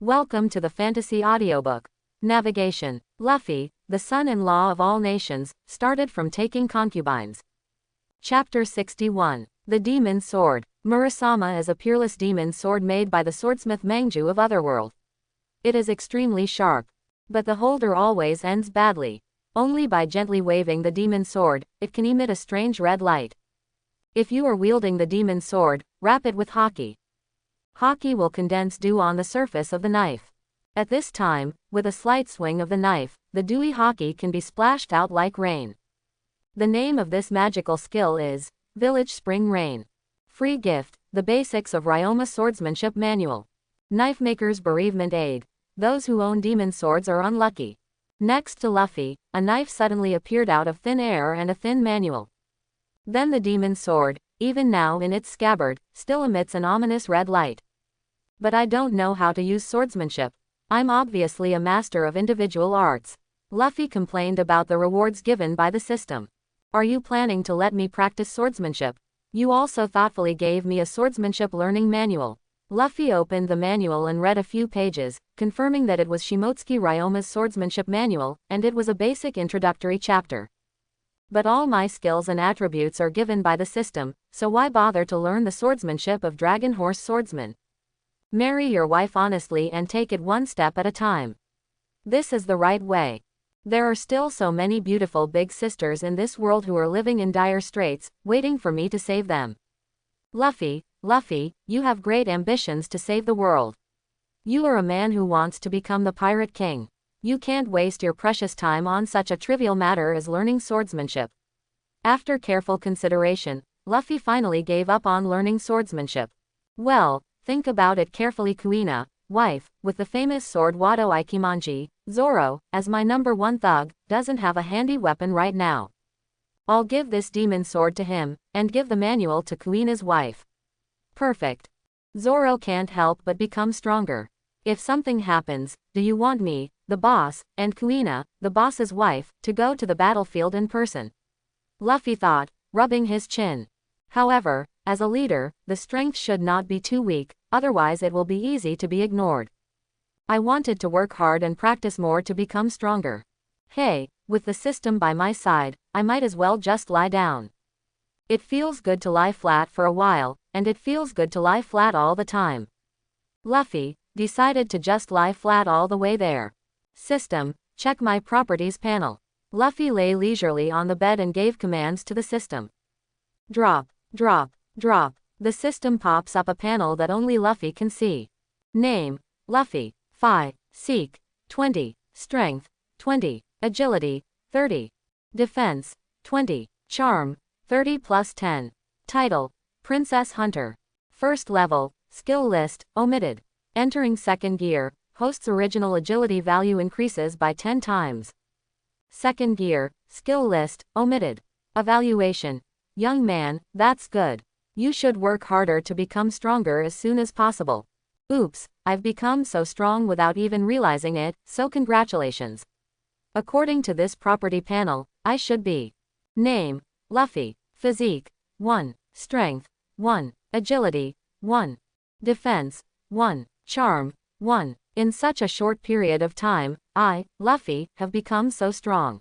Welcome to the Fantasy Audiobook. Navigation. Luffy, the son-in-law of all nations, started from taking concubines. Chapter 61. The Demon Sword. Murasama is a peerless demon sword made by the swordsmith Mangju of Otherworld. It is extremely sharp. But the holder always ends badly. Only by gently waving the demon sword, it can emit a strange red light. If you are wielding the demon sword, wrap it with haki. Haki will condense dew on the surface of the knife. At this time, with a slight swing of the knife, the dewy haki can be splashed out like rain. The name of this magical skill is Village Spring Rain. Free gift, the basics of Ryoma Swordsmanship Manual. Knife Maker's Bereavement Aid. Those who own demon swords are unlucky. Next to Luffy, a knife suddenly appeared out of thin air and a thin manual. Then the demon sword, even now in its scabbard, still emits an ominous red light. But I don't know how to use swordsmanship. I'm obviously a master of individual arts. Luffy complained about the rewards given by the system. Are you planning to let me practice swordsmanship? You also thoughtfully gave me a swordsmanship learning manual. Luffy opened the manual and read a few pages, confirming that it was Shimotsuki Ryoma's swordsmanship manual, and it was a basic introductory chapter. But all my skills and attributes are given by the system, so why bother to learn the swordsmanship of Dragon Horse Swordsman? Marry your wife honestly and take it one step at a time. This is the right way. There are still so many beautiful big sisters in this world who are living in dire straits, waiting for me to save them. Luffy, you have great ambitions to save the world. You are a man who wants to become the Pirate King. You can't waste your precious time on such a trivial matter as learning swordsmanship. After careful consideration, Luffy finally gave up on learning swordsmanship. Well, think about it carefully, Kuina, wife, with the famous sword Wado Ikimonji, Zoro, as my number one thug, doesn't have a handy weapon right now. I'll give this demon sword to him, and give the manual to Kuina's wife. Perfect. Zoro can't help but become stronger. If something happens, do you want me, the boss, and Kuina, the boss's wife, to go to the battlefield in person? Luffy thought, rubbing his chin. However, as a leader, the strength should not be too weak, otherwise it will be easy to be ignored. I wanted to work hard and practice more to become stronger. Hey, with the system by my side, I might as well just lie down. It feels good to lie flat for a while, and it feels good to lie flat all the time. Luffy decided to just lie flat all the way there. System, check my properties panel. Luffy lay leisurely on the bed and gave commands to the system. Drop, drop, drop. The system pops up a panel that only Luffy can see. Name, Luffy. Phi, Seek, 20. Strength, 20. Agility, 30. Defense, 20. Charm, 30 plus 10. Title, Princess Hunter. First level, skill list, omitted. Entering second gear, host's original agility value increases by 10 times. Second gear, skill list, omitted. Evaluation. Young man, that's good. You should work harder to become stronger as soon as possible. Oops, I've become so strong without even realizing it, so congratulations. According to this property panel, I should be. Name, Luffy. Physique, 1. Strength, 1. Agility, 1. Defense, 1. Charm, 1. In such a short period of time, I, Luffy, have become so strong.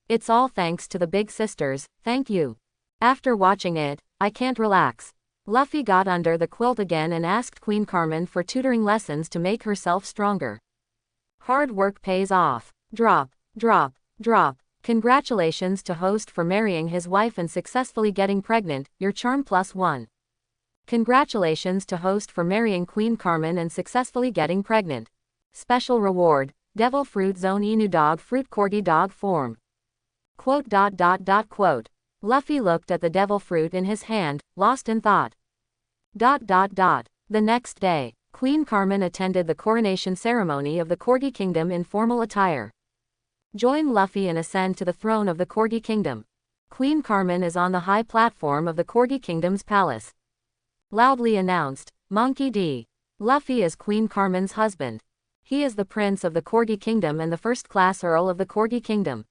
It's all thanks to the big sisters, thank you. After watching it, I can't relax. Luffy got under the quilt again and asked Queen Carmen for tutoring lessons to make herself stronger. Hard work pays off. Drop, drop, drop. Congratulations to host for marrying his wife and successfully getting pregnant, your charm +1. Congratulations to host for marrying Queen Carmen and successfully getting pregnant. Special reward, Devil Fruit Zone Inu Dog Fruit Corgi Dog Form. Quote. Luffy looked at the devil fruit in his hand, lost in thought. The next day, Queen Carmen attended the coronation ceremony of the Corgi Kingdom in formal attire. Join Luffy and ascend to the throne of the Corgi Kingdom. Queen Carmen is on the high platform of the Corgi Kingdom's palace. Loudly announced, Monkey D. Luffy is Queen Carmen's husband. He is the prince of the Corgi Kingdom and the first-class earl of the Corgi Kingdom.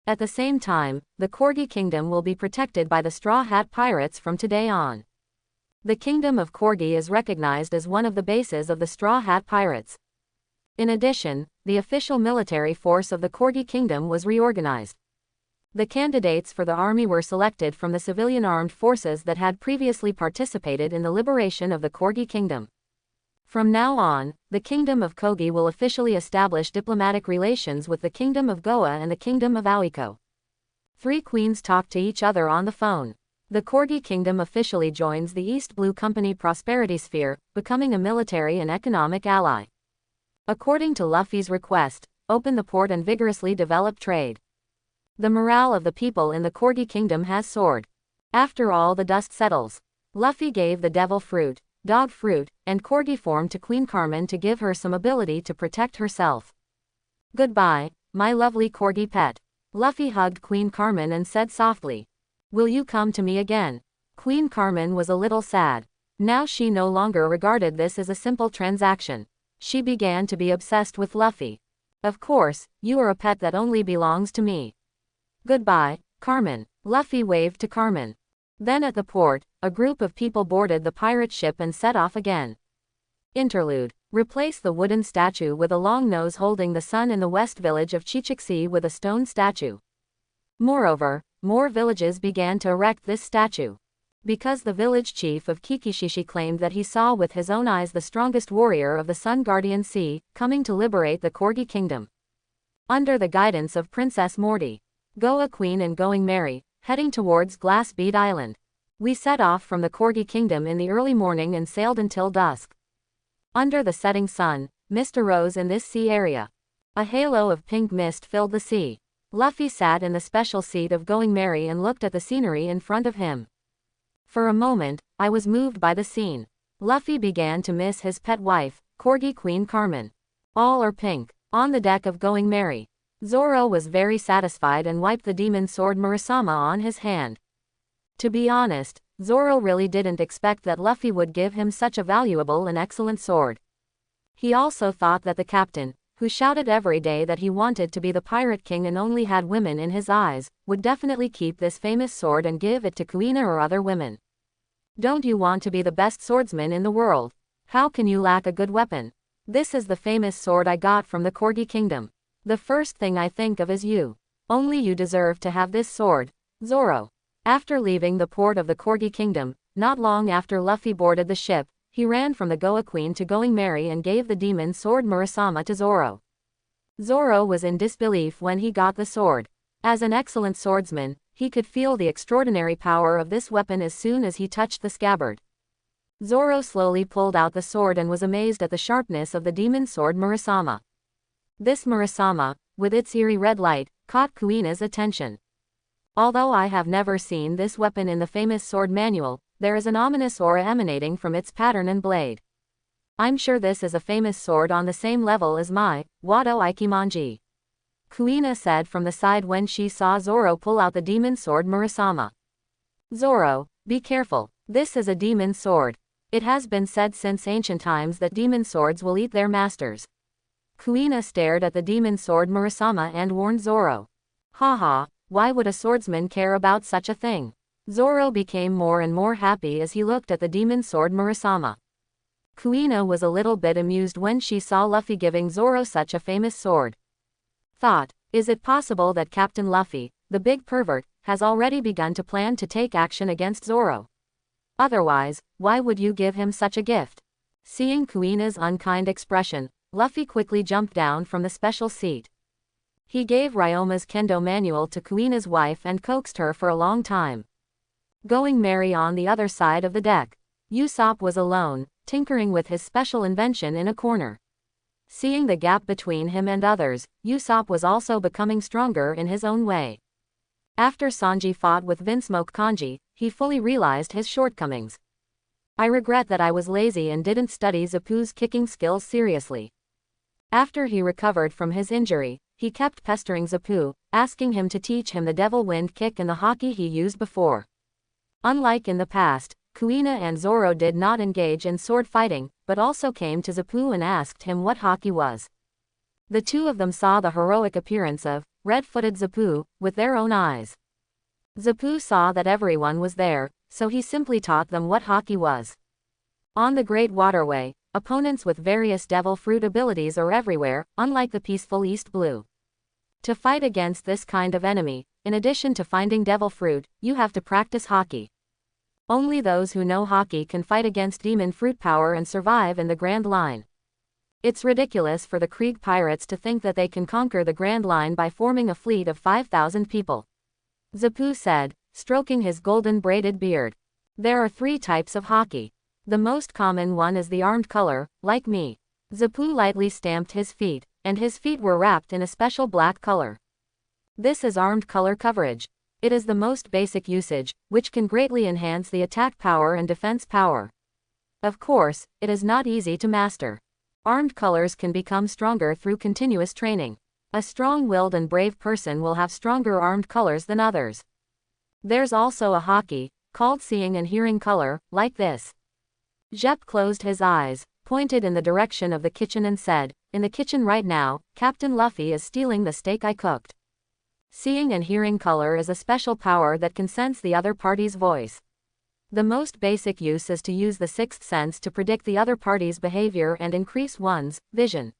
At the same time, the Corgi Kingdom will be protected by the Straw Hat Pirates from today on. The Kingdom of Corgi is recognized as one of the bases of the Straw Hat Pirates. In addition, the official military force of the Corgi Kingdom was reorganized. The candidates for the army were selected from the civilian armed forces that had previously participated in the liberation of the Corgi Kingdom. From now on, the Kingdom of Kogi will officially establish diplomatic relations with the Kingdom of Goa and the Kingdom of Aiko. 3 queens talk to each other on the phone. The Corgi Kingdom officially joins the East Blue Company Prosperity Sphere, becoming a military and economic ally. According to Luffy's request, open the port and vigorously develop trade. The morale of the people in the Corgi Kingdom has soared. After all the dust settles, Luffy gave the devil fruit, dog fruit, and Corgi form to Queen Carmen to give her some ability to protect herself. Goodbye, my lovely Corgi pet. Luffy hugged Queen Carmen and said softly, "Will you come to me again?" Queen Carmen was a little sad. Now she no longer regarded this as a simple transaction. She began to be obsessed with Luffy. "Of course, you are a pet that only belongs to me. Goodbye, Carmen." Luffy waved to Carmen. Then at the port, a group of people boarded the pirate ship and set off again. Interlude. Replace the wooden statue with a long nose holding the sun in the west village of Chichiksi with a stone statue. Moreover, more villages began to erect this statue. Because the village chief of Kikishishi claimed that he saw with his own eyes the strongest warrior of the Sun Guardian Sea, coming to liberate the Corgi Kingdom. Under the guidance of Princess Morty, Goa Queen and Going Merry, heading towards Glass Bead Island. We set off from the Corgi Kingdom in the early morning and sailed until dusk. Under the setting sun, mist arose in this sea area. A halo of pink mist filled the sea. Luffy sat in the special seat of Going Merry and looked at the scenery in front of him. For a moment, I was moved by the scene. Luffy began to miss his pet wife, Corgi Queen Carmen. All are pink. On the deck of Going Merry, Zoro was very satisfied and wiped the demon sword Murasama on his hand. To be honest, Zoro really didn't expect that Luffy would give him such a valuable and excellent sword. He also thought that the captain, who shouted every day that he wanted to be the pirate king and only had women in his eyes, would definitely keep this famous sword and give it to Kuina or other women. Don't you want to be the best swordsman in the world? How can you lack a good weapon? This is the famous sword I got from the Corgi Kingdom. The first thing I think of is you. Only you deserve to have this sword, Zoro. After leaving the port of the Corgi Kingdom, not long after Luffy boarded the ship, he ran from the Goa Queen to Going Merry and gave the demon sword Murasama to Zoro. Zoro was in disbelief when he got the sword. As an excellent swordsman, he could feel the extraordinary power of this weapon as soon as he touched the scabbard. Zoro slowly pulled out the sword and was amazed at the sharpness of the demon sword Murasama. This Murasama, with its eerie red light, caught Kuina's attention. Although I have never seen this weapon in the famous sword manual, there is an ominous aura emanating from its pattern and blade. I'm sure this is a famous sword on the same level as my Wado Ikimonji. Kuina said from the side when she saw Zoro pull out the demon sword Murasama. Zoro, be careful, this is a demon sword. It has been said since ancient times that demon swords will eat their masters. Kuina stared at the demon sword Murasama and warned Zoro. Haha, why would a swordsman care about such a thing? Zoro became more and more happy as he looked at the demon sword Murasama. Kuina was a little bit amused when she saw Luffy giving Zoro such a famous sword. Thought, is it possible that Captain Luffy, the big pervert, has already begun to plan to take action against Zoro? Otherwise, why would you give him such a gift? Seeing Kuina's unkind expression, Luffy quickly jumped down from the special seat. He gave Ryoma's kendo manual to Kuina's wife and coaxed her for a long time. Going Merry on the other side of the deck. Usopp was alone, tinkering with his special invention in a corner. Seeing the gap between him and others, Usopp was also becoming stronger in his own way. After Sanji fought with Vinsmoke Kanji, he fully realized his shortcomings. I regret that I was lazy and didn't study Zapu's kicking skills seriously. After he recovered from his injury, he kept pestering Zapu, asking him to teach him the devil wind kick and the haki he used before. Unlike in the past, Kuina and Zoro did not engage in sword fighting, but also came to Zapu and asked him what haki was. The two of them saw the heroic appearance of red-footed Zapu with their own eyes. Zapu saw that everyone was there, so he simply taught them what haki was. On the Great Waterway, opponents with various devil fruit abilities are everywhere, unlike the peaceful East Blue. To fight against this kind of enemy, in addition to finding devil fruit, you have to practice hockey. Only those who know hockey can fight against demon fruit power and survive in the Grand Line. It's ridiculous for the Krieg pirates to think that they can conquer the Grand Line by forming a fleet of 5,000 people. Zapu said, stroking his golden braided beard. There are 3 types of hockey. The most common one is the armed color, like me. Zapu lightly stamped his feet, and his feet were wrapped in a special black color. This is armed color coverage. It is the most basic usage, which can greatly enhance the attack power and defense power. Of course, it is not easy to master. Armed colors can become stronger through continuous training. A strong-willed and brave person will have stronger armed colors than others. There's also a hockey, called seeing and hearing color, like this. Jep closed his eyes, pointed in the direction of the kitchen and said, "In the kitchen right now, Captain Luffy is stealing the steak I cooked." Seeing and hearing color is a special power that can sense the other party's voice. The most basic use is to use the 6th sense to predict the other party's behavior and increase one's vision.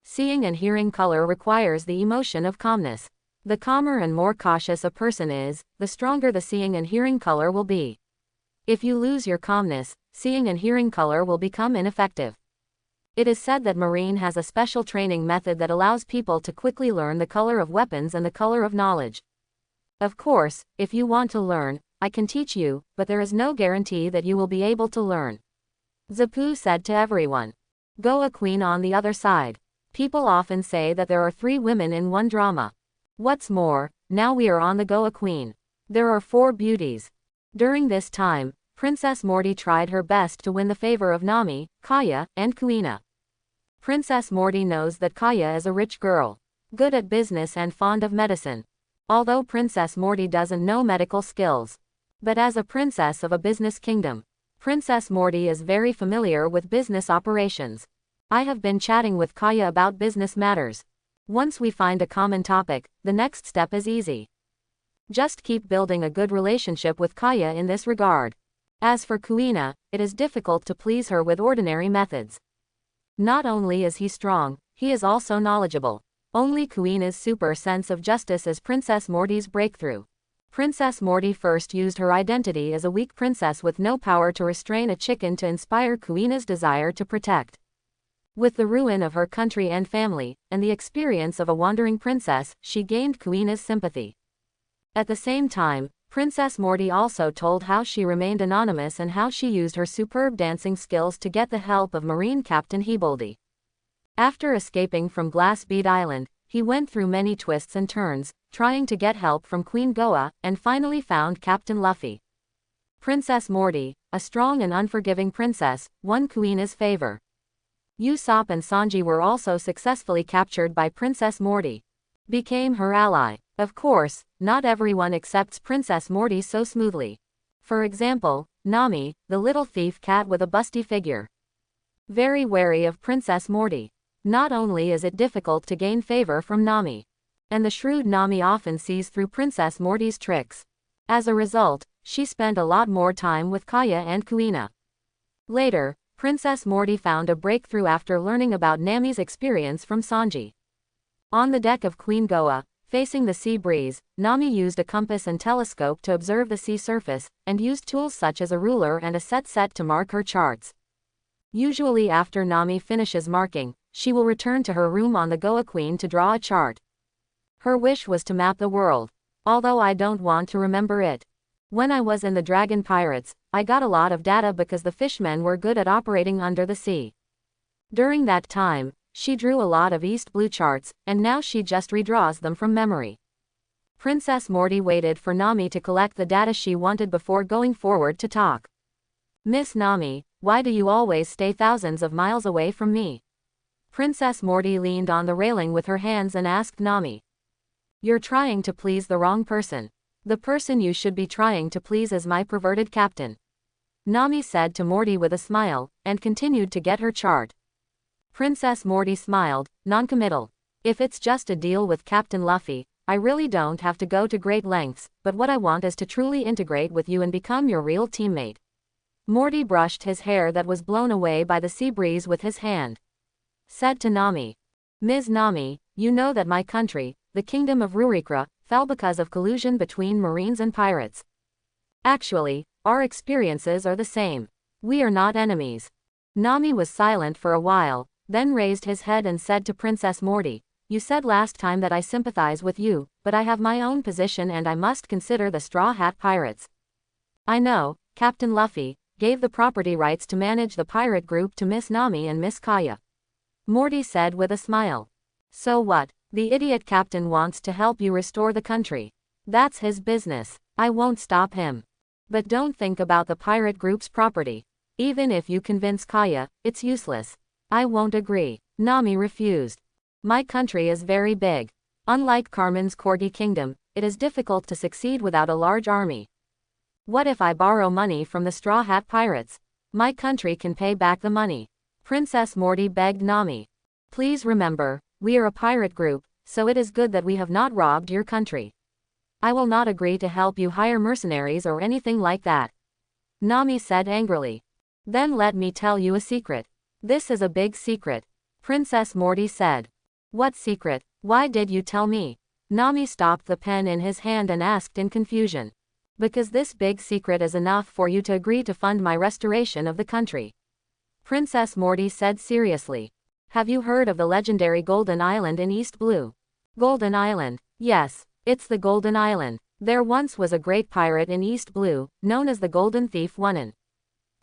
Seeing and hearing color requires the emotion of calmness. The calmer and more cautious a person is, the stronger the seeing and hearing color will be. If you lose your calmness, seeing and hearing color will become ineffective. It is said that Marine has a special training method that allows people to quickly learn the color of weapons and the color of knowledge. Of course, if you want to learn, I can teach you, but there is no guarantee that you will be able to learn. Zapu said to everyone. Go a queen on the other side. People often say that there are 3 women in one drama. What's more, now we are on the Goa Queen. There are 4 beauties. During this time, Princess Morty tried her best to win the favor of Nami, Kaya, and Kuina. Princess Morty knows that Kaya is a rich girl, good at business and fond of medicine. Although Princess Morty doesn't know medical skills. But as a princess of a business kingdom, Princess Morty is very familiar with business operations. I have been chatting with Kaya about business matters. Once we find a common topic, the next step is easy. Just keep building a good relationship with Kaya in this regard. As for Kuina, it is difficult to please her with ordinary methods. Not only is he strong, he is also knowledgeable. Only Kuina's super sense of justice is Princess Morty's breakthrough. Princess Morty first used her identity as a weak princess with no power to restrain a chicken to inspire Kuina's desire to protect. With the ruin of her country and family, and the experience of a wandering princess, she gained Kuina's sympathy. At the same time, Princess Morty also told how she remained anonymous and how she used her superb dancing skills to get the help of Marine Captain Heboldy. After escaping from Glass Bead Island, he went through many twists and turns, trying to get help from Queen Goa, and finally found Captain Luffy. Princess Morty, a strong and unforgiving princess, won Kuina's favor. Usopp and Sanji were also successfully captured by Princess Morty. Became her ally. Of course, not everyone accepts Princess Morty so smoothly. For example, Nami, the little thief cat with a busty figure. Very wary of Princess Morty. Not only is it difficult to gain favor from Nami, and the shrewd Nami often sees through Princess Morty's tricks. As a result, she spent a lot more time with Kaya and Kuina. Later, Princess Morty found a breakthrough after learning about Nami's experience from Sanji. On the deck of Queen Goa, facing the sea breeze, Nami used a compass and telescope to observe the sea surface, and used tools such as a ruler and a set to mark her charts. Usually after Nami finishes marking, she will return to her room on the Goa Queen to draw a chart. Her wish was to map the world. Although I don't want to remember it. When I was in the Dragon Pirates, I got a lot of data because the fishmen were good at operating under the sea. During that time, she drew a lot of East Blue charts, and now she just redraws them from memory. Princess Morty waited for Nami to collect the data she wanted before going forward to talk. Miss Nami, why do you always stay thousands of miles away from me? Princess Morty leaned on the railing with her hands and asked Nami. You're trying to please the wrong person. The person you should be trying to please is my perverted captain. Nami said to Morty with a smile, and continued to get her chart. Princess Morty smiled, non-committal. If it's just a deal with Captain Luffy, I really don't have to go to great lengths, but what I want is to truly integrate with you and become your real teammate. Morty brushed his hair that was blown away by the sea breeze with his hand. Said to Nami. Ms. Nami, you know that my country, the Kingdom of Rurikra, fell because of collusion between Marines and pirates. Actually, our experiences are the same. We are not enemies. Nami was silent for a while, then raised his head and said to Princess Morty, you said last time that I sympathize with you, but I have my own position and I must consider the Straw Hat Pirates. I know, Captain Luffy, gave the property rights to manage the pirate group to Miss Nami and Miss Kaya. Morty said with a smile. So what? The idiot captain wants to help you restore the country. That's his business. I won't stop him. But don't think about the pirate group's property. Even if you convince Kaya, it's useless. I won't agree. Nami refused. My country is very big. Unlike Carmen's Corgi kingdom, it is difficult to succeed without a large army. What if I borrow money from the Straw Hat Pirates? My country can pay back the money. Princess Morty begged Nami. Please remember, we are a pirate group, so it is good that we have not robbed your country. I will not agree to help you hire mercenaries or anything like that. Nami said angrily. Then let me tell you a secret. This is a big secret. Princess Morty said. What secret? Why did you tell me? Nami stopped the pen in his hand and asked in confusion. Because this big secret is enough for you to agree to fund my restoration of the country. Princess Morty said seriously. Have you heard of the legendary Golden Island in East Blue? Golden Island? Yes, it's the Golden Island. There once was a great pirate in East Blue, known as the Golden Thief Onen.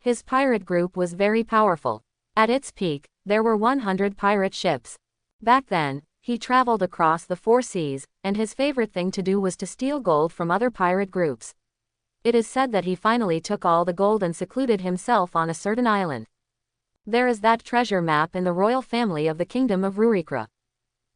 His pirate group was very powerful. At its peak, there were 100 pirate ships. Back then, he traveled across the 4 seas, and his favorite thing to do was to steal gold from other pirate groups. It is said that he finally took all the gold and secluded himself on a certain island. There is that treasure map in the royal family of the Kingdom of Rurikra.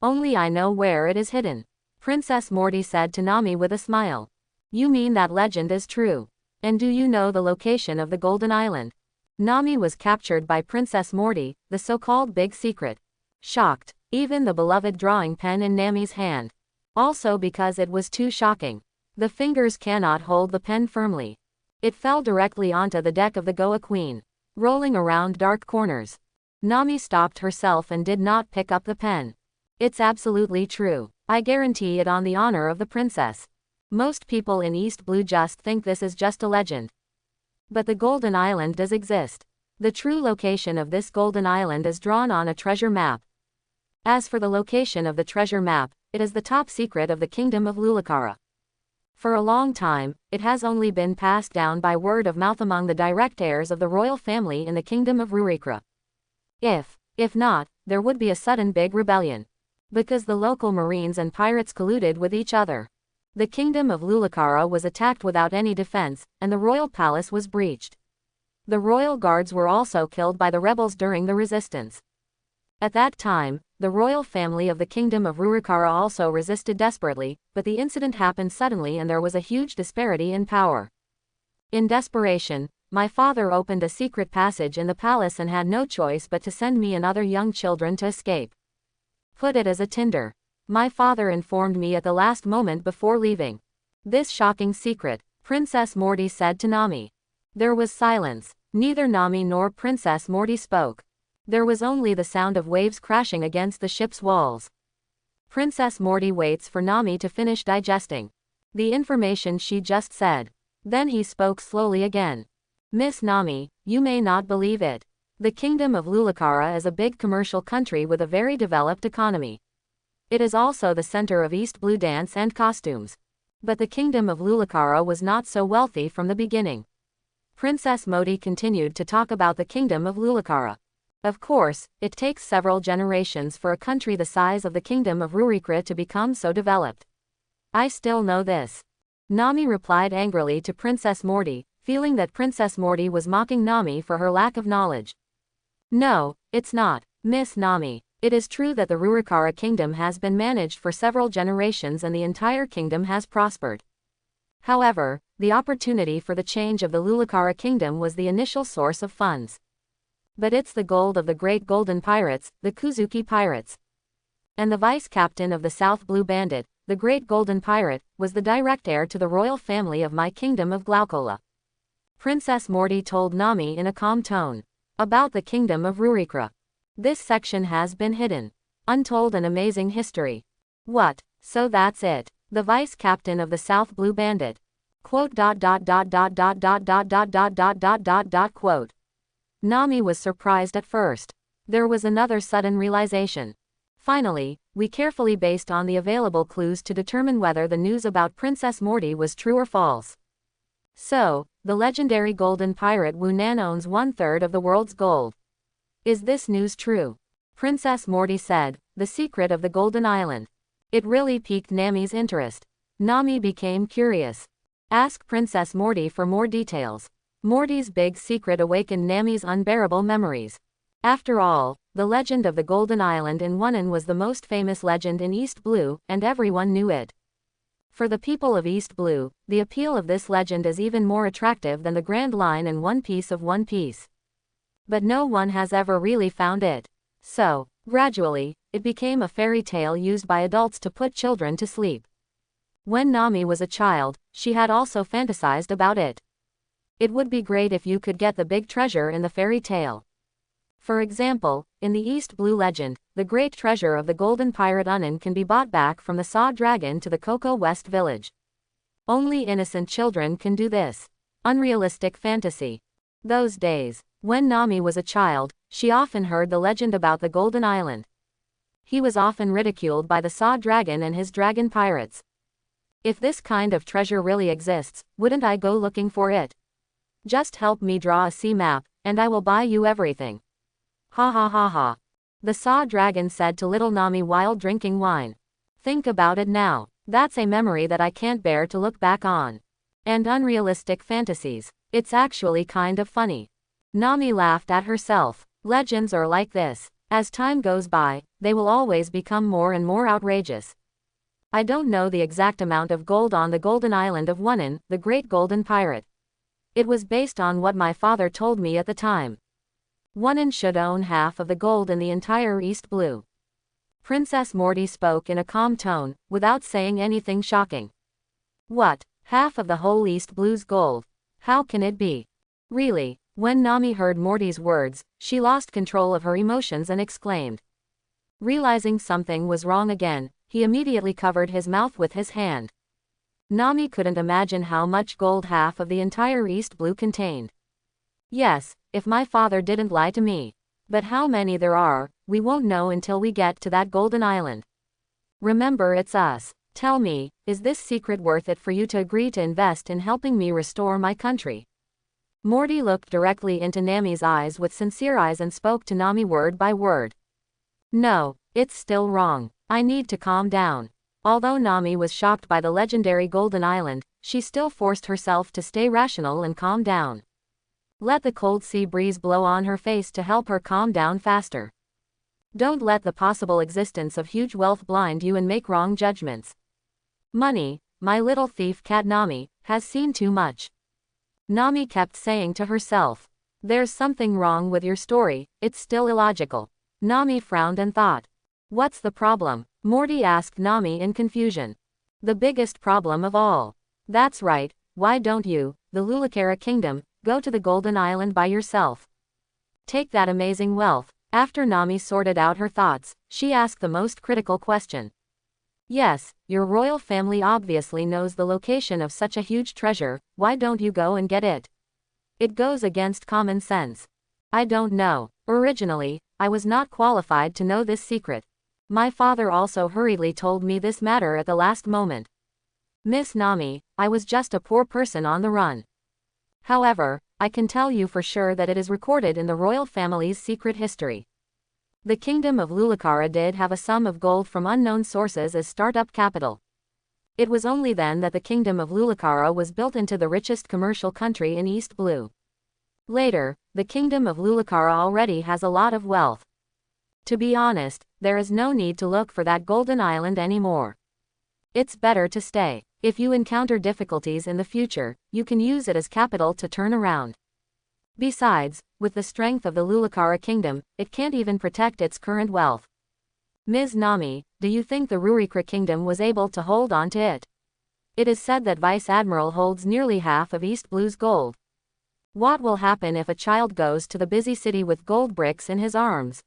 Only I know where it is hidden. Princess Morty said to Nami with a smile. You mean that legend is true? And do you know the location of the Golden Island? Nami was captured by Princess Morty, the so-called big secret. Shocked, even the beloved drawing pen in Nami's hand. Also because it was too shocking. The fingers cannot hold the pen firmly. It fell directly onto the deck of the Goa Queen, rolling around dark corners. Nami stopped herself and did not pick up the pen. It's absolutely true. I guarantee it on the honor of the princess. Most people in East Blue just think this is just a legend. But the Golden Island does exist. The true location of this Golden Island is drawn on a treasure map. As for the location of the treasure map, it is the top secret of the Kingdom of Lulakara. For a long time, it has only been passed down by word of mouth among the direct heirs of the royal family in the Kingdom of Rurikra. If not, there would be a sudden big rebellion. Because the local marines and pirates colluded with each other. The Kingdom of Lulakara was attacked without any defense, and the royal palace was breached. The royal guards were also killed by the rebels during the resistance. At that time, the royal family of the Kingdom of Rurikara also resisted desperately, but the incident happened suddenly and there was a huge disparity in power. In desperation, my father opened a secret passage in the palace and had no choice but to send me and other young children to escape. Put it as a tinder. My father informed me at the last moment before leaving. This shocking secret, Princess Morty said to Nami. There was silence. Neither Nami nor Princess Morty spoke. There was only the sound of waves crashing against the ship's walls. Princess Morty waits for Nami to finish digesting the information she just said. Then he spoke slowly again. Miss Nami, you may not believe it. The Kingdom of Lulakara is a big commercial country with a very developed economy. It is also the center of East Blue dance and costumes. But the Kingdom of Lulakara was not so wealthy from the beginning. Princess Morty continued to talk about the Kingdom of Lulakara. Of course, it takes several generations for a country the size of the Kingdom of Rurikra to become so developed. I still know this. Nami replied angrily to Princess Morty, feeling that Princess Morty was mocking Nami for her lack of knowledge. No, it's not, Miss Nami. It is true that the Rurikara kingdom has been managed for several generations and the entire kingdom has prospered. However, the opportunity for the change of the Lulakara kingdom was the initial source of funds. But it's the gold of the great golden pirates, the Kuzuki pirates. And the vice captain of the South Blue Bandit, the great golden pirate, was the direct heir to the royal family of my kingdom of Glaucola. Princess Morty told Nami in a calm tone. About the kingdom of Rurikra. This section has been hidden. Untold and amazing history. What? So that's it. The vice captain of the South Blue Bandit. Quote. Quote. Nami was surprised at first. There was another sudden realization. Finally, we carefully based on the available clues to determine whether the news about Princess Morty was true or false. So, the legendary golden pirate Wu Nan owns 1/3 of the world's gold. Is this news true? Princess Morty said, the secret of the Golden Island. It really piqued Nami's interest. Nami became curious. Ask Princess Morty for more details. Morty's big secret awakened Nami's unbearable memories. After all, the legend of the Golden Island in Wonnan was the most famous legend in East Blue, and everyone knew it. For the people of East Blue, the appeal of this legend is even more attractive than the grand line in One Piece of One Piece. But no one has ever really found it. So, gradually, it became a fairy tale used by adults to put children to sleep. When Nami was a child, she had also fantasized about it. It would be great if you could get the big treasure in the fairy tale. For example, in the East Blue legend, the great treasure of the golden pirate Unin can be bought back from the Saw Dragon to the Cocoa West village. Only innocent children can do this. Unrealistic fantasy. Those days, when Nami was a child, she often heard the legend about the Golden Island. He was often ridiculed by the Saw Dragon and his dragon pirates. If this kind of treasure really exists, wouldn't I go looking for it? Just help me draw a sea map, and I will buy you everything. Ha ha ha ha. The Saw Dragon said to little Nami while drinking wine. Think about it now. That's a memory that I can't bear to look back on. And unrealistic fantasies. It's actually kind of funny. Nami laughed at herself. Legends are like this. As time goes by, they will always become more and more outrageous. I don't know the exact amount of gold on the Golden Island of Wonnan, the Great Golden Pirate. It was based on what my father told me at the time. Wonnan should own half of the gold in the entire East Blue. Princess Morty spoke in a calm tone, without saying anything shocking. What? Half of the whole East Blue's gold? How can it be? Really? When Nami heard Morty's words, she lost control of her emotions and exclaimed. Realizing something was wrong again, he immediately covered his mouth with his hand. Nami couldn't imagine how much gold half of the entire East Blue contained. Yes, if my father didn't lie to me. But how many there are, we won't know until we get to that Golden Island. Remember, it's us. Tell me, is this secret worth it for you to agree to invest in helping me restore my country? Morty looked directly into Nami's eyes with sincere eyes and spoke to Nami word by word. No, it's still wrong. I need to calm down. Although Nami was shocked by the legendary Golden Island, she still forced herself to stay rational and calm down. Let the cold sea breeze blow on her face to help her calm down faster. Don't let the possible existence of huge wealth blind you and make wrong judgments. Money, my little thief cat Nami, has seen too much. Nami kept saying to herself. There's something wrong with your story, it's still illogical. Nami frowned and thought. What's the problem? Morty asked Nami in confusion. The biggest problem of all. That's right, why don't you, the Lulakara Kingdom, go to the Golden Island by yourself? Take that amazing wealth. After Nami sorted out her thoughts, she asked the most critical question. Yes, your royal family obviously knows the location of such a huge treasure, why don't you go and get it? It goes against common sense. I don't know. Originally, I was not qualified to know this secret. My father also hurriedly told me this matter at the last moment. Miss Nami, I was just a poor person on the run. However, I can tell you for sure that it is recorded in the royal family's secret history. The kingdom of Lulakara did have a sum of gold from unknown sources as startup capital. It was only then that the kingdom of Lulakara was built into the richest commercial country in East Blue. Later, the kingdom of Lulakara already has a lot of wealth. To be honest, there is no need to look for that golden island anymore. It's better to stay. If you encounter difficulties in the future, you can use it as capital to turn around. Besides, with the strength of the Lulakara kingdom, it can't even protect its current wealth. Ms. Nami, do you think the Rurikra kingdom was able to hold on to it? It is said that Vice Admiral holds nearly half of East Blue's gold. What will happen if a child goes to the busy city with gold bricks in his arms?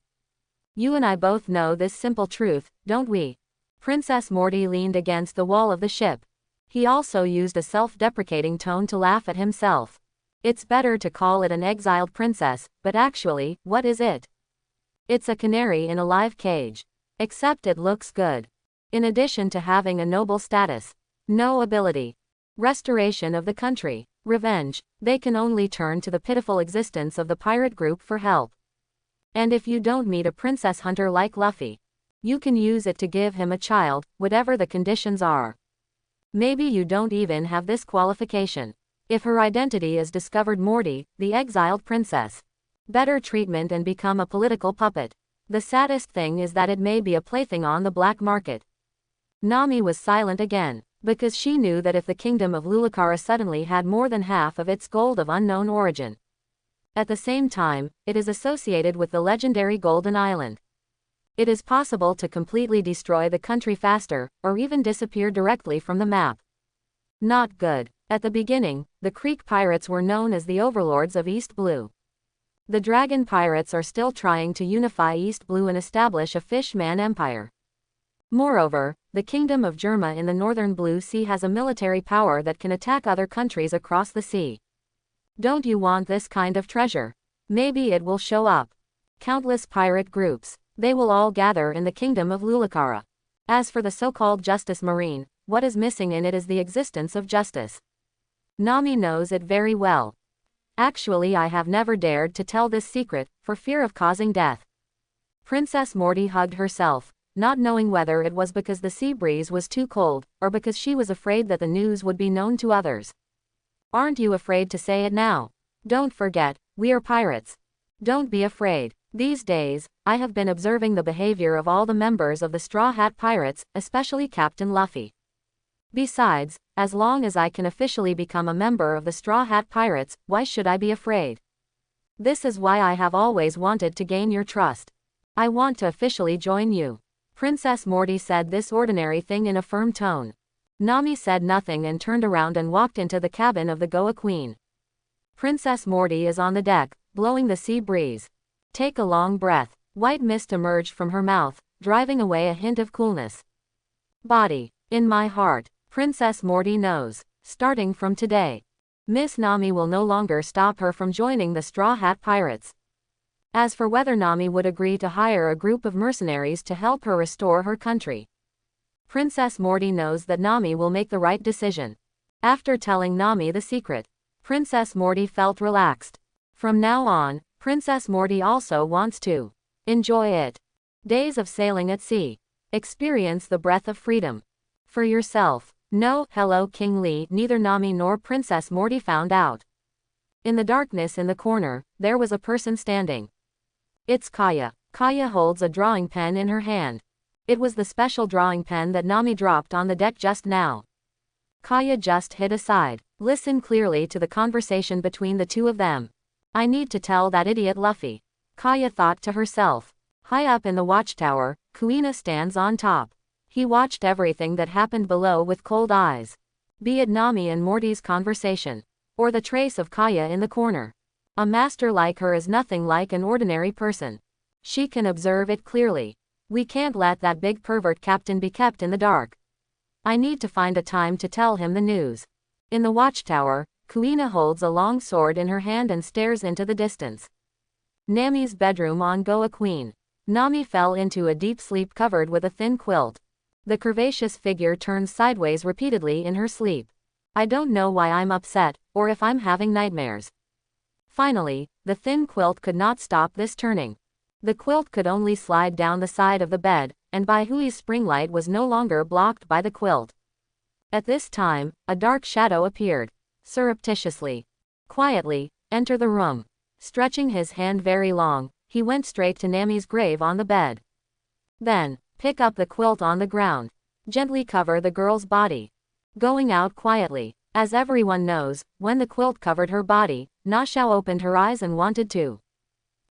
You and I both know this simple truth, don't we? Princess Morty leaned against the wall of the ship. He also used a self-deprecating tone to laugh at himself. It's better to call it an exiled princess, but actually, what is it? It's a canary in a live cage. Except it looks good. In addition to having a noble status, no ability, restoration of the country, revenge, they can only turn to the pitiful existence of the pirate group for help. And if you don't meet a princess hunter like Luffy, you can use it to give him a child, whatever the conditions are. Maybe you don't even have this qualification. If her identity is discovered, Morty, the exiled princess, better treatment and become a political puppet. The saddest thing is that it may be a plaything on the black market. Nami was silent again, because she knew that if the kingdom of Lulucara suddenly had more than half of its gold of unknown origin, at the same time, it is associated with the legendary Golden Island, it is possible to completely destroy the country faster, or even disappear directly from the map. Not good. At the beginning, the Creek Pirates were known as the overlords of East Blue. The Dragon Pirates are still trying to unify East Blue and establish a Fish-Man empire. Moreover, the Kingdom of Germa in the northern Blue Sea has a military power that can attack other countries across the sea. Don't you want this kind of treasure? Maybe it will show up. Countless pirate groups. They will all gather in the Kingdom of Lulucara. As for the so-called Justice Marine, what is missing in it is the existence of justice. Nami knows it very well. Actually, I have never dared to tell this secret, for fear of causing death. Princess Morty hugged herself, not knowing whether it was because the sea breeze was too cold, or because she was afraid that the news would be known to others. Aren't you afraid to say it now? Don't forget, we are pirates. Don't be afraid. These days, I have been observing the behavior of all the members of the Straw Hat Pirates, especially Captain Luffy. Besides, as long as I can officially become a member of the Straw Hat Pirates, why should I be afraid? This is why I have always wanted to gain your trust. I want to officially join you. Princess Morty said this ordinary thing in a firm tone. Nami said nothing and turned around and walked into the cabin of the Goa Queen. Princess Morty is on the deck, blowing the sea breeze. Take a long breath. White mist emerged from her mouth, driving away a hint of coolness. Body. In my heart, Princess Morty knows. Starting from today, Miss Nami will no longer stop her from joining the Straw Hat Pirates. As for whether Nami would agree to hire a group of mercenaries to help her restore her country, Princess Morty knows that Nami will make the right decision. After telling Nami the secret, Princess Morty felt relaxed. From now on, Princess Morty also wants to enjoy it. Days of sailing at sea. Experience the breath of freedom. For yourself. No, hello King Lee. Neither Nami nor Princess Morty found out. In the darkness in the corner, there was a person standing. It's Kaya. Kaya holds a drawing pen in her hand. It was the special drawing pen that Nami dropped on the deck just now. Kaya just hid aside. Listen clearly to the conversation between the two of them. I need to tell that idiot Luffy. Kaya thought to herself. High up in the watchtower, Kuina stands on top. He watched everything that happened below with cold eyes. Be it Nami and Morty's conversation, or the trace of Kaya in the corner. A master like her is nothing like an ordinary person. She can observe it clearly. We can't let that big pervert captain be kept in the dark. I need to find a time to tell him the news. In the watchtower, Kuina holds a long sword in her hand and stares into the distance. Nami's bedroom on Goa Queen. Nami fell into a deep sleep covered with a thin quilt. The curvaceous figure turns sideways repeatedly in her sleep. I don't know why I'm upset, or if I'm having nightmares. Finally, the thin quilt could not stop this turning. The quilt could only slide down the side of the bed, and Bai Hui's spring light was no longer blocked by the quilt. At this time, a dark shadow appeared. Surreptitiously, quietly, enter the room. Stretching his hand very long, he went straight to Nami's grave on the bed. Then, pick up the quilt on the ground. Gently cover the girl's body. Going out quietly. As everyone knows, when the quilt covered her body, Nashao opened her eyes and wanted to.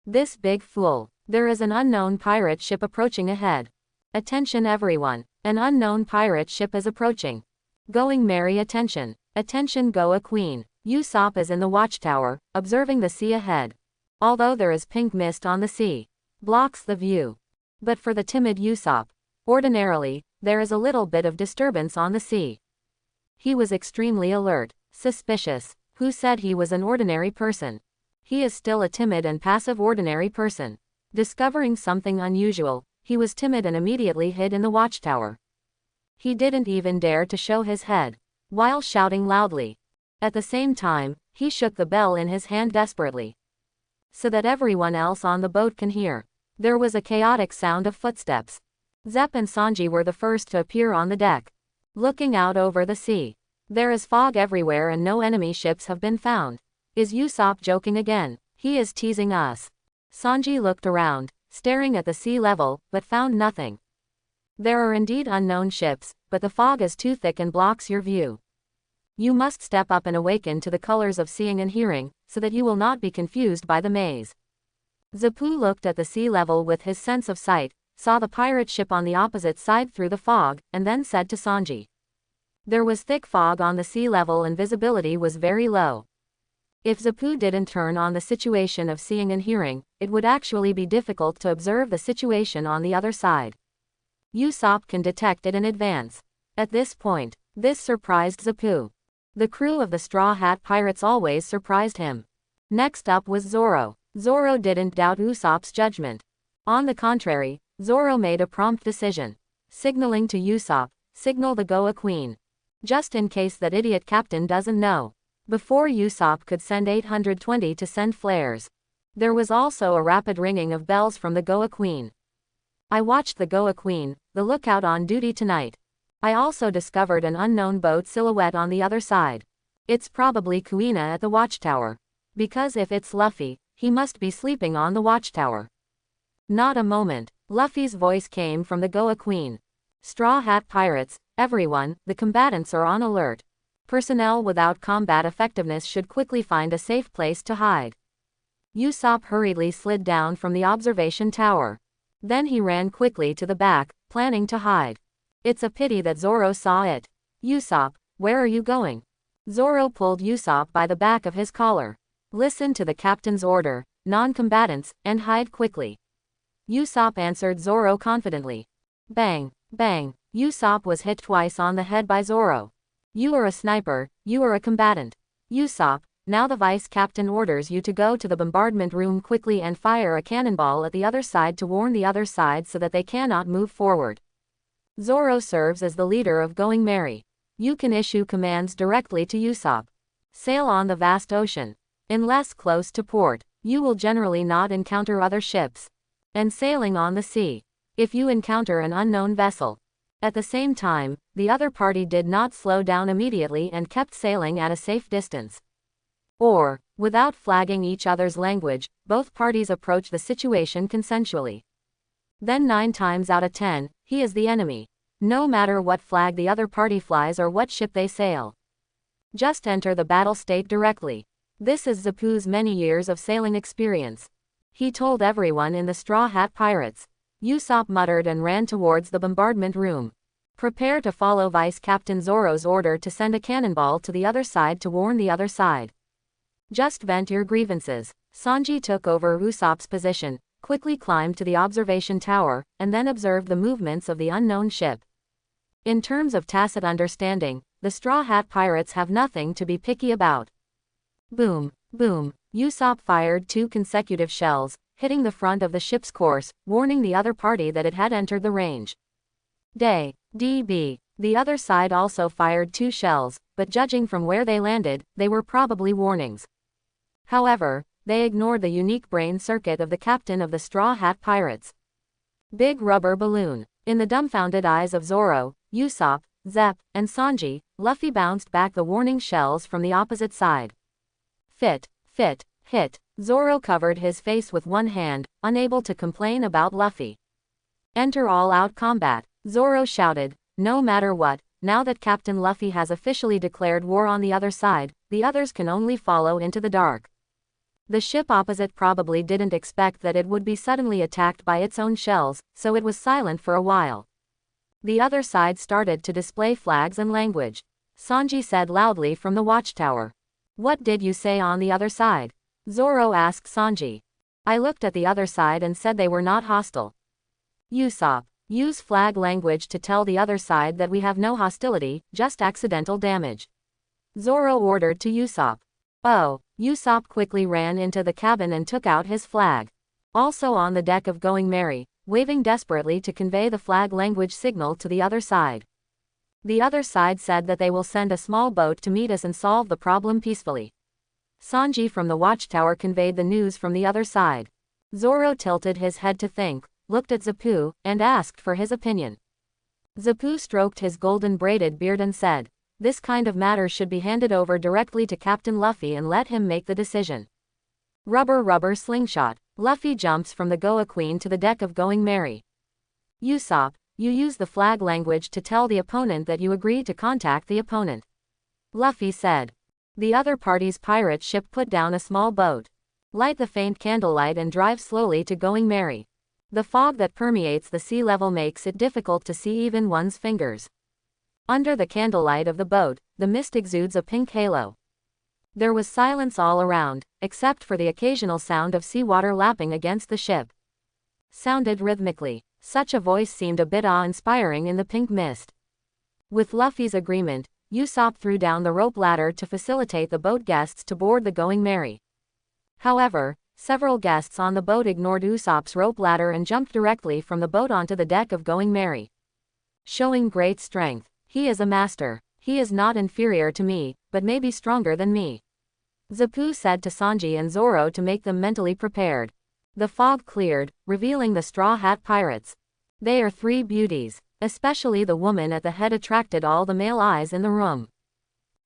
This big fool. There is an unknown pirate ship approaching ahead. Attention everyone. An unknown pirate ship is approaching. Going merry attention. Attention Goa Queen. Usopp is in the watchtower, observing the sea ahead. Although there is pink mist on the sea, blocks the view. But for the timid Usopp, ordinarily, there is a little bit of disturbance on the sea. He was extremely alert, suspicious. Who said he was an ordinary person? He is still a timid and passive ordinary person. Discovering something unusual, he was timid and immediately hid in the watchtower. He didn't even dare to show his head, while shouting loudly. At the same time, he shook the bell in his hand desperately, so that everyone else on the boat can hear. There was a chaotic sound of footsteps. Zepp and Sanji were the first to appear on the deck, looking out over the sea. There is fog everywhere and no enemy ships have been found. Is Usopp joking again? He is teasing us. Sanji looked around, staring at the sea level, but found nothing. There are indeed unknown ships, but the fog is too thick and blocks your view. You must step up and awaken to the colors of seeing and hearing, so that you will not be confused by the maze. Zapu looked at the sea level with his sense of sight, saw the pirate ship on the opposite side through the fog, and then said to Sanji. There was thick fog on the sea level and visibility was very low. If Zapu didn't turn on the situation of seeing and hearing, it would actually be difficult to observe the situation on the other side. Usopp can detect it in advance. At this point, this surprised Zapu. The crew of the Straw Hat Pirates always surprised him. Next up was Zoro. Zoro didn't doubt Usopp's judgment. On the contrary, Zoro made a prompt decision. Signaling to Usopp, signal the Goa Queen. Just in case that idiot captain doesn't know. Before Usopp could send 820 to send flares. There was also a rapid ringing of bells from the Goa Queen. I watched the Goa Queen, the lookout on duty tonight. I also discovered an unknown boat silhouette on the other side. It's probably Kuina at the watchtower. Because if it's Luffy, he must be sleeping on the watchtower. Not a moment. Luffy's voice came from the Goa Queen. Straw Hat Pirates, everyone, the combatants are on alert. Personnel without combat effectiveness should quickly find a safe place to hide. Usopp hurriedly slid down from the observation tower. Then he ran quickly to the back, planning to hide. It's a pity that Zoro saw it. Usopp, where are you going? Zoro pulled Usopp by the back of his collar. Listen to the captain's order, non-combatants, and hide quickly. Usopp answered Zoro confidently. Bang, bang, Usopp was hit twice on the head by Zoro. You are a sniper, you are a combatant. Usopp, now the vice captain orders you to go to the bombardment room quickly and fire a cannonball at the other side to warn the other side so that they cannot move forward. Zoro serves as the leader of Going Merry. You can issue commands directly to Usopp. Sail on the vast ocean. Unless close to port, you will generally not encounter other ships. And sailing on the sea. If you encounter an unknown vessel. At the same time, the other party did not slow down immediately and kept sailing at a safe distance. Or, without flagging each other's language, both parties approach the situation consensually. Then 9 times out of 10, he is the enemy. No matter what flag the other party flies or what ship they sail. Just enter the battle state directly. This is Zapu's many years of sailing experience. He told everyone in the Straw Hat Pirates. Usopp muttered and ran towards the bombardment room. Prepare to follow Vice Captain Zoro's order to send a cannonball to the other side to warn the other side. Just vent your grievances. Sanji took over Usopp's position, quickly climbed to the observation tower, and then observed the movements of the unknown ship. In terms of tacit understanding, the Straw Hat Pirates have nothing to be picky about. Boom, boom, Usopp fired 2 consecutive shells, hitting the front of the ship's course, warning the other party that it had entered the range. DB. The other side also fired 2 shells, but judging from where they landed, they were probably warnings. However, they ignored the unique brain circuit of the captain of the Straw Hat Pirates. Big rubber balloon. In the dumbfounded eyes of Zoro, Usopp, Zepp, and Sanji, Luffy bounced back the warning shells from the opposite side. Fit, hit. Zoro covered his face with one hand, unable to complain about Luffy. Enter all-out combat, Zoro shouted. No matter what, now that Captain Luffy has officially declared war on the other side, the others can only follow into the dark. The ship opposite probably didn't expect that it would be suddenly attacked by its own shells, so it was silent for a while. The other side started to display flags and language. Sanji said loudly from the watchtower. What did you say on the other side? Zoro asked Sanji. I looked at the other side and said they were not hostile. Usopp, use flag language to tell the other side that we have no hostility, just accidental damage. Zoro ordered to Usopp. Oh, Usopp quickly ran into the cabin and took out his flag. Also on the deck of Going Merry, waving desperately to convey the flag language signal to the other side. The other side said that they will send a small boat to meet us and solve the problem peacefully. Sanji from the watchtower conveyed the news from the other side. Zoro tilted his head to think, looked at Zapu, and asked for his opinion. Zapu stroked his golden braided beard and said, this kind of matter should be handed over directly to Captain Luffy and let him make the decision. Rubber slingshot. Luffy jumps from the Goa Queen to the deck of Going Merry. Usopp, you use the flag language to tell the opponent that you agree to contact the opponent. Luffy said. The other party's pirate ship put down a small boat. Light the faint candlelight and drive slowly to Going Merry. The fog that permeates the sea level makes it difficult to see even one's fingers. Under the candlelight of the boat, the mist exudes a pink halo. There was silence all around, except for the occasional sound of seawater lapping against the ship. Sounded rhythmically. Such a voice seemed a bit awe-inspiring in the pink mist. With Luffy's agreement, Usopp threw down the rope ladder to facilitate the boat guests to board the Going Merry. However, several guests on the boat ignored Usopp's rope ladder and jumped directly from the boat onto the deck of Going Merry. Showing great strength. He is a master. He is not inferior to me, but may be stronger than me. Zapu said to Sanji and Zoro to make them mentally prepared. The fog cleared, revealing the Straw Hat Pirates. They are three beauties. Especially the woman at the head attracted all the male eyes in the room.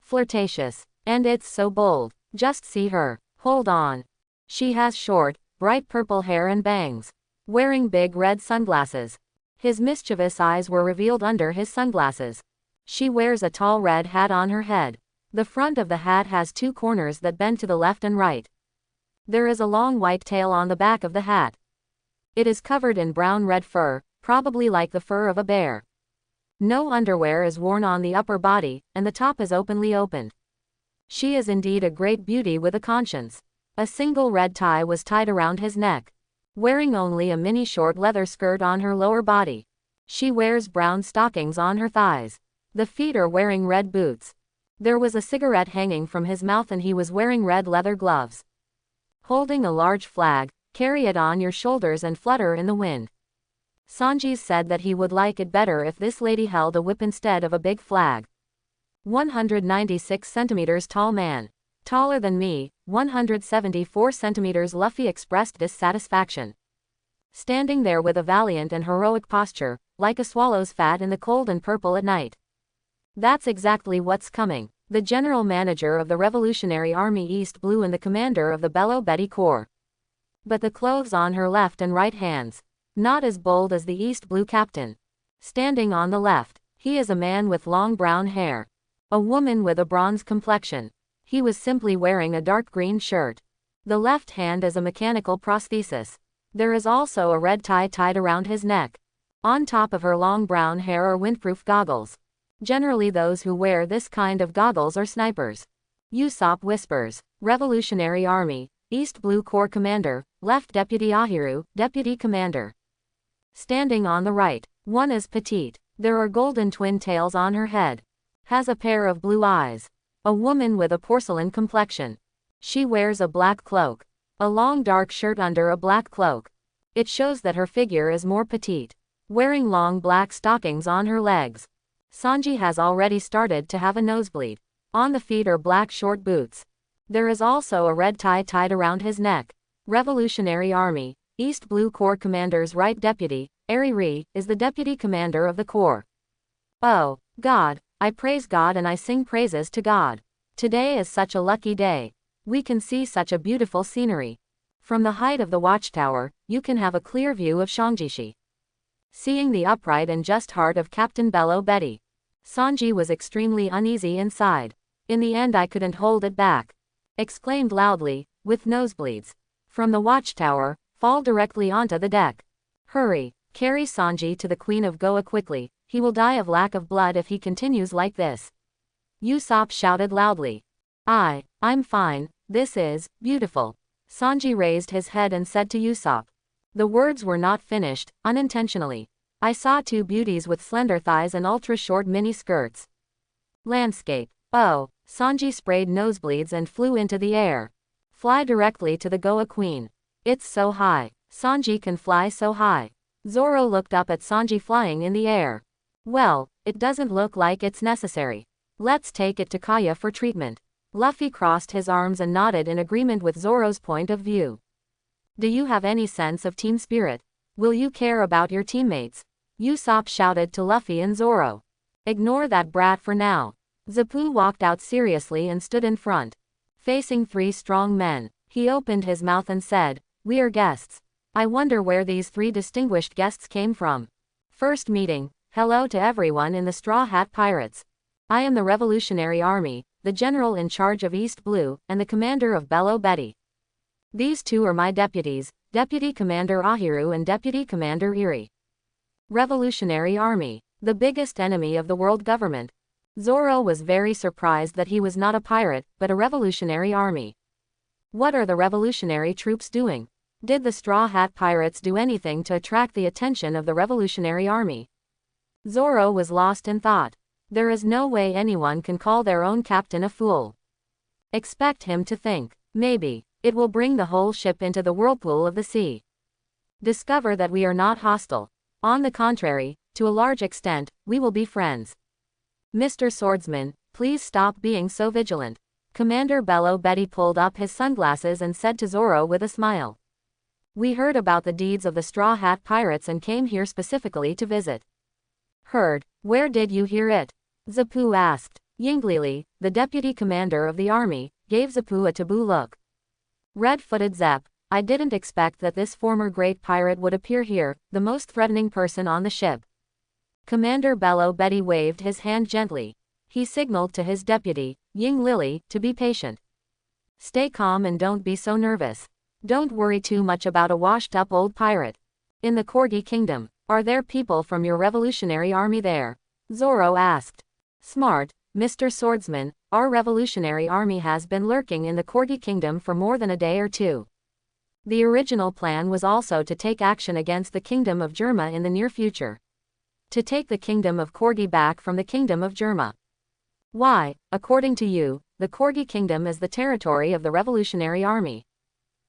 Flirtatious. And it's so bold. Just see her. Hold on. She has short, bright purple hair and bangs. Wearing big red sunglasses. His mischievous eyes were revealed under his sunglasses. She wears a tall red hat on her head. The front of the hat has two corners that bend to the left and right. There is a long white tail on the back of the hat. It is covered in brown-red fur, probably like the fur of a bear. No underwear is worn on the upper body, and the top is openly opened. She is indeed a great beauty with a conscience. A single red tie was tied around his neck. Wearing only a mini short leather skirt on her lower body. She wears brown stockings on her thighs. The feet are wearing red boots. There was a cigarette hanging from his mouth and he was wearing red leather gloves. Holding a large flag, carry it on your shoulders and flutter in the wind. Sanji said that he would like it better if this lady held a whip instead of a big flag. 196 centimeters tall man. Taller than me, 174 centimeters. Luffy expressed dissatisfaction. Standing there with a valiant and heroic posture, like a swallow's fat in the cold and purple at night. That's exactly what's coming. The general manager of the Revolutionary Army East Blue and the commander of the Belo Betty Corps. But the clothes on her left and right hands. Not as bold as the East Blue captain. Standing on the left, he is a man with long brown hair. A woman with a bronze complexion. He was simply wearing a dark green shirt. The left hand is a mechanical prosthesis. There is also a red tie tied around his neck. On top of her long brown hair are windproof goggles. Generally those who wear this kind of goggles are snipers. Usopp whispers. Revolutionary Army, East Blue Corps Commander, Left Deputy Ahiru, Deputy Commander. Standing on the right, one is petite. There are golden twin tails on her head. Has a pair of blue eyes. A woman with a porcelain complexion. She wears a black cloak. A long dark shirt under a black cloak. It shows that her figure is more petite. Wearing long black stockings on her legs. Sanji has already started to have a nosebleed. On the feet are black short boots. There is also a red tie tied around his neck. Revolutionary Army, East Blue Corps Commander's right deputy, Eri, is the deputy commander of the corps. Oh, God, I praise God and I sing praises to God. Today is such a lucky day. We can see such a beautiful scenery. From the height of the watchtower, you can have a clear view of Shangjishi. Seeing the upright and just heart of Captain Belo Betty. Sanji was extremely uneasy inside. In the end I couldn't hold it back. Exclaimed loudly, with nosebleeds. From the watchtower, fall directly onto the deck. Hurry, carry Sanji to the Queen of Goa quickly, he will die of lack of blood if he continues like this. Usopp shouted loudly. I'm fine, this is beautiful. Sanji raised his head and said to Usopp. The words were not finished, unintentionally. I saw two beauties with slender thighs and ultra-short mini-skirts. Landscape. Oh, Sanji sprayed nosebleeds and flew into the air. Fly directly to the Goa Queen. It's so high. Sanji can fly so high. Zoro looked up at Sanji flying in the air. Well, it doesn't look like it's necessary. Let's take it to Kaya for treatment. Luffy crossed his arms and nodded in agreement with Zoro's point of view. Do you have any sense of team spirit? Will you care about your teammates? Usopp shouted to Luffy and Zoro. Ignore that brat for now. Zapu walked out seriously and stood in front. Facing three strong men, he opened his mouth and said, "We are guests. I wonder where these three distinguished guests came from. First meeting, hello to everyone in the Straw Hat Pirates. I am the Revolutionary Army, the general in charge of East Blue, and the commander of Belo Betty. These two are my deputies, Deputy Commander Ahiru and Deputy Commander Eri. Revolutionary Army, the biggest enemy of the world government." Zoro was very surprised that he was not a pirate, but a revolutionary army. What are the revolutionary troops doing? Did the Straw Hat Pirates do anything to attract the attention of the revolutionary army? Zoro was lost in thought. There is no way anyone can call their own captain a fool. Expect him to think, maybe, it will bring the whole ship into the whirlpool of the sea. Discover that we are not hostile. On the contrary, to a large extent, we will be friends. Mr. Swordsman, please stop being so vigilant. Commander Belo Betty pulled up his sunglasses and said to Zoro with a smile. We heard about the deeds of the Straw Hat Pirates and came here specifically to visit. Heard? Where did you hear it? Zapu asked. Yinglili, the deputy commander of the army, gave Zapu a taboo look. Red-footed Zep, I didn't expect that this former great pirate would appear here, the most threatening person on the ship. Commander Belo Betty waved his hand gently. He signaled to his deputy, Ying Lily, to be patient. Stay calm and don't be so nervous. Don't worry too much about a washed-up old pirate. In the Corgi Kingdom, are there people from your revolutionary army there? Zoro asked. Smart, Mr. Swordsman, our revolutionary army has been lurking in the Corgi Kingdom for more than a day or two. The original plan was also to take action against the Kingdom of Germa in the near future. To take the Kingdom of Corgi back from the Kingdom of Germa. Why, according to you, the Corgi Kingdom is the territory of the Revolutionary Army?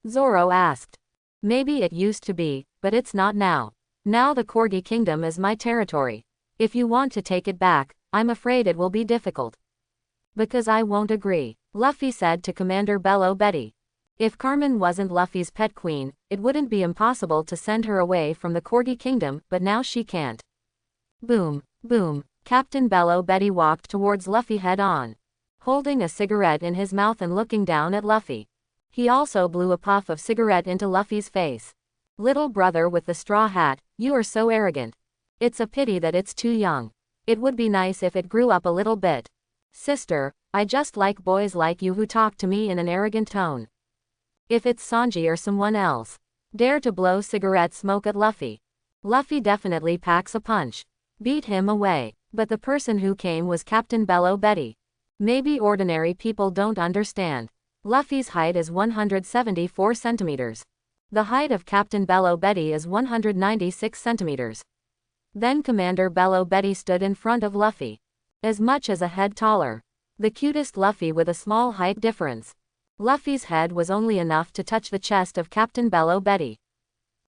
Zoro asked. Maybe it used to be, but it's not now. Now the Corgi Kingdom is my territory. If you want to take it back, I'm afraid it will be difficult. Because I won't agree, Luffy said to Commander Belo Betty. If Carmen wasn't Luffy's pet queen, it wouldn't be impossible to send her away from the Corgi Kingdom, but now she can't. Boom, boom, Captain Belo Betty walked towards Luffy head on. Holding a cigarette in his mouth and looking down at Luffy. He also blew a puff of cigarette into Luffy's face. Little brother with the straw hat, you are so arrogant. It's a pity that it's too young. It would be nice if it grew up a little bit. Sister, I just like boys like you who talk to me in an arrogant tone. If it's Sanji or someone else, dare to blow cigarette smoke at Luffy. Luffy definitely packs a punch. Beat him away. But the person who came was Captain Belo Betty. Maybe ordinary people don't understand. Luffy's height is 174 centimeters. The height of Captain Belo Betty is 196 centimeters. Then Commander Belo Betty stood in front of Luffy. As much as a head taller. The cutest Luffy with a small height difference. Luffy's head was only enough to touch the chest of Captain Belo Betty.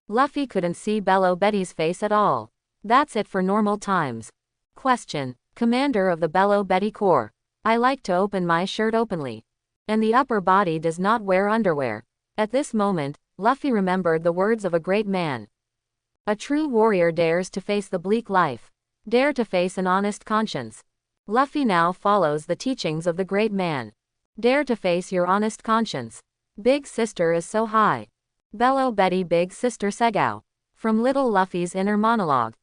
Luffy couldn't see Belo Betty's face at all. That's it for normal times. Question. Commander of the Belo Betty Corps. I like to open my shirt openly. And the upper body does not wear underwear. At this moment, Luffy remembered the words of a great man. A true warrior dares to face the bleak life. Dare to face an honest conscience. Luffy now follows the teachings of the great man. Dare to face your honest conscience. Big sister is so high. Belo Betty Big Sister Segao. From little Luffy's inner monologue.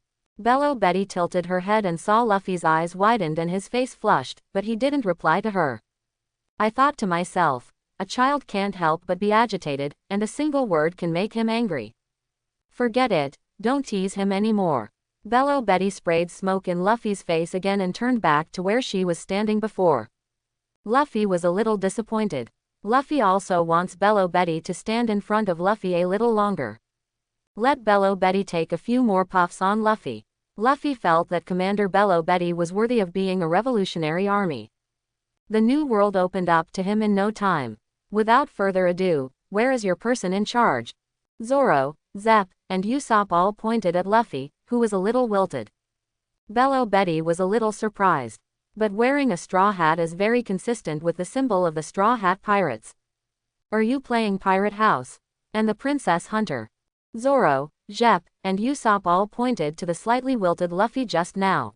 Belo Betty tilted her head and saw Luffy's eyes widened and his face flushed, but he didn't reply to her. I thought to myself, a child can't help but be agitated, and a single word can make him angry. Forget it, don't tease him anymore. Belo Betty sprayed smoke in Luffy's face again and turned back to where she was standing before. Luffy was a little disappointed. Luffy also wants Bello Betty to stand in front of Luffy a little longer. Let Bello Betty take a few more puffs on Luffy. Luffy felt that Commander Bello Betty was worthy of being a revolutionary army. The new world opened up to him in no time. Without further ado, where is your person in charge? Zoro, Zepp, and Usopp all pointed at Luffy, who was a little wilted. Bello Betty was a little surprised. But wearing a straw hat is very consistent with the symbol of the Straw Hat Pirates. Are you playing Pirate House? And the Princess Hunter? Zoro, Zepp, and Usopp all pointed to the slightly wilted Luffy just now.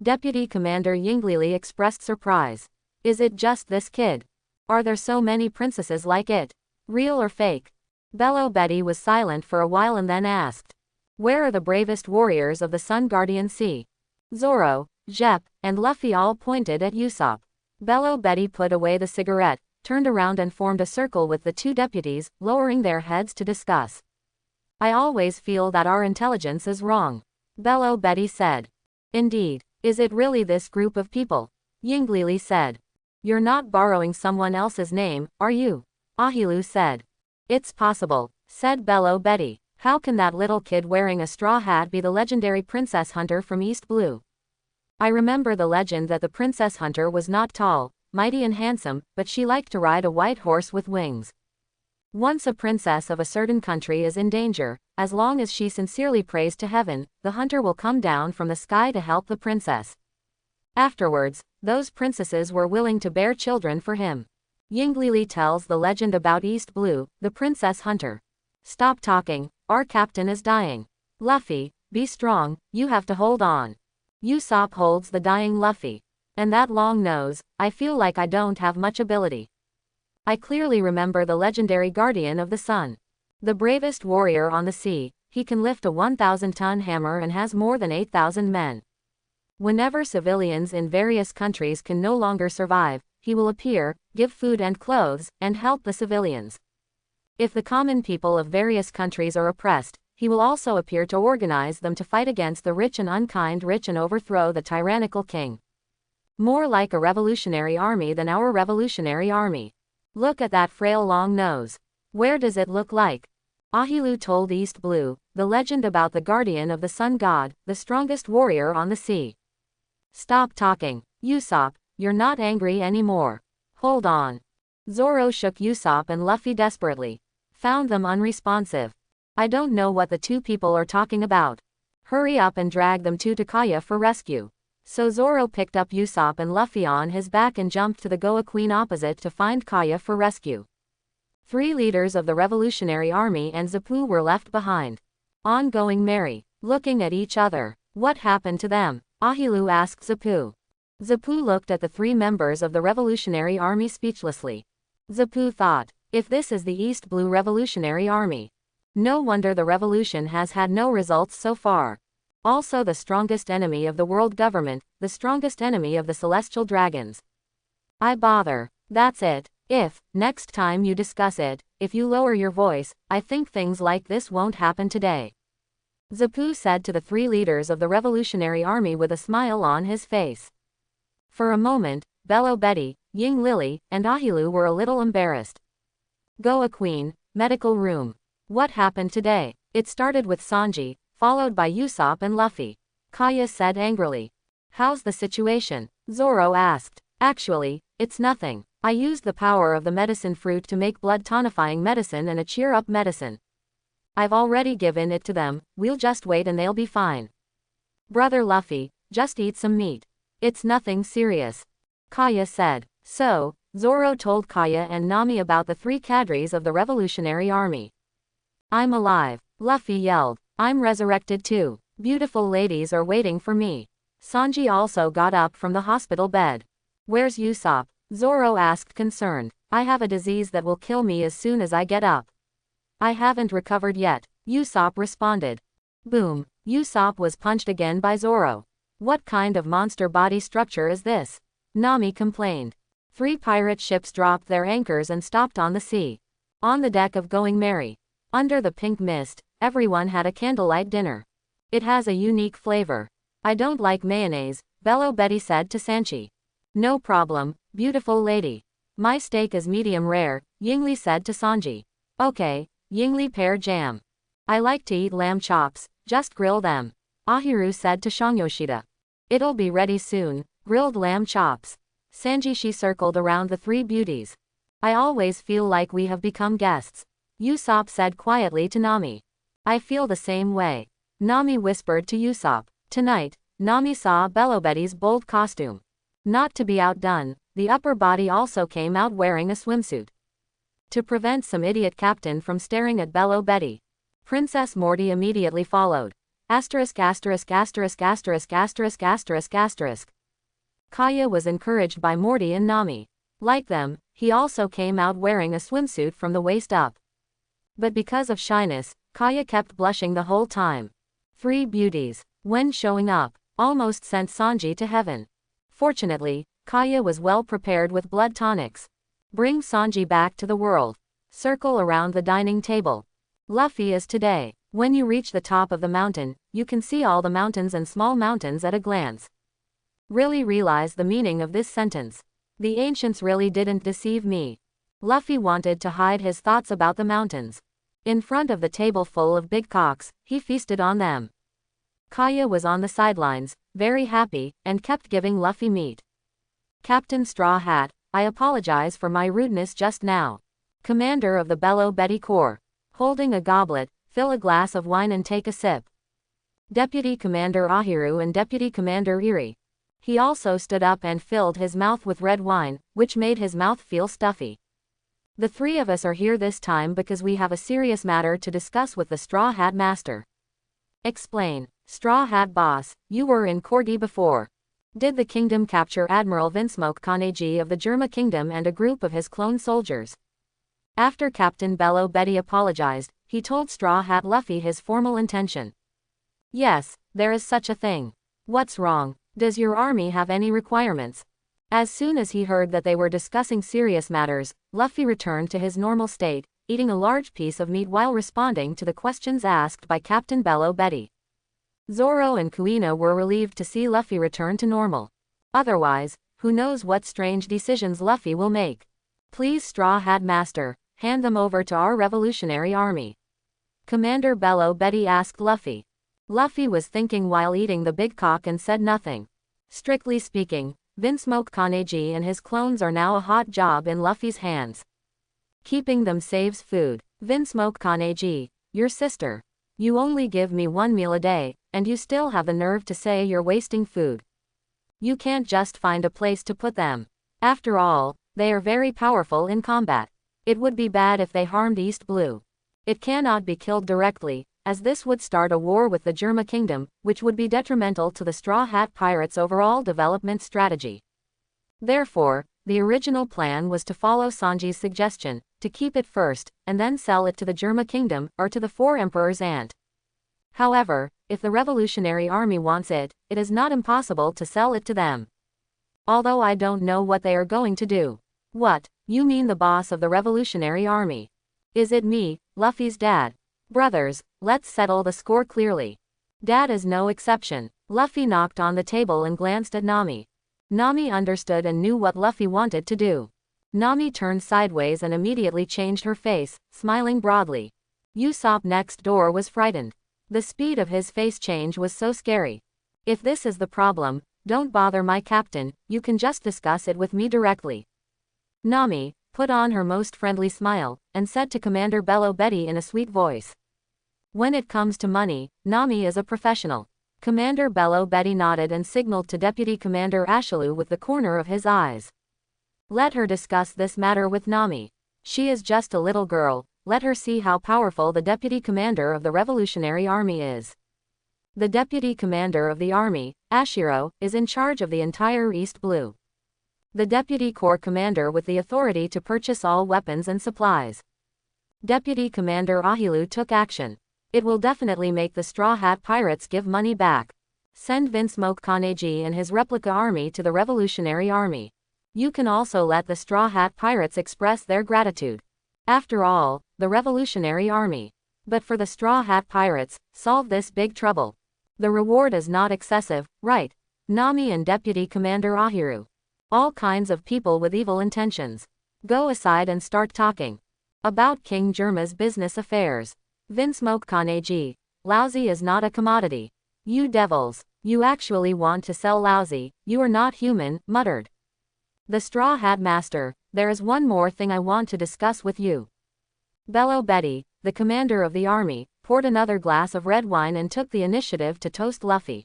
Deputy Commander Yinglili expressed surprise. Is it just this kid? Are there so many princesses like it? Real or fake? Bello Betty was silent for a while and then asked. Where are the bravest warriors of the Sun Guardian Sea? Zoro, Zepp, and Luffy all pointed at Usopp. Bello Betty put away the cigarette, turned around and formed a circle with the two deputies, lowering their heads to discuss. I always feel that our intelligence is wrong. Bello Betty said. Indeed. Is it really this group of people? Yinglili said. You're not borrowing someone else's name, are you? Ahilu said. It's possible, said Bello Betty. How can that little kid wearing a straw hat be the legendary Princess Hunter from East Blue? I remember the legend that the Princess Hunter was not tall, mighty and handsome, but she liked to ride a white horse with wings. Once a princess of a certain country is in danger, as long as she sincerely prays to heaven, the hunter will come down from the sky to help the princess. Afterwards, those princesses were willing to bear children for him. Yinglili tells the legend about East Blue, the Princess Hunter. Stop talking, our captain is dying. Luffy, be strong, you have to hold on. Usopp holds the dying Luffy. And that long nose, I feel like I don't have much ability. I clearly remember the legendary Guardian of the Sun. The bravest warrior on the sea, he can lift a 1,000-ton hammer and has more than 8,000 men. Whenever civilians in various countries can no longer survive, he will appear, give food and clothes, and help the civilians. If the common people of various countries are oppressed, he will also appear to organize them to fight against the rich and unkind rich and overthrow the tyrannical king. More like a revolutionary army than our revolutionary army. Look at that frail long nose. Where does it look like? Ahilu told East Blue, the legend about the guardian of the sun god, the strongest warrior on the sea. Stop talking, Usopp, you're not angry anymore. Hold on. Zoro shook Usopp and Luffy desperately. Found them unresponsive. I don't know what the two people are talking about. Hurry up and drag them to Takaya for rescue. So Zoro picked up Usopp and Luffy on his back and jumped to the Goa Queen opposite to find Kaya for rescue. 3 leaders of the Revolutionary Army and Zapu were left behind. Ongoing merry, looking at each other. What happened to them? Ahilu asked Zapu. Zapu looked at the 3 members of the Revolutionary Army speechlessly. Zapu thought, if this is the East Blue Revolutionary Army, no wonder the revolution has had no results so far. Also the strongest enemy of the world government, the strongest enemy of the celestial dragons. I bother. That's it. If, next time you discuss it, if you lower your voice, I think things like this won't happen today. Zapu said to the 3 leaders of the Revolutionary Army with a smile on his face. For a moment, Bello Betty, Yinglili, and Ahilu were a little embarrassed. Goa Queen, medical room. What happened today? It started with Sanji, followed by Usopp and Luffy. Kaya said angrily. How's the situation? Zoro asked. Actually, it's nothing. I used the power of the medicine fruit to make blood tonifying medicine and a cheer-up medicine. I've already given it to them, we'll just wait and they'll be fine. Brother Luffy, just eat some meat. It's nothing serious. Kaya said. So, Zoro told Kaya and Nami about the 3 cadres of the Revolutionary Army. I'm alive, Luffy yelled. I'm resurrected too. Beautiful ladies are waiting for me. Sanji also got up from the hospital bed. Where's Usopp? Zoro asked concerned. I have a disease that will kill me as soon as I get up. I haven't recovered yet, Usopp responded. Boom, Usopp was punched again by Zoro. What kind of monster body structure is this? Nami complained. 3 pirate ships dropped their anchors and stopped on the sea. On the deck of Going Merry. Under the pink mist, everyone had a candlelight dinner. It has a unique flavor. I don't like mayonnaise, Bello Betty said to Sanji. No problem, beautiful lady. My steak is medium rare, Yingli said to Sanji. Okay, Yingli pear jam. I like to eat lamb chops, just grill them. Ahiru said to Shangyoshida. It'll be ready soon, grilled lamb chops. Sanjishi circled around the three beauties. I always feel like we have become guests. Usopp said quietly to Nami. I feel the same way. Nami whispered to Usopp. Tonight, Nami saw Bellobetty's bold costume. Not to be outdone, the upper body also came out wearing a swimsuit. To prevent some idiot captain from staring at Bellobetty, Princess Morty immediately followed. Asterisk asterisk asterisk asterisk asterisk asterisk asterisk. Kaya was encouraged by Morty and Nami. Like them, he also came out wearing a swimsuit from the waist up. But because of shyness, Kaya kept blushing the whole time. Three beauties, when showing up, almost sent Sanji to heaven. Fortunately, Kaya was well prepared with blood tonics. Bring Sanji back to the world. Circle around the dining table. Luffy is today. When you reach the top of the mountain, you can see all the mountains and small mountains at a glance. Really realize the meaning of this sentence. The ancients really didn't deceive me. Luffy wanted to hide his thoughts about the mountains. In front of the table full of big cocks, he feasted on them. Kaya was on the sidelines, very happy, and kept giving Luffy meat. Captain Straw Hat, I apologize for my rudeness just now. Commander of the Bellobetty Corps. Holding a goblet, fill a glass of wine and take a sip. Deputy Commander Ahiru and Deputy Commander Eri. He also stood up and filled his mouth with red wine, which made his mouth feel stuffy. The three of us are here this time because we have a serious matter to discuss with the Straw Hat Master. Explain. Straw Hat Boss, you were in Corgi before. Did the kingdom capture Admiral Vinsmoke Kaneji of the Germa Kingdom and a group of his clone soldiers? After Captain Bellobetty apologized, he told Straw Hat Luffy his formal intention. Yes, there is such a thing. What's wrong? Does your army have any requirements? As soon as he heard that they were discussing serious matters, Luffy returned to his normal state, eating a large piece of meat while responding to the questions asked by Captain Bellobetty. Zoro and Kuina were relieved to see Luffy return to normal. Otherwise, who knows what strange decisions Luffy will make. Please, Straw Hat Master, hand them over to our revolutionary army. Commander Bellobetty asked Luffy. Luffy was thinking while eating the big cock and said nothing. Strictly speaking, Vinsmoke Kaneji and his clones are now a hot job in Luffy's hands. Keeping them saves food. Vinsmoke Kaneji, your sister. You only give me one meal a day, and you still have the nerve to say you're wasting food. You can't just find a place to put them. After all, they are very powerful in combat. It would be bad if they harmed East Blue. It cannot be killed directly, as this would start a war with the Germa Kingdom, which would be detrimental to the Straw Hat Pirates' overall development strategy. Therefore, the original plan was to follow Sanji's suggestion, to keep it first, and then sell it to the Germa Kingdom, or to the Four Emperors' Aunt. However, if the Revolutionary Army wants it, it is not impossible to sell it to them. Although I don't know what they are going to do. What, you mean the boss of the Revolutionary Army? Is it me, Luffy's dad? Brothers, let's settle the score clearly. Dad is no exception. Luffy knocked on the table and glanced at Nami. Nami understood and knew what Luffy wanted to do. Nami turned sideways and immediately changed her face, smiling broadly. Usopp next door was frightened. The speed of his face change was so scary. If this is the problem, don't bother my captain, you can just discuss it with me directly. Nami put on her most friendly smile, and said to Commander Bellobetty in a sweet voice. When it comes to money, Nami is a professional. Commander Bellobetty nodded and signaled to Deputy Commander Ashilu with the corner of his eyes. Let her discuss this matter with Nami. She is just a little girl, let her see how powerful the Deputy Commander of the Revolutionary Army is. The Deputy Commander of the Army, Ashiro, is in charge of the entire East Blue. The Deputy Corps Commander with the authority to purchase all weapons and supplies. Deputy Commander Ahilu took action. It will definitely make the Straw Hat Pirates give money back. Send Vinsmoke Kaneji and his replica army to the Revolutionary Army. You can also let the Straw Hat Pirates express their gratitude. After all, the Revolutionary Army. But for the Straw Hat Pirates, solve this big trouble. The reward is not excessive, right? Nami and Deputy Commander Ahiru. All kinds of people with evil intentions. Go aside and start talking. About King Germa's business affairs. Vinsmoke Kanegi. Lousy is not a commodity. You devils. You actually want to sell lousy, you are not human, muttered the Straw Hat Master. There is one more thing I want to discuss with you. Bello Betty, the commander of the army, poured another glass of red wine and took the initiative to toast Luffy.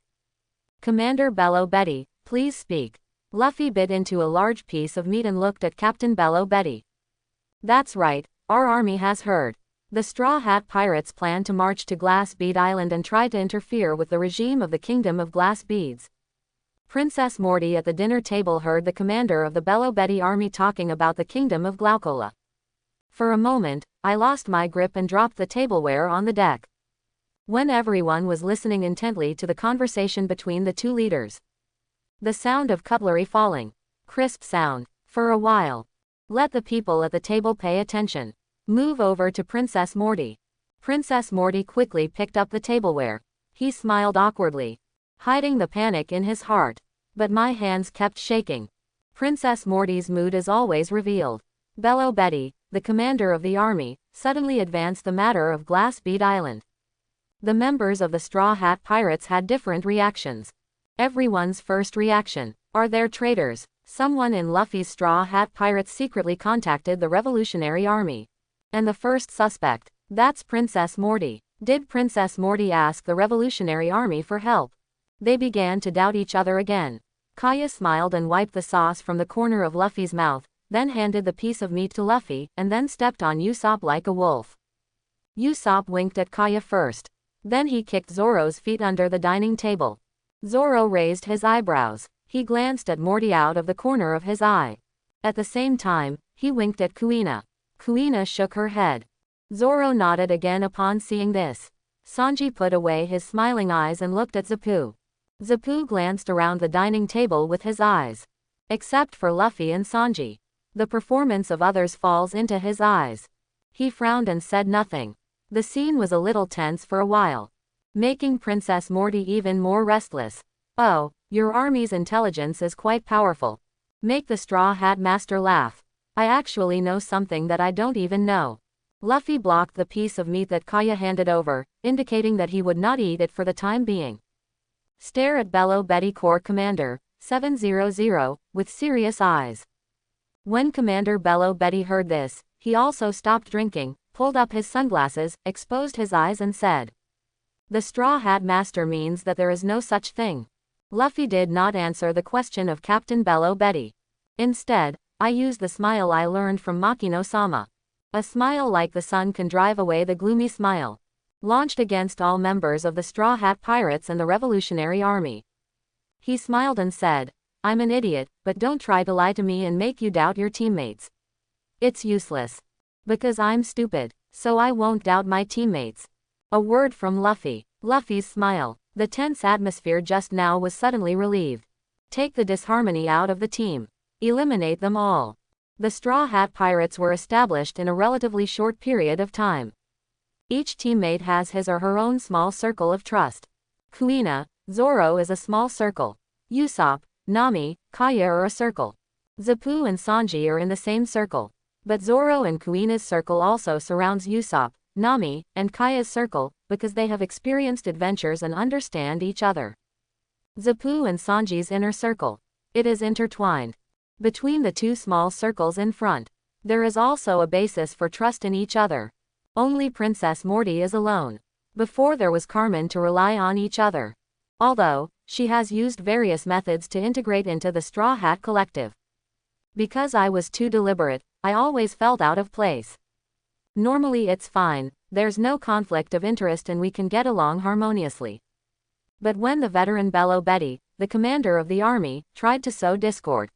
Commander Bello Betty, please speak. Luffy bit into a large piece of meat and looked at Captain Bello Betty. That's right, our army has heard. The Straw Hat Pirates plan to march to Glass Bead Island and try to interfere with the regime of the Kingdom of Glass Beads. Princess Morty at the dinner table heard the commander of the Bello Betty army talking about the Kingdom of Glaucola. For a moment, I lost my grip and dropped the tableware on the deck. When everyone was listening intently to the conversation between the two leaders. The sound of cutlery falling. Crisp sound. For a while. Let the people at the table pay attention. Move over to Princess Morty. Princess Morty quickly picked up the tableware. He smiled awkwardly, hiding the panic in his heart. But my hands kept shaking. Princess Morty's mood is always revealed. Bello Betty, the commander of the army, suddenly advanced the matter of Glass Bead Island. The members of the Straw Hat Pirates had different reactions. Everyone's first reaction, are there traitors? Someone in Luffy's Straw Hat Pirates secretly contacted the Revolutionary Army. And the first suspect, that's Princess Morty. Did Princess Morty ask the Revolutionary Army for help? They began to doubt each other again. Kaya smiled and wiped the sauce from the corner of Luffy's mouth, then handed the piece of meat to Luffy, and then stepped on Usopp like a wolf. Usopp winked at Kaya first. Then he kicked Zoro's feet under the dining table. Zoro raised his eyebrows. He glanced at Morty out of the corner of his eye. At the same time, he winked at Kuina. Kuina shook her head. Zoro nodded again upon seeing this. Sanji put away his smiling eyes and looked at Zapu. Zapu glanced around the dining table with his eyes. Except for Luffy and Sanji. The performance of others falls into his eyes. He frowned and said nothing. The scene was a little tense for a while, making Princess Morty even more restless. Oh, your army's intelligence is quite powerful. Make the Straw Hat Master laugh. I actually know something that I don't even know. Luffy blocked the piece of meat that Kaya handed over, indicating that he would not eat it for the time being. Stare at Bello Betty Corps Commander, 700, with serious eyes. When Commander Bello Betty heard this, he also stopped drinking, pulled up his sunglasses, exposed his eyes and said, "The Straw Hat Master means that there is no such thing." Luffy did not answer the question of Captain Bello Betty. Instead, I used the smile I learned from Makino-sama. A smile like the sun can drive away the gloomy smile. Launched against all members of the Straw Hat Pirates and the Revolutionary Army. He smiled and said, "I'm an idiot, but don't try to lie to me and make you doubt your teammates. It's useless. Because I'm stupid, so I won't doubt my teammates." A word from Luffy. Luffy's smile. The tense atmosphere just now was suddenly relieved. Take the disharmony out of the team. Eliminate them all. The Straw Hat Pirates were established in a relatively short period of time. Each teammate has his or her own small circle of trust. Kuina, Zoro is a small circle. Usopp, Nami, Kaya are a circle. Zapu and Sanji are in the same circle. But Zoro and Kuina's circle also surrounds Usopp, Nami, and Kaya's circle, because they have experienced adventures and understand each other. Zapu and Sanji's inner circle. It is intertwined. Between the two small circles in front, there is also a basis for trust in each other. Only Princess Morty is alone. Before there was Carmen to rely on each other. Although, she has used various methods to integrate into the Straw Hat Collective. Because I was too deliberate, I always felt out of place. Normally it's fine, there's no conflict of interest and we can get along harmoniously. But when the veteran Bello Betty, the commander of the army, tried to sow discord,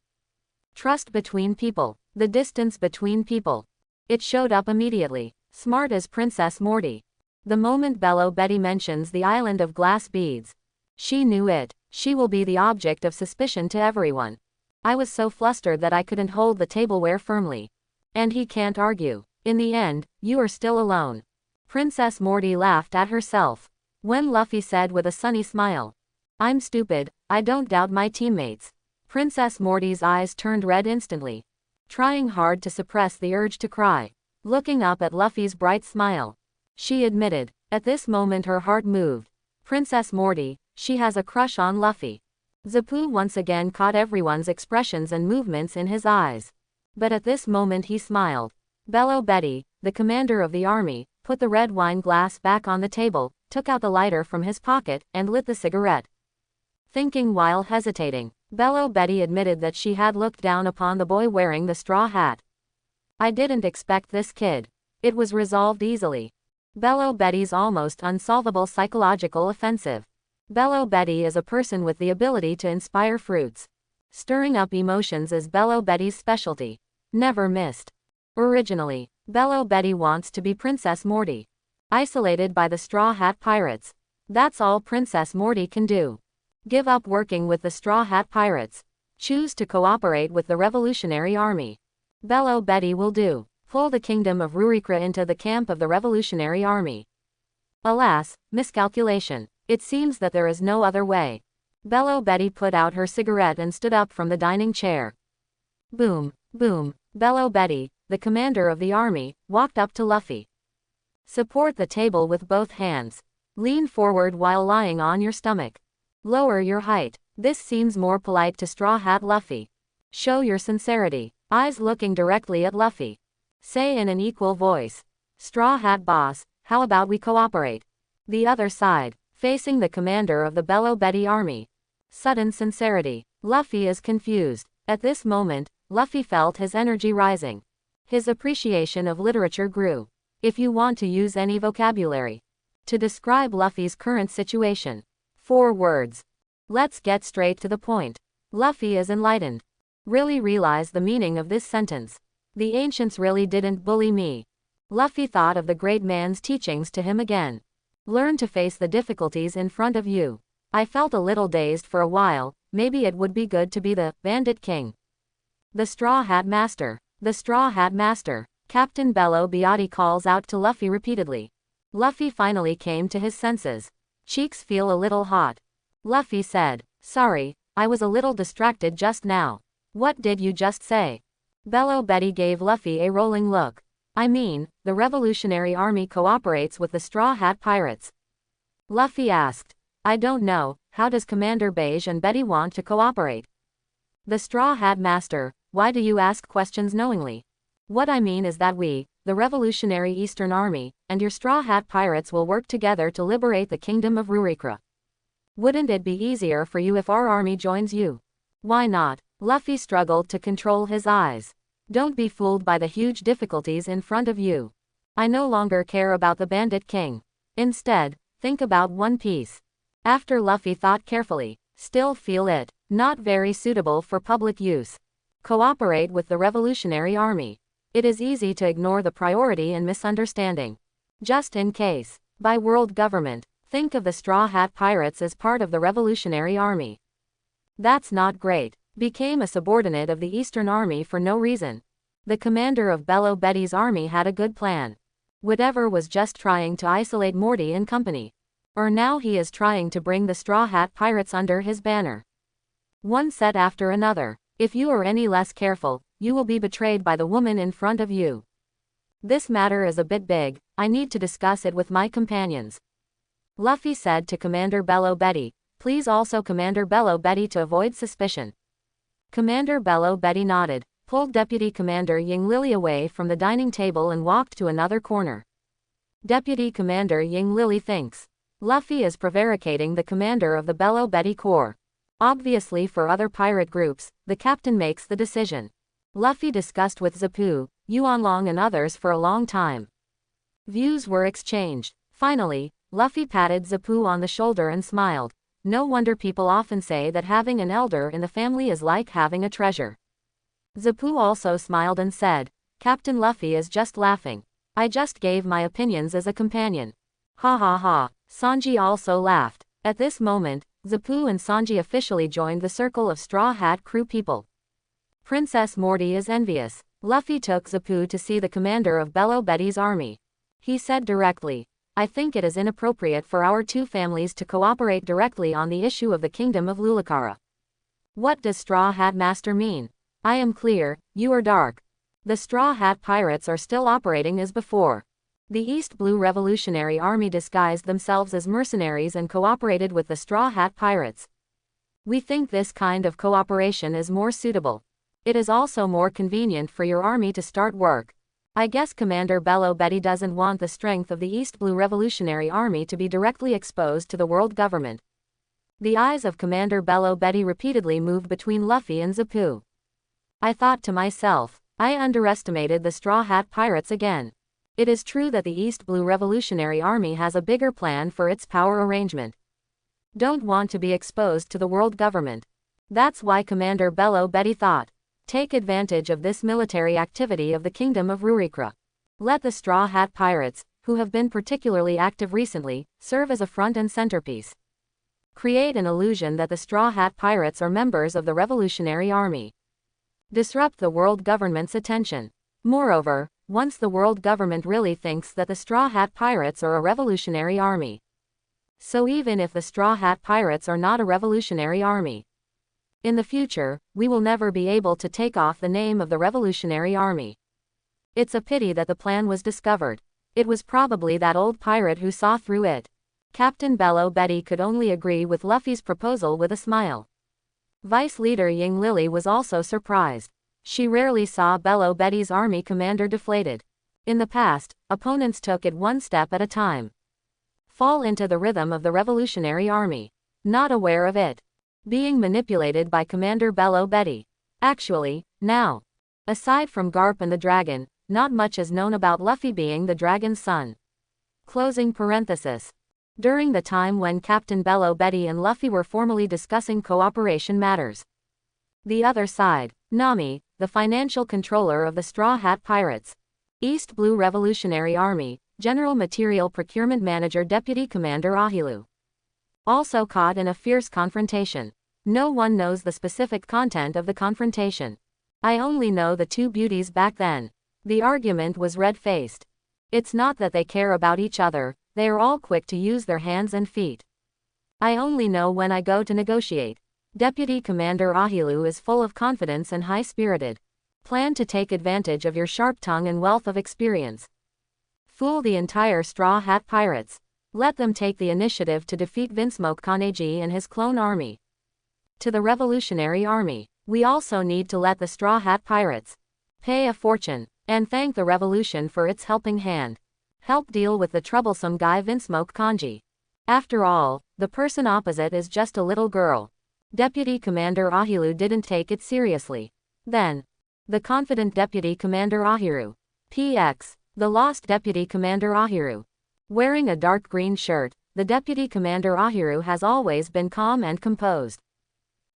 trust between people, the distance between people, it showed up immediately. Smart as Princess Morty. The moment Bello Betty mentions the island of glass beads, she knew it. She will be the object of suspicion to everyone. I was so flustered that I couldn't hold the tableware firmly. And he can't argue. In the end, you are still alone. Princess Morty laughed at herself. When Luffy said with a sunny smile, "I'm stupid, I don't doubt my teammates." Princess Morty's eyes turned red instantly, trying hard to suppress the urge to cry. Looking up at Luffy's bright smile, she admitted. At this moment her heart moved. Princess Morty, she has a crush on Luffy. Zapu once again caught everyone's expressions and movements in his eyes. But at this moment he smiled. Bello Betty, the commander of the army, put the red wine glass back on the table, took out the lighter from his pocket, and lit the cigarette. Thinking while hesitating, Bello Betty admitted that she had looked down upon the boy wearing the straw hat. I didn't expect this kid. It was resolved easily. Bello Betty's almost unsolvable psychological offensive. Bello Betty is a person with the ability to inspire fruits. Stirring up emotions is Bello Betty's specialty. Never missed. Originally, Bello Betty wants to be Princess Morty. Isolated by the Straw Hat Pirates. That's all Princess Morty can do. Give up working with the Straw Hat Pirates. Choose to cooperate with the Revolutionary Army. Bello Betty will do. Pull the kingdom of Rurikra into the camp of the Revolutionary Army. Alas, miscalculation. It seems that there is no other way. Bello Betty put out her cigarette and stood up from the dining chair. Boom, boom. Bello Betty, the commander of the army, walked up to Luffy. Support the table with both hands. Lean forward while lying on your stomach. Lower your height. This seems more polite to Straw Hat Luffy. Show your sincerity. Eyes looking directly at Luffy. Say in an equal voice. Straw Hat Boss, how about we cooperate? The other side, facing the commander of the Bello Betty army. Sudden sincerity. Luffy is confused. At this moment, Luffy felt his energy rising. His appreciation of literature grew. If you want to use any vocabulary to describe Luffy's current situation, 4 words. Let's get straight to the point. Luffy is enlightened. Really realize the meaning of this sentence. The ancients really didn't bully me. Luffy thought of the great man's teachings to him again. Learn to face the difficulties in front of you. I felt a little dazed for a while. Maybe it would be good to be the Bandit King. The Straw Hat Master. The Straw Hat Master. Captain Bello Biotti calls out to Luffy repeatedly. Luffy finally came to his senses. Cheeks feel a little hot. Luffy said, sorry, I was a little distracted just now. What did you just say? Bello Betty gave Luffy a rolling look. I mean, the Revolutionary Army cooperates with the Straw Hat Pirates. Luffy asked. I don't know, how does Commander Beige and Betty want to cooperate? The Straw Hat Master, why do you ask questions knowingly? What I mean is that we, the Revolutionary Eastern Army, and your Straw Hat Pirates will work together to liberate the kingdom of Rurikra. Wouldn't it be easier for you if our army joins you? Why not? Luffy struggled to control his eyes. Don't be fooled by the huge difficulties in front of you. I no longer care about the Bandit King. Instead, think about One Piece. After Luffy thought carefully, still feel it, not very suitable for public use. Cooperate with the Revolutionary Army. It is easy to ignore the priority and misunderstanding. Just in case. By world government, think of the Straw Hat Pirates as part of the Revolutionary Army. That's not great. Became a subordinate of the Eastern Army for no reason. The commander of Bello Betty's army had a good plan. Whatever was just trying to isolate Morty and company. Or now he is trying to bring the Straw Hat Pirates under his banner. One set after another. If you are any less careful, you will be betrayed by the woman in front of you. This matter is a bit big, I need to discuss it with my companions. Luffy said to Commander Bello Betty, please also Commander Bello Betty to avoid suspicion. Commander Bello Betty nodded, pulled Deputy Commander Ying Lily away from the dining table and walked to another corner. Deputy Commander Ying Lily thinks Luffy is prevaricating the commander of the Bello Betty Corps. Obviously for other pirate groups, the captain makes the decision. Luffy discussed with Zapu, Yuanlong and others for a long time. Views were exchanged. Finally, Luffy patted Zapu on the shoulder and smiled. No wonder people often say that having an elder in the family is like having a treasure. Zapu also smiled and said, Captain Luffy is just laughing. I just gave my opinions as a companion. Ha ha ha. Sanji also laughed. At this moment, Zapu and Sanji officially joined the circle of Straw Hat crew people. Princess Morty is envious. Luffy took Zapu to see the commander of Bello Betty's army. He said directly, I think it is inappropriate for our two families to cooperate directly on the issue of the kingdom of Lulakara. What does Straw Hat Master mean? I am clear, you are dark. The Straw Hat Pirates are still operating as before. The East Blue Revolutionary Army disguised themselves as mercenaries and cooperated with the Straw Hat Pirates. We think this kind of cooperation is more suitable. It is also more convenient for your army to start work. I guess Commander Bello Betty doesn't want the strength of the East Blue Revolutionary Army to be directly exposed to the world government. The eyes of Commander Bello Betty repeatedly moved between Luffy and Zapu. I thought to myself, I underestimated the Straw Hat Pirates again. It is true that the East Blue Revolutionary Army has a bigger plan for its power arrangement. Don't want to be exposed to the world government. That's why Commander Bello Betty thought. Take advantage of this military activity of the Kingdom of Rurikra. Let the Straw Hat Pirates, who have been particularly active recently, serve as a front and centerpiece. Create an illusion that the Straw Hat Pirates are members of the Revolutionary Army. Disrupt the world government's attention. Moreover, once the world government really thinks that the Straw Hat Pirates are a revolutionary army. So even if the Straw Hat Pirates are not a revolutionary army, in the future, we will never be able to take off the name of the Revolutionary Army. It's a pity that the plan was discovered. It was probably that old pirate who saw through it. Captain Bello Betty could only agree with Luffy's proposal with a smile. Vice Leader Ying Lily was also surprised. She rarely saw Bello Betty's army commander deflated. In the past, opponents took it one step at a time. Fall into the rhythm of the Revolutionary Army. Not aware of it. Being manipulated by Commander Bello Betty. Actually, now. Aside from Garp and the dragon, not much is known about Luffy being the dragon's son. Closing parenthesis. During the time when Captain Bello Betty and Luffy were formally discussing cooperation matters. The other side, Nami, the financial controller of the Straw Hat Pirates. East Blue Revolutionary Army, General Material Procurement Manager Deputy Commander Ahilu. Also caught in a fierce confrontation. No one knows the specific content of the confrontation. I only know the two beauties back then. The argument was red-faced. It's not that they care about each other, they are all quick to use their hands and feet. I only know when I go to negotiate. Deputy Commander Ahilu is full of confidence and high-spirited. Plan to take advantage of your sharp tongue and wealth of experience. Fool the entire Straw Hat Pirates. Let them take the initiative to defeat Vinsmoke Kaneji and his clone army. To the Revolutionary Army, we also need to let the Straw Hat Pirates pay a fortune, and thank the Revolution for its helping hand. Help deal with the troublesome guy Vinsmoke Kanji. After all, the person opposite is just a little girl. Deputy Commander Ahilu didn't take it seriously. Then, the confident Deputy Commander Ahiru. PX, the lost Deputy Commander Ahiru. Wearing a dark green shirt, the Deputy Commander Ahiru has always been calm and composed.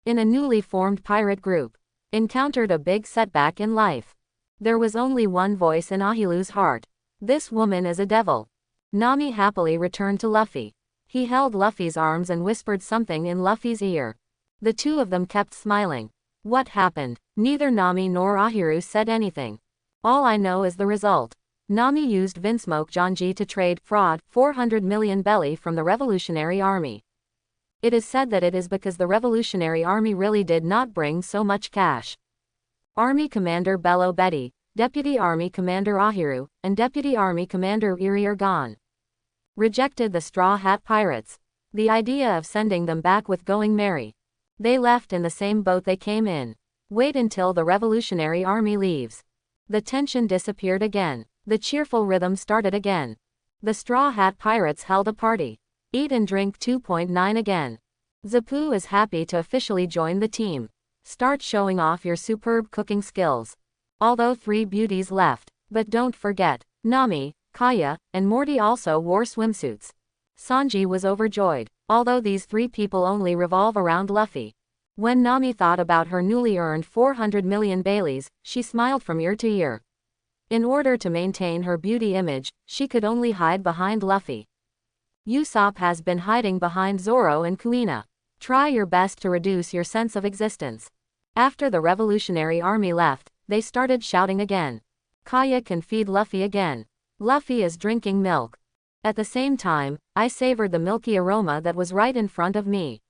In a newly formed pirate group, encountered a big setback in life. There was only one voice in Ahilu's heart. This woman is a devil. Nami happily returned to Luffy. He held Luffy's arms and whispered something in Luffy's ear. The two of them kept smiling. What happened? Neither Nami nor Ahiru said anything. All I know is the result. Nami used Vinsmoke Janji to trade fraud 400 million belly from the Revolutionary Army. It is said that it is because the Revolutionary Army really did not bring so much cash. Army Commander Bello Betty, Deputy Army Commander Ahiru, and Deputy Army Commander Iri are gone. Rejected the Straw Hat Pirates. The idea of sending them back with going merry. They left in the same boat they came in. Wait until the Revolutionary Army leaves. The tension disappeared again. The cheerful rhythm started again. The Straw Hat Pirates held a party. Eat and drink 2.9 again. Zapu is happy to officially join the team. Start showing off your superb cooking skills. Although 3 beauties left, but don't forget, Nami, Kaya, and Morty also wore swimsuits. Sanji was overjoyed, although these 3 people only revolve around Luffy. When Nami thought about her newly earned 400 million Baileys, she smiled from ear to ear. In order to maintain her beauty image, she could only hide behind Luffy. Usopp has been hiding behind Zoro and Kuina. Try your best to reduce your sense of existence. After the Revolutionary Army left, they started shouting again. Kaya can feed Luffy again. Luffy is drinking milk. At the same time, I savored the milky aroma that was right in front of me.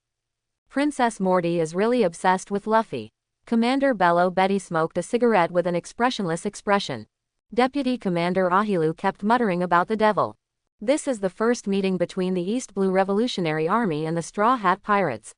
Princess Morty is really obsessed with Luffy. Commander Bello Betty smoked a cigarette with an expressionless expression. Deputy Commander Ahilu kept muttering about the devil. This is the first meeting between the East Blue Revolutionary Army and the Straw Hat Pirates.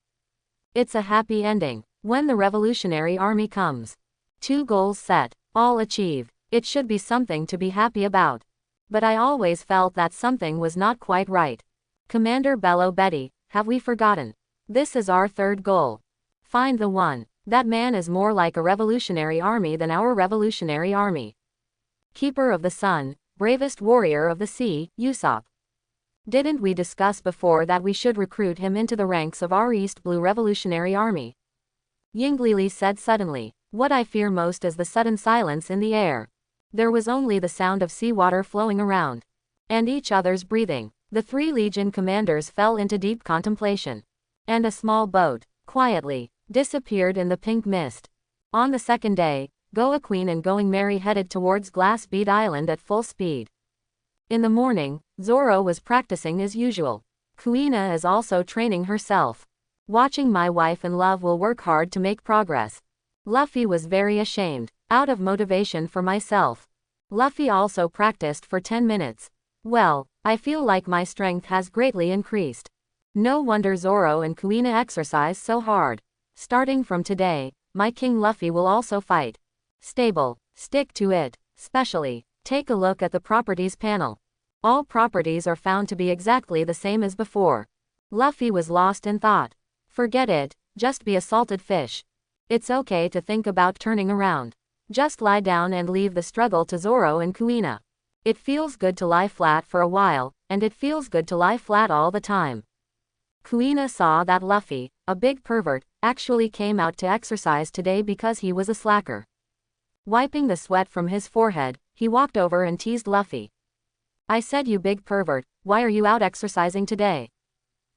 It's a happy ending. When the Revolutionary Army comes. 2 goals set, all achieved. It should be something to be happy about. But I always felt that something was not quite right. Commander Bello Betty, have we forgotten? This is our 3rd goal. Find the one. That man is more like a revolutionary army than our revolutionary army. Keeper of the Sun, bravest warrior of the sea, Usopp. Didn't we discuss before that we should recruit him into the ranks of our East Blue Revolutionary Army? Yinglili said suddenly. What I fear most is the sudden silence in the air. There was only the sound of seawater flowing around. And each other's breathing. The 3 Legion commanders fell into deep contemplation. And a small boat, quietly, disappeared in the pink mist. On the 2nd day, Goa Queen and Going Merry headed towards Glass Bead Island at full speed. In the morning, Zoro was practicing as usual. Kuina is also training herself. Watching my wife and love will work hard to make progress. Luffy was very ashamed, out of motivation for myself. Luffy also practiced for 10 minutes. Well, I feel like my strength has greatly increased. No wonder Zoro and Kuina exercise so hard. Starting from today, my King Luffy will also fight. Stable, stick to it, specially, take a look at the properties panel. All properties are found to be exactly the same as before. Luffy was lost in thought. Forget it, just be a salted fish. It's okay to think about turning around. Just lie down and leave the struggle to Zoro and Kuina. It feels good to lie flat for a while, and it feels good to lie flat all the time. Kuina saw that Luffy, a big pervert, actually came out to exercise today because he was a slacker. Wiping the sweat from his forehead, he walked over and teased Luffy. I said, you big pervert, why are you out exercising today?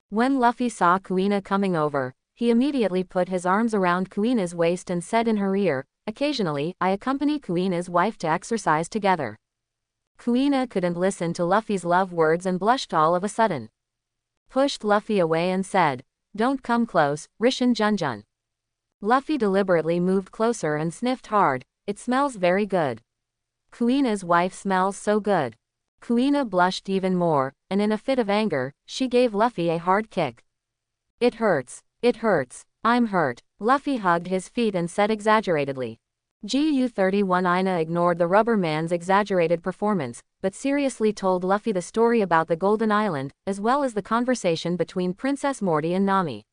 When Luffy saw Kuina coming over, he immediately put his arms around Kuina's waist and said in her ear, occasionally, I accompany Kuina's wife to exercise together. Kuina couldn't listen to Luffy's love words and blushed all of a sudden. Pushed Luffy away and said, don't come close, Risshin Junjun. Luffy deliberately moved closer and sniffed hard, it smells very good. Kuina's wife smells so good. Kuina blushed even more, and in a fit of anger, she gave Luffy a hard kick. It hurts. It hurts. I'm hurt. Luffy hugged his feet and said exaggeratedly. GU-31 Ina ignored the rubber man's exaggerated performance, but seriously told Luffy the story about the Golden Island, as well as the conversation between Princess Morty and Nami.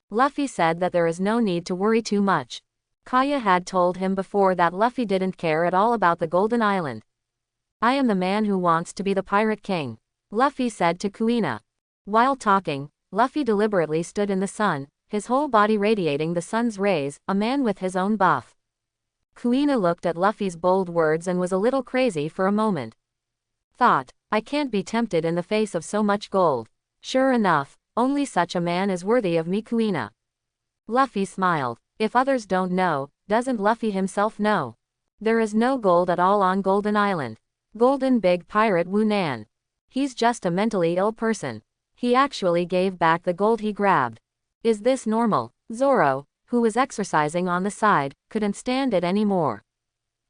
Luffy said that there is no need to worry too much. Kaya had told him before that Luffy didn't care at all about the Golden Island. I am the man who wants to be the Pirate King, Luffy said to Kuina. While talking, Luffy deliberately stood in the sun, his whole body radiating the sun's rays, a man with his own buff. Kuina looked at Luffy's bold words and was a little crazy for a moment. Thought, I can't be tempted in the face of so much gold. Sure enough, only such a man is worthy of me, Kuina. Luffy smiled. If others don't know, doesn't Luffy himself know? There is no gold at all on Golden Island. Golden Big Pirate Wu Nan. He's just a mentally ill person. He actually gave back the gold he grabbed. Is this normal? Zoro, who was exercising on the side, couldn't stand it anymore.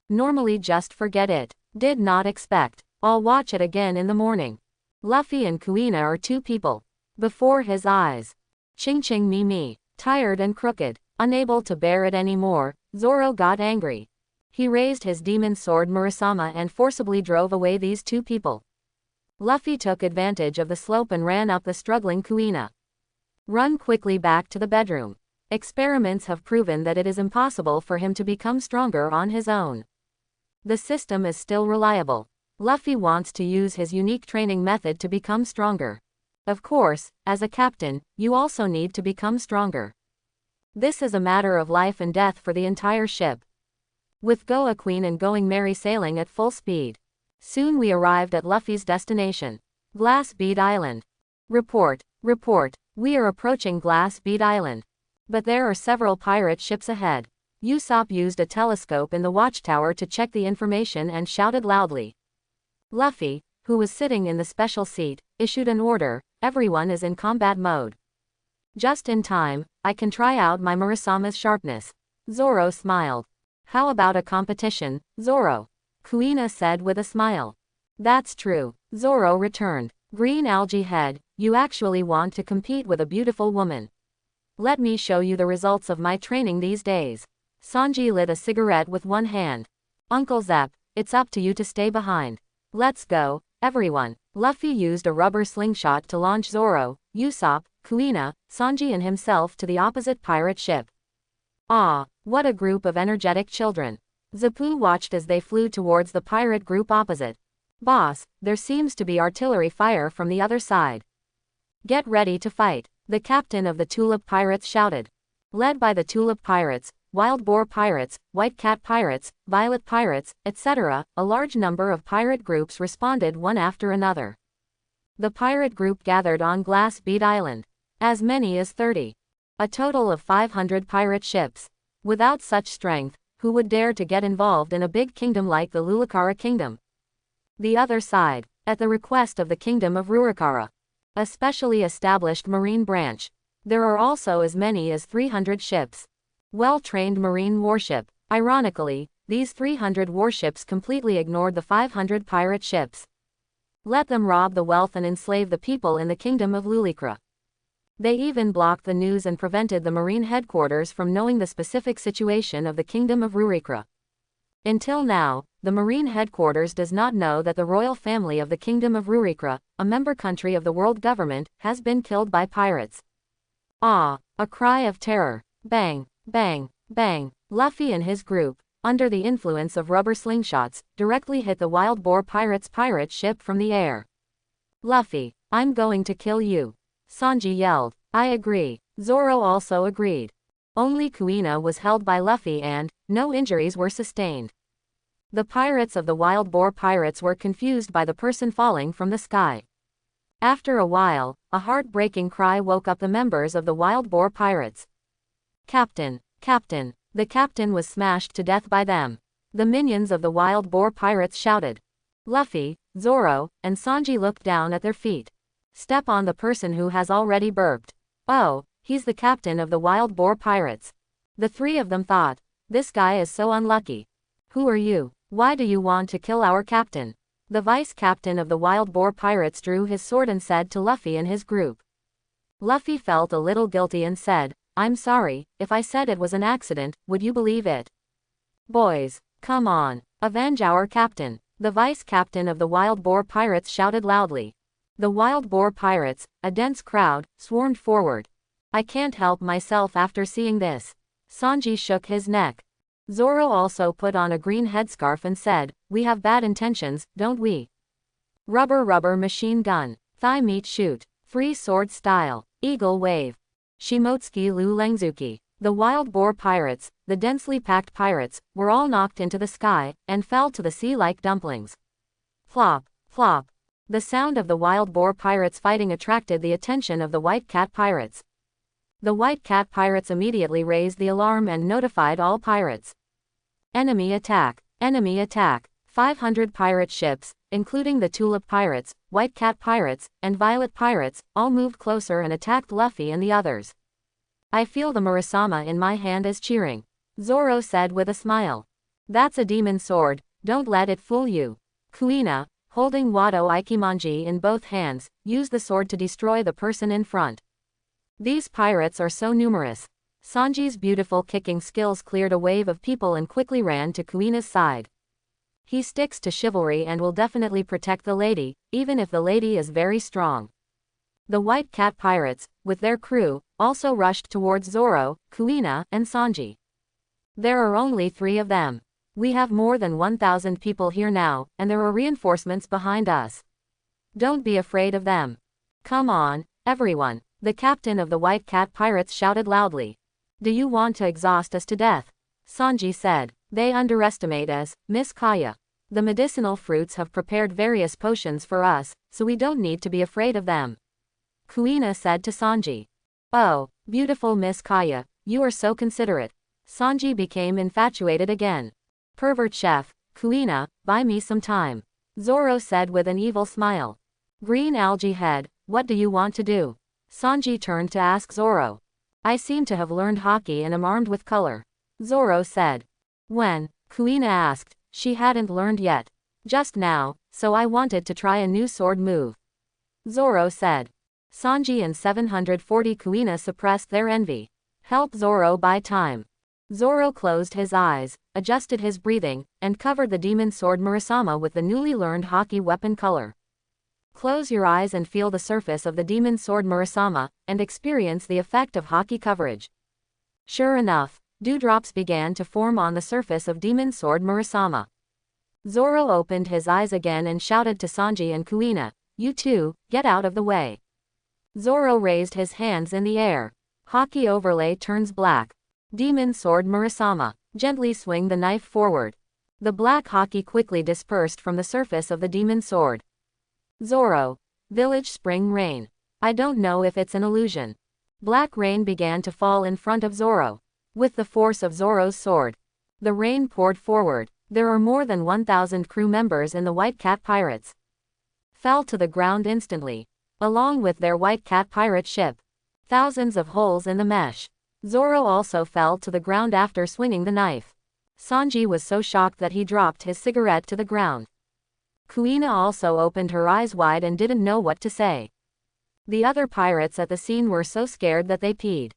Normally just forget it. Did not expect. I'll watch it again in the morning. Luffy and Kuina are 2 people. Before his eyes. Ching ching me me. Tired and crooked. Unable to bear it anymore, Zoro got angry. He raised his demon sword Murasama and forcibly drove away these 2 people. Luffy took advantage of the slope and ran up the struggling Kuina. Run quickly back to the bedroom. Experiments have proven that it is impossible for him to become stronger on his own. The system is still reliable. Luffy wants to use his unique training method to become stronger. Of course, as a captain, you also need to become stronger. This is a matter of life and death for the entire ship. With Goa Queen and Going Merry sailing at full speed. Soon we arrived at Luffy's destination. Glass Bead Island. Report. We are approaching Glass Bead Island. But there are several pirate ships ahead. Usopp used a telescope in the watchtower to check the information and shouted loudly. Luffy, who was sitting in the special seat, issued an order, everyone is in combat mode. Just in time, I can try out my Murasama's sharpness. Zoro smiled. How about a competition, Zoro? Kuina said with a smile. That's true, Zoro returned. Green algae head, you actually want to compete with a beautiful woman. Let me show you the results of my training these days. Sanji lit a cigarette with one hand. Uncle Zepp, it's up to you to stay behind. Let's go, everyone. Luffy used a rubber slingshot to launch Zoro, Usopp, Kuina, Sanji and himself to the opposite pirate ship. Ah, what a group of energetic children. Zapu watched as they flew towards the pirate group opposite. Boss, there seems to be artillery fire from the other side. Get ready to fight, the captain of the Tulip Pirates shouted. Led by the Tulip Pirates, Wild Boar Pirates, White Cat Pirates, Violet Pirates, etc., a large number of pirate groups responded one after another. The pirate group gathered on Glass Bead Island. As many as 30. A total of 500 pirate ships. Without such strength, who would dare to get involved in a big kingdom like the Lulakara Kingdom? The other side, at the request of the Kingdom of Rurikara, a specially established marine branch. There are also as many as 300 ships. Well-trained marine warship. Ironically, these 300 warships completely ignored the 500 pirate ships. Let them rob the wealth and enslave the people in the Kingdom of Lulikra. They even blocked the news and prevented the marine headquarters from knowing the specific situation of the Kingdom of Rurikra. Until now, the marine headquarters does not know that the royal family of the Kingdom of Rurikra, a member country of the world government, has been killed by pirates. Ah, a cry of terror. Bang, bang, bang. Luffy and his group, under the influence of rubber slingshots, directly hit the Wild Boar Pirates pirate ship from the air. Luffy, I'm going to kill you. Sanji yelled. I agree. Zoro also agreed. Only Kuina was held by Luffy and no injuries were sustained. The pirates of the Wild Boar Pirates were confused by the person falling from the sky. After a while, a heartbreaking cry woke up the members of the Wild Boar Pirates. Captain, Captain. The captain was smashed to death by them. The minions of the Wild Boar Pirates shouted. Luffy, Zoro, and Sanji looked down at their feet. Step on the person who has already burped. Oh, he's the captain of the Wild Boar Pirates. The three of them thought, this guy is so unlucky. Who are you? Why do you want to kill our captain? The vice captain of the Wild Boar Pirates drew his sword and said to Luffy and his group. Luffy felt a little guilty and said, I'm sorry, if I said it was an accident, would you believe it? Boys, come on, avenge our captain. The vice captain of the Wild Boar Pirates shouted loudly. The Wild Boar Pirates, a dense crowd, swarmed forward. I can't help myself after seeing this. Sanji shook his neck. Zoro also put on a green headscarf and said, we have bad intentions, don't we? Rubber machine gun. Thigh meat shoot. Free sword style. Eagle wave. Shimotsuki Lu Lengzuki. The Wild Boar Pirates, the densely packed pirates, were all knocked into the sky, and fell to the sea like dumplings. Flop, flop. The sound of the Wild Boar Pirates fighting attracted the attention of the White Cat Pirates. The White Cat Pirates immediately raised the alarm and notified all pirates. Enemy attack! Enemy attack! 500 pirate ships, including the Tulip Pirates, White Cat Pirates, and Violet Pirates, all moved closer and attacked Luffy and the others. I feel the Murasama in my hand as cheering. Zoro said with a smile. That's a demon sword, don't let it fool you. Kuina, holding Wado Ikimonji in both hands, used the sword to destroy the person in front. These pirates are so numerous. Sanji's beautiful kicking skills cleared a wave of people and quickly ran to Kuina's side. He sticks to chivalry and will definitely protect the lady, even if the lady is very strong. The White Cat Pirates, with their crew, also rushed towards Zoro, Kuina, and Sanji. There are only 3 of them. We have more than 1,000 people here now, and there are reinforcements behind us. Don't be afraid of them. Come on, everyone. The captain of the White Cat Pirates shouted loudly. Do you want to exhaust us to death? Sanji said. They underestimate us, Miss Kaya. The medicinal fruits have prepared various potions for us, so we don't need to be afraid of them. Kuina said to Sanji. Oh, beautiful Miss Kaya, you are so considerate. Sanji became infatuated again. Pervert chef, Kuina, buy me some time. Zoro said with an evil smile. Green algae head, what do you want to do? Sanji turned to ask Zoro. I seem to have learned haki and am armed with color. Zoro said. When? Kuina asked. She hadn't learned yet. Just now, so I wanted to try a new sword move. Zoro said. Sanji and 740 Kuina suppressed their envy. Help Zoro buy time. Zoro closed his eyes, adjusted his breathing, and covered the demon sword Murasama with the newly learned haki weapon color. Close your eyes and feel the surface of the demon sword Murasama, and experience the effect of haki coverage. Sure enough, dewdrops began to form on the surface of demon sword Murasama. Zoro opened his eyes again and shouted to Sanji and Kuina, "You two, get out of the way." Zoro raised his hands in the air. Haki overlay turns black. Demon sword Murasama, gently swing the knife forward. The black haki quickly dispersed from the surface of the demon sword. Zoro. Village spring rain. I don't know if it's an illusion. Black rain began to fall in front of Zoro. With the force of Zoro's sword, the rain poured forward. There are more than 1,000 crew members in the White Cat Pirates. Fell to the ground instantly, along with their White Cat pirate ship. Thousands of holes in the mesh. Zoro also fell to the ground after swinging the knife. Sanji was so shocked that he dropped his cigarette to the ground. Kuina also opened her eyes wide and didn't know what to say. The other pirates at the scene were so scared that they peed.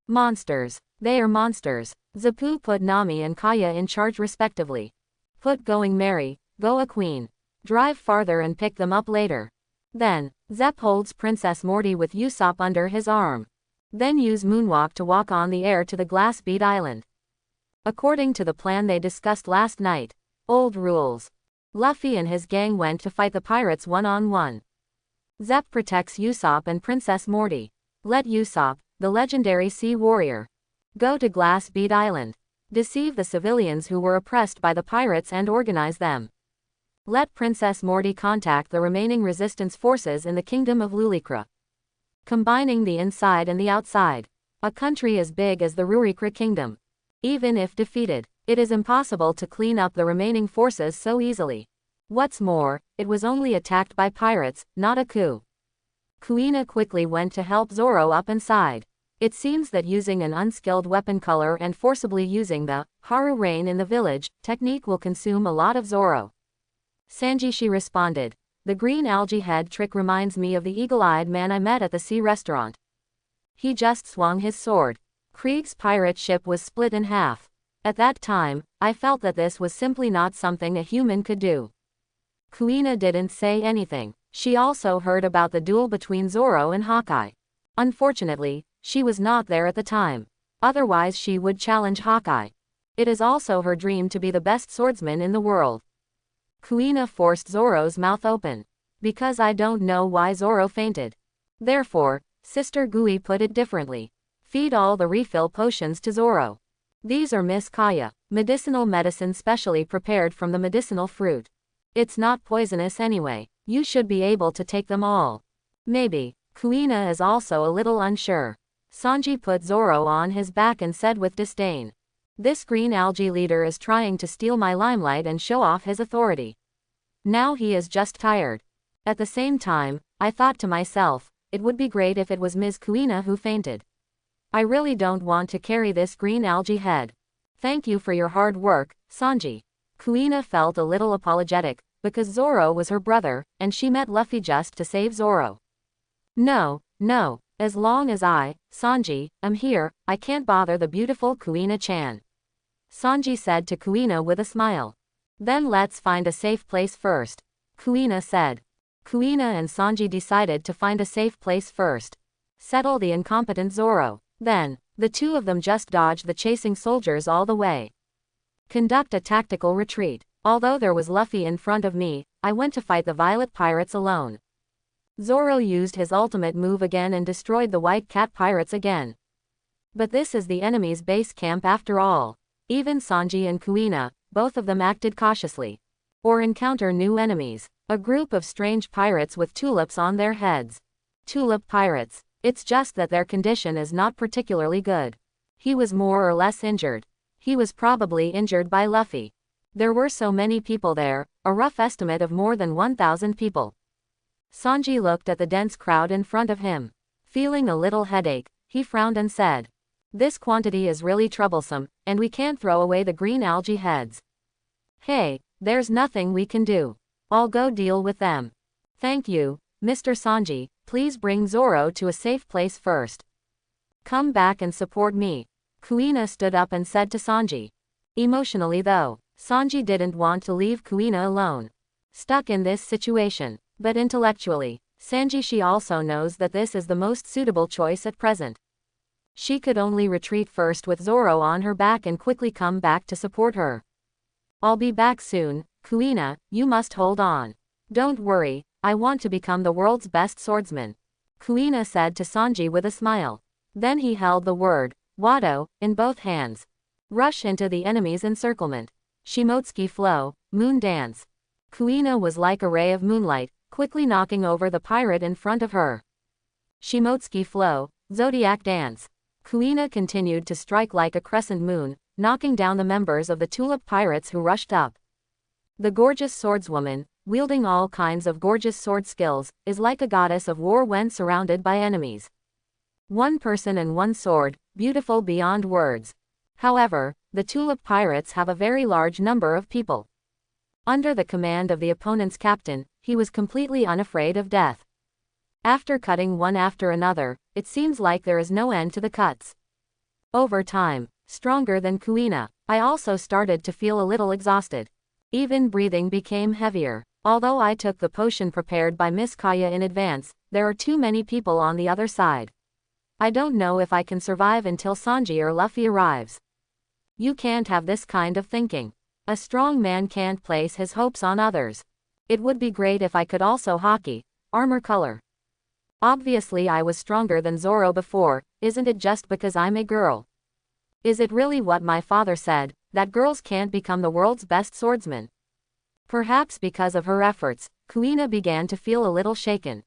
Monsters. They are monsters. Zapu put Nami and Kaya in charge respectively. Put Going Merry, Go a Queen. Drive farther and pick them up later. Then, Zepp holds Princess Morty with Usopp under his arm. Then use Moonwalk to walk on the air to the Glass Bead Island. According to the plan they discussed last night. Old rules. Luffy and his gang went to fight the pirates one-on-one. Zepp protects Usopp and Princess Morty. Let Usopp, the legendary sea warrior, go to Glass Bead Island. Deceive the civilians who were oppressed by the pirates and organize them. Let Princess Morty contact the remaining resistance forces in the kingdom of Lulikra. Combining the inside and the outside. A country as big as the Rurikra kingdom. Even if defeated, it is impossible to clean up the remaining forces so easily. What's more, it was only attacked by pirates, not a coup. Kuina quickly went to help Zoro up inside. It seems that using an unskilled weapon color and forcibly using the Haru Rain in the village technique will consume a lot of Zoro. Sanji, she responded. The green algae head trick reminds me of the eagle-eyed man I met at the sea restaurant. He just swung his sword. Krieg's pirate ship was split in half. At that time, I felt that this was simply not something a human could do. Kuina didn't say anything. She also heard about the duel between Zoro and Hawkeye. Unfortunately, she was not there at the time. Otherwise she would challenge Hawkeye. It is also her dream to be the best swordsman in the world. Kuina forced Zoro's mouth open. Because I don't know why Zoro fainted. Therefore, Sister Gui put it differently. Feed all the refill potions to Zoro. These are Miss Kaya, medicinal medicine specially prepared from the medicinal fruit. It's not poisonous anyway. You should be able to take them all. Maybe. Kuina is also a little unsure. Sanji put Zoro on his back and said with disdain. This green algae leader is trying to steal my limelight and show off his authority. Now he is just tired. At the same time, I thought to myself, it would be great if it was Ms. Kuina who fainted. I really don't want to carry this green algae head. Thank you for your hard work, Sanji. Kuina felt a little apologetic, because Zoro was her brother, and she met Luffy just to save Zoro. No, as long as I, Sanji, am here, I can't bother the beautiful Kuina-chan. Sanji said to Kuina with a smile. Then let's find a safe place first. Kuina said. Kuina and Sanji decided to find a safe place first. Settle the incompetent Zoro. Then, the two of them just dodged the chasing soldiers all the way. Conduct a tactical retreat. Although there was Luffy in front of me, I went to fight the Violet Pirates alone. Zoro used his ultimate move again and destroyed the White Cat Pirates again. But this is the enemy's base camp after all. Even Sanji and Kuina, both of them acted cautiously. Or encounter new enemies. A group of strange pirates with tulips on their heads. Tulip pirates. It's just that their condition is not particularly good. He was more or less injured. He was probably injured by Luffy. There were so many people there, a rough estimate of more than 1,000 people. Sanji looked at the dense crowd in front of him. Feeling a little headache, he frowned and said, "This quantity is really troublesome, and we can't throw away the green algae heads. Hey, there's nothing we can do. I'll go deal with them. Thank you, Mr. Sanji, please bring Zoro to a safe place first. Come back and support me." Kuina stood up and said to Sanji. Emotionally though, Sanji didn't want to leave Kuina alone. Stuck in this situation. But intellectually, she also knows that this is the most suitable choice at present. She could only retreat first with Zoro on her back and quickly come back to support her. "I'll be back soon, Kuina, you must hold on. Don't worry, I want to become the world's best swordsman," Kuina said to Sanji with a smile. Then he held the word, Wado, in both hands. Rush into the enemy's encirclement. Shimotsuki flow, moon dance. Kuina was like a ray of moonlight, quickly knocking over the pirate in front of her. Shimotsuki flow, zodiac dance. Kuina continued to strike like a crescent moon, knocking down the members of the tulip pirates who rushed up. The gorgeous swordswoman, wielding all kinds of gorgeous sword skills, is like a goddess of war when surrounded by enemies. One person and one sword, beautiful beyond words. However, the tulip pirates have a very large number of people. Under the command of the opponent's captain, he was completely unafraid of death. After cutting one after another, it seems like there is no end to the cuts. Over time, stronger than Kuina, I also started to feel a little exhausted. Even breathing became heavier. Although I took the potion prepared by Miss Kaya in advance, there are too many people on the other side. I don't know if I can survive until Sanji or Luffy arrives. You can't have this kind of thinking. A strong man can't place his hopes on others. It would be great if I could also hockey, armor color. Obviously I was stronger than Zoro before, isn't it just because I'm a girl? Is it really what my father said, that girls can't become the world's best swordsman? Perhaps because of her efforts, Kuina began to feel a little shaken.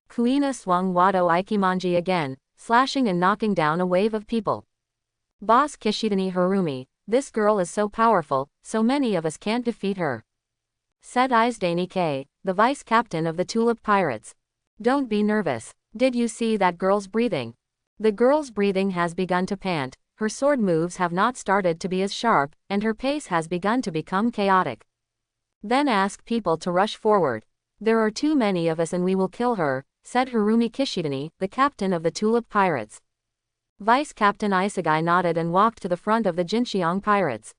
Kuina swung Wado Ikimonji again, slashing and knocking down a wave of people. Boss Kishitani Harumi, this girl is so powerful, so many of us can't defeat her, said Izudani K, the vice captain of the Tulip Pirates. Don't be nervous. Did you see that girl's breathing? The girl's breathing has begun to pant, her sword moves have not started to be as sharp, and her pace has begun to become chaotic. Then ask people to rush forward. There are too many of us and we will kill her, said Harumi Kishitani, the captain of the Tulip Pirates. Vice Captain Isegai nodded and walked to the front of the Jinxiang Pirates.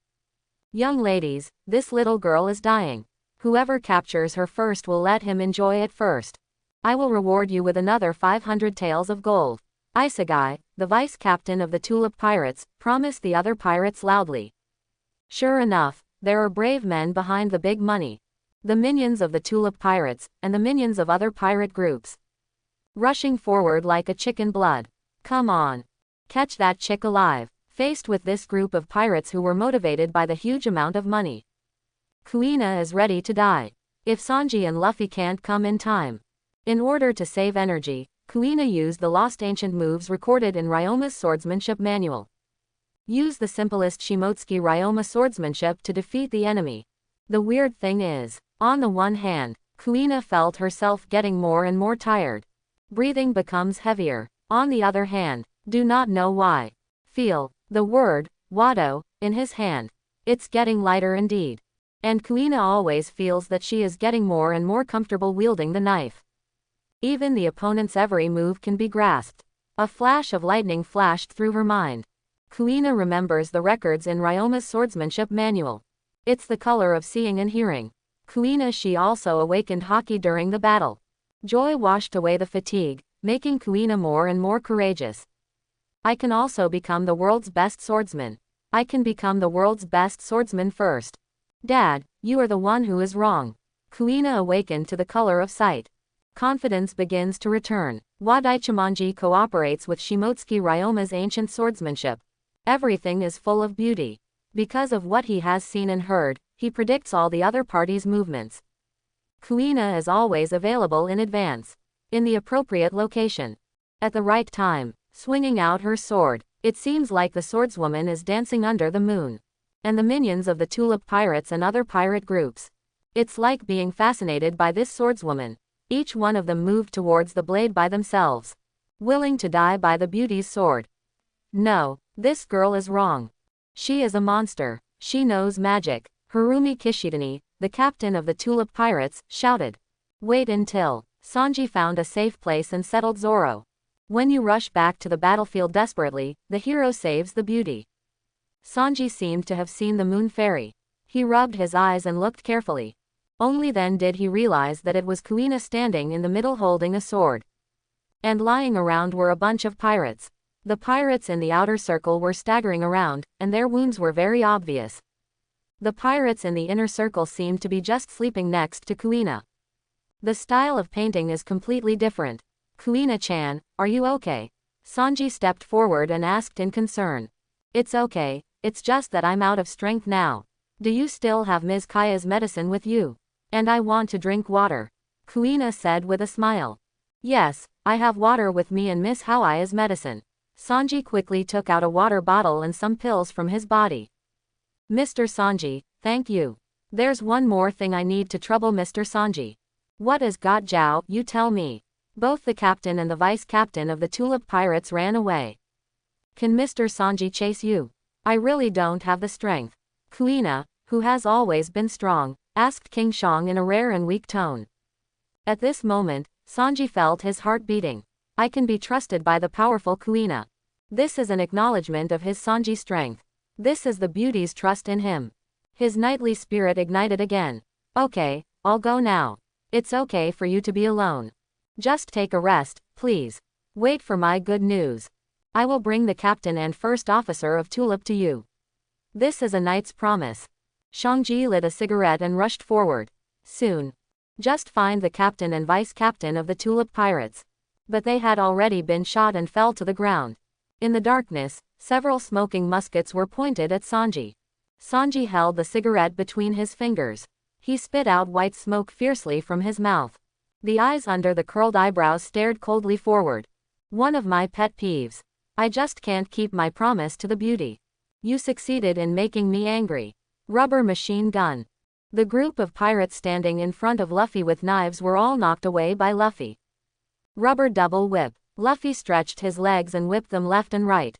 Young ladies, this little girl is dying. Whoever captures her first will let him enjoy it first. I will reward you with another 500 taels of gold. Isegai, the vice captain of the Tulip Pirates, promised the other pirates loudly. Sure enough, there are brave men behind the big money. The minions of the Tulip Pirates, and the minions of other pirate groups. Rushing forward like a chicken blood. Come on. Catch that chick alive. Faced with this group of pirates who were motivated by the huge amount of money. Kuina is ready to die. If Sanji and Luffy can't come in time. In order to save energy, Kuina used the lost ancient moves recorded in Ryoma's swordsmanship manual. Use the simplest Shimotsuki Ryoma swordsmanship to defeat the enemy. The weird thing is, on the one hand, Kuina felt herself getting more and more tired. Breathing becomes heavier. On the other hand, do not know why. Feel the word, Wado, in his hand. It's getting lighter indeed. And Kuina always feels that she is getting more and more comfortable wielding the knife. Even the opponent's every move can be grasped. A flash of lightning flashed through her mind. Kuina remembers the records in Ryoma's swordsmanship manual. It's the color of seeing and hearing. She also awakened hockey during the battle. Joy washed away the fatigue, making Kuina more and more courageous. I can also become the world's best swordsman. I can become the world's best swordsman first. Dad, you are the one who is wrong. Kuina awakened to the color of sight. Confidence begins to return. Wadaichimonji cooperates with Shimotsuki Ryoma's ancient swordsmanship. Everything is full of beauty. Because of what he has seen and heard, he predicts all the other parties' movements. Kuina is always available in advance. In the appropriate location. At the right time. Swinging out her sword. It seems like the swordswoman is dancing under the moon. And the minions of the Tulip Pirates and other pirate groups. It's like being fascinated by this swordswoman. Each one of them moved towards the blade by themselves. Willing to die by the beauty's sword. No, this girl is wrong. She is a monster. She knows magic. Harumi Kishitani, the captain of the Tulip Pirates, shouted. Wait until Sanji found a safe place and settled Zoro. When you rush back to the battlefield desperately, the hero saves the beauty. Sanji seemed to have seen the moon fairy. He rubbed his eyes and looked carefully. Only then did he realize that it was Kuina standing in the middle holding a sword. And lying around were a bunch of pirates. The pirates in the outer circle were staggering around, and their wounds were very obvious. The pirates in the inner circle seemed to be just sleeping next to Kuina. The style of painting is completely different. Kuina-chan, are you okay? Sanji stepped forward and asked in concern. It's okay, it's just that I'm out of strength now. Do you still have Ms. Kaya's medicine with you? And I want to drink water. Kuina said with a smile. Yes, I have water with me and Miss Hawaya's medicine. Sanji quickly took out a water bottle and some pills from his body. Mr. Sanji, thank you. There's one more thing I need to trouble Mr. Sanji. What is got Zhao, you tell me. Both the captain and the vice captain of the Tulip Pirates ran away. Can Mr. Sanji chase you? I really don't have the strength. Kuina, who has always been strong, asked King Shang in a rare and weak tone. At this moment, Sanji felt his heart beating. I can be trusted by the powerful Kuina. This is an acknowledgement of his Sanji strength. This is the beauty's trust in him. His knightly spirit ignited again. Okay, I'll go now. It's okay for you to be alone. Just take a rest, please. Wait for my good news. I will bring the captain and first officer of Tulip to you. This is a knight's promise. Shangji lit a cigarette and rushed forward. Soon. Just find the captain and vice captain of the Tulip Pirates. But they had already been shot and fell to the ground. In the darkness, several smoking muskets were pointed at Sanji. Sanji held the cigarette between his fingers. He spit out white smoke fiercely from his mouth. The eyes under the curled eyebrows stared coldly forward. One of my pet peeves. I just can't keep my promise to the beauty. You succeeded in making me angry. Rubber machine gun. The group of pirates standing in front of Luffy with knives were all knocked away by Luffy. Rubber double whip. Luffy stretched his legs and whipped them left and right.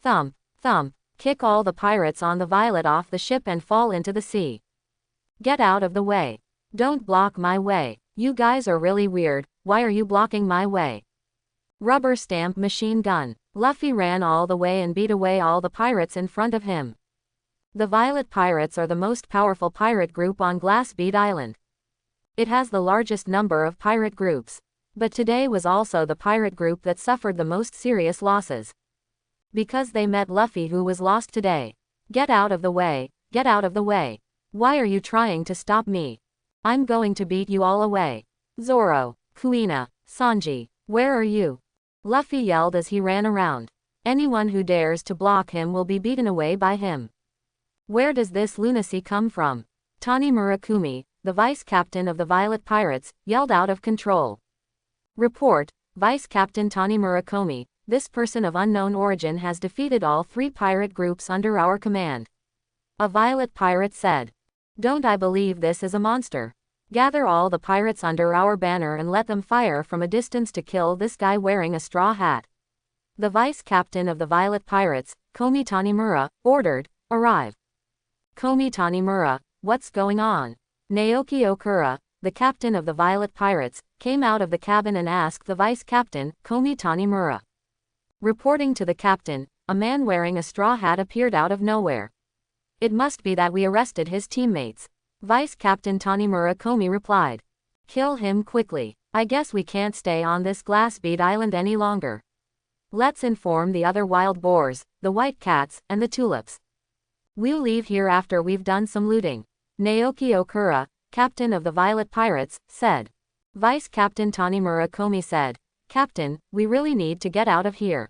Thump, thump, kick all the pirates on the Violet off the ship and fall into the sea. Get out of the way. Don't block my way. You guys are really weird, why are you blocking my way? Rubber stamp machine gun. Luffy ran all the way and beat away all the pirates in front of him. The Violet Pirates are the most powerful pirate group on Glass Bead Island. It has the largest number of pirate groups. But today was also the pirate group that suffered the most serious losses. Because they met Luffy, who was lost today. Get out of the way, get out of the way. Why are you trying to stop me? I'm going to beat you all away. Zoro, Kuina, Sanji, where are you? Luffy yelled as he ran around. Anyone who dares to block him will be beaten away by him. Where does this lunacy come from? Tani Murakami, the vice captain of the Violet Pirates, yelled out of control. Report, Vice Captain Tani Murakami, this person of unknown origin has defeated all 3 pirate groups under our command. A Violet pirate said. Don't I believe this is a monster. Gather all the pirates under our banner and let them fire from a distance to kill this guy wearing a straw hat. The vice captain of the Violet Pirates, Komi Tanimura, ordered, arrive. Komi Tanimura, what's going on? Naoki Okura, the captain of the Violet Pirates, came out of the cabin and asked the vice captain, Komi Tanimura. Reporting to the captain, a man wearing a straw hat appeared out of nowhere. It must be that we arrested his teammates. Vice Captain Tanimura Komi replied. Kill him quickly. I guess we can't stay on this Glass Bead Island any longer. Let's inform the other wild boars, the white cats, and the tulips. We'll leave here after we've done some looting. Naoki Okura, captain of the Violet Pirates, said. Vice Captain Tanimura Komi said, Captain, we really need to get out of here.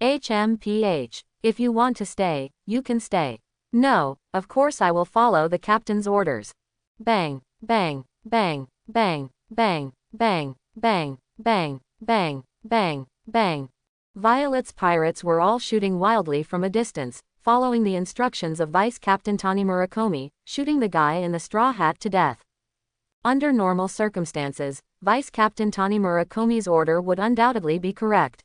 HMPH. If you want to stay, you can stay. No, of course I will follow the captain's orders. Bang, bang, bang, bang, bang, bang, bang, bang, bang, bang, bang. Violet's pirates were all shooting wildly from a distance, following the instructions of Vice Captain Tanimura Komi, shooting the guy in the straw hat to death. Under normal circumstances, Vice Captain Tanimura Komi's order would undoubtedly be correct.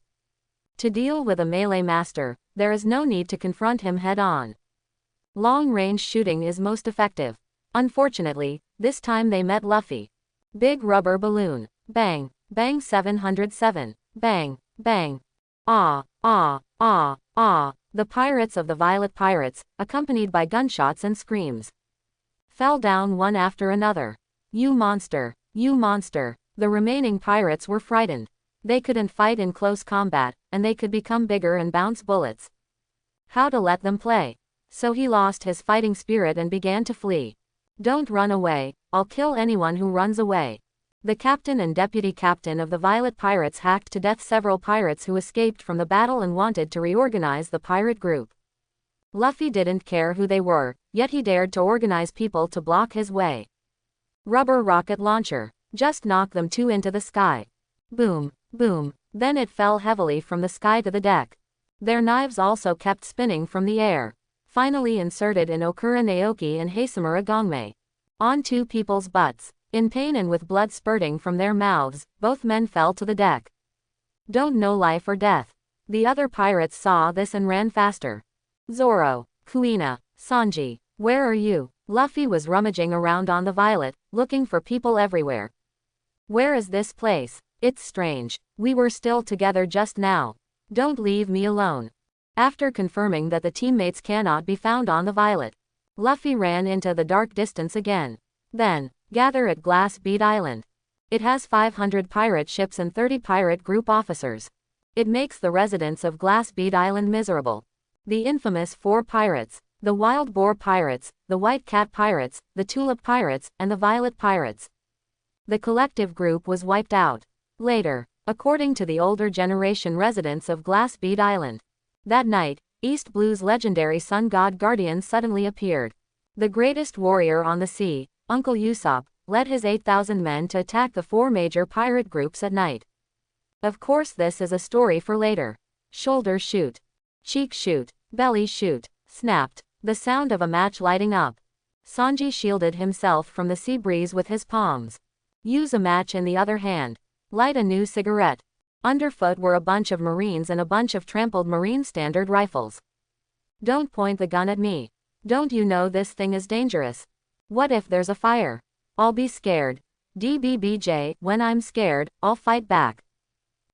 To deal with a melee master, there is no need to confront him head-on. Long-range shooting is most effective. Unfortunately, this time they met Luffy. Big rubber balloon. Bang. Bang 707. Bang. Bang. Ah, ah, ah, ah. The pirates of the Violet Pirates, accompanied by gunshots and screams, fell down one after another. You monster. You monster. The remaining pirates were frightened. They couldn't fight in close combat, and they could become bigger and bounce bullets. How to let them play? So he lost his fighting spirit and began to flee. Don't run away, I'll kill anyone who runs away. The captain and deputy captain of the Violet Pirates hacked to death several pirates who escaped from the battle and wanted to reorganize the pirate group. Luffy didn't care who they were, yet he dared to organize people to block his way. Rubber rocket launcher. Just knock them two into the sky. Boom. Boom. Then it fell heavily from the sky to the deck. Their knives also kept spinning from the air. Finally inserted in Okura Naoki and Hasamura Gongmei. On two people's butts. In pain and with blood spurting from their mouths, both men fell to the deck. Don't know life or death. The other pirates saw this and ran faster. Zoro, Kuina, Sanji, where are you? Luffy was rummaging around on the Violet, looking for people everywhere. Where is this place? It's strange. We were still together just now. Don't leave me alone. After confirming that the teammates cannot be found on the Violet, Luffy ran into the dark distance again. Then, gather at Glass Bead Island. It has 500 pirate ships and 30 pirate group officers. It makes the residents of Glass Bead Island miserable. The infamous 4 pirates, the Wild Boar Pirates, the White Cat Pirates, the Tulip Pirates, and the Violet Pirates. The collective group was wiped out. Later, according to the older generation residents of Glass Bead Island, that night, East Blue's legendary sun god guardian suddenly appeared. The greatest warrior on the sea, Uncle Usopp, led his 8,000 men to attack the 4 major pirate groups at night. Of course this is a story for later. Shoulder shoot. Cheek shoot. Belly shoot. Snapped. The sound of a match lighting up. Sanji shielded himself from the sea breeze with his palms. Use a match in the other hand. Light a new cigarette. Underfoot were a bunch of Marines and a bunch of trampled Marine standard rifles. Don't point the gun at me. Don't you know this thing is dangerous? What if there's a fire? I'll be scared. DBBJ, when I'm scared, I'll fight back.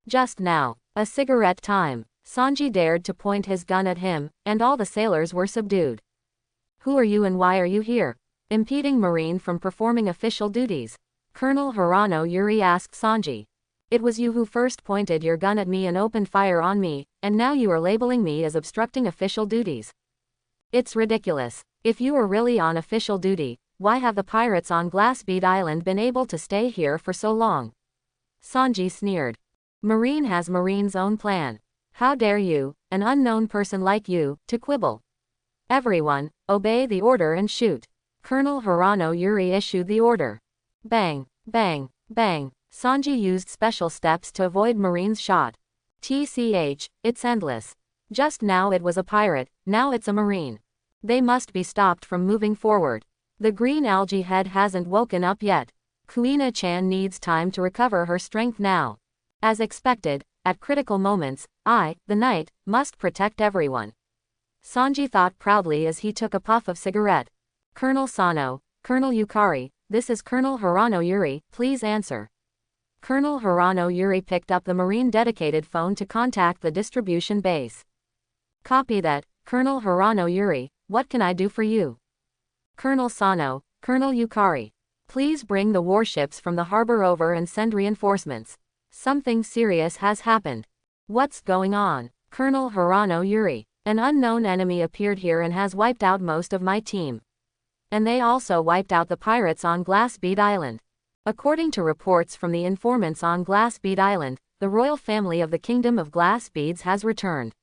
Just now, a cigarette time. Sanji dared to point his gun at him, and all the sailors were subdued. Who are you and why are you here? Impeding Marine from performing official duties. Colonel Hirano Yuri asked Sanji. It was you who first pointed your gun at me and opened fire on me, and now you are labeling me as obstructing official duties. It's ridiculous. If you are really on official duty, why have the pirates on Glass Bead Island been able to stay here for so long? Sanji sneered. Marine has Marine's own plan. How dare you, an unknown person like you, to quibble? Everyone, obey the order and shoot. Colonel Hirano Yuri issued the order. Bang, bang, bang. Sanji used special steps to avoid Marine's shot. TCH, it's endless. Just now it was a pirate, now it's a Marine. They must be stopped from moving forward. The green algae head hasn't woken up yet. Kuina-chan needs time to recover her strength now. As expected, at critical moments, I, the knight, must protect everyone. Sanji thought proudly as he took a puff of cigarette. Colonel Sano, Colonel Yukari, this is Colonel Hirano Yuri, please answer. Colonel Hirano Yuri picked up the Marine dedicated phone to contact the distribution base. Copy that, Colonel Hirano Yuri, what can I do for you? Colonel Sano, Colonel Yukari. Please bring the warships from the harbor over and send reinforcements. Something serious has happened. What's going on? Colonel Hirano Yuri. An unknown enemy appeared here and has wiped out most of my team. And they also wiped out the pirates on Glass Bead Island. According to reports from the informants on Glass Bead Island, the royal family of the Kingdom of Glass Beads has returned.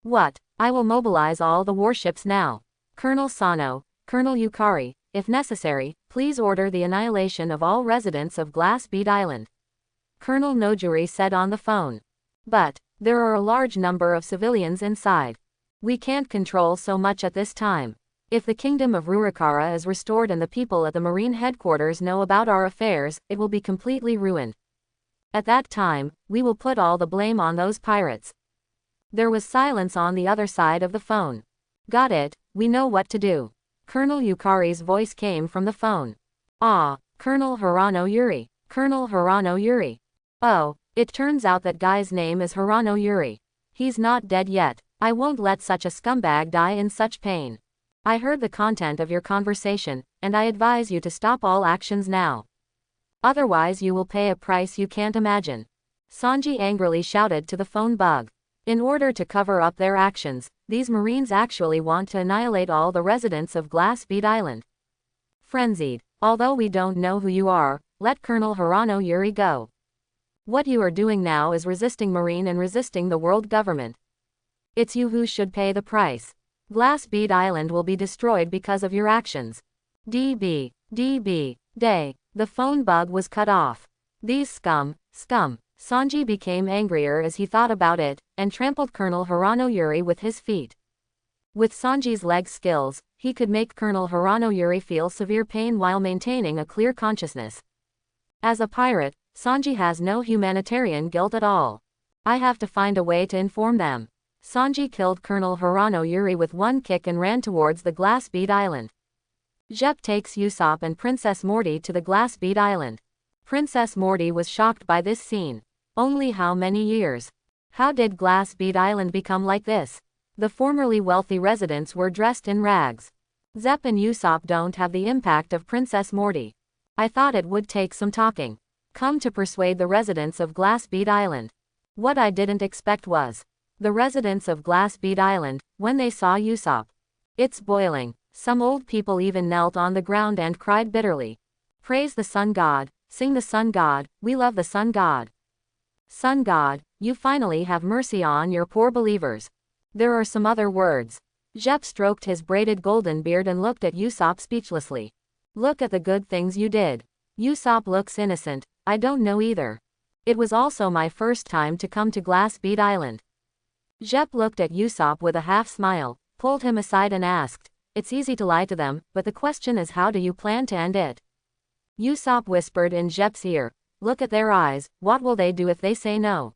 What? I will mobilize all the warships now. Colonel Sano, Colonel Yukari, if necessary, please order the annihilation of all residents of Glass Bead Island. Colonel Nojuri said on the phone. But, there are a large number of civilians inside. We can't control so much at this time. If the kingdom of Rurakara is restored and the people at the marine headquarters know about our affairs, it will be completely ruined. At that time, we will put all the blame on those pirates. There was silence on the other side of the phone. Got it, we know what to do. Colonel Yukari's voice came from the phone. Ah, Colonel Hirano Yuri. Colonel Hirano Yuri. Oh, it turns out that guy's name is Hirano Yuri. He's not dead yet. I won't let such a scumbag die in such pain. I heard the content of your conversation, and I advise you to stop all actions now. Otherwise you will pay a price you can't imagine. Sanji angrily shouted to the phone bug. In order to cover up their actions, these Marines actually want to annihilate all the residents of Glass Bead Island. Frenzied. Although we don't know who you are, let Colonel Hirano Yuri go. What you are doing now is resisting Marine and resisting the world government. It's you who should pay the price. Glass Bead Island will be destroyed because of your actions. DB. Day. The phone bug was cut off. These scum. Sanji became angrier as he thought about it, and trampled Colonel Hirano Yuri with his feet. With Sanji's leg skills, he could make Colonel Hirano Yuri feel severe pain while maintaining a clear consciousness. As a pirate, Sanji has no humanitarian guilt at all. I have to find a way to inform them. Sanji killed Colonel Hirano Yuri with one kick and ran towards the Glass Bead Island. Jep takes Usopp and Princess Morty to the Glass Bead Island. Princess Morty was shocked by this scene. Only how many years? How did Glass Bead Island become like this? The formerly wealthy residents were dressed in rags. Zep and Usopp don't have the impact of Princess Morty. I thought it would take some talking. Come to persuade the residents of Glass Bead Island. What I didn't expect was the residents of Glass Bead Island, when they saw Usopp. It's boiling. Some old people even knelt on the ground and cried bitterly. Praise the Sun God, sing the Sun God, we love the Sun God. Sun God, you finally have mercy on your poor believers. There are some other words. Jep stroked his braided golden beard and looked at Usopp speechlessly. Look at the good things you did. Usopp looks innocent. I don't know either. It was also my first time to come to Glass Bead Island. Jep looked at Usopp with a half smile, pulled him aside and asked, it's easy to lie to them, but the question is how do you plan to end it? Usopp whispered in Jep's ear, look at their eyes, what will they do if they say no?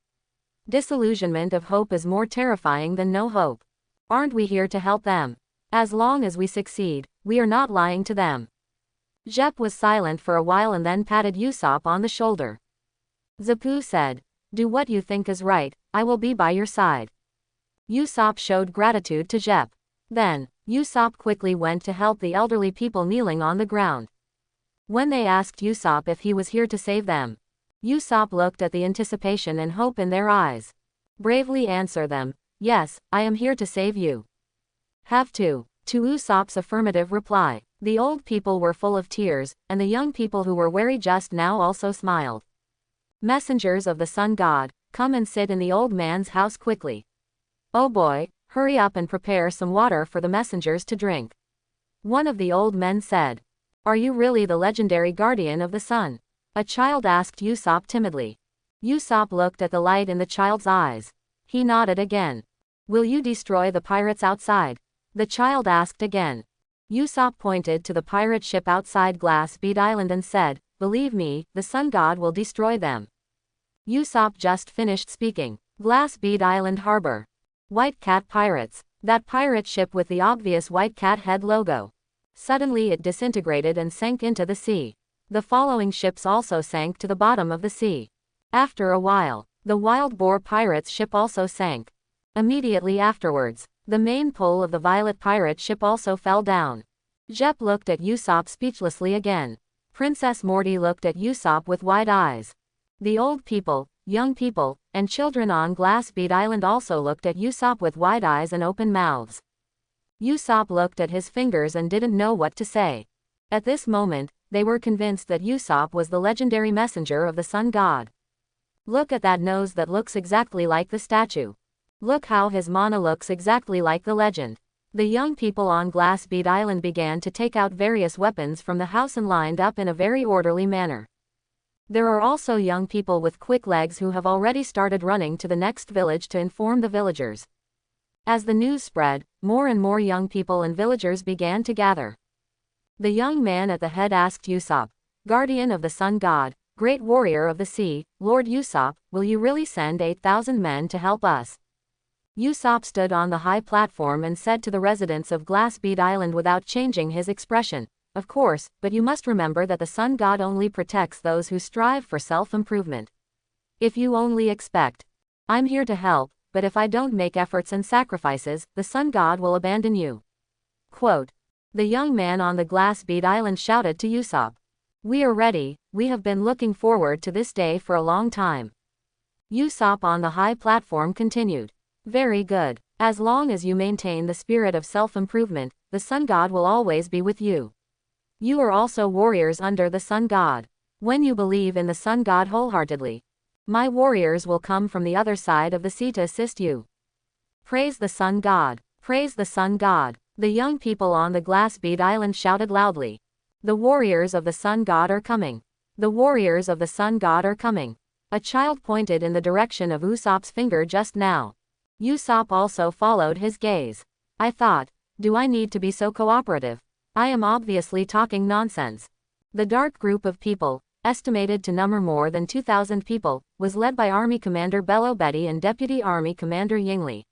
Disillusionment of hope is more terrifying than no hope. Aren't we here to help them? As long as we succeed, we are not lying to them. Jep was silent for a while and then patted Usopp on the shoulder. Zapu said, do what you think is right, I will be by your side. Usopp showed gratitude to Jep. Then, Usopp quickly went to help the elderly people kneeling on the ground. When they asked Usopp if he was here to save them, Usopp looked at the anticipation and hope in their eyes. Bravely answer them, yes, I am here to save you. Have to Usopp's affirmative reply. The old people were full of tears, and the young people who were wary just now also smiled. Messengers of the Sun God, come and sit in the old man's house quickly. Oh boy, hurry up and prepare some water for the messengers to drink. One of the old men said. Are you really the legendary guardian of the sun? A child asked Usopp timidly. Usopp looked at the light in the child's eyes. He nodded again. Will you destroy the pirates outside? The child asked again. Usopp pointed to the pirate ship outside Glass Bead Island and said, believe me, the Sun God will destroy them. Usopp just finished speaking. Glass Bead Island Harbor. White Cat Pirates. That pirate ship with the obvious white cat head logo. Suddenly it disintegrated and sank into the sea. The following ships also sank to the bottom of the sea. After a while, the Wild Boar Pirates ship also sank. Immediately afterwards, the main pole of the Violet Pirate ship also fell down. Jep looked at Usopp speechlessly again. Princess Morty looked at Usopp with wide eyes. The old people, young people, and children on Glass Bead Island also looked at Usopp with wide eyes and open mouths. Usopp looked at his fingers and didn't know what to say. At this moment, they were convinced that Usopp was the legendary messenger of the Sun God. Look at that nose that looks exactly like the statue. Look how his mana looks exactly like the legend. The young people on Glass Bead Island began to take out various weapons from the house and lined up in a very orderly manner. There are also young people with quick legs who have already started running to the next village to inform the villagers. As the news spread, more and more young people and villagers began to gather. The young man at the head asked Usopp, guardian of the sun god, great warrior of the sea, Lord Usopp, will you really send 8,000 men to help us? Usopp stood on the high platform and said to the residents of Glassbead Island without changing his expression, of course, but you must remember that the sun god only protects those who strive for self-improvement. If you only expect, I'm here to help, but if I don't make efforts and sacrifices, the sun god will abandon you. Quote. The young man on the Glassbead Island shouted to Usopp. We are ready, we have been looking forward to this day for a long time. Usopp on the high platform continued. Very good. As long as you maintain the spirit of self-improvement, the sun god will always be with you. You are also warriors under the sun god. When you believe in the sun god wholeheartedly, my warriors will come from the other side of the sea to assist you. Praise the sun god. Praise the sun god. The young people on the Glassbead Island shouted loudly. The warriors of the sun god are coming. The warriors of the sun god are coming. A child pointed in the direction of Usopp's finger just now. Usopp also followed his gaze. I thought, do I need to be so cooperative? I am obviously talking nonsense. The dark group of people, estimated to number more than 2,000 people, was led by Army Commander Bello Betty and Deputy Army Commander Yingli.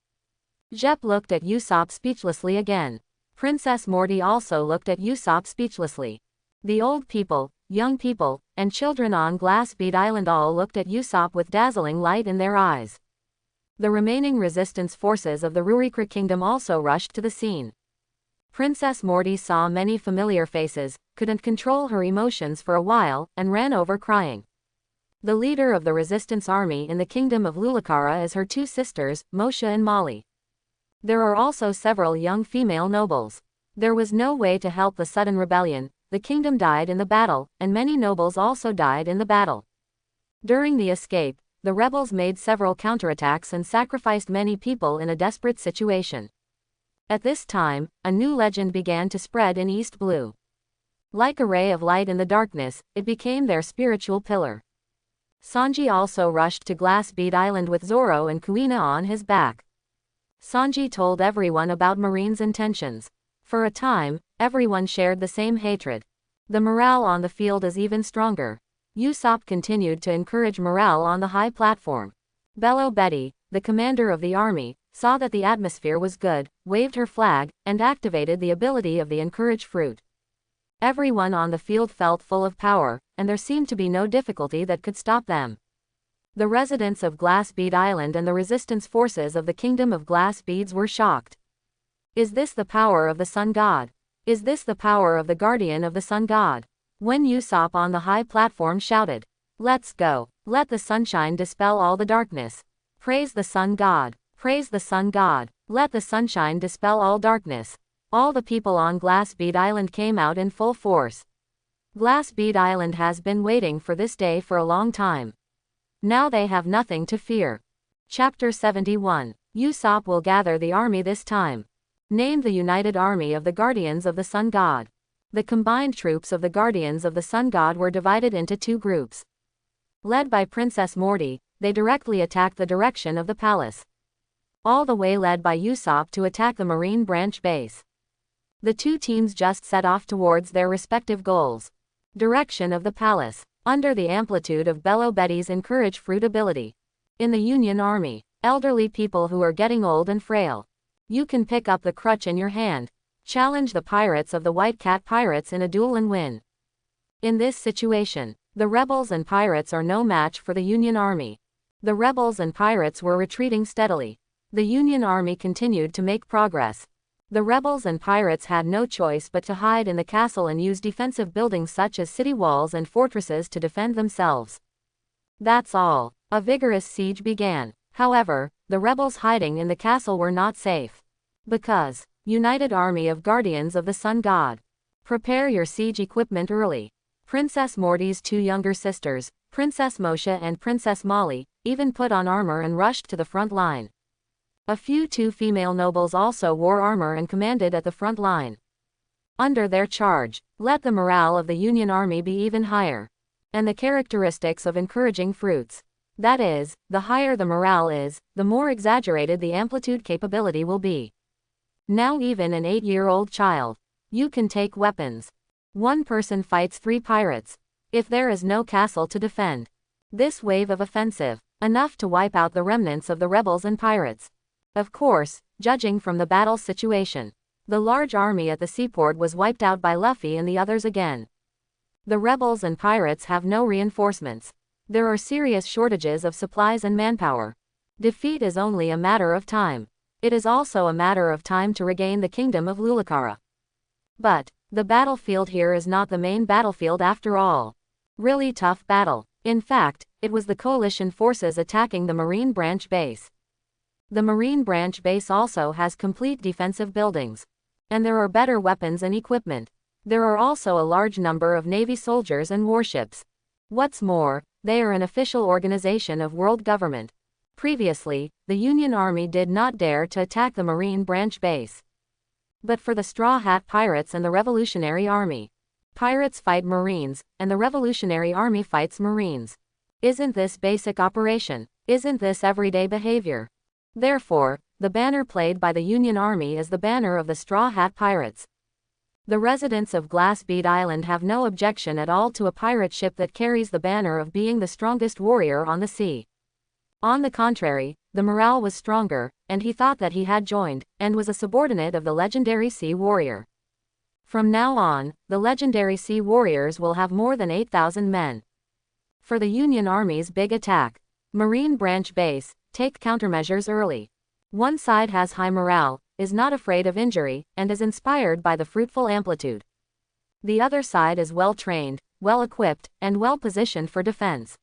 Jep looked at Usopp speechlessly again. Princess Morty also looked at Usopp speechlessly. The old people, young people, and children on Glassbead Island all looked at Usopp with dazzling light in their eyes. The remaining resistance forces of the Rurikra Kingdom also rushed to the scene. Princess Morty saw many familiar faces, couldn't control her emotions for a while, and ran over crying. The leader of the resistance army in the kingdom of Lulakara is her two sisters, Mosha and Molly. There are also several young female nobles. There was no way to help the sudden rebellion, the kingdom died in the battle, and many nobles also died in the battle. During the escape, the rebels made several counterattacks and sacrificed many people in a desperate situation. At this time, a new legend began to spread in East Blue. Like a ray of light in the darkness, it became their spiritual pillar. Sanji also rushed to Glassbead Island with Zoro and Kuina on his back. Sanji told everyone about Marine's intentions. For a time, everyone shared the same hatred. The morale on the field is even stronger. Usopp continued to encourage morale on the high platform. Bello Betty, the commander of the army, saw that the atmosphere was good, waved her flag, and activated the ability of the Encourage fruit. Everyone on the field felt full of power, and there seemed to be no difficulty that could stop them. The residents of Glassbead Island and the resistance forces of the Kingdom of Glass Beads were shocked. Is this the power of the Sun God? Is this the power of the Guardian of the Sun God? When Usopp on the high platform shouted, "Let's go, let the sunshine dispel all the darkness. Praise the Sun God, praise the Sun God, let the sunshine dispel all darkness." All the people on Glassbead Island came out in full force. Glassbead Island has been waiting for this day for a long time. Now they have nothing to fear. Chapter 71. Usopp will gather the army this time. Name the united army of the Guardians of the Sun God. The combined troops of the Guardians of the Sun God were divided into two groups. Led by Princess Morty, they directly attacked the direction of the palace. All the way led by Usopp to attack the Marine Branch base. The two teams just set off towards their respective goals. Direction of the palace. Under the amplitude of Bello Betty's Encourage fruit ability. In the Union Army, elderly people who are getting old and frail. You can pick up the crutch in your hand. Challenge the pirates of the White Cat Pirates in a duel and win. In this situation, the rebels and pirates are no match for the Union Army. The rebels and pirates were retreating steadily. The Union Army continued to make progress. The rebels and pirates had no choice but to hide in the castle and use defensive buildings such as city walls and fortresses to defend themselves. That's all. A vigorous siege began. However, the rebels hiding in the castle were not safe. Because, United Army of Guardians of the Sun God. Prepare your siege equipment early. Princess Morty's two younger sisters, Princess Mosha and Princess Molly, even put on armor and rushed to the front line. A few two female nobles also wore armor and commanded at the front line. Under their charge, let the morale of the Union Army be even higher. And the characteristics of encouraging fruits. That is, the higher the morale is, the more exaggerated the amplitude capability will be. Now even an 8-year-old child. You can take weapons. One person fights 3 pirates. If there is no castle to defend. This wave of offensive, enough to wipe out the remnants of the rebels and pirates. Of course, judging from the battle situation, the large army at the seaport was wiped out by Luffy and the others again. The rebels and pirates have no reinforcements. There are serious shortages of supplies and manpower. Defeat is only a matter of time. It is also a matter of time to regain the kingdom of Lulakara. But the battlefield here is not the main battlefield after all. Really tough battle. In fact, it was the coalition forces attacking the Marine Branch base. The Marine Branch base also has complete defensive buildings. And there are better weapons and equipment. There are also a large number of Navy soldiers and warships. What's more, they are an official organization of world government. Previously, the Union Army did not dare to attack the Marine Branch base. But for the Straw Hat Pirates and the Revolutionary Army. Pirates fight Marines, and the Revolutionary Army fights Marines. Isn't this basic operation? Isn't this everyday behavior? Therefore, the banner played by the Union Army is the banner of the Straw Hat Pirates. The residents of Glass Bead Island have no objection at all to a pirate ship that carries the banner of being the strongest warrior on the sea. On the contrary, the morale was stronger, and he thought that he had joined, and was a subordinate of the legendary Sea Warrior. From now on, the legendary Sea Warriors will have more than 8,000 men. For the Union Army's big attack, Marine Branch Base, take countermeasures early. One side has high morale, is not afraid of injury, and is inspired by the fruitful amplitude. The other side is well trained, well equipped, and well positioned for defense.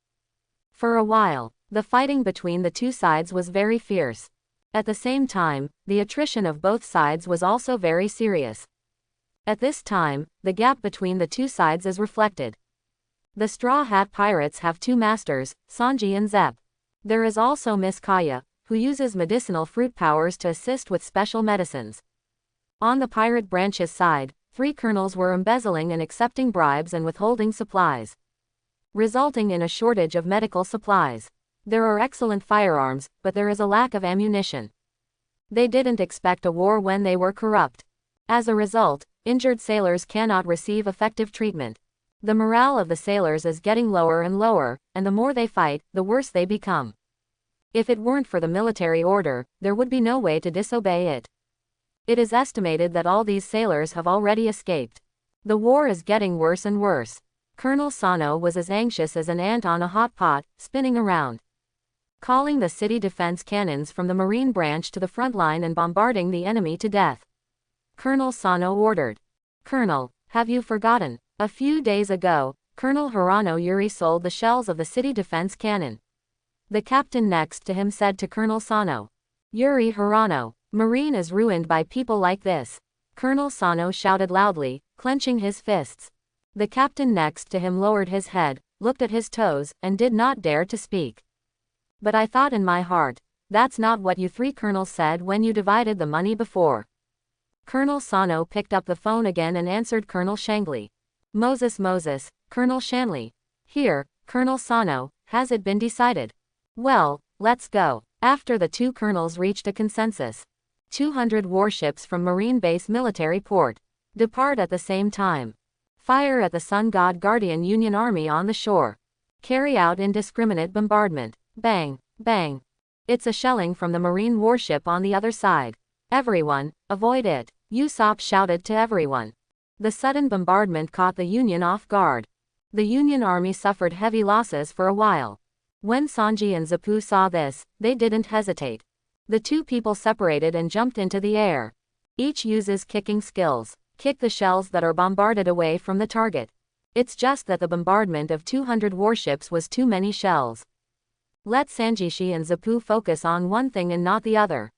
For a while, the fighting between the two sides was very fierce. At the same time, the attrition of both sides was also very serious. At this time, the gap between the two sides is reflected. The Straw Hat Pirates have 2 masters, Sanji and Zepp. There is also Miss Kaya, who uses medicinal fruit powers to assist with special medicines. On the pirate branch's side, 3 colonels were embezzling and accepting bribes and withholding supplies, resulting in a shortage of medical supplies. There are excellent firearms, but there is a lack of ammunition. They didn't expect a war when they were corrupt. As a result, injured sailors cannot receive effective treatment. The morale of the sailors is getting lower and lower, and the more they fight, the worse they become. If it weren't for the military order, there would be no way to disobey it. It is estimated that all these sailors have already escaped. The war is getting worse and worse. Colonel Sano was as anxious as an ant on a hot pot, spinning around, calling the city defense cannons from the Marine Branch to the front line and bombarding the enemy to death. Colonel Sano ordered. "Colonel, have you forgotten? A few days ago, Colonel Hirano Yuri sold the shells of the city defense cannon." The captain next to him said to Colonel Sano. "Yuri Hirano, Marine is ruined by people like this." Colonel Sano shouted loudly, clenching his fists. The captain next to him lowered his head, looked at his toes, and did not dare to speak. "But I thought in my heart, that's not what you 3 colonels said when you divided the money before." Colonel Sano picked up the phone again and answered Colonel Shangley. Moses, Colonel Shanley. "Here, Colonel Sano, has it been decided?" "Well, let's go." After the 2 colonels reached a consensus, 200 warships from Marine Base Military Port depart at the same time. Fire at the Sun God Guardian Union Army on the shore. Carry out indiscriminate bombardment. Bang, bang. It's a shelling from the Marine warship on the other side. "Everyone, avoid it," Usopp shouted to everyone. The sudden bombardment caught the Union off guard. The Union Army suffered heavy losses for a while. When Sanji and Zapu saw this, they didn't hesitate. The 2 people separated and jumped into the air. Each uses kicking skills. Kick the shells that are bombarded away from the target. It's just that the bombardment of 200 warships was too many shells. Let Sanjishi and Zapu focus on one thing and not the other.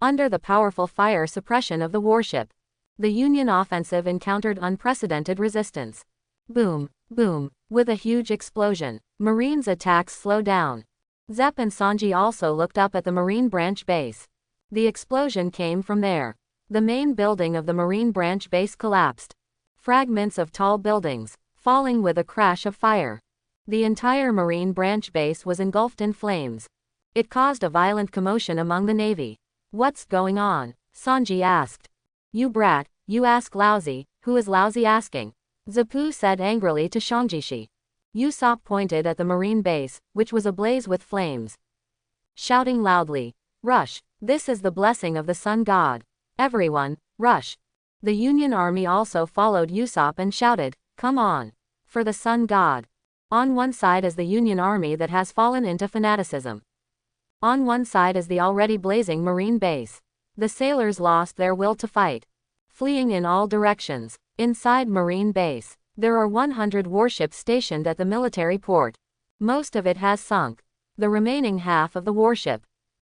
Under the powerful fire suppression of the warship, the Union offensive encountered unprecedented resistance. Boom, boom. With a huge explosion, Marines' attacks slowed down. Zepp and Sanji also looked up at the Marine Branch base. The explosion came from there. The main building of the Marine Branch base collapsed. Fragments of tall buildings, falling with a crash of fire. The entire Marine branch base was engulfed in flames. It caused a violent commotion among the Navy. What's going on? Sanji asked. You brat, you ask lousy, who is lousy asking? Zapu said angrily to Shangjishi. Usopp pointed at the Marine base, which was ablaze with flames. Shouting loudly, rush, this is the blessing of the sun god. Everyone, rush. The Union army also followed Usopp and shouted, come on. For the sun god. On one side is the Union army that has fallen into fanaticism. On one side is the already blazing Marine base. The sailors lost their will to fight, fleeing in all directions. Inside Marine base, there are 100 warships stationed at the military port. Most of it has sunk. The remaining half of the warship.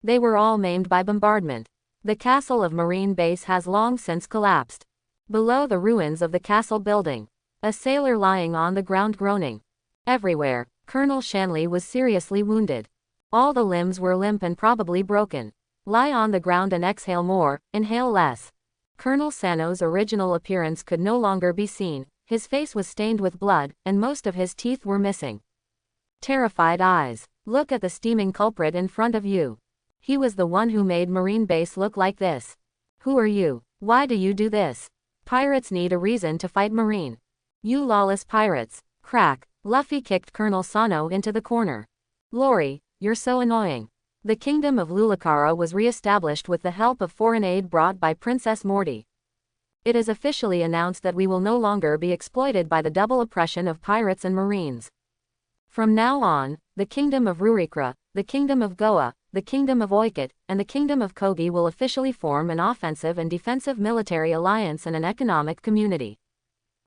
They were all maimed by bombardment. The castle of Marine base has long since collapsed. Below the ruins of the castle building, a sailor lying on the ground groaning. Everywhere, Colonel Shanley was seriously wounded. All the limbs were limp and probably broken. Lie on the ground and exhale more, inhale less. Colonel Sano's original appearance could no longer be seen. His face was stained with blood, and most of his teeth were missing. Terrified eyes. Look at the steaming culprit in front of you. He was the one who made Marine base look like this. Who are you? Why do you do this? Pirates need a reason to fight Marine. You lawless pirates. Crack. Luffy kicked Colonel Sano into the corner. Lori, you're so annoying. The kingdom of Lulakara was re-established with the help of foreign aid brought by Princess Morty. It is officially announced that we will no longer be exploited by the double oppression of pirates and Marines. From now on, the kingdom of Rurikra, the kingdom of Goa, the kingdom of Oikot, and the kingdom of Kogi will officially form an offensive and defensive military alliance and an economic community.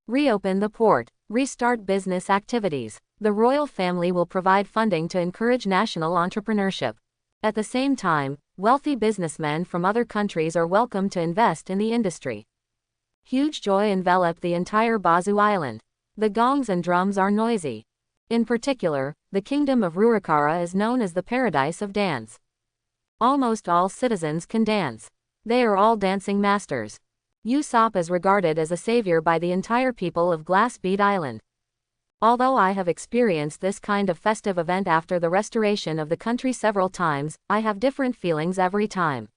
Reopen the port. Restart business activities. The royal family will provide funding to encourage national entrepreneurship. At the same time, wealthy businessmen from other countries are welcome to invest in the industry. Huge joy enveloped the entire Bazu Island. The gongs and drums are noisy. In particular, the kingdom of Rurikara is known as the paradise of dance. Almost all citizens can dance. They are all dancing masters. Usopp is regarded as a savior by the entire people of Glass Bead Island. Although I have experienced this kind of festive event after the restoration of the country several times, I have different feelings every time.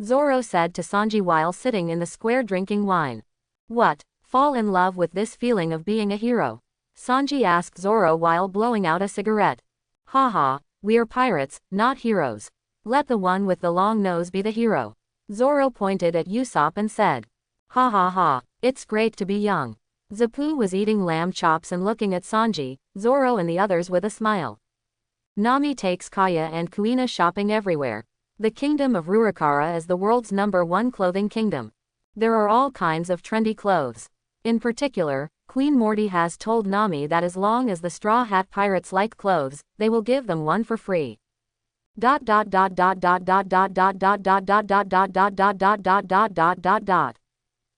Zoro said to Sanji while sitting in the square drinking wine. What? Fall in love with this feeling of being a hero? Sanji asked Zoro while blowing out a cigarette. Haha, we are pirates, not heroes. Let the one with the long nose be the hero. Zoro pointed at Usopp and said. Ha ha ha, it's great to be young. Zapu was eating lamb chops and looking at Sanji, Zoro and the others with a smile. Nami takes Kaya and Kuina shopping everywhere. The kingdom of Rurikara is the world's #1 clothing kingdom. There are all kinds of trendy clothes. In particular, Queen Morty has told Nami that as long as the Straw Hat Pirates like clothes, they will give them one for free.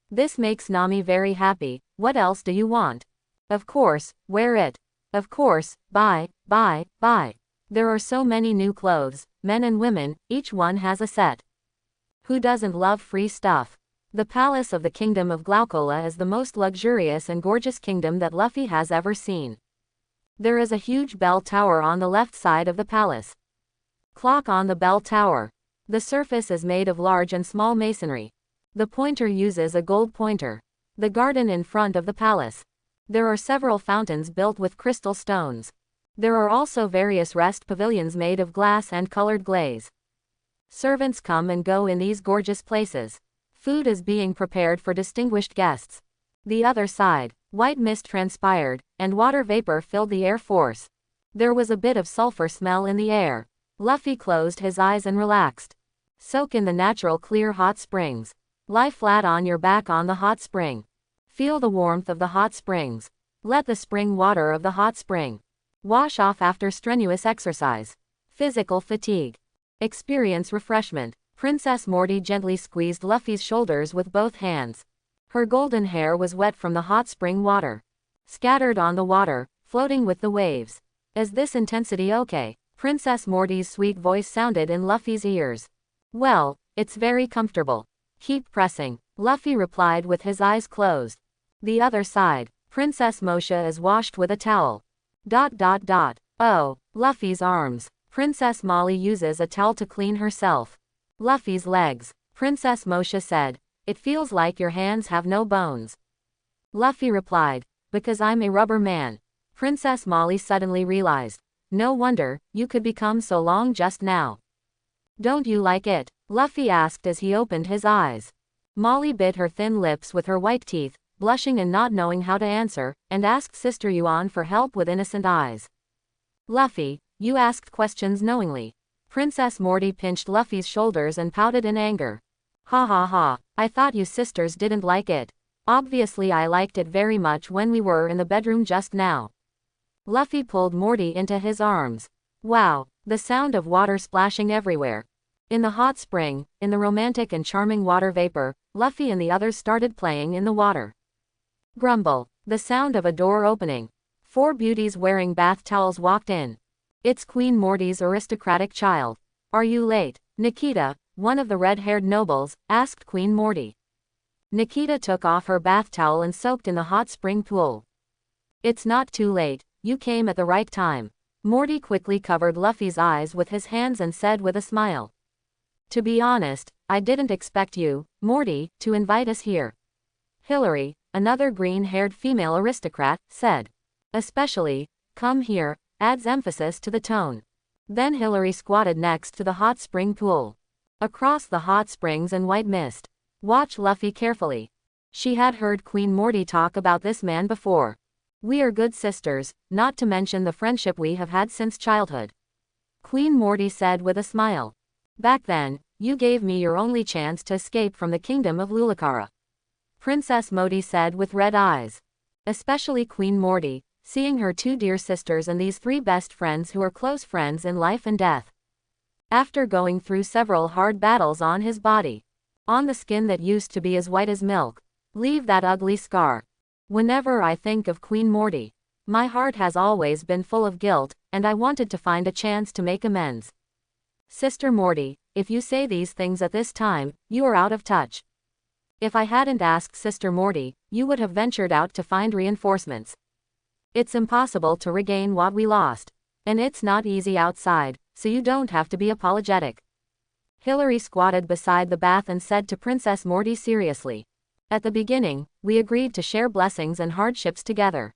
This makes Nami very happy. What else do you want? Of course, wear it. Of course, buy. There are so many new clothes, men and women, each one has a set. Who doesn't love free stuff? The palace of the kingdom of Glaucola is the most luxurious and gorgeous kingdom that Luffy has ever seen. There is a huge bell tower on the left side of the palace. Clock on the bell tower. The surface is made of large and small masonry. The pointer uses a gold pointer. The garden in front of the palace. There are several fountains built with crystal stones. There are also various rest pavilions made of glass and colored glaze. Servants come and go in these gorgeous places. Food is being prepared for distinguished guests. The other side, white mist transpired, and water vapor filled the air force. There was a bit of sulfur smell in the air. Luffy closed his eyes and relaxed. Soak in the natural clear hot springs. Lie flat on your back on the hot spring. Feel the warmth of the hot springs. Let the spring water of the hot spring wash off after strenuous exercise. Physical fatigue. Experience refreshment. Princess Morty gently squeezed Luffy's shoulders with both hands. Her golden hair was wet from the hot spring water. Scattered on the water, floating with the waves. Is this intensity okay? Princess Morty's sweet voice sounded in Luffy's ears. Well, it's very comfortable. Keep pressing, Luffy replied with his eyes closed. The other side, Princess Mosha is washed with a towel. Oh, Luffy's arms. Princess Molly uses a towel to clean herself. Luffy's legs. Princess Moshe said, it feels like your hands have no bones. Luffy replied, because I'm a rubber man. Princess Molly suddenly realized, no wonder, you could become so long just now. Don't you like it? Luffy asked as he opened his eyes. Molly bit her thin lips with her white teeth, blushing and not knowing how to answer, and asked Sister Yuan for help with innocent eyes. Luffy, you asked questions knowingly. Princess Morty pinched Luffy's shoulders and pouted in anger. Ha ha ha, I thought you sisters didn't like it. Obviously I liked it very much when we were in the bedroom just now. Luffy pulled Morty into his arms. Wow, the sound of water splashing everywhere. In the hot spring, in the romantic and charming water vapor, Luffy and the others started playing in the water. Grumble, the sound of a door opening. 4 beauties wearing bath towels walked in. It's Queen Morty's aristocratic child. Are you late? Nikita, one of the red-haired nobles, asked Queen Morty. Nikita took off her bath towel and soaked in the hot spring pool. It's not too late, you came at the right time. Morty quickly covered Luffy's eyes with his hands and said with a smile. To be honest, I didn't expect you, Morty, to invite us here. Hillary, another green-haired female aristocrat, said. Especially, come here, adds emphasis to the tone. Then Hillary squatted next to the hot spring pool. Across the hot springs and white mist. Watch Luffy carefully. She had heard Queen Morty talk about this man before. We are good sisters, not to mention the friendship we have had since childhood. Queen Morty said with a smile. Back then, you gave me your only chance to escape from the kingdom of Lulakara. Princess Moti said with red eyes. Especially Queen Morty, seeing her 2 dear sisters and these 3 best friends who are close friends in life and death. After going through several hard battles on his body. On the skin that used to be as white as milk. Leave that ugly scar. Whenever I think of Queen Morty, my heart has always been full of guilt, and I wanted to find a chance to make amends. Sister Morty, if you say these things at this time, you are out of touch. If I hadn't asked Sister Morty, you would have ventured out to find reinforcements. It's impossible to regain what we lost. And it's not easy outside, so you don't have to be apologetic. Hillary squatted beside the bath and said to Princess Morty seriously. At the beginning, we agreed to share blessings and hardships together.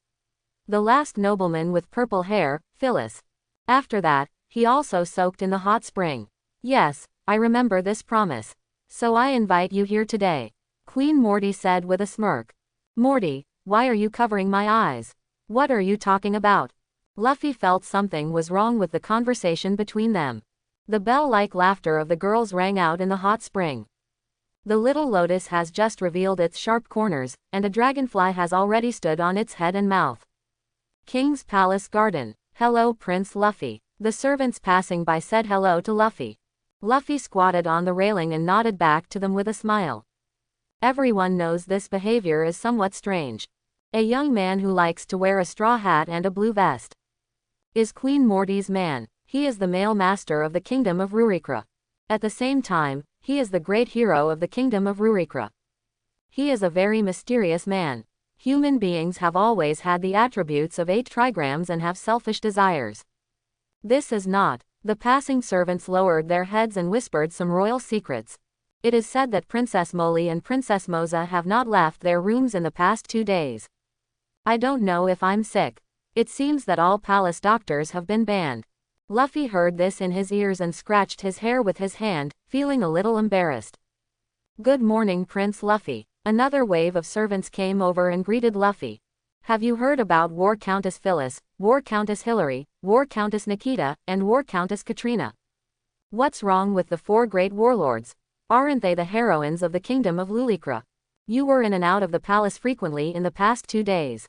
The last nobleman with purple hair, Phyllis. After that, he also soaked in the hot spring. Yes, I remember this promise. So I invite you here today. Queen Morty said with a smirk. Morty, why are you covering my eyes? What are you talking about? Luffy felt something was wrong with the conversation between them. The bell-like laughter of the girls rang out in the hot spring. The little lotus has just revealed its sharp corners, and a dragonfly has already stood on its head and mouth. King's Palace Garden. Hello Prince Luffy. The servants passing by said hello to Luffy. Luffy squatted on the railing and nodded back to them with a smile. Everyone knows this behavior is somewhat strange. A young man who likes to wear a straw hat and a blue vest. Is Queen Morty's man. He is the male master of the kingdom of Rurikra. At the same time, he is the great hero of the kingdom of Rurikra. He is a very mysterious man. Human beings have always had the attributes of 8 trigrams and have selfish desires. This is not. The passing servants lowered their heads and whispered some royal secrets. It is said that Princess Molly and Princess Moza have not left their rooms in the past 2 days. I don't know if I'm sick. It seems that all palace doctors have been banned. Luffy heard this in his ears and scratched his hair with his hand, feeling a little embarrassed. Good morning Prince Luffy. Another wave of servants came over and greeted Luffy. Have you heard about War Countess Phyllis, War Countess Hillary, War Countess Nikita, and War Countess Katrina? What's wrong with the 4 great warlords? Aren't they the heroines of the kingdom of Lulikra? You were in and out of the palace frequently in the past 2 days.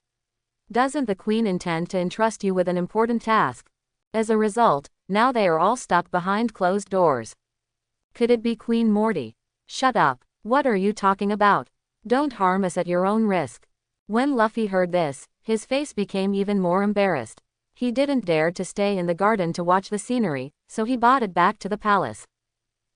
Doesn't the queen intend to entrust you with an important task? As a result, now they are all stuck behind closed doors. Could it be Queen Morty? Shut up. What are you talking about? Don't harm us at your own risk. When Luffy heard this, his face became even more embarrassed. He didn't dare to stay in the garden to watch the scenery, so he bought back to the palace.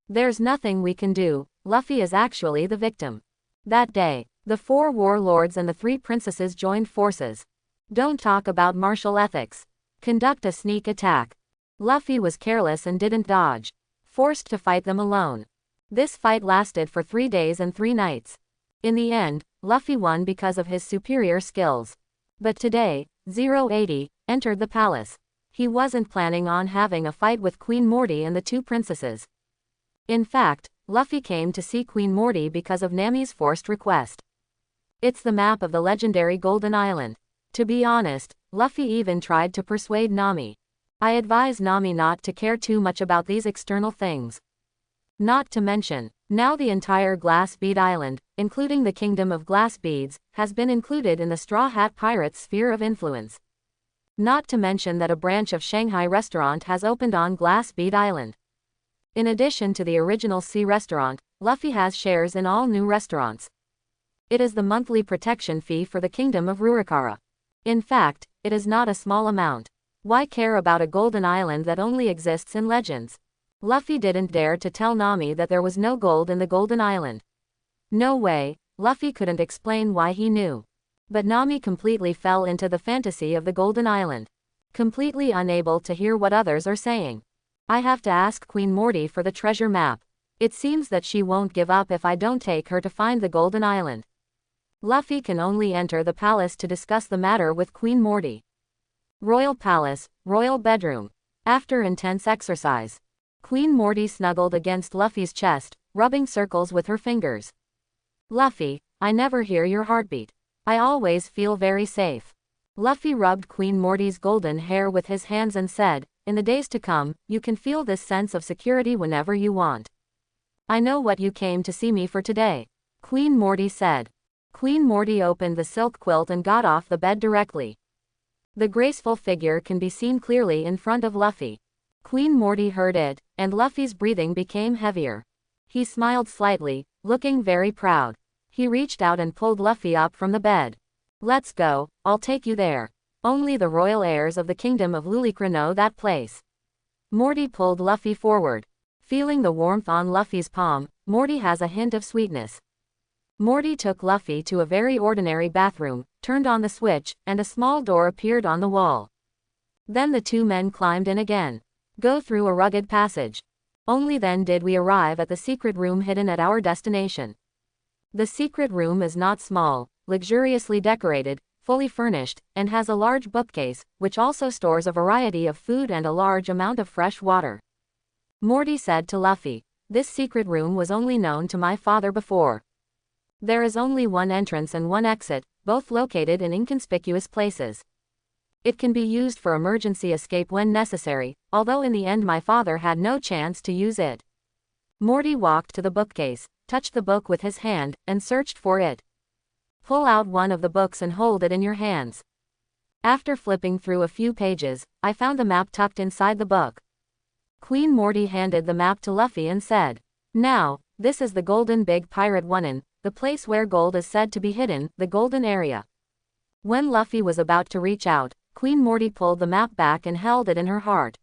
There's nothing we can do, Luffy is actually the victim. That day, the 4 warlords and the 3 princesses joined forces. Don't talk about martial ethics. Conduct a sneak attack. Luffy was careless and didn't dodge. Forced to fight them alone. This fight lasted for 3 days and 3 nights. In the end, Luffy won because of his superior skills. But today, 080 entered the palace. He wasn't planning on having a fight with Queen Morty and the 2 princesses. In fact, Luffy came to see Queen Morty because of Nami's forced request. It's the map of the legendary Golden Island. To be honest, Luffy even tried to persuade Nami. I advise Nami not to care too much about these external things. Not to mention, now the entire Glass Bead Island, including the Kingdom of Glass Beads, has been included in the Straw Hat Pirates' sphere of influence. Not to mention that a branch of Shanghai restaurant has opened on Glass Bead Island. In addition to the original Sea Restaurant, Luffy has shares in all new restaurants. It is the monthly protection fee for the Kingdom of Rurakara. In fact, it is not a small amount. Why care about a golden island that only exists in legends? Luffy didn't dare to tell Nami that there was no gold in the Golden Island. No way, Luffy couldn't explain why he knew. But Nami completely fell into the fantasy of the Golden Island. Completely unable to hear what others are saying. I have to ask Queen Morty for the treasure map. It seems that she won't give up if I don't take her to find the Golden Island. Luffy can only enter the palace to discuss the matter with Queen Morty. Royal Palace, Royal Bedroom. After intense exercise, Queen Morty snuggled against Luffy's chest, rubbing circles with her fingers. Luffy, I never hear your heartbeat. I always feel very safe. Luffy rubbed Queen Morty's golden hair with his hands and said, in the days to come, you can feel this sense of security whenever you want. I know what you came to see me for today, Queen Morty said. Queen Morty opened the silk quilt and got off the bed directly. The graceful figure can be seen clearly in front of Luffy. Queen Morty heard it, and Luffy's breathing became heavier. He smiled slightly, looking very proud. He reached out and pulled Luffy up from the bed. Let's go, I'll take you there. Only the royal heirs of the kingdom of Lulikra know that place. Morty pulled Luffy forward. Feeling the warmth on Luffy's palm, Morty has a hint of sweetness. Morty took Luffy to a very ordinary bathroom, turned on the switch, and a small door appeared on the wall. Then the 2 men climbed in again. Go through a rugged passage. Only then did we arrive at the secret room hidden at our destination. The secret room is not small, luxuriously decorated, fully furnished, and has a large bookcase, which also stores a variety of food and a large amount of fresh water. Morty said to Luffy, this secret room was only known to my father before. There is only one entrance and one exit, both located in inconspicuous places. It can be used for emergency escape when necessary, although in the end my father had no chance to use it. Morty walked to the bookcase, touched the book with his hand, and searched for it. Pull out one of the books and hold it in your hands. After flipping through a few pages, I found the map tucked inside the book. Queen Morty handed the map to Luffy and said, now, this is the Golden Big Pirate Onein, the place where gold is said to be hidden, the Golden Area. When Luffy was about to reach out, Queen Morty pulled the map back and held it in her heart.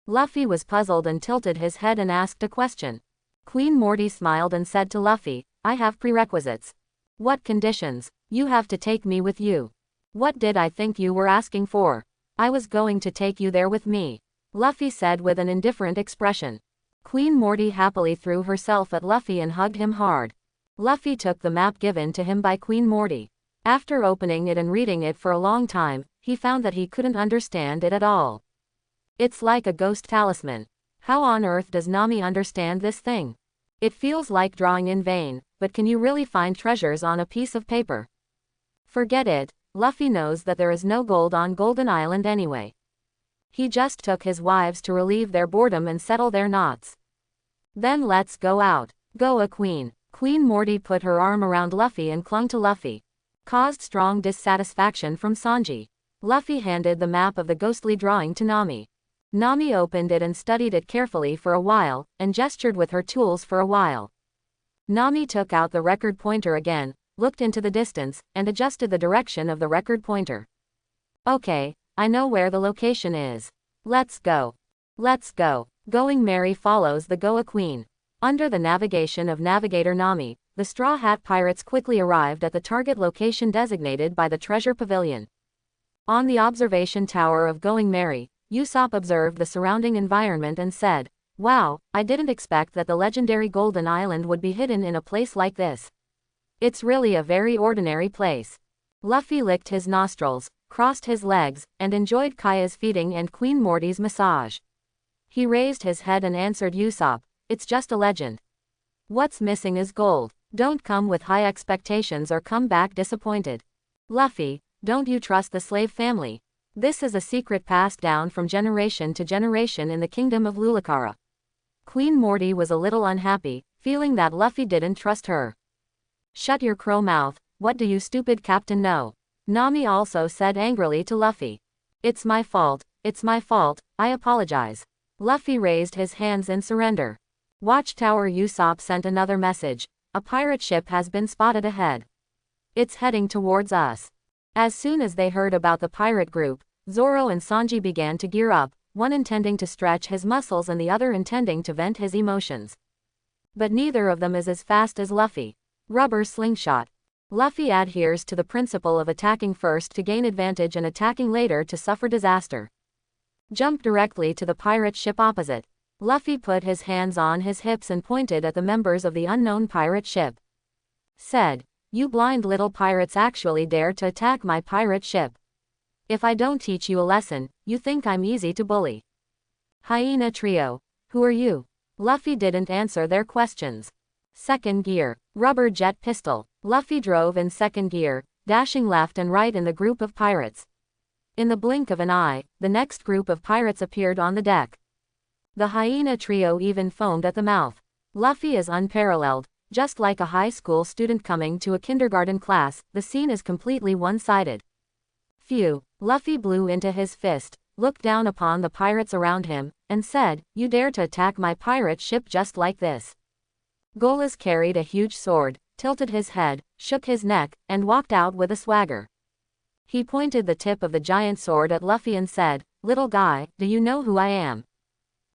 Luffy was puzzled and tilted his head and asked a question. Queen Morty smiled and said to Luffy, I have prerequisites. What conditions? You have to take me with you. What did I think you were asking for? I was going to take you there with me, Luffy said with an indifferent expression. Queen Morty happily threw herself at Luffy and hugged him hard. Luffy took the map given to him by Queen Morty. After opening it and reading it for a long time, he found that he couldn't understand it at all. It's like a ghost talisman. How on earth does Nami understand this thing? It feels like drawing in vain, but can you really find treasures on a piece of paper? Forget it, Luffy knows that there is no gold on Golden Island anyway. He just took his wives to relieve their boredom and settle their knots. Then let's go out. Go a queen. Queen Morty put her arm around Luffy and clung to Luffy. Caused strong dissatisfaction from Sanji. Luffy handed the map of the ghostly drawing to Nami. Nami opened it and studied it carefully for a while, and gestured with her tools for a while. Nami took out the record pointer again, looked into the distance, and adjusted the direction of the record pointer. Okay, I know where the location is. Let's go. Let's go. Going merry follows the Goa Queen. Under the navigation of Navigator Nami, the Straw Hat Pirates quickly arrived at the target location designated by the Treasure Pavilion. On the observation tower of Going Merry, Usopp observed the surrounding environment and said, "Wow, I didn't expect that the legendary Golden Island would be hidden in a place like this. It's really a very ordinary place." Luffy licked his nostrils, crossed his legs, and enjoyed Kaya's feeding and Queen Morty's massage. He raised his head and answered Usopp, "It's just a legend. What's missing is gold. Don't come with high expectations or come back disappointed. Luffy, don't you trust the slave family? This is a secret passed down from generation to generation in the kingdom of Lulakara." Queen Morty was a little unhappy, feeling that Luffy didn't trust her. "Shut your crow mouth, what do you stupid captain know?" Nami also said angrily to Luffy. It's my fault, I apologize." Luffy raised his hands in surrender. Watchtower Usopp sent another message. "A pirate ship has been spotted ahead. It's heading towards us." As soon as they heard about the pirate group, Zoro and Sanji began to gear up, one intending to stretch his muscles and the other intending to vent his emotions. But neither of them is as fast as Luffy. Rubber slingshot. Luffy adheres to the principle of attacking first to gain advantage and attacking later to suffer disaster. Jump directly to the pirate ship opposite. Luffy put his hands on his hips and pointed at the members of the unknown pirate ship. Said, "You blind little pirates actually dare to attack my pirate ship. If I don't teach you a lesson, you think I'm easy to bully." Hyena Trio. Who are you? Luffy didn't answer their questions. Second gear. Rubber jet pistol. Luffy drove in second gear, dashing left and right in the group of pirates. In the blink of an eye, the next group of pirates appeared on the deck. The hyena trio even foamed at the mouth. Luffy is unparalleled. Just like a high school student coming to a kindergarten class, the scene is completely one-sided. Phew. Luffy blew into his fist, looked down upon the pirates around him, and said, "You dare to attack my pirate ship just like this?" Golas carried a huge sword, tilted his head, shook his neck, and walked out with a swagger. He pointed the tip of the giant sword at Luffy and said, "Little guy, do you know who I am?"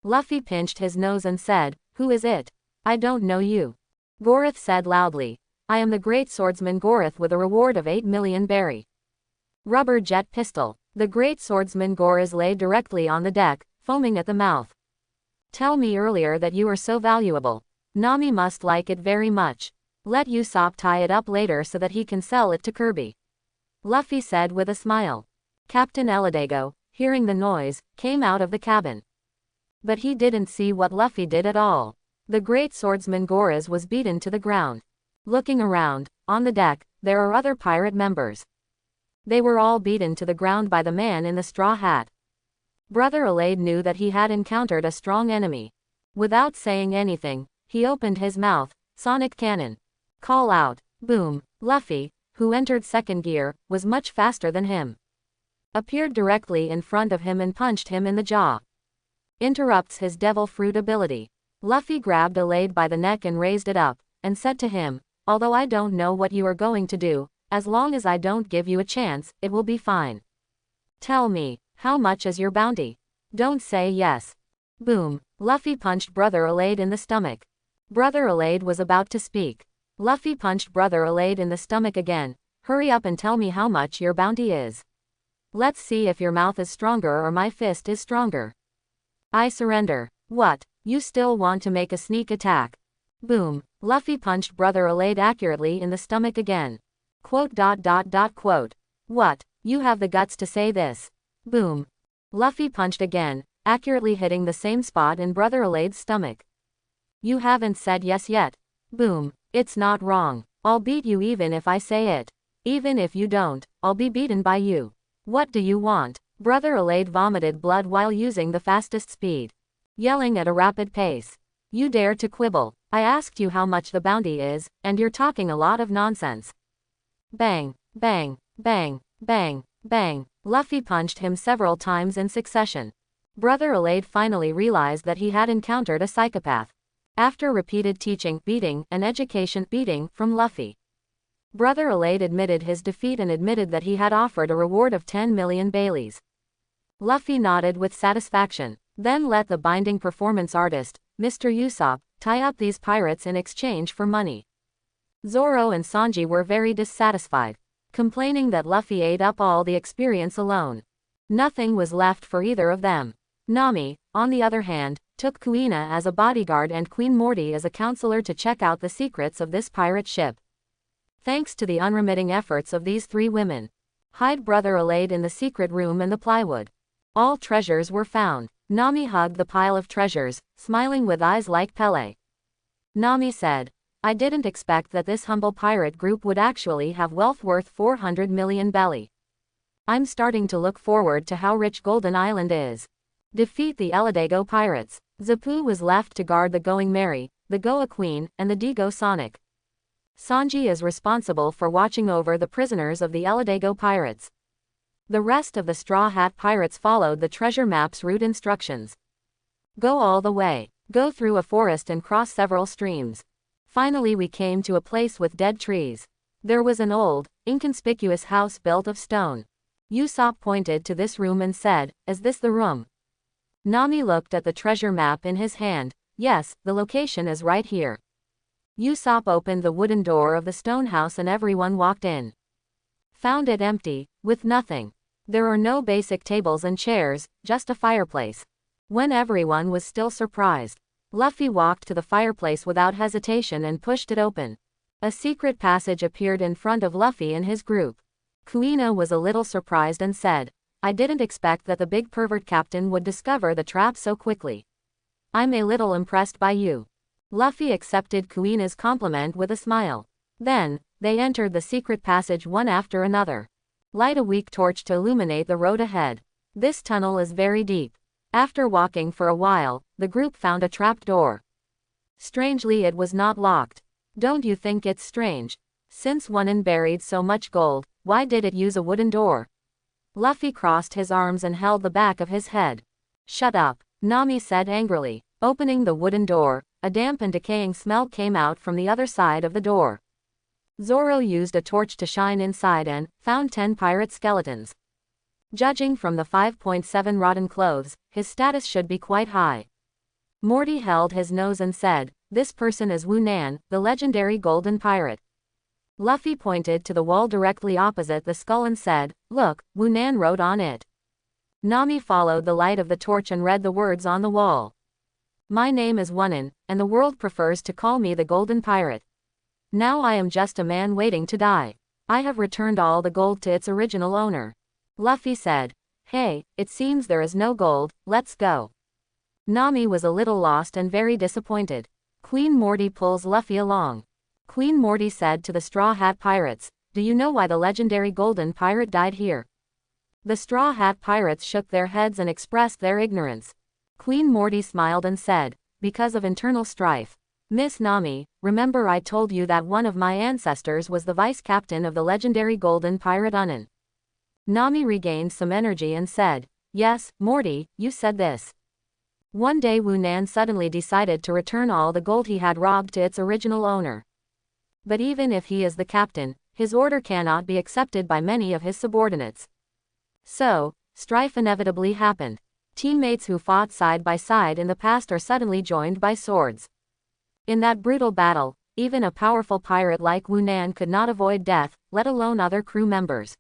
Luffy pinched his nose and said, "Who is it?" "I don't know you." Gorith said loudly, "I am the great swordsman Gorith with a reward of 8 million berry." Rubber jet pistol. The great swordsman Gorith lay directly on the deck, foaming at the mouth. "Tell me earlier that you are so valuable. Nami must like it very much. Let Usopp tie it up later so that he can sell it to Kirby." Luffy said with a smile. Captain Eladago, hearing the noise, came out of the cabin. But he didn't see what Luffy did at all. The great swordsman Gorith was beaten to the ground. Looking around, on the deck, there are other pirate members. They were all beaten to the ground by the man in the straw hat. Brother Alade knew that he had encountered a strong enemy. Without saying anything, he opened his mouth. Sonic cannon. Call out. Boom. Luffy, who entered second gear, was much faster than him. Appeared directly in front of him and punched him in the jaw. Interrupts his devil fruit ability. Luffy grabbed Alade by the neck and raised it up, and said to him, "Although I don't know what you are going to do, as long as I don't give you a chance, it will be fine. Tell me, how much is your bounty? Don't say yes." Boom. Luffy punched Brother Alade in the stomach. Brother Alade was about to speak. Luffy punched Brother Alade in the stomach again. "Hurry up and tell me how much your bounty is. Let's see if your mouth is stronger or my fist is stronger." "I surrender." "What? You still want to make a sneak attack?" Boom. Luffy punched Brother Alade accurately in the stomach again. Quote. "What? You have the guts to say this?" Boom. Luffy punched again, accurately hitting the same spot in Brother Alade's stomach. "You haven't said yes yet." Boom. "It's not wrong. I'll beat you even if I say it. Even if you don't, I'll be beaten by you. What do you want?" Brother Alade vomited blood while using the fastest speed. Yelling at a rapid pace. "You dare to quibble. I asked you how much the bounty is, and you're talking a lot of nonsense." Bang, bang, bang, bang, bang. Luffy punched him several times in succession. Brother Alade finally realized that he had encountered a psychopath. After repeated teaching, beating, and education beating from Luffy, Brother Alade admitted his defeat and admitted that he had offered a reward of 10 million Baileys. Luffy nodded with satisfaction. "Then let the binding performance artist, Mr. Usopp, tie up these pirates in exchange for money." Zoro and Sanji were very dissatisfied. complaining that Luffy ate up all the experience alone. Nothing was left for either of them. Nami, on the other hand, took Kuina as a bodyguard and Queen Morty as a counselor to check out the secrets of this pirate ship. Thanks to the unremitting efforts of these three women, Hyde brother allayed in the secret room and the plywood. All treasures were found. Nami hugged the pile of treasures, smiling with eyes like Pele. Nami said, I didn't expect that this humble pirate group would actually have wealth worth 400 million belly. I'm starting to look forward to how rich Golden Island is. Defeat the Eladago pirates. Zapu was left to guard the Going Merry, the Goa Queen, and the Digo Sonic. Sanji is responsible for watching over the prisoners of the Eladago pirates. The rest of the Straw Hat pirates followed the treasure map's route instructions. Go all the way. Go through a forest and cross several streams. Finally we came to a place with dead trees. There was an old, inconspicuous house built of stone. Usopp pointed to this room and said, Is this the room? Nami looked at the treasure map in his hand. Yes, the location is right here. Usopp opened the wooden door of the stone house and everyone walked in. Found it empty, with nothing. There are no basic tables and chairs, just a fireplace. When everyone was still surprised, Luffy walked to the fireplace without hesitation and pushed it open. A secret passage appeared in front of Luffy and his group. Kuina was a little surprised and said, I didn't expect that the big pervert captain would discover the trap so quickly. I'm a little impressed by you. Luffy accepted Kuina's compliment with a smile. Then, they entered the secret passage one after another. Light a weak torch to illuminate the road ahead. This tunnel is very deep. After walking for a while, the group found a trapped door. Strangely, it was not locked. Don't you think it's strange? Since Onin buried so much gold, why did it use a wooden door? Luffy crossed his arms and held the back of his head. Shut up, Nami said angrily. Opening the wooden door, a damp and decaying smell came out from the other side of the door. Zoro used a torch to shine inside and found 10 pirate skeletons. Judging from the 5.7 rotten clothes, his status should be quite high. Morty held his nose and said, This person is Wu Nan, the legendary golden pirate. Luffy pointed to the wall directly opposite the skull and said, Look, Wu Nan wrote on it. Nami followed the light of the torch and read the words on the wall. My name is Wonin, and the world prefers to call me the Golden Pirate. Now I am just a man waiting to die. I have returned all the gold to its original owner. Luffy said, Hey, it seems there is no gold, let's go. Nami was a little lost and very disappointed. Queen Morty pulls Luffy along. Queen Morty said to the Straw Hat Pirates, Do you know why the legendary Golden Pirate died here? The Straw Hat Pirates shook their heads and expressed their ignorance. Queen Morty smiled and said, Because of internal strife. Miss Nami, remember I told you that one of my ancestors was the vice captain of the legendary Golden Pirate Unin. Nami regained some energy and said, Yes, Morty, you said this. One day Wu Nan suddenly decided to return all the gold he had robbed to its original owner. But even if he is the captain, his order cannot be accepted by many of his subordinates. So, strife inevitably happened. Teammates who fought side by side in the past are suddenly joined by swords. In that brutal battle, even a powerful pirate like Wu Nan could not avoid death, let alone other crew members.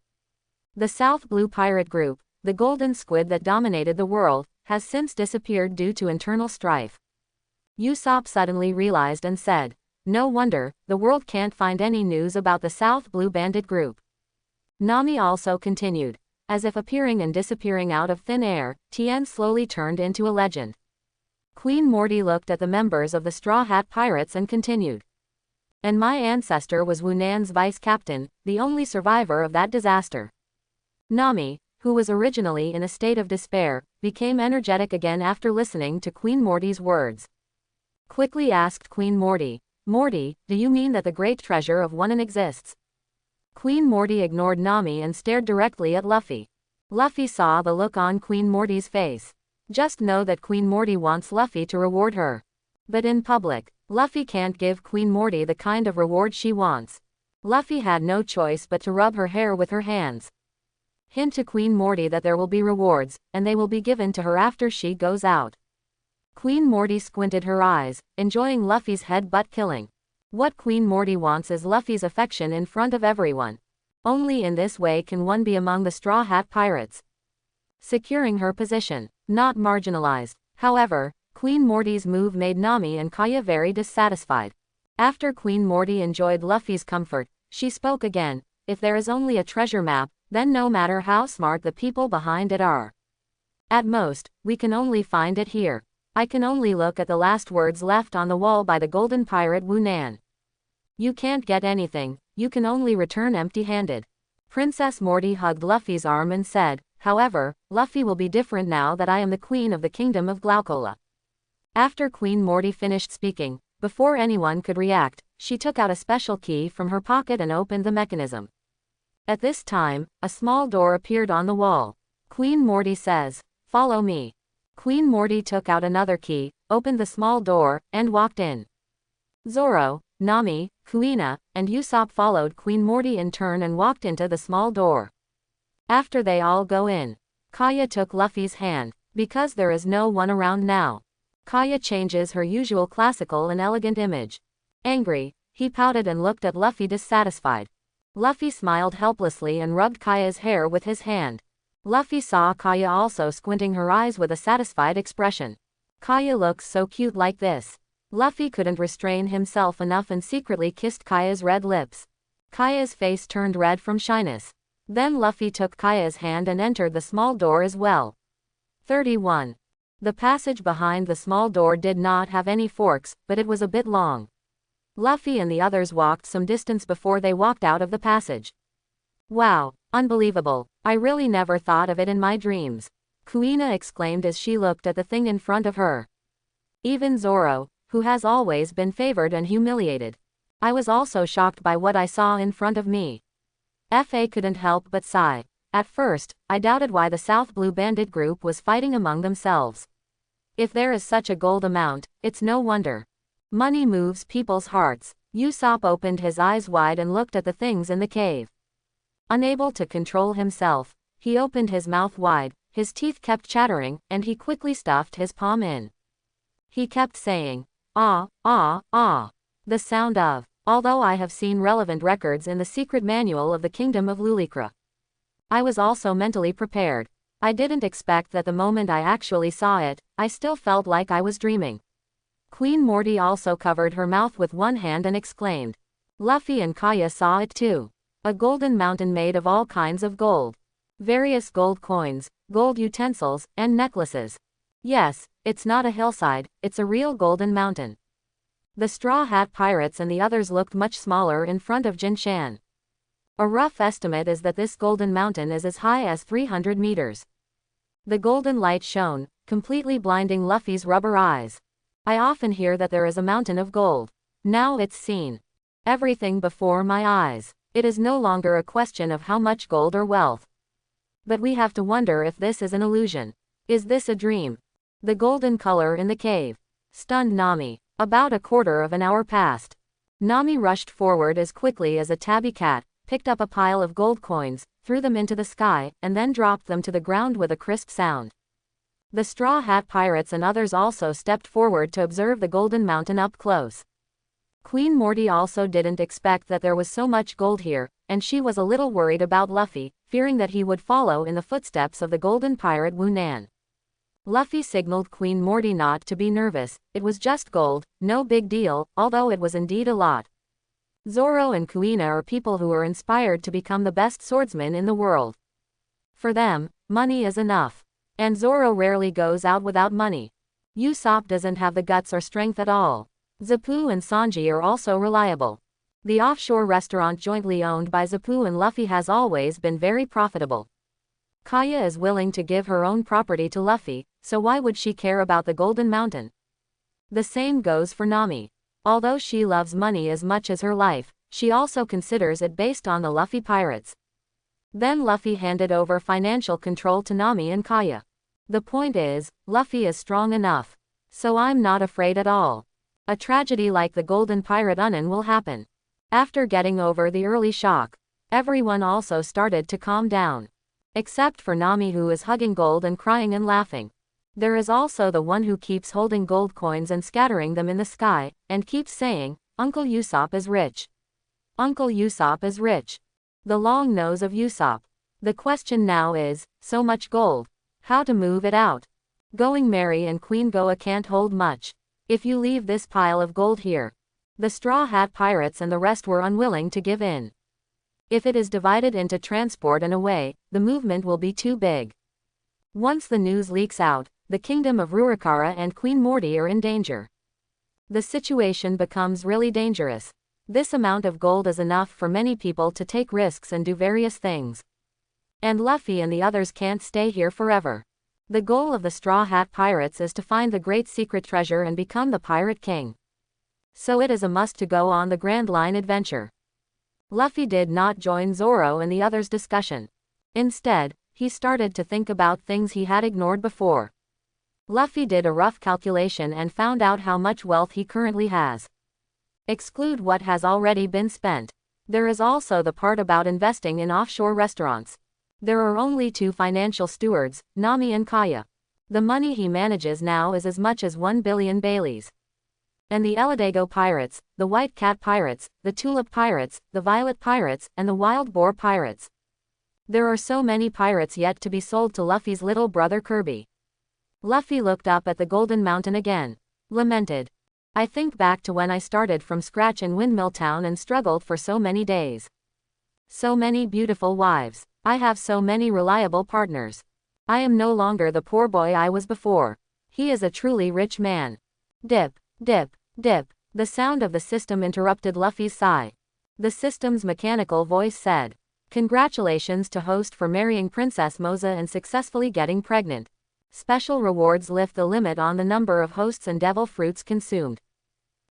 The South Blue Pirate Group, the golden squid that dominated the world, has since disappeared due to internal strife. Usopp suddenly realized and said, No wonder, the world can't find any news about the South Blue Bandit Group. Nami also continued, As if appearing and disappearing out of thin air, Tien slowly turned into a legend. Queen Morty looked at the members of the Straw Hat Pirates and continued. And my ancestor was Wu Nan's vice captain, the only survivor of that disaster. Nami, who was originally in a state of despair, became energetic again after listening to Queen Morty's words. Quickly asked Queen Morty, Morty, do you mean that the great treasure of Wonin exists? Queen Morty ignored Nami and stared directly at Luffy. Luffy saw the look on Queen Morty's face. Just know that Queen Morty wants Luffy to reward her. But in public, Luffy can't give Queen Morty the kind of reward she wants. Luffy had no choice but to rub her hair with her hands. Hint to Queen Morty that there will be rewards, and they will be given to her after she goes out. Queen Morty squinted her eyes, enjoying Luffy's head-butt killing. What Queen Morty wants is Luffy's affection in front of everyone. Only in this way can one be among the Straw Hat Pirates. Securing her position. Not marginalized. However, Queen Morty's move made Nami and Kaya very dissatisfied. After Queen Morty enjoyed Luffy's comfort, she spoke again. If there is only a treasure map, then no matter how smart the people behind it are, at most, we can only find it here. I can only look at the last words left on the wall by the golden pirate Wu Nan. You can't get anything, you can only return empty-handed. Princess Morty hugged Luffy's arm and said, however, Luffy will be different now that I am the queen of the kingdom of Glaucola. After Queen Morty finished speaking, before anyone could react, she took out a special key from her pocket and opened the mechanism. At this time, a small door appeared on the wall. Queen Morty says, follow me. Queen Morty took out another key, opened the small door, and walked in. Zoro, Nami, Kuina, and Usopp followed Queen Morty in turn and walked into the small door. After they all go in, Kaya took Luffy's hand, because there is no one around now. Kaya changes her usual classical and elegant image. Angry, he pouted and looked at Luffy dissatisfied. Luffy smiled helplessly and rubbed Kaya's hair with his hand. Luffy saw Kaya also squinting her eyes with a satisfied expression. Kaya looks so cute like this. Luffy couldn't restrain himself enough and secretly kissed Kaya's red lips. Kaya's face turned red from shyness. Then Luffy took Kaya's hand and entered the small door as well. 31. The passage behind the small door did not have any forks, but it was a bit long. Luffy and the others walked some distance before they walked out of the passage. Wow, unbelievable, I really never thought of it in my dreams. Kuina exclaimed as she looked at the thing in front of her. Even Zoro, who has always been favored and humiliated. I was also shocked by what I saw in front of me. FA couldn't help but sigh. At first, I doubted why the South Blue Bandit group was fighting among themselves. If there is such a gold amount, it's no wonder. Money moves people's hearts. Usopp opened his eyes wide and looked at the things in the cave. Unable to control himself, he opened his mouth wide, his teeth kept chattering, and he quickly stuffed his palm in. He kept saying, ah, ah, ah. The sound of, although I have seen relevant records in the secret manual of the Kingdom of Lulikra. I was also mentally prepared. I didn't expect that the moment I actually saw it, I still felt like I was dreaming. Queen Morty also covered her mouth with one hand and exclaimed. Luffy and Kaya saw it too. A golden mountain made of all kinds of gold. Various gold coins, gold utensils, and necklaces. Yes, it's not a hillside, it's a real golden mountain. The Straw Hat Pirates and the others looked much smaller in front of Jin Shan. A rough estimate is that this golden mountain is as high as 300 meters. The golden light shone, completely blinding Luffy's rubber eyes. I often hear that there is a mountain of gold. Now it's seen. Everything before my eyes. It is no longer a question of how much gold or wealth. But we have to wonder if this is an illusion. Is this a dream? The golden color in the cave stunned Nami. About a quarter of an hour passed. Nami rushed forward as quickly as a tabby cat, picked up a pile of gold coins, threw them into the sky, and then dropped them to the ground with a crisp sound. The Straw Hat Pirates and others also stepped forward to observe the golden mountain up close. Queen Morty also didn't expect that there was so much gold here, and she was a little worried about Luffy, fearing that he would follow in the footsteps of the golden pirate Wu Nan. Luffy signaled Queen Morty not to be nervous. It was just gold, no big deal, although it was indeed a lot. Zoro and Kuina are people who are inspired to become the best swordsmen in the world. For them, money is enough. And Zoro rarely goes out without money. Usopp doesn't have the guts or strength at all. Zapu and Sanji are also reliable. The offshore restaurant jointly owned by Zapu and Luffy has always been very profitable. Kaya is willing to give her own property to Luffy, so why would she care about the Golden Mountain? The same goes for Nami. Although she loves money as much as her life, she also considers it based on the Luffy pirates. Then Luffy handed over financial control to Nami and Kaya. The point is, Luffy is strong enough. So I'm not afraid at all. A tragedy like the Golden Pirate Unin will happen. After getting over the early shock, everyone also started to calm down. Except for Nami, who is hugging gold and crying and laughing. There is also the one who keeps holding gold coins and scattering them in the sky, and keeps saying, Uncle Usopp is rich. Uncle Usopp is rich. The long nose of Usopp. The question now is, so much gold. How to move it out? Going Mary and Queen Goa can't hold much. If you leave this pile of gold here. The Straw Hat Pirates and the rest were unwilling to give in. If it is divided into transport and away, the movement will be too big. Once the news leaks out, the kingdom of Rurakara and Queen Morty are in danger. The situation becomes really dangerous. This amount of gold is enough for many people to take risks and do various things. And Luffy and the others can't stay here forever. The goal of the Straw Hat Pirates is to find the great secret treasure and become the Pirate King. So it is a must to go on the Grand Line adventure. Luffy did not join Zoro and the others' discussion. Instead, he started to think about things he had ignored before. Luffy did a rough calculation and found out how much wealth he currently has. Exclude what has already been spent. There is also the part about investing in offshore restaurants. There are only 2 financial stewards, Nami and Kaya. The money he manages now is as much as 1 billion Baileys. And the Eladago Pirates, the White Cat Pirates, the Tulip Pirates, the Violet Pirates, and the Wild Boar Pirates. There are so many pirates yet to be sold to Luffy's little brother Kirby. Luffy looked up at the Golden Mountain again. Lamented. I think back to when I started from scratch in Windmill Town and struggled for so many days. So many beautiful wives. I have so many reliable partners. I am no longer the poor boy I was before. He is a truly rich man. Dip, dip, dip. The sound of the system interrupted Luffy's sigh. The system's mechanical voice said, "Congratulations to host for marrying Princess Moza and successfully getting pregnant. Special rewards lift the limit on the number of hosts and devil fruits consumed.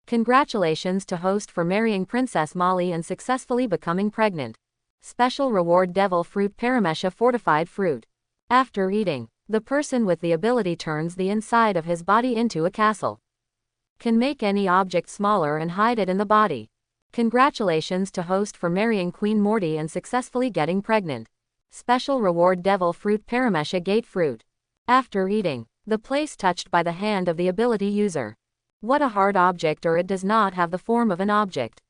Congratulations to host for marrying Princess Molly and successfully becoming pregnant. Special reward devil fruit Paramesha fortified fruit. After eating, the person with the ability turns the inside of his body into a castle. Can make any object smaller and hide it in the body. Congratulations to host for marrying Queen Morty and successfully getting pregnant. Special reward devil fruit Paramesha gate fruit. After eating, the place touched by the hand of the ability user. What a hard object, or it does not have the form of an object.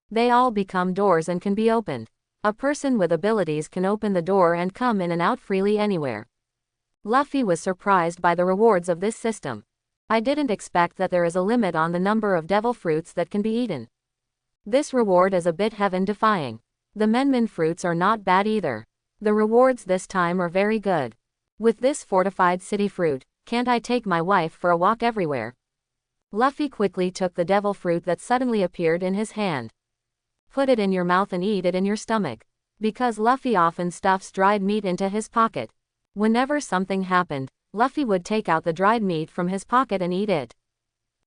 They all become doors and can be opened. A person with abilities can open the door and come in and out freely anywhere. Luffy was surprised by the rewards of this system. I didn't expect that there is a limit on the number of devil fruits that can be eaten. This reward is a bit heaven-defying. The Menmin fruits are not bad either. The rewards this time are very good. With this fortified city fruit, can't I take my wife for a walk everywhere? Luffy quickly took the devil fruit that suddenly appeared in his hand. Put it in your mouth and eat it in your stomach. Because Luffy often stuffs dried meat into his pocket. Whenever something happened, Luffy would take out the dried meat from his pocket and eat it.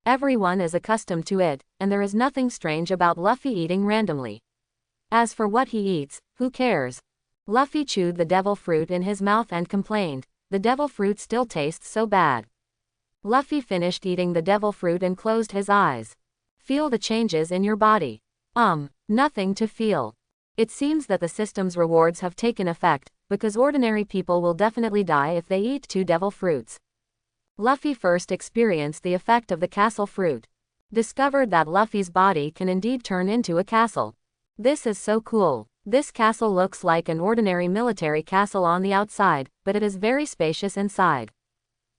Everyone is accustomed to it, and there is nothing strange about Luffy eating randomly. As for what he eats, who cares? Luffy chewed the devil fruit in his mouth and complained, the devil fruit still tastes so bad. Luffy finished eating the devil fruit and closed his eyes. Feel the changes in your body. Nothing to feel. It seems that the system's rewards have taken effect, because ordinary people will definitely die if they eat 2 devil fruits. Luffy first experienced the effect of the castle fruit. Discovered that Luffy's body can indeed turn into a castle. This is so cool. This castle looks like an ordinary military castle on the outside, but it is very spacious inside.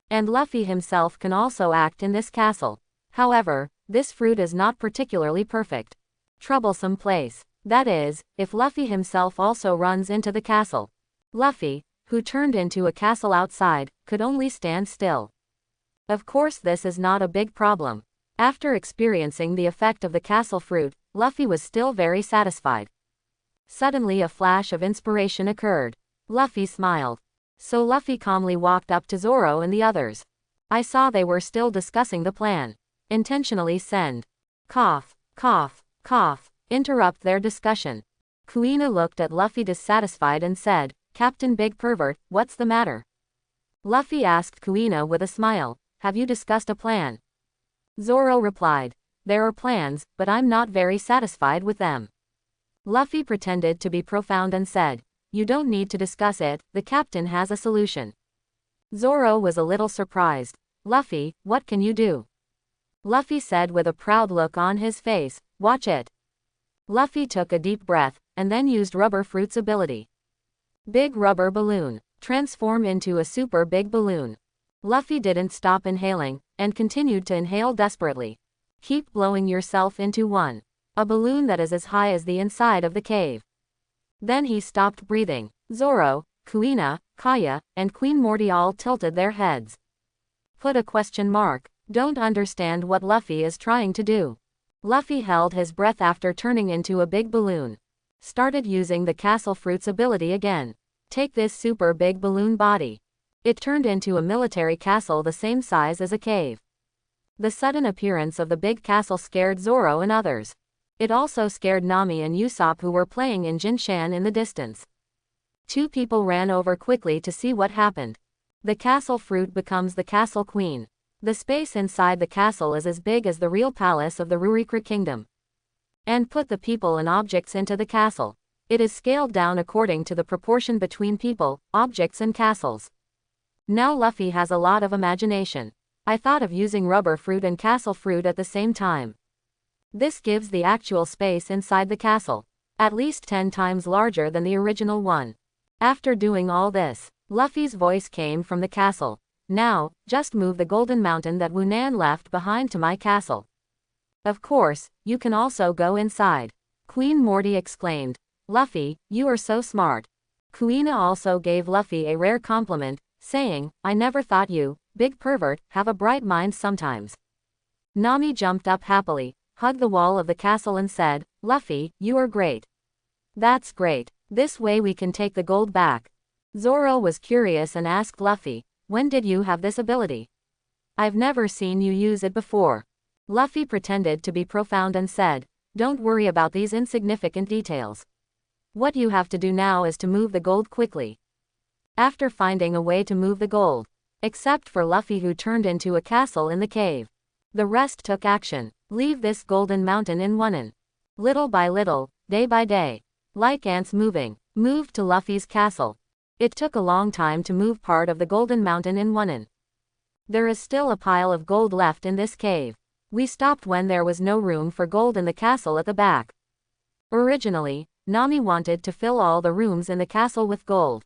And Luffy himself can also act in this castle. However, this fruit is not particularly perfect. Troublesome place. That is, if Luffy himself also runs into the castle. Luffy, who turned into a castle outside, could only stand still. Of course, this is not a big problem. After experiencing the effect of the castle fruit, Luffy was still very satisfied. Suddenly a flash of inspiration occurred. Luffy smiled. So Luffy calmly walked up to Zoro and the others. I saw they were still discussing the plan. Intentionally send. Cough, cough, cough. Interrupt their discussion. Kuina looked at Luffy dissatisfied and said, Captain Big Pervert, what's the matter? Luffy asked Kuina with a smile, have you discussed a plan? Zoro replied, there are plans, but I'm not very satisfied with them. Luffy pretended to be profound and said, you don't need to discuss it, the captain has a solution. Zoro was a little surprised. Luffy, what can you do? Luffy said with a proud look on his face, watch it. Luffy took a deep breath, and then used Rubber Fruit's ability. Big Rubber Balloon. Transform into a super big balloon. Luffy didn't stop inhaling, and continued to inhale desperately. Keep blowing yourself into one. A balloon that is as high as the inside of the cave. Then he stopped breathing. Zoro, Kuina, Kaya, and Queen Morty all tilted their heads. Put a question mark. Don't understand what Luffy is trying to do. Luffy held his breath after turning into a big balloon. Started using the Castle Fruit's ability again. Take this super big balloon body. It turned into a military castle the same size as a cave. The sudden appearance of the big castle scared Zoro and others. It also scared Nami and Usopp, who were playing in Jinshan in the distance. Two people ran over quickly to see what happened. The Castle Fruit becomes the Castle Queen. The space inside the castle is as big as the real palace of the Rurikra Kingdom. And put the people and objects into the castle. It is scaled down according to the proportion between people, objects and castles. Now Luffy has a lot of imagination. I thought of using Rubber Fruit and Castle Fruit at the same time. This gives the actual space inside the castle, at least 10 times larger than the original one. After doing all this, Luffy's voice came from the castle. Now, just move the golden mountain that Wunan left behind to my castle. Of course, you can also go inside. Queen Morty exclaimed. Luffy, you are so smart. Kuina also gave Luffy a rare compliment, saying, I never thought you, big pervert, have a bright mind sometimes. Nami jumped up happily, hugged the wall of the castle and said, Luffy, you are great. That's great. This way we can take the gold back. Zoro was curious and asked Luffy, when did you have this ability? I've never seen you use it before. Luffy pretended to be profound and said, don't worry about these insignificant details. What you have to do now is to move the gold quickly. After finding a way to move the gold, except for Luffy, who turned into a castle in the cave, the rest took action. Leave this golden mountain in Wunan. Little by little, day by day, like ants moving, moved to Luffy's castle. It took a long time to move part of the golden mountain in Wunan. There is still a pile of gold left in this cave. We stopped when there was no room for gold in the castle at the back. Originally, Nami wanted to fill all the rooms in the castle with gold.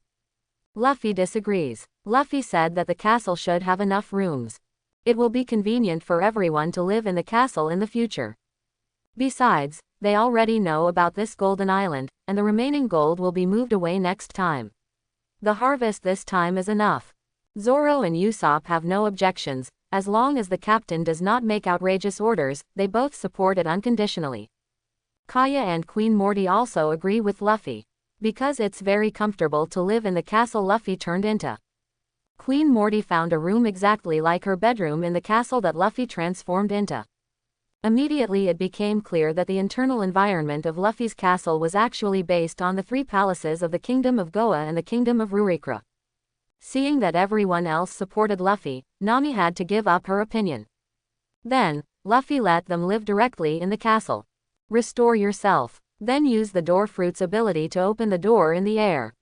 Luffy disagrees. Luffy said that the castle should have enough rooms. It will be convenient for everyone to live in the castle in the future. Besides, they already know about this golden island, and the remaining gold will be moved away next time. The harvest this time is enough. Zoro and Usopp have no objections. As long as the captain does not make outrageous orders, they both support it unconditionally. Kaya and Queen Morty also agree with Luffy. Because it's very comfortable to live in the castle Luffy turned into. Queen Morty found a room exactly like her bedroom in the castle that Luffy transformed into. Immediately it became clear that the internal environment of Luffy's castle was actually based on the 3 palaces of the Kingdom of Goa and the Kingdom of Rurikra. Seeing that everyone else supported Luffy, Nami had to give up her opinion. Then, Luffy let them live directly in the castle. Restore yourself. Then use the Door Fruit's ability to open the door in the air.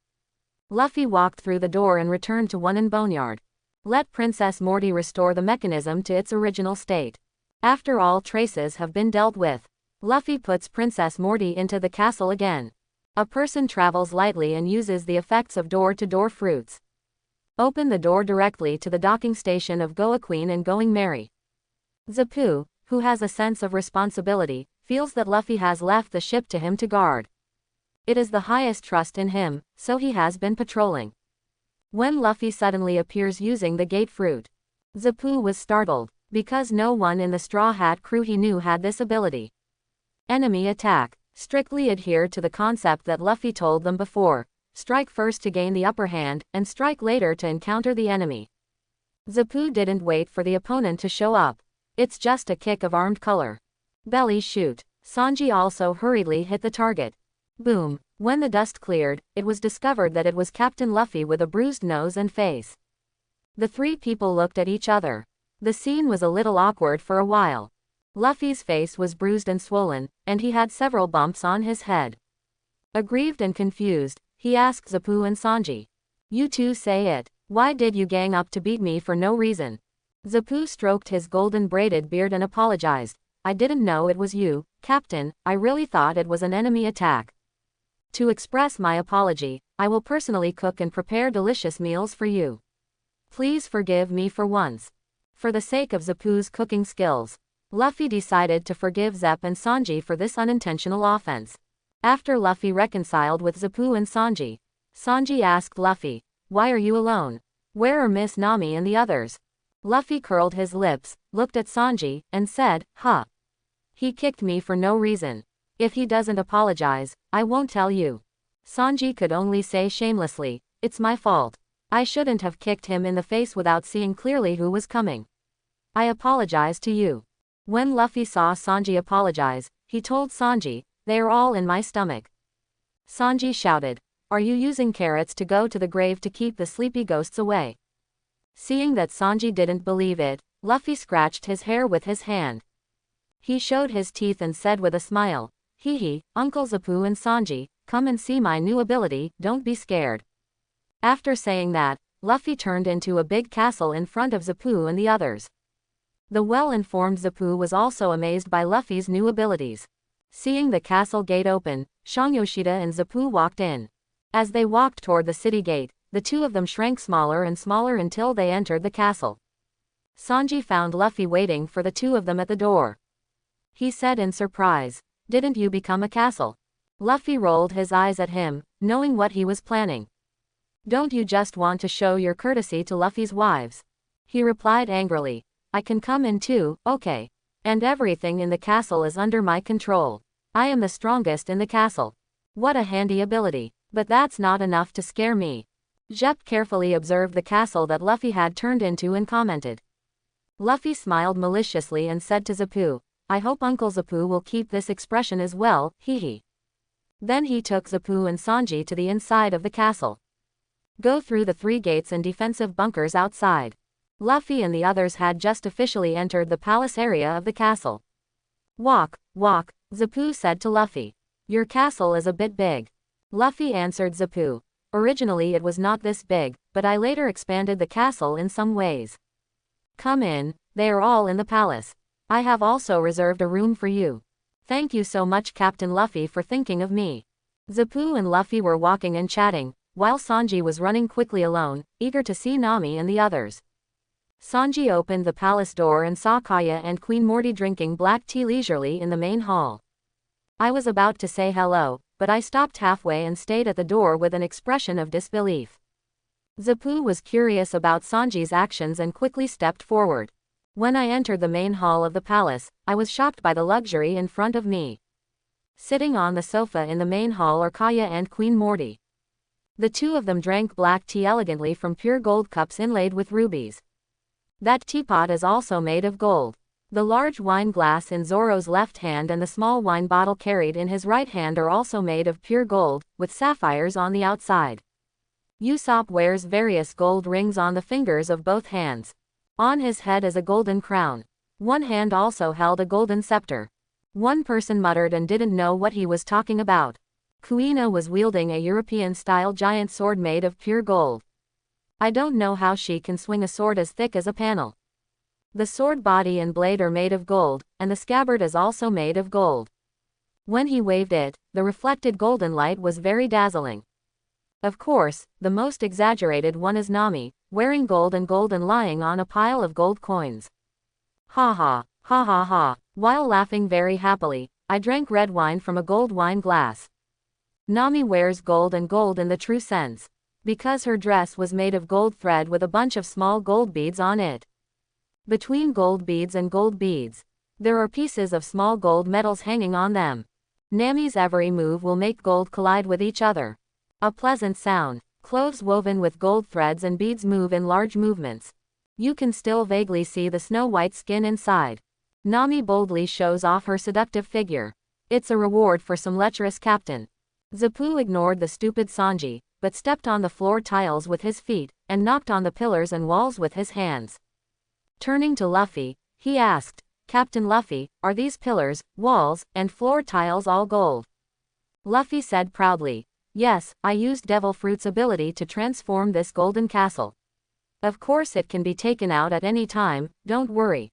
Luffy walked through the door and returned to Wunan Boneyard. Let Princess Morty restore the mechanism to its original state. After all traces have been dealt with, Luffy puts Princess Morty into the castle again. A person travels lightly and uses the effects of door-to-door fruits. Open the door directly to the docking station of Goa Queen and Going Merry. Zapu, who has a sense of responsibility, feels that Luffy has left the ship to him to guard. It is the highest trust in him, so he has been patrolling. When Luffy suddenly appears using the gate fruit, Zapu was startled, because no one in the Straw Hat crew he knew had this ability. Enemy attack. Strictly adhere to the concept that Luffy told them before. Strike first to gain the upper hand, and strike later to encounter the enemy. Zapu didn't wait for the opponent to show up. It's just a kick of armed color. Belly shoot. Sanji also hurriedly hit the target. Boom. When the dust cleared, it was discovered that it was Captain Luffy with a bruised nose and face. The 3 people looked at each other. The scene was a little awkward for a while. Luffy's face was bruised and swollen, and he had several bumps on his head. Aggrieved and confused, he asked Zapu and Sanji. You two say it. Why did you gang up to beat me for no reason? Zapu stroked his golden braided beard and apologized. I didn't know it was you, Captain. I really thought it was an enemy attack. To express my apology, I will personally cook and prepare delicious meals for you. Please forgive me for once. For the sake of Zapu's cooking skills, Luffy decided to forgive Zepp and Sanji for this unintentional offense. After Luffy reconciled with Zapu and Sanji asked Luffy, "Why are you alone? Where are Miss Nami and the others?" Luffy curled his lips, looked at Sanji, and said, "Huh. He kicked me for no reason. If he doesn't apologize, I won't tell you." Sanji could only say shamelessly, "It's my fault. I shouldn't have kicked him in the face without seeing clearly who was coming. I apologize to you." When Luffy saw Sanji apologize, he told Sanji, "They are all in my stomach." Sanji shouted, "Are you using carrots to go to the grave to keep the sleepy ghosts away?" Seeing that Sanji didn't believe it, Luffy scratched his hair with his hand. He showed his teeth and said with a smile, "Hee hee, Uncle Zapu and Sanji, come and see my new ability, don't be scared." After saying that, Luffy turned into a big castle in front of Zapu and the others. The well-informed Zapu was also amazed by Luffy's new abilities. Seeing the castle gate open, Shangyoshida and Zapu walked in. As they walked toward the city gate, the two of them shrank smaller and smaller until they entered the castle. Sanji found Luffy waiting for the two of them at the door. He said in surprise, "Didn't you become a castle?" Luffy rolled his eyes at him, knowing what he was planning. "Don't you just want to show your courtesy to Luffy's wives?" He replied angrily, "I can come in too, okay. And everything in the castle is under my control. I am the strongest in the castle. What a handy ability. But that's not enough to scare me." Zepp carefully observed the castle that Luffy had turned into and commented. Luffy smiled maliciously and said to Zapu, "I hope Uncle Zapu will keep this expression as well, hee hee." Then he took Zapu and Sanji to the inside of the castle. Go through the 3 gates and defensive bunkers outside. Luffy and the others had just officially entered the palace area of the castle. Walk, Zapu said to Luffy. "Your castle is a bit big." Luffy answered Zapu, "Originally it was not this big, but I later expanded the castle in some ways. Come in, they are all in the palace. I have also reserved a room for you." "Thank you so much Captain Luffy for thinking of me." Zapu and Luffy were walking and chatting, while Sanji was running quickly alone, eager to see Nami and the others. Sanji opened the palace door and saw Kaya and Queen Morty drinking black tea leisurely in the main hall. I was about to say hello, but I stopped halfway and stayed at the door with an expression of disbelief. Zapu was curious about Sanji's actions and quickly stepped forward. When I entered the main hall of the palace, I was shocked by the luxury in front of me. Sitting on the sofa in the main hall are Kaya and Queen Morty. The two of them drank black tea elegantly from pure gold cups inlaid with rubies. That teapot is also made of gold. The large wine glass in Zoro's left hand and the small wine bottle carried in his right hand are also made of pure gold, with sapphires on the outside. Usopp wears various gold rings on the fingers of both hands. On his head is a golden crown. One hand also held a golden scepter. One person muttered and didn't know what he was talking about. Kuina was wielding a European-style giant sword made of pure gold. I don't know how she can swing a sword as thick as a panel. The sword body and blade are made of gold, and the scabbard is also made of gold. When he waved it, the reflected golden light was very dazzling. Of course, the most exaggerated one is Nami, wearing gold and lying on a pile of gold coins. Ha ha, ha ha ha. While laughing very happily, I drank red wine from a gold wine glass. Nami wears gold in the true sense. Because her dress was made of gold thread with a bunch of small gold beads on it. Between gold beads and gold beads, there are pieces of small gold medals hanging on them. Nami's every move will make gold collide with each other. A pleasant sound. Clothes woven with gold threads and beads move in large movements. You can still vaguely see the snow-white skin inside. Nami boldly shows off her seductive figure. It's a reward for some lecherous captain. Zapu ignored the stupid Sanji, but stepped on the floor tiles with his feet, and knocked on the pillars and walls with his hands. Turning to Luffy, he asked, "Captain Luffy, are these pillars, walls, and floor tiles all gold?" Luffy said proudly, "Yes, I used Devil Fruit's ability to transform this golden castle. Of course it can be taken out at any time, don't worry."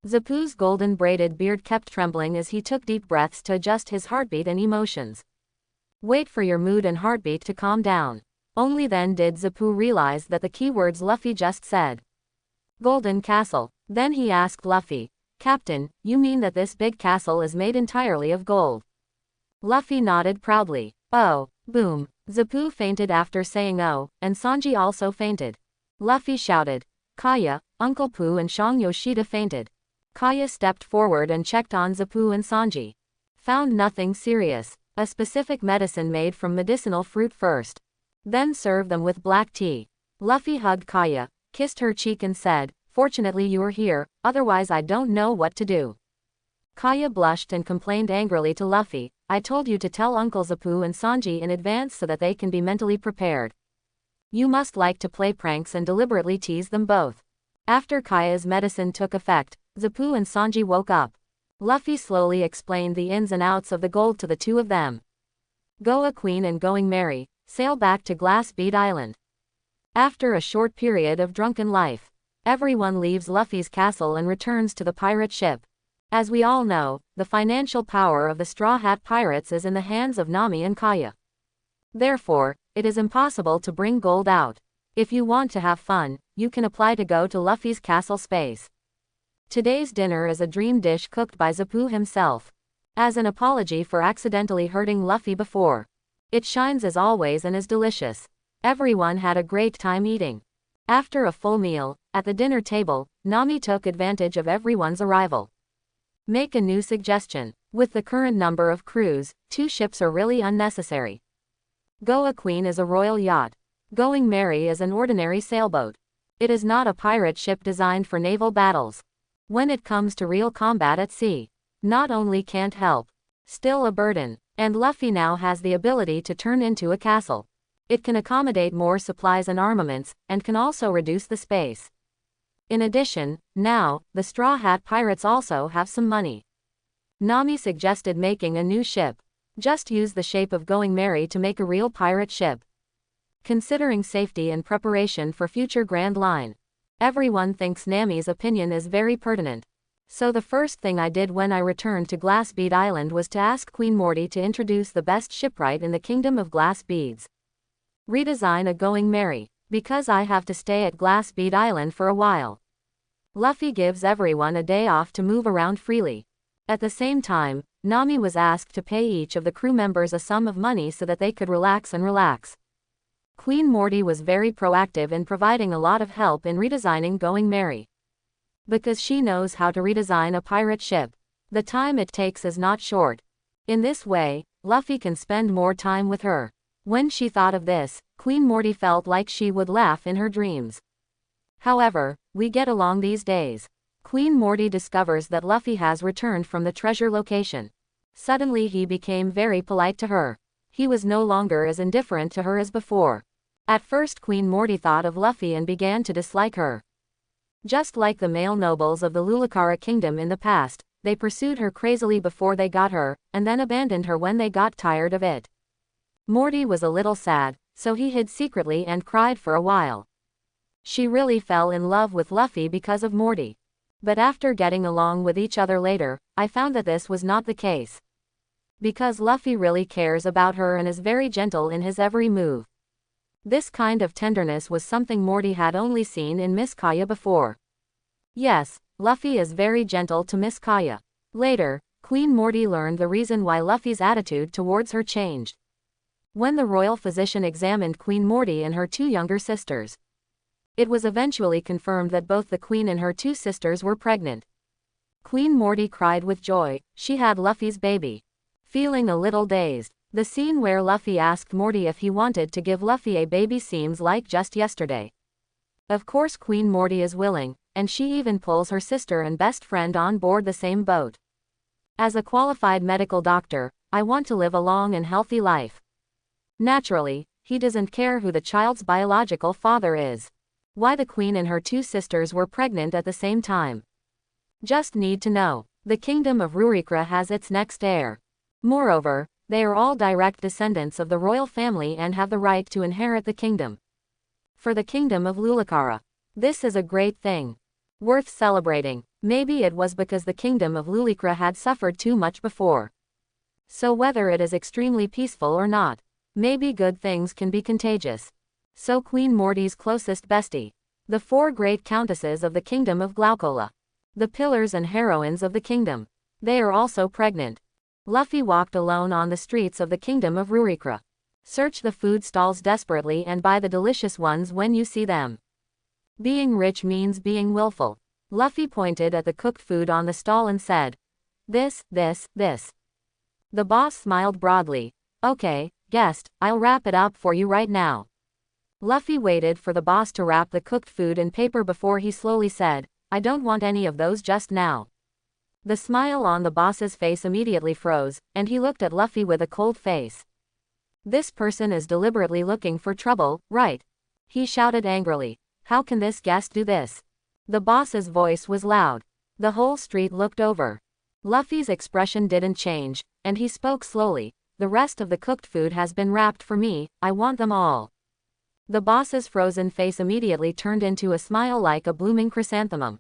Zapu's golden braided beard kept trembling as he took deep breaths to adjust his heartbeat and emotions. Wait for your mood and heartbeat to calm down. Only then did Zapu realize that the keywords Luffy just said. Golden Castle. Then he asked Luffy, Captain, you mean that this big castle is made entirely of gold? Luffy nodded proudly. Oh, boom. Zapu fainted after saying oh, and Sanji also fainted. Luffy shouted. Kaya, Uncle Pooh and Shang Yoshida fainted. Kaya stepped forward and checked on Zapu and Sanji. Found nothing serious. A specific medicine made from medicinal fruit first. Then served them with black tea. Luffy hugged Kaya, kissed her cheek and said, Fortunately you are here, otherwise I don't know what to do. Kaya blushed and complained angrily to Luffy, I told you to tell Uncle Zapu and Sanji in advance so that they can be mentally prepared. You must like to play pranks and deliberately tease them both. After Kaya's medicine took effect, Zapu and Sanji woke up. Luffy slowly explained the ins and outs of the gold to the two of them. Goa Queen and Going Merry sail back to Glass Bead Island. After a short period of drunken life, everyone leaves Luffy's castle and returns to the pirate ship. As we all know, the financial power of the Straw Hat Pirates is in the hands of Nami and Kaya. Therefore, it is impossible to bring gold out. If you want to have fun, you can apply to go to Luffy's castle space. Today's dinner is a dream dish cooked by Zapu himself. As an apology for accidentally hurting Luffy before. It shines as always and is delicious. Everyone had a great time eating. After a full meal, at the dinner table, Nami took advantage of everyone's arrival. Make a new suggestion. With the current number of crews, 2 ships are really unnecessary. Goa Queen is a royal yacht. Going Merry is an ordinary sailboat. It is not a pirate ship designed for naval battles. When it comes to real combat at sea, not only can't help, still a burden. And Luffy now has the ability to turn into a castle. It can accommodate more supplies and armaments, and can also reduce the space. In addition, now, the Straw Hat Pirates also have some money. Nami suggested making a new ship. Just use the shape of Going Merry to make a real pirate ship. Considering safety and preparation for future Grand Line. Everyone thinks Nami's opinion is very pertinent. So the first thing I did when I returned to Glass Bead Island was to ask Queen Morty to introduce the best shipwright in the Kingdom of Glass Beads. Redesign a Going Merry, because I have to stay at Glass Bead Island for a while. Luffy gives everyone a day off to move around freely. At the same time, Nami was asked to pay each of the crew members a sum of money so that they could relax. Queen Morty was very proactive in providing a lot of help in redesigning Going Merry. Because she knows how to redesign a pirate ship. The time it takes is not short. In this way, Luffy can spend more time with her. When she thought of this, Queen Morty felt like she would laugh in her dreams. However, we get along these days. Queen Morty discovers that Luffy has returned from the treasure location. Suddenly he became very polite to her. He was no longer as indifferent to her as before. At first Queen Morty thought of Luffy and began to dislike her. Just like the male nobles of the Lulakara Kingdom in the past, they pursued her crazily before they got her, and then abandoned her when they got tired of it. Morty was a little sad, so he hid secretly and cried for a while. She really fell in love with Luffy because of Morty. But after getting along with each other later, I found that this was not the case. Because Luffy really cares about her and is very gentle in his every move. This kind of tenderness was something Morty had only seen in Miss Kaya before. Yes, Luffy is very gentle to Miss Kaya. Later, Queen Morty learned the reason why Luffy's attitude towards her changed. When the royal physician examined Queen Morty and her 2 younger sisters, it was eventually confirmed that both the queen and her 2 sisters were pregnant. Queen Morty cried with joy. She had Luffy's baby. Feeling a little dazed, the scene where Luffy asked Morty if he wanted to give Luffy a baby seems like just yesterday. Of course Queen Morty is willing, and she even pulls her sister and best friend on board the same boat. As a qualified medical doctor, I want to live a long and healthy life. Naturally, he doesn't care who the child's biological father is. Why the queen and her 2 sisters were pregnant at the same time. Just need to know. The kingdom of Rurikra has its next heir. Moreover, they are all direct descendants of the royal family and have the right to inherit the kingdom. For the kingdom of Lulakara, this is a great thing. Worth celebrating. Maybe it was because the kingdom of Lulikra had suffered too much before. So whether it is extremely peaceful or not, maybe good things can be contagious. So Queen Morty's closest bestie. The 4 great countesses of the kingdom of Glaucola. The pillars and heroines of the kingdom. They are also pregnant. Luffy walked alone on the streets of the kingdom of Rurikra. Search the food stalls desperately and buy the delicious ones when you see them. Being rich means being willful. Luffy pointed at the cooked food on the stall and said, "This. The boss smiled broadly. "Okay, guest, I'll wrap it up for you right now." Luffy waited for the boss to wrap the cooked food in paper before he slowly said, "I don't want any of those just now." The smile on the boss's face immediately froze, and he looked at Luffy with a cold face. "This person is deliberately looking for trouble, right?" he shouted angrily. "How can this guest do this?" The boss's voice was loud. The whole street looked over. Luffy's expression didn't change, and he spoke slowly. "The rest of the cooked food has been wrapped for me, I want them all." The boss's frozen face immediately turned into a smile like a blooming chrysanthemum.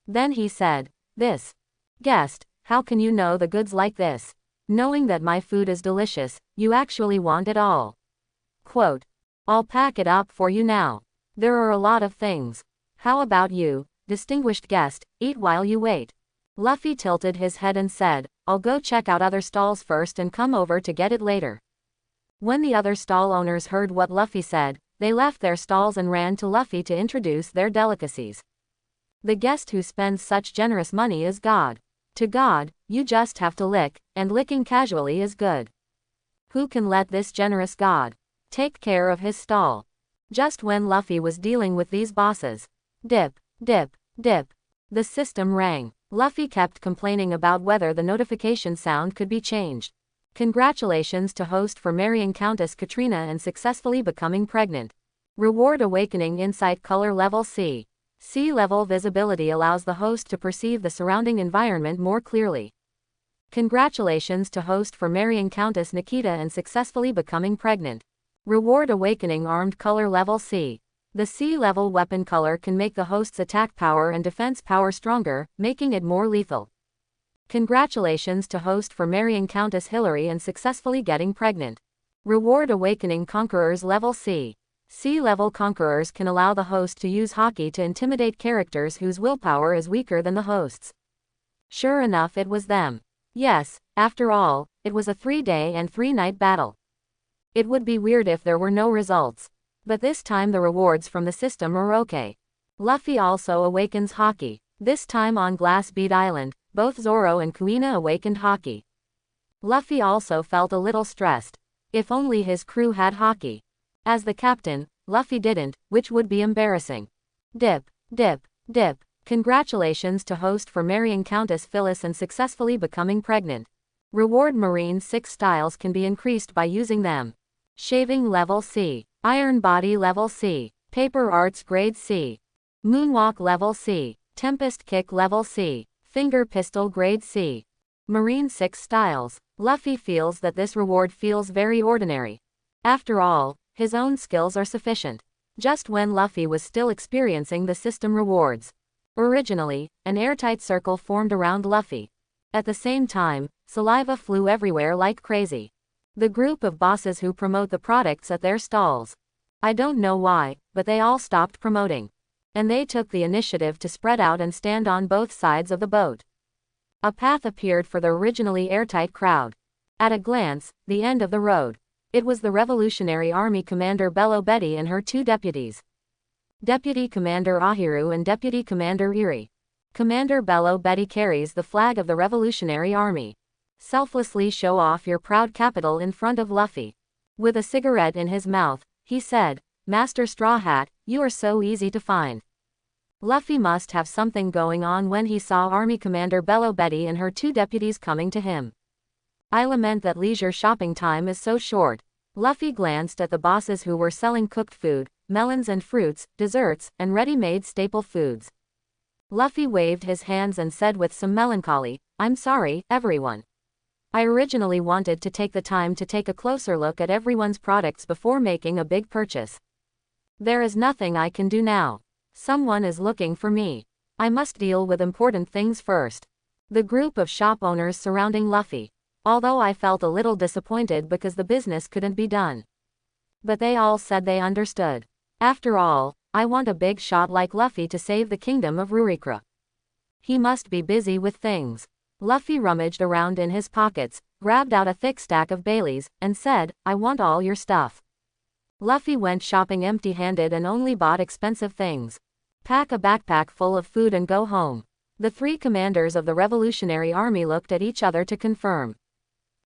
Then he said, "This guest, how can you know the goods like this? Knowing that my food is delicious, you actually want it all." Quote, "I'll pack it up for you now. There are a lot of things. How about you, distinguished guest, eat while you wait." Luffy tilted his head and said, "I'll go check out other stalls first and come over to get it later." When the other stall owners heard what Luffy said, they left their stalls and ran to Luffy to introduce their delicacies. The guest who spends such generous money is God. To God, you just have to lick, and licking casually is good. Who can let this generous God take care of his stall? Just when Luffy was dealing with these bosses, dip, the system rang. Luffy kept complaining about whether the notification sound could be changed. Congratulations to host for marrying Countess Katrina and successfully becoming pregnant. Reward Awakening Insight Color Level C. Sea level visibility allows the host to perceive the surrounding environment more clearly. Congratulations to host for marrying Countess Nikita and successfully becoming pregnant. Reward Awakening Armed Color Level C. The sea level weapon color can make the host's attack power and defense power stronger, making it more lethal. Congratulations to host for marrying Countess Hillary and successfully getting pregnant. Reward Awakening Conquerors Level C. Sea level conquerors can allow the host to use hockey to intimidate characters whose willpower is weaker than the host's. Sure enough, it was them. Yes, after all, it was a 3-day and 3-night battle. It would be weird if there were no results. But this time the rewards from the system are okay. Luffy also awakens hockey. This time on Glass Bead Island, both Zoro and Kuina awakened hockey. Luffy also felt a little stressed. If only his crew had hockey. As the captain, Luffy didn't, which would be embarrassing. Dip. Congratulations to host for marrying Countess Phyllis and successfully becoming pregnant. Reward Marine 6 styles can be increased by using them. Shaving Level C. Iron Body Level C. Paper Arts Grade C. Moonwalk Level C. Tempest Kick Level C. Finger Pistol Grade C. Marine 6 styles. Luffy feels that this reward feels very ordinary. After all, his own skills are sufficient. Just when Luffy was still experiencing the system rewards. Originally, an airtight circle formed around Luffy. At the same time, saliva flew everywhere like crazy. The group of bosses who promote the products at their stalls. I don't know why, but they all stopped promoting. And they took the initiative to spread out and stand on both sides of the boat. A path appeared for the originally airtight crowd. At a glance, the end of the road. It was the Revolutionary Army Commander Bello Betty and her 2 deputies. Deputy Commander Ahiru and Deputy Commander Eri. Commander Bello Betty carries the flag of the Revolutionary Army. Selflessly show off your proud capital in front of Luffy. With a cigarette in his mouth, he said, "Master Straw Hat, you are so easy to find." Luffy must have something going on when he saw Army Commander Bello Betty and her 2 deputies coming to him. I lament that leisure shopping time is so short. Luffy glanced at the bosses who were selling cooked food, melons and fruits, desserts, and ready-made staple foods. Luffy waved his hands and said with some melancholy, "I'm sorry, everyone. I originally wanted to take the time to take a closer look at everyone's products before making a big purchase. There is nothing I can do now. Someone is looking for me. I must deal with important things first." The group of shop owners surrounding Luffy. Although I felt a little disappointed because the business couldn't be done. But they all said they understood. After all, I want a big shot like Luffy to save the kingdom of Rurikra. He must be busy with things. Luffy rummaged around in his pockets, grabbed out a thick stack of Baileys, and said, I want all your stuff. Luffy went shopping empty-handed and only bought expensive things. Pack a backpack full of food and go home. The three commanders of the Revolutionary Army looked at each other to confirm.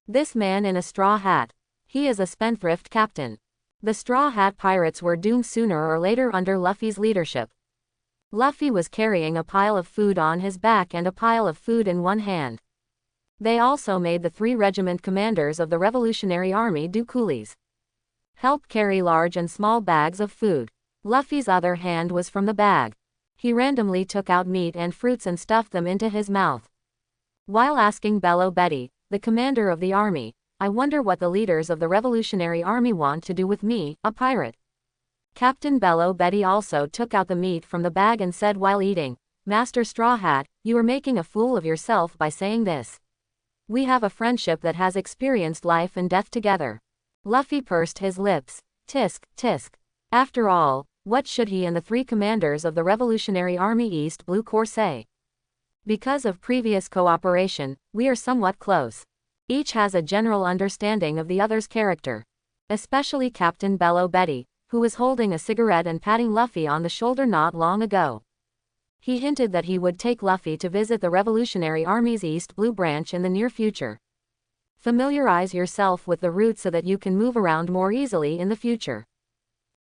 This man in a straw hat. He is a spendthrift captain. The Straw Hat Pirates were doomed sooner or later under Luffy's leadership. Luffy was carrying a pile of food on his back and a pile of food in one hand. They also made the 3 regiment commanders of the Revolutionary Army do coolies. Help carry large and small bags of food. Luffy's other hand was from the bag. He randomly took out meat and fruits and stuffed them into his mouth. While asking Bello Betty, the commander of the army, I wonder what the leaders of the Revolutionary Army want to do with me, a pirate. Captain Bello Betty also took out the meat from the bag and said while eating, Master Straw Hat, you are making a fool of yourself by saying this. We have a friendship that has experienced life and death together. Luffy pursed his lips. Tisk, tisk. After all, what should he and the 3 commanders of the Revolutionary Army East Blue Corps say? Because of previous cooperation, we are somewhat close. Each has a general understanding of the other's character. Especially Captain Bello Betty, who was holding a cigarette and patting Luffy on the shoulder not long ago. He hinted that he would take Luffy to visit the Revolutionary Army's East Blue branch in the near future. Familiarize yourself with the route so that you can move around more easily in the future.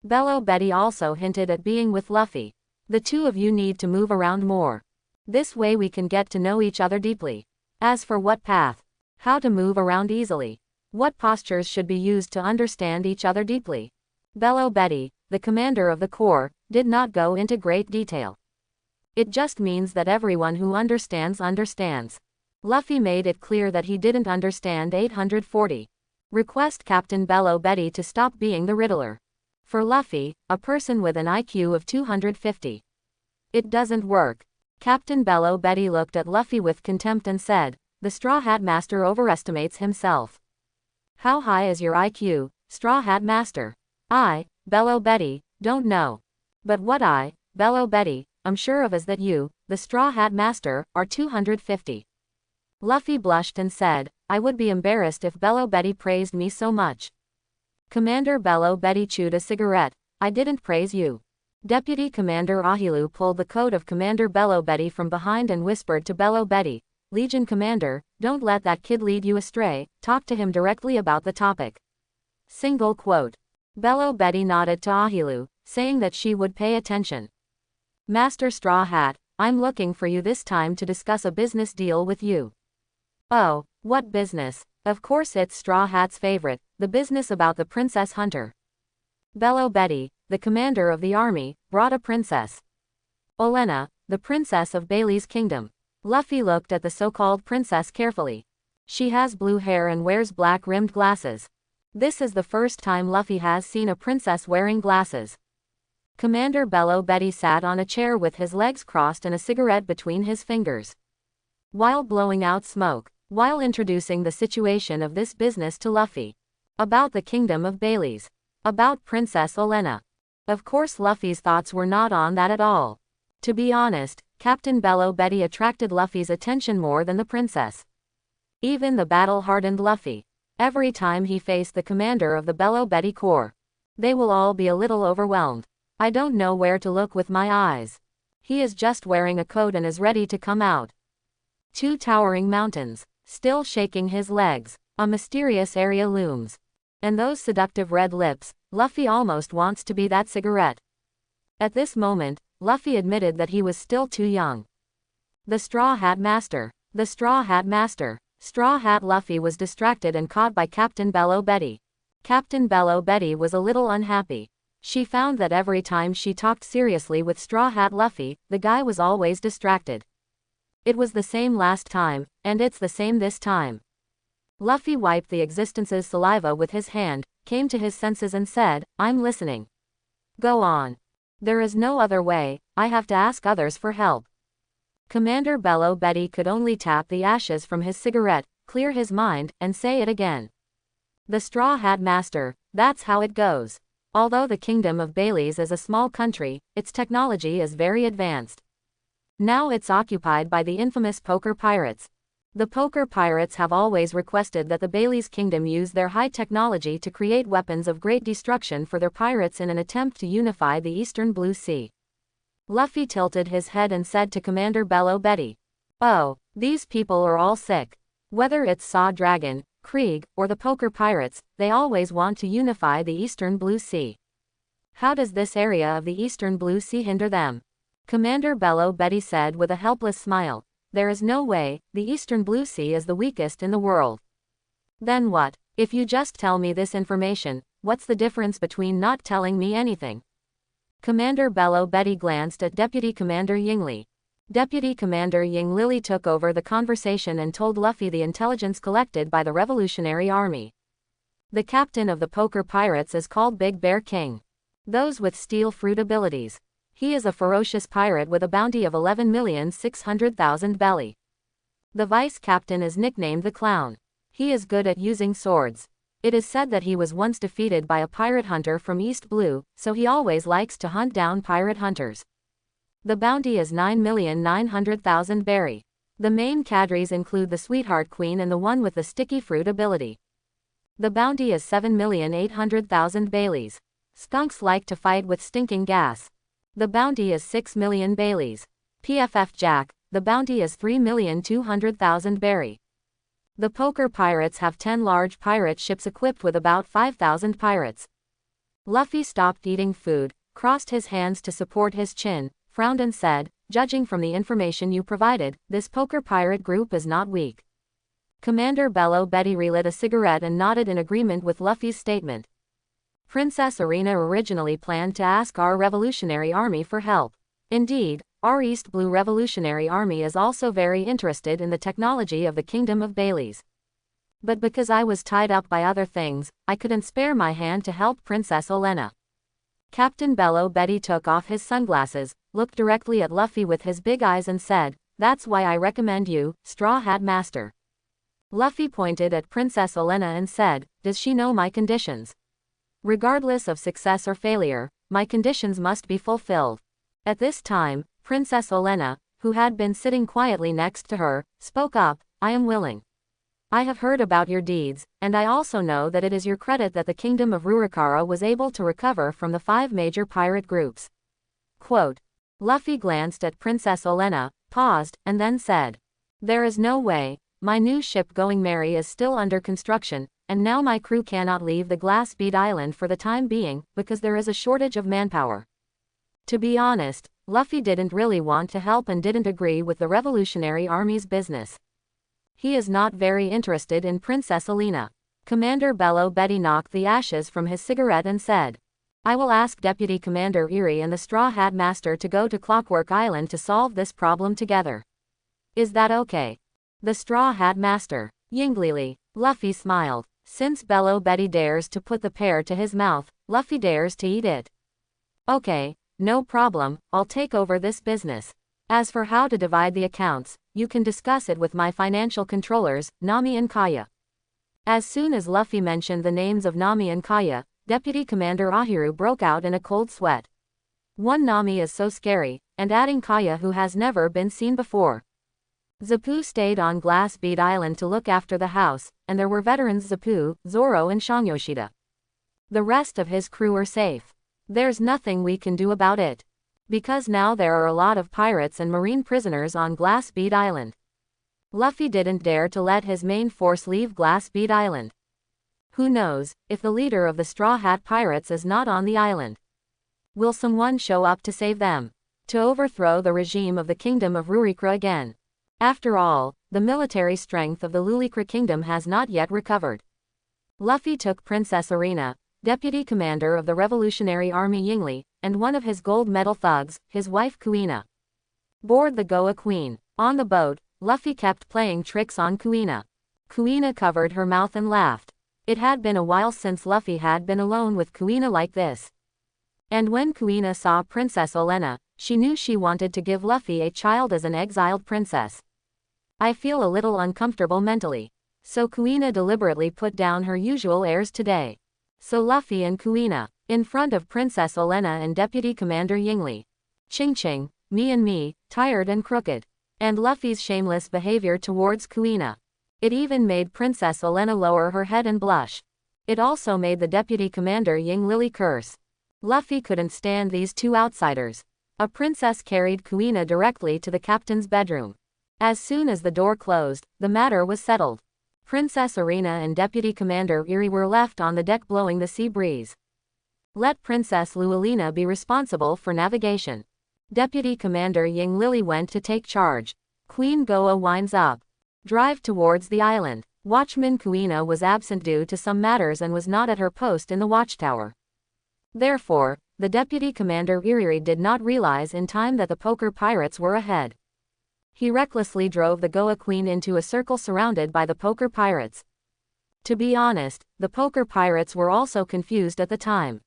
Bello Betty also hinted at being with Luffy. The two of you need to move around more. This way we can get to know each other deeply. As for what path, how to move around easily, what postures should be used to understand each other deeply, Bello Betty, the commander of the corps, did not go into great detail. It just means that everyone who understands understands. Luffy made it clear that he didn't understand 840. Request Captain Bello Betty to stop being the Riddler. For Luffy, a person with an IQ of 250. It doesn't work. Captain Bello Betty looked at Luffy with contempt and said, the Straw Hat Master overestimates himself. How high is your IQ, Straw Hat Master? I, Bello Betty, don't know. But what I, Bello Betty, am sure of is that you, the Straw Hat Master, are 250. Luffy blushed and said, I would be embarrassed if Bello Betty praised me so much. Commander Bello Betty chewed a cigarette. I didn't praise you. Deputy Commander Ahilu pulled the coat of Commander Bello Betty from behind and whispered to Bello Betty, Legion Commander, don't let that kid lead you astray, talk to him directly about the topic. Single quote. Bello Betty nodded to Ahilu, saying that she would pay attention. Master Straw Hat, I'm looking for you this time to discuss a business deal with you. Oh, what business? Of course it's Straw Hat's favorite, the business about the Princess Hunter. Bello Betty, the commander of the army, brought a princess. Olenna, the princess of Bailey's kingdom. Luffy looked at the so-called princess carefully. She has blue hair and wears black-rimmed glasses. This is the first time Luffy has seen a princess wearing glasses. Commander Bello Betty sat on a chair with his legs crossed and a cigarette between his fingers. While blowing out smoke, while introducing the situation of this business to Luffy. About the kingdom of Bailey's. About Princess Olenna. Of course Luffy's thoughts were not on that at all. To be honest, Captain Bello Betty attracted Luffy's attention more than the princess. Even the battle-hardened Luffy. Every time he faced the commander of the Bello Betty Corps, they will all be a little overwhelmed. I don't know where to look with my eyes. He is just wearing a coat and is ready to come out. 2 towering mountains, still shaking his legs. A mysterious area looms. And those seductive red lips, Luffy almost wants to be that cigarette. At this moment, Luffy admitted that he was still too young. The Straw Hat Master. The Straw Hat Master. Straw Hat Luffy was distracted and caught by Captain Bello Betty. Captain Bello Betty was a little unhappy. She found that every time she talked seriously with Straw Hat Luffy, the guy was always distracted. It was the same last time, and it's the same this time. Luffy wiped the existence's saliva with his hand, came to his senses and said, I'm listening. Go on. There is no other way, I have to ask others for help. Commander Bello Betty could only tap the ashes from his cigarette, clear his mind, and say it again. The Straw Hat Master, that's how it goes. Although the Kingdom of Baileys is a small country, its technology is very advanced. Now it's occupied by the infamous poker pirates. The poker pirates have always requested that the Baileys Kingdom use their high technology to create weapons of great destruction for their pirates in an attempt to unify the eastern Blue Sea. Luffy tilted his head and said to Commander Bello Betty, "Oh, these people are all sick. Whether it's Saw Dragon, Krieg, or the poker pirates, they always want to unify the eastern Blue Sea. How does this area of the eastern Blue Sea hinder them?" Commander Bello Betty said with a helpless smile, "There is no way, the eastern Blue Sea is the weakest in the world." "Then what? If you just tell me this information, what's the difference between not telling me anything?" Commander Bello Betty glanced at Deputy Commander Yingli. Deputy Commander Ying Lily took over the conversation and told Luffy the intelligence collected by the Revolutionary Army. The captain of the poker pirates is called Big Bear King. Those with steel fruit abilities. He is a ferocious pirate with a bounty of 11,600,000 belly. The vice captain is nicknamed the Clown. He is good at using swords. It is said that he was once defeated by a pirate hunter from East Blue, so he always likes to hunt down pirate hunters. The bounty is 9,900,000 berry. The main cadres include the Sweetheart Queen and the one with the sticky fruit ability. The bounty is 7,800,000 Baileys. Skunks like to fight with stinking gas. The bounty is 6 million Baileys. PFF Jack, the bounty is 3,200,000 berry. The poker pirates have 10 large pirate ships equipped with about 5,000 pirates. Luffy stopped eating food, crossed his hands to support his chin, frowned and said, "Judging from the information you provided, this poker pirate group is not weak." Commander Bello Betty relit a cigarette and nodded in agreement with Luffy's statement. Princess Arena originally planned to ask our Revolutionary Army for help. Indeed, our East Blue Revolutionary Army is also very interested in the technology of the Kingdom of Baileys. But because I was tied up by other things, I couldn't spare my hand to help Princess Olenna. Captain Bello Betty took off his sunglasses, looked directly at Luffy with his big eyes and said, "That's why I recommend you, Straw Hat Master." Luffy pointed at Princess Olenna and said, "Does she know my conditions?" "Regardless of success or failure, my conditions must be fulfilled." At this time, Princess Olenna, who had been sitting quietly next to her, spoke up, "I am willing. I have heard about your deeds, and I also know that it is your credit that the Kingdom of Rurikara was able to recover from the 5 major pirate groups." Quote. Luffy glanced at Princess Olenna, paused, and then said, "There is no way. My new ship Going Merry is still under construction, and now my crew cannot leave the Glass Bead Island for the time being, because there is a shortage of manpower." To be honest, Luffy didn't really want to help and didn't agree with the Revolutionary Army's business. He is not very interested in Princess Olenna. Commander Bello Betty knocked the ashes from his cigarette and said, "I will ask Deputy Commander Erie and the Straw Hat Master to go to Clockwork Island to solve this problem together. Is that okay?" The Straw Hat Master. Yinglili. Luffy smiled. Since Bello Betty dares to put the pear to his mouth, Luffy dares to eat it. "Okay, no problem, I'll take over this business. As for how to divide the accounts, you can discuss it with my financial controllers, Nami and Kaya." As soon as Luffy mentioned the names of Nami and Kaya, Deputy Commander Ahiru broke out in a cold sweat. One Nami is so scary, and adding Kaya who has never been seen before. Zapu stayed on Glass Bead Island to look after the house, and there were veterans Zapu, Zoro and Shangyoshida. The rest of his crew are safe. There's nothing we can do about it. Because now there are a lot of pirates and marine prisoners on Glass Bead Island. Luffy didn't dare to let his main force leave Glass Bead Island. Who knows, if the leader of the Straw Hat Pirates is not on the island? Will someone show up to save them? To overthrow the regime of the Kingdom of Rurikra again? After all, the military strength of the Lulikra Kingdom has not yet recovered. Luffy took Princess Arena, Deputy Commander of the Revolutionary Army Yingli, and one of his gold medal thugs, his wife Kuina. Board the Goa Queen. On the boat, Luffy kept playing tricks on Kuina. Kuina covered her mouth and laughed. It had been a while since Luffy had been alone with Kuina like this. And when Kuina saw Princess Olenna, she knew she wanted to give Luffy a child as an exiled princess. "I feel a little uncomfortable mentally," So Kuina deliberately put down her usual airs today. So Luffy and Kuina, in front of Princess Olenna and Deputy Commander Yingli. Ching, me, tired and crooked. And Luffy's shameless behavior towards Kuina. It even made Princess Olenna lower her head and blush. It also made the Deputy Commander Yingli curse. Luffy couldn't stand these two outsiders. A princess carried Kuina directly to the captain's bedroom. As soon as the door closed, the matter was settled. Princess Arena and Deputy Commander Eri were left on the deck blowing the sea breeze. Let Princess Lualina be responsible for navigation. Deputy Commander Ying went to take charge. Queen Goa winds up. Drive towards the island. Watchman Kuina was absent due to some matters and was not at her post in the watchtower. Therefore, the Deputy Commander Eri did not realize in time that the poker pirates were ahead. He recklessly drove the Goa Queen into a circle surrounded by the poker pirates. To be honest, the poker pirates were also confused at the time.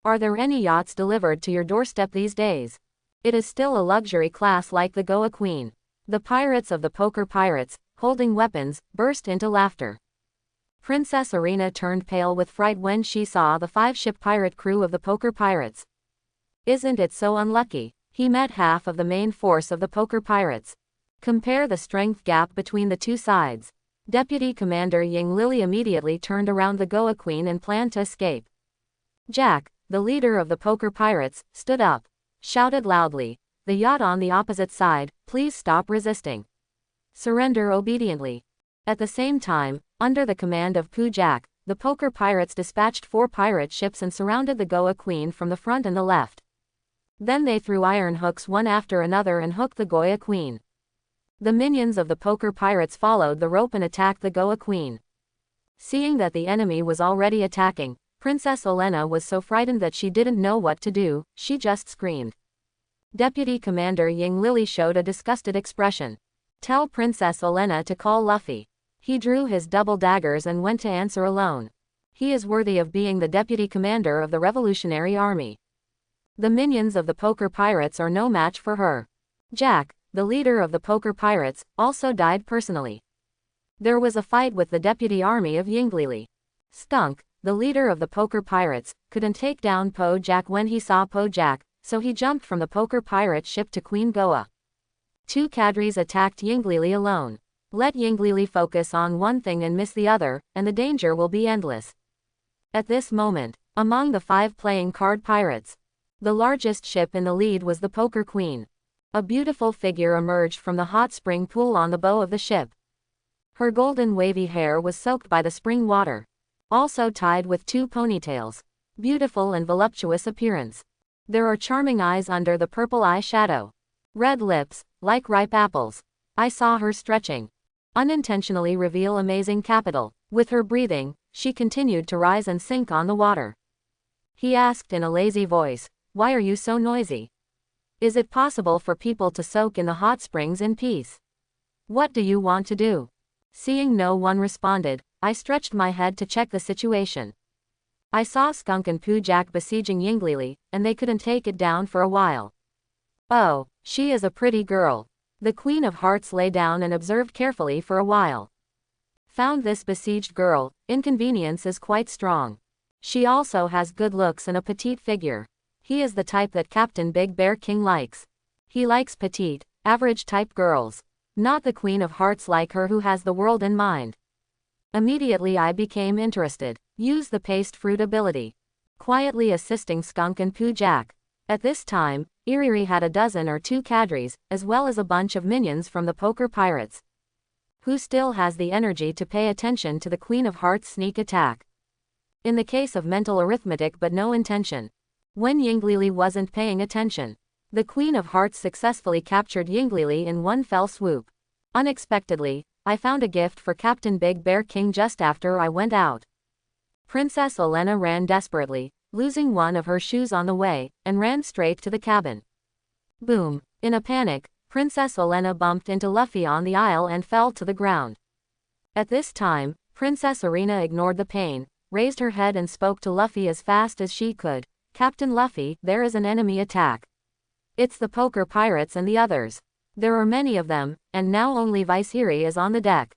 Are there any yachts delivered to your doorstep these days? It is still a luxury class like the Goa Queen. The pirates of the poker pirates, holding weapons, burst into laughter. Princess Arena turned pale with fright when she saw the 5-ship pirate crew of the poker pirates. Isn't it so unlucky? He met half of the main force of the poker pirates. Compare the strength gap between the two sides. Deputy Commander Ying immediately turned around the Goa Queen and planned to escape. Jack, the leader of the poker pirates, stood up, shouted loudly, "The yacht on the opposite side, please stop resisting. Surrender obediently." At the same time, under the command of Poo Jack, the poker pirates dispatched 4 pirate ships and surrounded the Goa Queen from the front and the left. Then they threw iron hooks one after another and hooked the Goa Queen. The minions of the poker pirates followed the rope and attacked the Goa Queen. Seeing that the enemy was already attacking, Princess Olenna was so frightened that she didn't know what to do, she just screamed. Deputy Commander Ying showed a disgusted expression. Tell Princess Olenna to call Luffy. He drew his double daggers and went to answer alone. He is worthy of being the deputy commander of the Revolutionary Army. The minions of the poker pirates are no match for her. Jack, the leader of the poker pirates, also died personally. There was a fight with the deputy army of Yingli. Skunk, the leader of the poker pirates, couldn't take down Po Jack when he saw Po Jack, so he jumped from the poker pirate ship to Queen Goa. 2 cadres attacked Yingli alone. Let Yingli focus on one thing and miss the other, and the danger will be endless. At this moment, among the 5 playing card pirates, the largest ship in the lead was the Poker Queen. A beautiful figure emerged from the hot spring pool on the bow of the ship. Her golden wavy hair was soaked by the spring water, also tied with 2 ponytails. Beautiful and voluptuous appearance. There are charming eyes under the purple eye shadow. Red lips, like ripe apples. I saw her stretching. Unintentionally reveal amazing capital. With her breathing, she continued to rise and sink on the water. He asked in a lazy voice, "Why are you so noisy? Is it possible for people to soak in the hot springs in peace? What do you want to do?" Seeing no one responded, I stretched my head to check the situation. I saw Skunk and Poo Jack besieging Yingli, and they couldn't take it down for a while. "Oh, she is a pretty girl." The Queen of Hearts lay down and observed carefully for a while. Found this besieged girl, inconvenience is quite strong. She also has good looks and a petite figure. He is the type that Captain Big Bear King likes. He likes petite, average type girls. Not the Queen of Hearts like her who has the world in mind. Immediately I became interested. Use the paste fruit ability. Quietly assisting Skunk and Poo Jack. At this time, Eri had a dozen or 2 cadres, as well as a bunch of minions from the poker pirates. Who still has the energy to pay attention to the Queen of Hearts' sneak attack? In the case of mental arithmetic but no intention. When Yingli wasn't paying attention, the Queen of Hearts successfully captured Yingli in one fell swoop. Unexpectedly, I found a gift for Captain Big Bear King just after I went out. Princess Olenna ran desperately, losing one of her shoes on the way, and ran straight to the cabin. Boom! In a panic, Princess Olenna bumped into Luffy on the aisle and fell to the ground. At this time, Princess Arena ignored the pain, raised her head and spoke to Luffy as fast as she could. "Captain Luffy, there is an enemy attack. It's the poker pirates and the others. There are many of them, and now only Vice Eri is on the deck."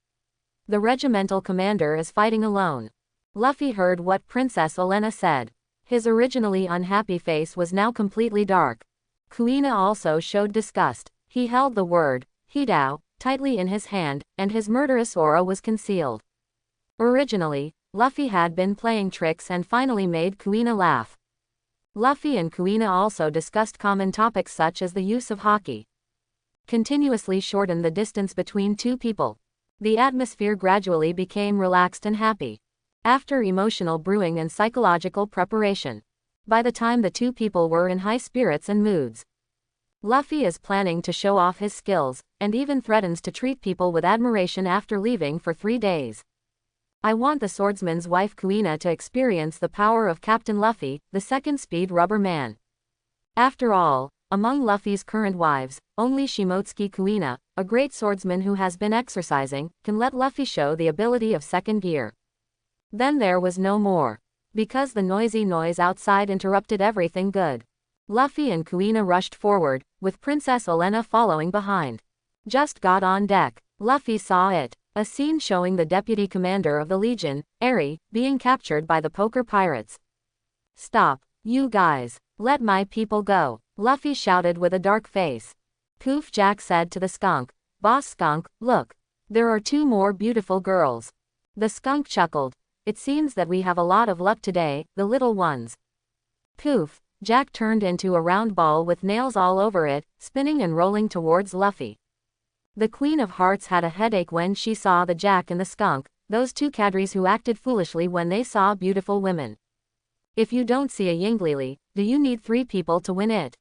The regimental commander is fighting alone. Luffy heard what Princess Elena said. His originally unhappy face was now completely dark. Kuina also showed disgust. He held the word, Hidao, tightly in his hand, and his murderous aura was concealed. Originally, Luffy had been playing tricks and finally made Kuina laugh. Luffy and Kuina also discussed common topics such as the use of haki. Continuously shortened the distance between two people. The atmosphere gradually became relaxed and happy. After emotional brewing and psychological preparation. By the time the two people were in high spirits and moods. Luffy is planning to show off his skills, and even threatens to treat people with admiration after leaving for 3 days. I want the swordsman's wife Kuina to experience the power of Captain Luffy, the second speed rubber man. After all, among Luffy's current wives, only Shimotsuki Kuina, a great swordsman who has been exercising, can let Luffy show the ability of second gear. Then there was no more. Because the noisy noise outside interrupted everything good. Luffy and Kuina rushed forward, with Princess Elena following behind. Just got on deck. Luffy saw it. A scene showing the deputy commander of the Legion, Eri, being captured by the poker pirates. Stop, you guys. Let my people go. Luffy shouted with a dark face. Poof, Jack said to the skunk. Boss Skunk, look. There are 2 more beautiful girls. The skunk chuckled. It seems that we have a lot of luck today, the little ones. Poof, Jack turned into a round ball with nails all over it, spinning and rolling towards Luffy. The Queen of Hearts had a headache when she saw the Jack and the skunk, those 2 cadres who acted foolishly when they saw beautiful women. If you don't see a Yinglili, do you need 3 people to win it?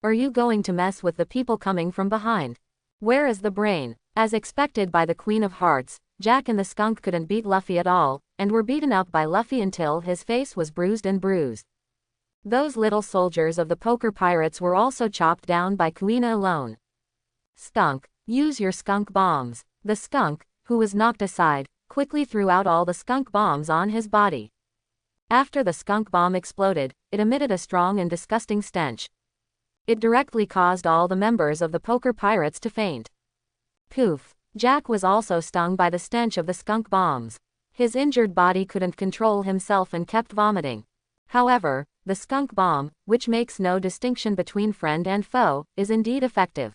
Are you going to mess with the people coming from behind? Where is the brain? As expected by the Queen of Hearts, Jack and the skunk couldn't beat Luffy at all, and were beaten up by Luffy until his face was bruised and bruised. Those little soldiers of the poker pirates were also chopped down by Kuina alone. Skunk, use your skunk bombs. The skunk, who was knocked aside, quickly threw out all the skunk bombs on his body. After the skunk bomb exploded, it emitted a strong and disgusting stench. It directly caused all the members of the poker pirates to faint. Poof. Jack was also stung by the stench of the skunk bombs. His injured body couldn't control himself and kept vomiting. However, the skunk bomb, which makes no distinction between friend and foe, is indeed effective.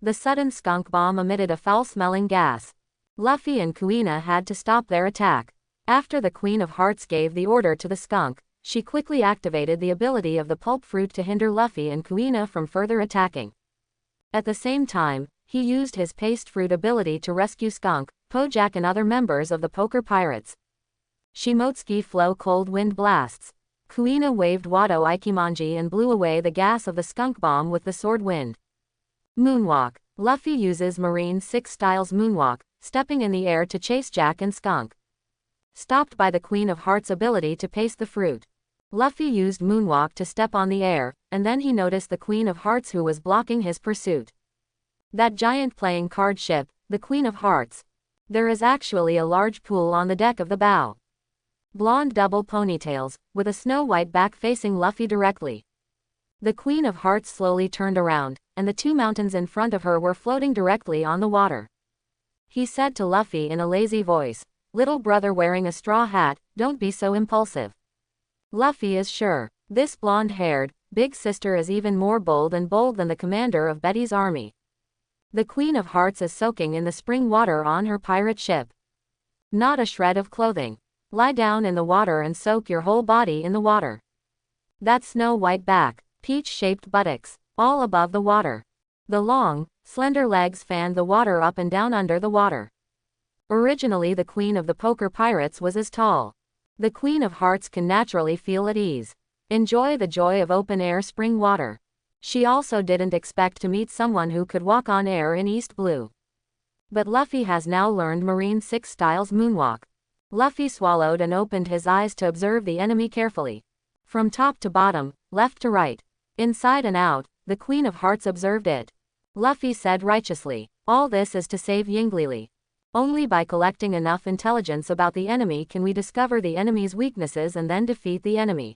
The sudden skunk bomb emitted a foul-smelling gas. Luffy and Kuina had to stop their attack. After the Queen of Hearts gave the order to the skunk, she quickly activated the ability of the pulp fruit to hinder Luffy and Kuina from further attacking. At the same time, he used his paste fruit ability to rescue Skunk, Jack and other members of the poker pirates. Shimotsuki flow cold wind blasts. Kuina waved Wado Ikimonji and blew away the gas of the skunk bomb with the sword wind. Moonwalk. Luffy uses Marine 6 Styles Moonwalk, stepping in the air to chase Jack and Skunk. Stopped by the Queen of Hearts' ability to paste the fruit. Luffy used Moonwalk to step on the air, and then he noticed the Queen of Hearts who was blocking his pursuit. That giant playing card ship, the Queen of Hearts. There is actually a large pool on the deck of the bow. Blonde double ponytails, with a snow-white back facing Luffy directly. The Queen of Hearts slowly turned around, and the 2 mountains in front of her were floating directly on the water. He said to Luffy in a lazy voice, "Little brother wearing a straw hat, don't be so impulsive." Luffy is sure. This blonde-haired, big sister is even more bold than the commander of Betty's army. The Queen of Hearts is soaking in the spring water on her pirate ship. Not a shred of clothing. Lie down in the water and soak your whole body in the water. That snow-white back, peach-shaped buttocks, all above the water. The long, slender legs fanned the water up and down under the water. Originally the Queen of the Poker Pirates was as tall. The Queen of Hearts can naturally feel at ease. Enjoy the joy of open-air spring water. She also didn't expect to meet someone who could walk on air in East Blue. But Luffy has now learned Marine 6 Styles Moonwalk. Luffy swallowed and opened his eyes to observe the enemy carefully. From top to bottom, left to right, inside and out, the Queen of Hearts observed it. Luffy said righteously, "All this is to save Yinglili. Only by collecting enough intelligence about the enemy can we discover the enemy's weaknesses and then defeat the enemy."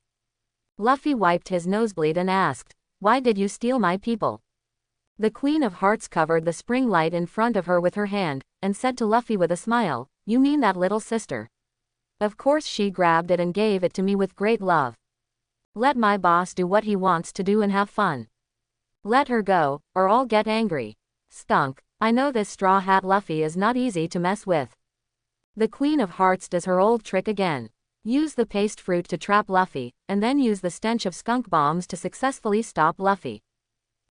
Luffy wiped his nosebleed and asked, "Why did you steal my people?" The Queen of Hearts covered the spring light in front of her with her hand, and said to Luffy with a smile, "You mean that little sister? Of course she grabbed it and gave it to me with great love. Let my boss do what he wants to do and have fun. Let her go, or I'll get angry. Skunk, I know this Straw Hat Luffy is not easy to mess with. The Queen of Hearts does her old trick again. Use the paste fruit to trap Luffy, and then use the stench of skunk bombs to successfully stop Luffy."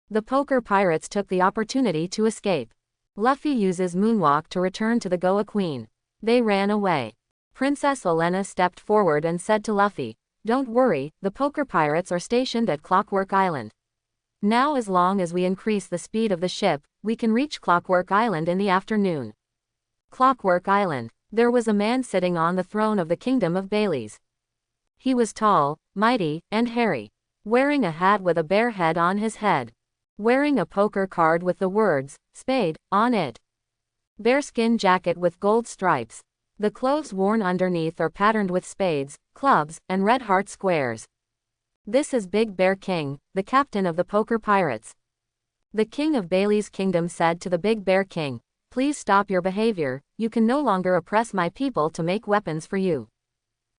The poker pirates took the opportunity to escape. Luffy uses Moonwalk to return to the Goa Queen. They ran away. Princess Olenna stepped forward and said to Luffy, "Don't worry, the poker pirates are stationed at Clockwork Island. Now as long as we increase the speed of the ship, we can reach Clockwork Island in the afternoon." Clockwork Island. There was a man sitting on the throne of the Kingdom of Baileys. He was tall, mighty, and hairy, wearing a hat with a bear head on his head, wearing a poker card with the words, "Spade," on it. Bearskin jacket with gold stripes. The clothes worn underneath are patterned with spades, clubs, and red heart squares. This is Big Bear King, the captain of the poker pirates. The King of Bailey's kingdom said to the Big Bear King, "Please stop your behavior, you can no longer oppress my people to make weapons for you."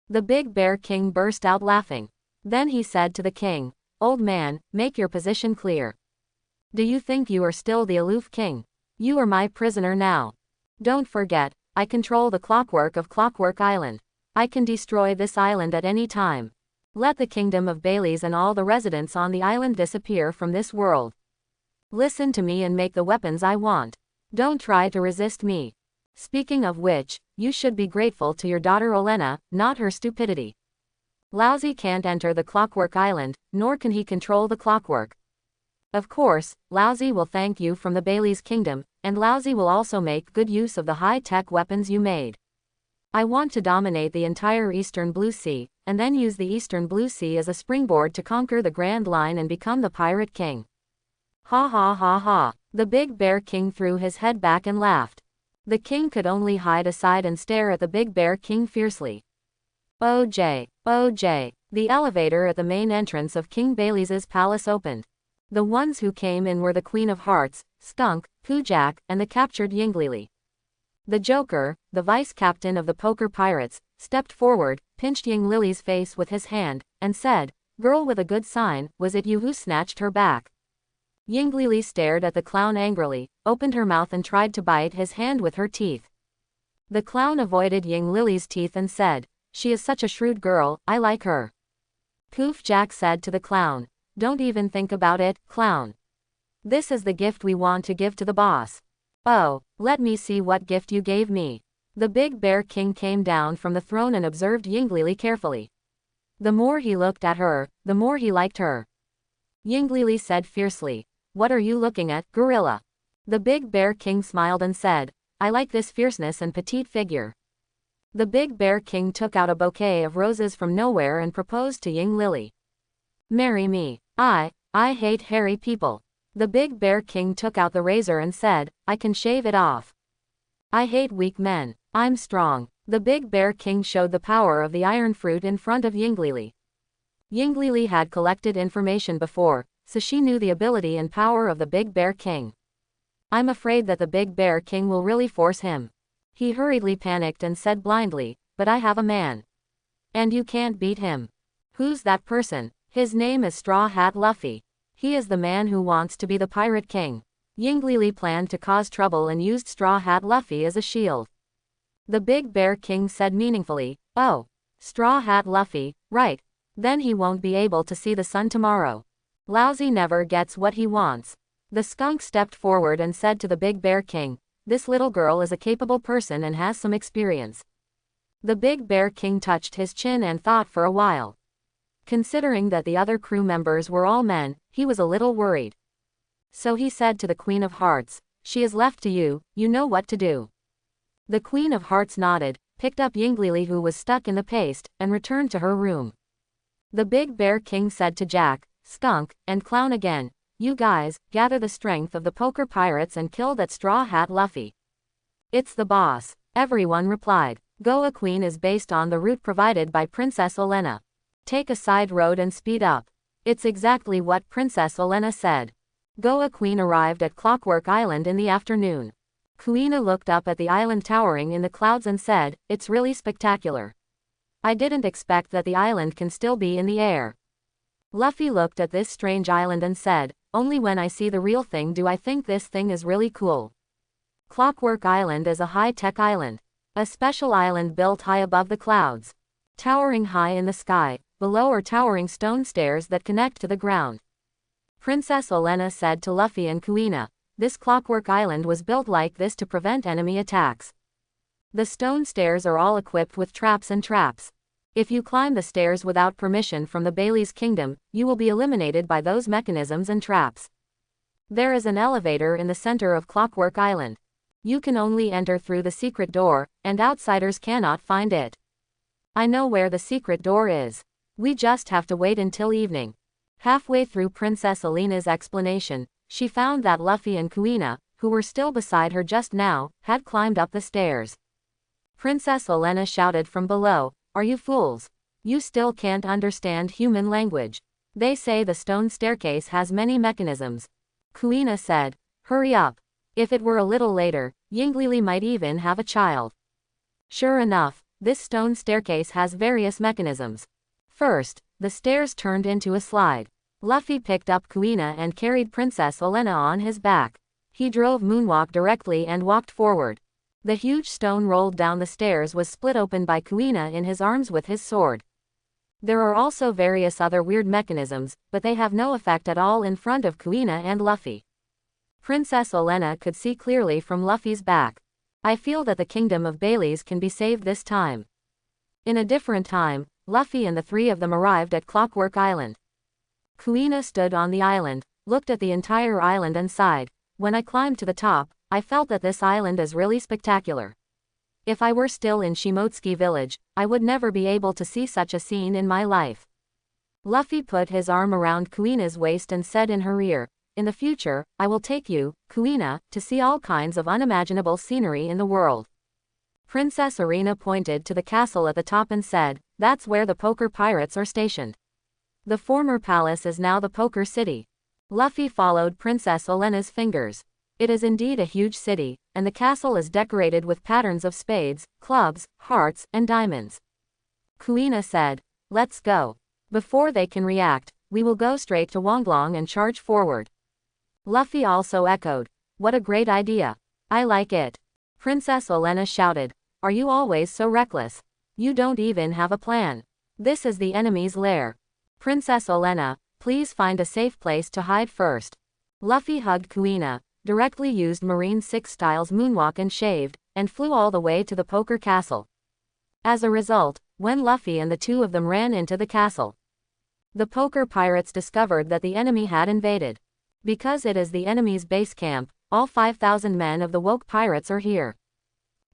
The Big Bear King burst out laughing. Then he said to the king, "Old man, make your position clear. Do you think you are still the aloof king? You are my prisoner now. Don't forget, I control the clockwork of Clockwork Island. I can destroy this island at any time. Let the Kingdom of Baileys and all the residents on the island disappear from this world. Listen to me and make the weapons I want. Don't try to resist me. Speaking of which, you should be grateful to your daughter Olenna, not her stupidity. Lousy can't enter the Clockwork Island, nor can he control the clockwork. Of course, Lousy will thank you from the Bailey's kingdom, and Lousy will also make good use of the high-tech weapons you made. I want to dominate the entire Eastern Blue Sea, and then use the Eastern Blue Sea as a springboard to conquer the Grand Line and become the Pirate King." Ha ha ha ha. The Big Bear King threw his head back and laughed. The king could only hide aside and stare at the Big Bear King fiercely. OJ. The elevator at the main entrance of King Bailey's palace opened. The ones who came in were the Queen of Hearts, Skunk, Poojack, and the captured Yinglili. The Joker, the vice-captain of the poker pirates, stepped forward, pinched Yinglili's face with his hand, and said, "Girl with a good sign, was it you who snatched her back?" Yinglili stared at the clown angrily, opened her mouth and tried to bite his hand with her teeth. The clown avoided Yinglili's teeth and said, "She is such a shrewd girl, I like her." Poojack said to the clown, "Don't even think about it, clown. This is the gift we want to give to the boss." "Oh, let me see what gift you gave me." The Big Bear King came down from the throne and observed Yinglili carefully. The more he looked at her, the more he liked her. Yinglili said fiercely, "What are you looking at, gorilla?" The Big Bear King smiled and said, "I like this fierceness and petite figure." The Big Bear King took out a bouquet of roses from nowhere and proposed to Yinglili. "Marry me. I hate hairy people." The Big Bear King took out the razor and said, "I can shave it off. I hate weak men. I'm strong." The Big Bear King showed the power of the iron fruit in front of Yinglili. Yinglili had collected information before, so she knew the ability and power of the Big Bear King. "I'm afraid that the Big Bear King will really force him." He hurriedly panicked and said blindly, "But I have a man. And you can't beat him." "Who's that person?" "His name is Straw Hat Luffy. He is the man who wants to be the Pirate King." Yinglili planned to cause trouble and used Straw Hat Luffy as a shield. The Big Bear King said meaningfully, "Oh, Straw Hat Luffy, right. Then he won't be able to see the sun tomorrow. Lousy never gets what he wants." The skunk stepped forward and said to the Big Bear King, "This little girl is a capable person and has some experience." The Big Bear King touched his chin and thought for a while. Considering that the other crew members were all men, he was a little worried. So he said to the Queen of Hearts, "She is left to you, you know what to do." The Queen of Hearts nodded, picked up Yinglili who was stuck in the paste, and returned to her room. The Big Bear King said to Jack, Skunk, and Clown again, "You guys, gather the strength of the poker pirates and kill that Straw Hat Luffy." "It's the boss," everyone replied. Goa Queen is based on the route provided by Princess Olenna. Take a side road and speed up. It's exactly what Princess Olenna said. Goa Queen arrived at Clockwork Island in the afternoon. Kuina looked up at the island towering in the clouds and said, "It's really spectacular. I didn't expect that the island can still be in the air." Luffy looked at this strange island and said, "Only when I see the real thing do I think this thing is really cool." Clockwork Island is a high-tech island. A special island built high above the clouds. Towering high in the sky, below are towering stone stairs that connect to the ground. Princess Olenna said to Luffy and Kuina, "This Clockwork Island was built like this to prevent enemy attacks. The stone stairs are all equipped with traps and traps. If you climb the stairs without permission from the Bailey's kingdom, you will be eliminated by those mechanisms and traps. There is an elevator in the center of Clockwork Island. You can only enter through the secret door, and outsiders cannot find it. I know where the secret door is. We just have to wait until evening." Halfway through Princess Alina's explanation, she found that Luffy and Kuina, who were still beside her just now, had climbed up the stairs. Princess Olenna shouted from below, "Are you fools? You still can't understand human language. They say the stone staircase has many mechanisms." Kuina said, "Hurry up. If it were a little later, Yinglili might even have a child." Sure enough, this stone staircase has various mechanisms. First, the stairs turned into a slide. Luffy picked up Kuina and carried Princess Olenna on his back. He drove Moonwalk directly and walked forward. The huge stone rolled down the stairs was split open by Kuina in his arms with his sword. There are also various other weird mechanisms, but they have no effect at all in front of Kuina and Luffy. Princess Olenna could see clearly from Luffy's back. "I feel that the kingdom of Baileys can be saved this time." In a different time, Luffy and the three of them arrived at Clockwork Island. Kuina stood on the island, looked at the entire island and sighed, "When I climbed to the top, I felt that this island is really spectacular. If I were still in Shimotsuki village, I would never be able to see such a scene in my life." Luffy put his arm around Kuina's waist and said in her ear, "In the future, I will take you, Kuina, to see all kinds of unimaginable scenery in the world." Princess Arena pointed to the castle at the top and said, "That's where the poker pirates are stationed. The former palace is now the poker city." Luffy followed Princess Olenna's fingers. It is indeed a huge city, and the castle is decorated with patterns of spades, clubs, hearts, and diamonds. Kuina said, "Let's go. Before they can react, we will go straight to Wonglong and charge forward." Luffy also echoed, "What a great idea. I like it." Princess Olenna shouted, "Are you always so reckless? You don't even have a plan. This is the enemy's lair. Princess Olenna, please find a safe place to hide first." Luffy hugged Kuina, directly used Marine 6 Styles moonwalk and shaved, and flew all the way to the poker castle. As a result, when Luffy and the two of them ran into the castle, the poker pirates discovered that the enemy had invaded. Because it is the enemy's base camp, all 5,000 men of the woke pirates are here.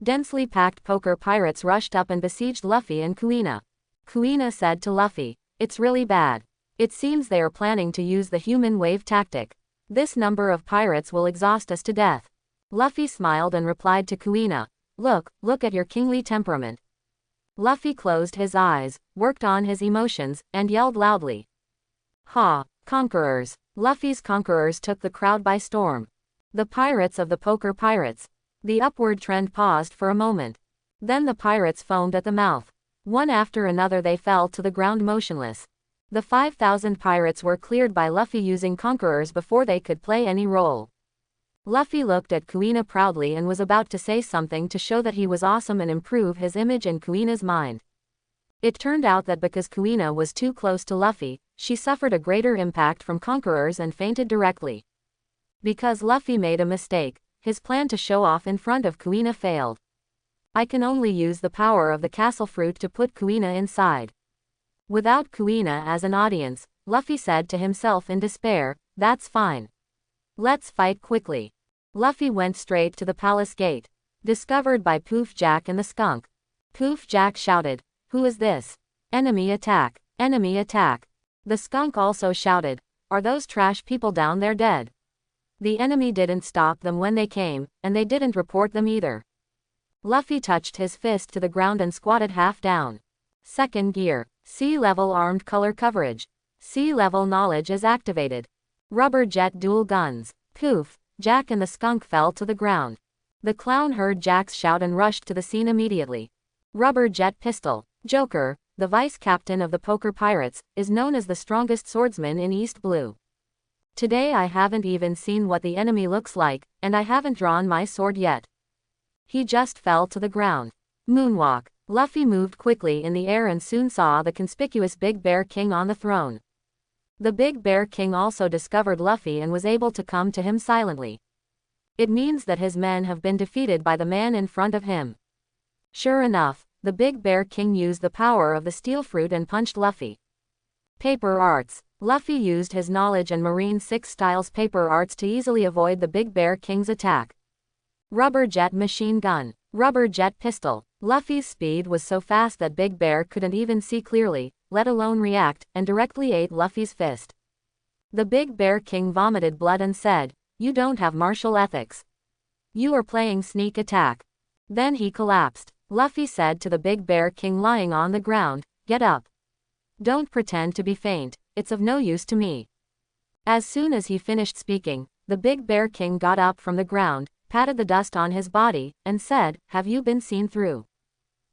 Densely packed poker pirates rushed up and besieged Luffy and Kuina. Kuina said to Luffy, "It's really bad. It seems they are planning to use the human wave tactic. This number of pirates will exhaust us to death." Luffy smiled and replied to Kuina, Look at your kingly temperament." Luffy closed his eyes, worked on his emotions, and yelled loudly, "Ha! Conquerors!" Luffy's conquerors took the crowd by storm. The pirates of the poker pirates. The upward trend paused for a moment. Then the pirates foamed at the mouth. One after another they fell to the ground motionless. The 5,000 pirates were cleared by Luffy using conquerors before they could play any role. Luffy looked at Kuina proudly and was about to say something to show that he was awesome and improve his image in Kuina's mind. It turned out that because Kuina was too close to Luffy, she suffered a greater impact from conquerors and fainted directly. Because Luffy made a mistake, his plan to show off in front of Kuina failed. "I can only use the power of the castle fruit to put Kuina inside." Without Kuina as an audience, Luffy said to himself in despair, "That's fine. Let's fight quickly." Luffy went straight to the palace gate. Discovered by Poof Jack and the skunk. Poof Jack shouted, "Who is this? Enemy attack! Enemy attack!" The skunk also shouted, "Are those trash people down there dead?" The enemy didn't stop them when they came, and they didn't report them either. Luffy touched his fist to the ground and squatted half down. Second gear. Sea level armed color coverage. Sea level knowledge is activated. Rubber jet dual guns. Poof! Jack and the skunk fell to the ground. The clown heard Jack's shout and rushed to the scene immediately. Rubber Jet Pistol. Joker, the vice captain of the Poker Pirates, is known as the strongest swordsman in East Blue. Today I haven't even seen what the enemy looks like, and I haven't drawn my sword yet. He just fell to the ground. Moonwalk. Luffy moved quickly in the air and soon saw the conspicuous Big Bear King on the throne. The Big Bear King also discovered Luffy and was able to come to him silently. It means that his men have been defeated by the man in front of him. Sure enough, the Big Bear King used the power of the steel fruit and punched Luffy. Paper arts. Luffy used his knowledge and Marine 6 Styles paper arts to easily avoid the Big Bear King's attack. Rubber Jet Machine Gun. Rubber Jet Pistol. Luffy's speed was so fast that Big Bear couldn't even see clearly, let alone react, and directly ate Luffy's fist. The Big Bear King vomited blood and said, "You don't have martial ethics. You are playing sneak attack." Then he collapsed. Luffy said to the Big Bear King lying on the ground, "Get up. Don't pretend to be faint, it's of no use to me." As soon as he finished speaking, the Big Bear King got up from the ground, patted the dust on his body, and said, "Have you been seen through?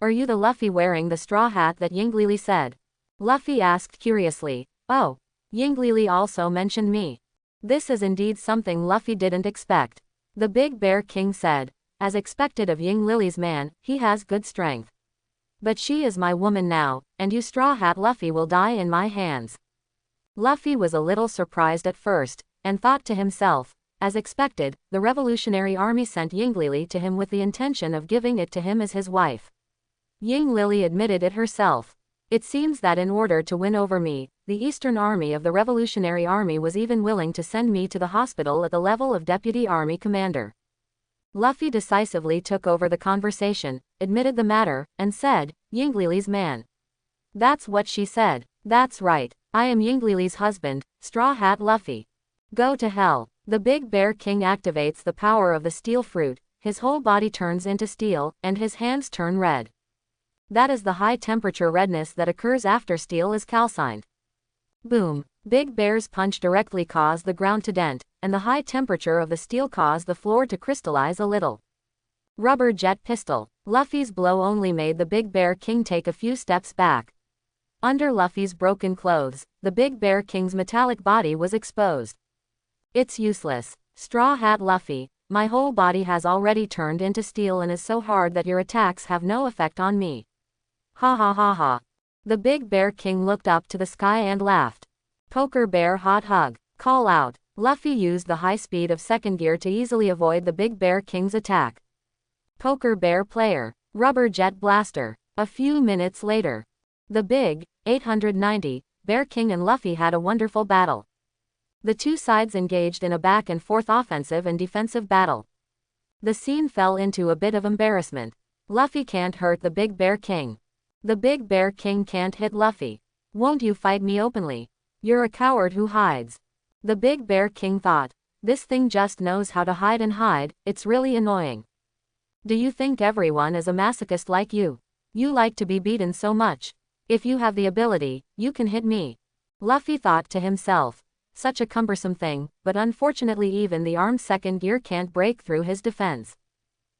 Are you the Luffy wearing the straw hat that Yinglili said?" Luffy asked curiously, "Oh, Yinglili also mentioned me." This is indeed something Luffy didn't expect. The Big Bear King said, "As expected of Yinglili's man, he has good strength. But she is my woman now, and you Straw Hat Luffy will die in my hands." Luffy was a little surprised at first, and thought to himself, as expected, the Revolutionary Army sent Yinglili to him with the intention of giving it to him as his wife. Yinglili admitted it herself. "It seems that in order to win over me, the Eastern Army of the Revolutionary Army was even willing to send me to the hospital at the level of Deputy Army Commander." Luffy decisively took over the conversation, admitted the matter, and said, "Yinglili's man." "That's what she said. That's right. I am Yinglili's husband, Straw Hat Luffy. Go to hell." The Big Bear King activates the power of the steel fruit, his whole body turns into steel, and his hands turn red. That is the high temperature redness that occurs after steel is calcined. Boom. Big Bear's punch directly caused the ground to dent, and the high temperature of the steel caused the floor to crystallize a little. Rubber Jet Pistol. Luffy's blow only made the Big Bear King take a few steps back. Under Luffy's broken clothes, the Big Bear King's metallic body was exposed. "It's useless. Straw Hat Luffy, my whole body has already turned into steel and is so hard that your attacks have no effect on me. Ha ha ha ha." The Big Bear King looked up to the sky and laughed. Poker Bear Hot Hug. Call out. Luffy used the high speed of second gear to easily avoid the Big Bear King's attack. Poker Bear Player. Rubber Jet Blaster. A few minutes later. The Big, 890, Bear King and Luffy had a wonderful battle. The two sides engaged in a back and forth offensive and defensive battle. The scene fell into a bit of embarrassment. Luffy can't hurt the Big Bear King. The Big Bear King can't hit Luffy. "Won't you fight me openly? You're a coward who hides." The Big Bear King thought, "This thing just knows how to hide and hide, it's really annoying. Do you think everyone is a masochist like you? You like to be beaten so much. If you have the ability, you can hit me." Luffy thought to himself, such a cumbersome thing, but unfortunately even the armed second gear can't break through his defense.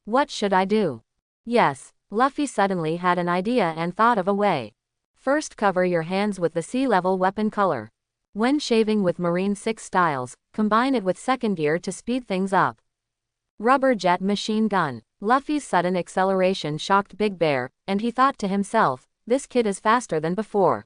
What should I do? Yes, Luffy suddenly had an idea and thought of a way. First, cover your hands with the sea-level weapon color. When shaving with Marine 6 Styles, combine it with second gear to speed things up. Rubber Jet Machine Gun. Luffy's sudden acceleration shocked Big Bear, and he thought to himself, "This kid is faster than before.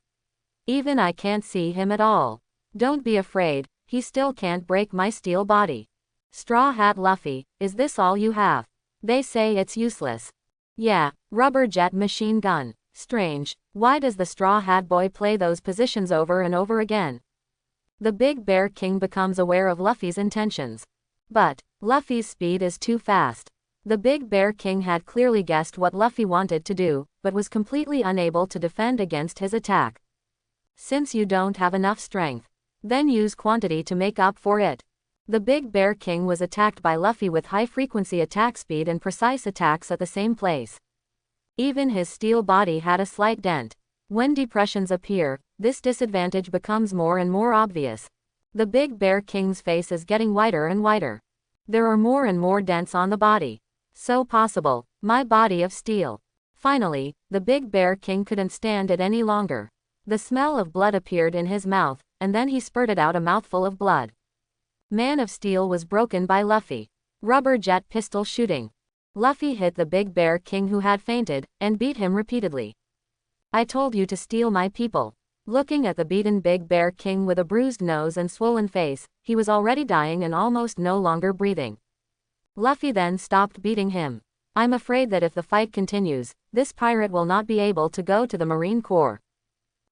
Even I can't see him at all. Don't be afraid, he still can't break my steel body." Straw Hat Luffy, is this all you have? They say it's useless. Yeah, Rubber Jet Machine Gun. Strange, why does the Straw Hat Boy play those positions over and over again? The Big Bear King becomes aware of Luffy's intentions. But Luffy's speed is too fast. The Big Bear King had clearly guessed what Luffy wanted to do, but was completely unable to defend against his attack. "Since you don't have enough strength, then use quantity to make up for it." The Big Bear King was attacked by Luffy with high-frequency attack speed and precise attacks at the same place. Even his steel body had a slight dent. When depressions appear, this disadvantage becomes more and more obvious. The Big Bear King's face is getting whiter and whiter. There are more and more dents on the body. So possible. My body of steel. Finally, the Big Bear King couldn't stand it any longer. The smell of blood appeared in his mouth, and then he spurted out a mouthful of blood. Man of Steel was broken by Luffy. Rubber jet pistol shooting. Luffy hit the Big Bear King who had fainted, and beat him repeatedly. I told you to steal my people. Looking at the beaten Big Bear King with a bruised nose and swollen face, he was already dying and almost no longer breathing. Luffy then stopped beating him. I'm afraid that if the fight continues, this pirate will not be able to go to the Marine Corps.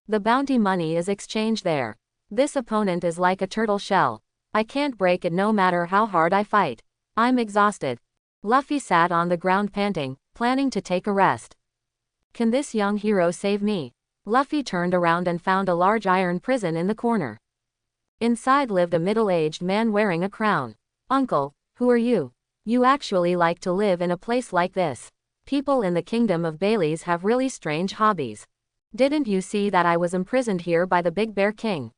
The bounty money is exchanged there. This opponent is like a turtle shell. I can't break it no matter how hard I fight. I'm exhausted. Luffy sat on the ground panting, planning to take a rest. Can this young hero save me? Luffy turned around and found a large iron prison in the corner. Inside lived a middle-aged man wearing a crown. Uncle, who are you? You actually like to live in a place like this. People in the Kingdom of Baileys have really strange hobbies. Didn't you see that I was imprisoned here by the Big Bear King?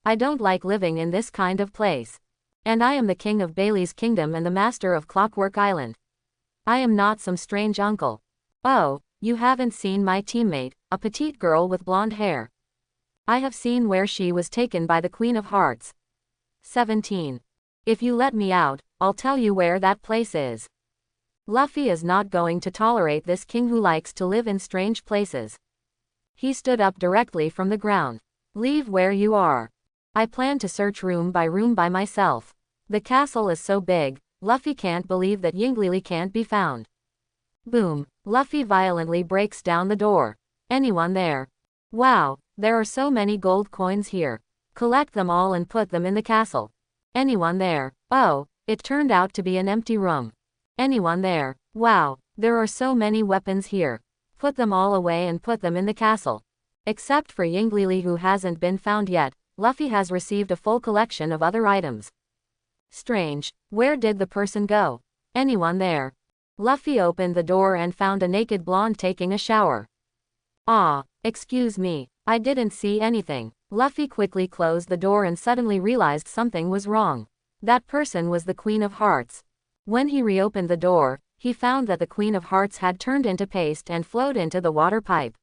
I don't like living in this kind of place. And I am the King of Bailey's Kingdom and the Master of Clockwork Island. I am not some strange uncle. Oh, you haven't seen my teammate, a petite girl with blonde hair. I have seen where she was taken by the Queen of Hearts. 17. If you let me out, I'll tell you where that place is. Luffy is not going to tolerate this king who likes to live in strange places. He stood up directly from the ground. Leave where you are. I plan to search room by myself. The castle is so big, Luffy can't believe that Yinglili can't be found. Boom. Luffy violently breaks down the door. Anyone there? Wow, there are so many gold coins here. Collect them all and put them in the castle. Anyone there? Oh, it turned out to be an empty room. Anyone there? Wow, there are so many weapons here. Put them all away and put them in the castle. Except for Yinglili who hasn't been found yet, Luffy has received a full collection of other items. Strange, where did the person go? Anyone there? Luffy opened the door and found a naked blonde taking a shower. Ah, excuse me, I didn't see anything. Luffy quickly closed the door and suddenly realized something was wrong. That person was the Queen of Hearts. When he reopened the door, he found that the Queen of Hearts had turned into paste and flowed into the water pipe.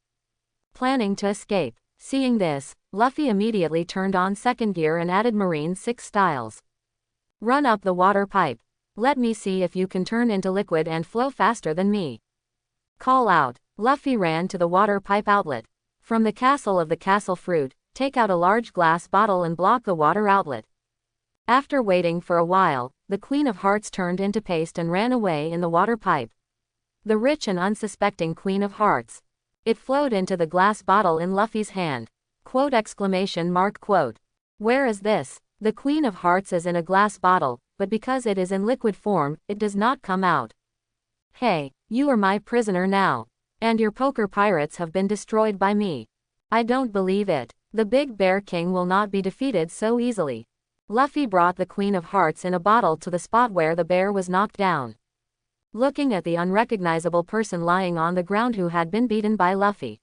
Planning to escape. Seeing this, Luffy immediately turned on second gear and added Marine 6 styles. Run up the water pipe. Let me see if you can turn into liquid and flow faster than me. Call out. Luffy ran to the water pipe outlet. From the castle of the castle fruit, take out a large glass bottle and block the water outlet. After waiting for a while, the Queen of Hearts turned into paste and ran away in the water pipe. The rich and unsuspecting Queen of Hearts. It flowed into the glass bottle in Luffy's hand. Quote exclamation mark quote. Where is this? The Queen of Hearts is in a glass bottle, but because it is in liquid form, it does not come out. Hey, you are my prisoner now. And your poker pirates have been destroyed by me. I don't believe it. The Big Bear King will not be defeated so easily. Luffy brought the Queen of Hearts in a bottle to the spot where the bear was knocked down. Looking at the unrecognizable person lying on the ground who had been beaten by Luffy.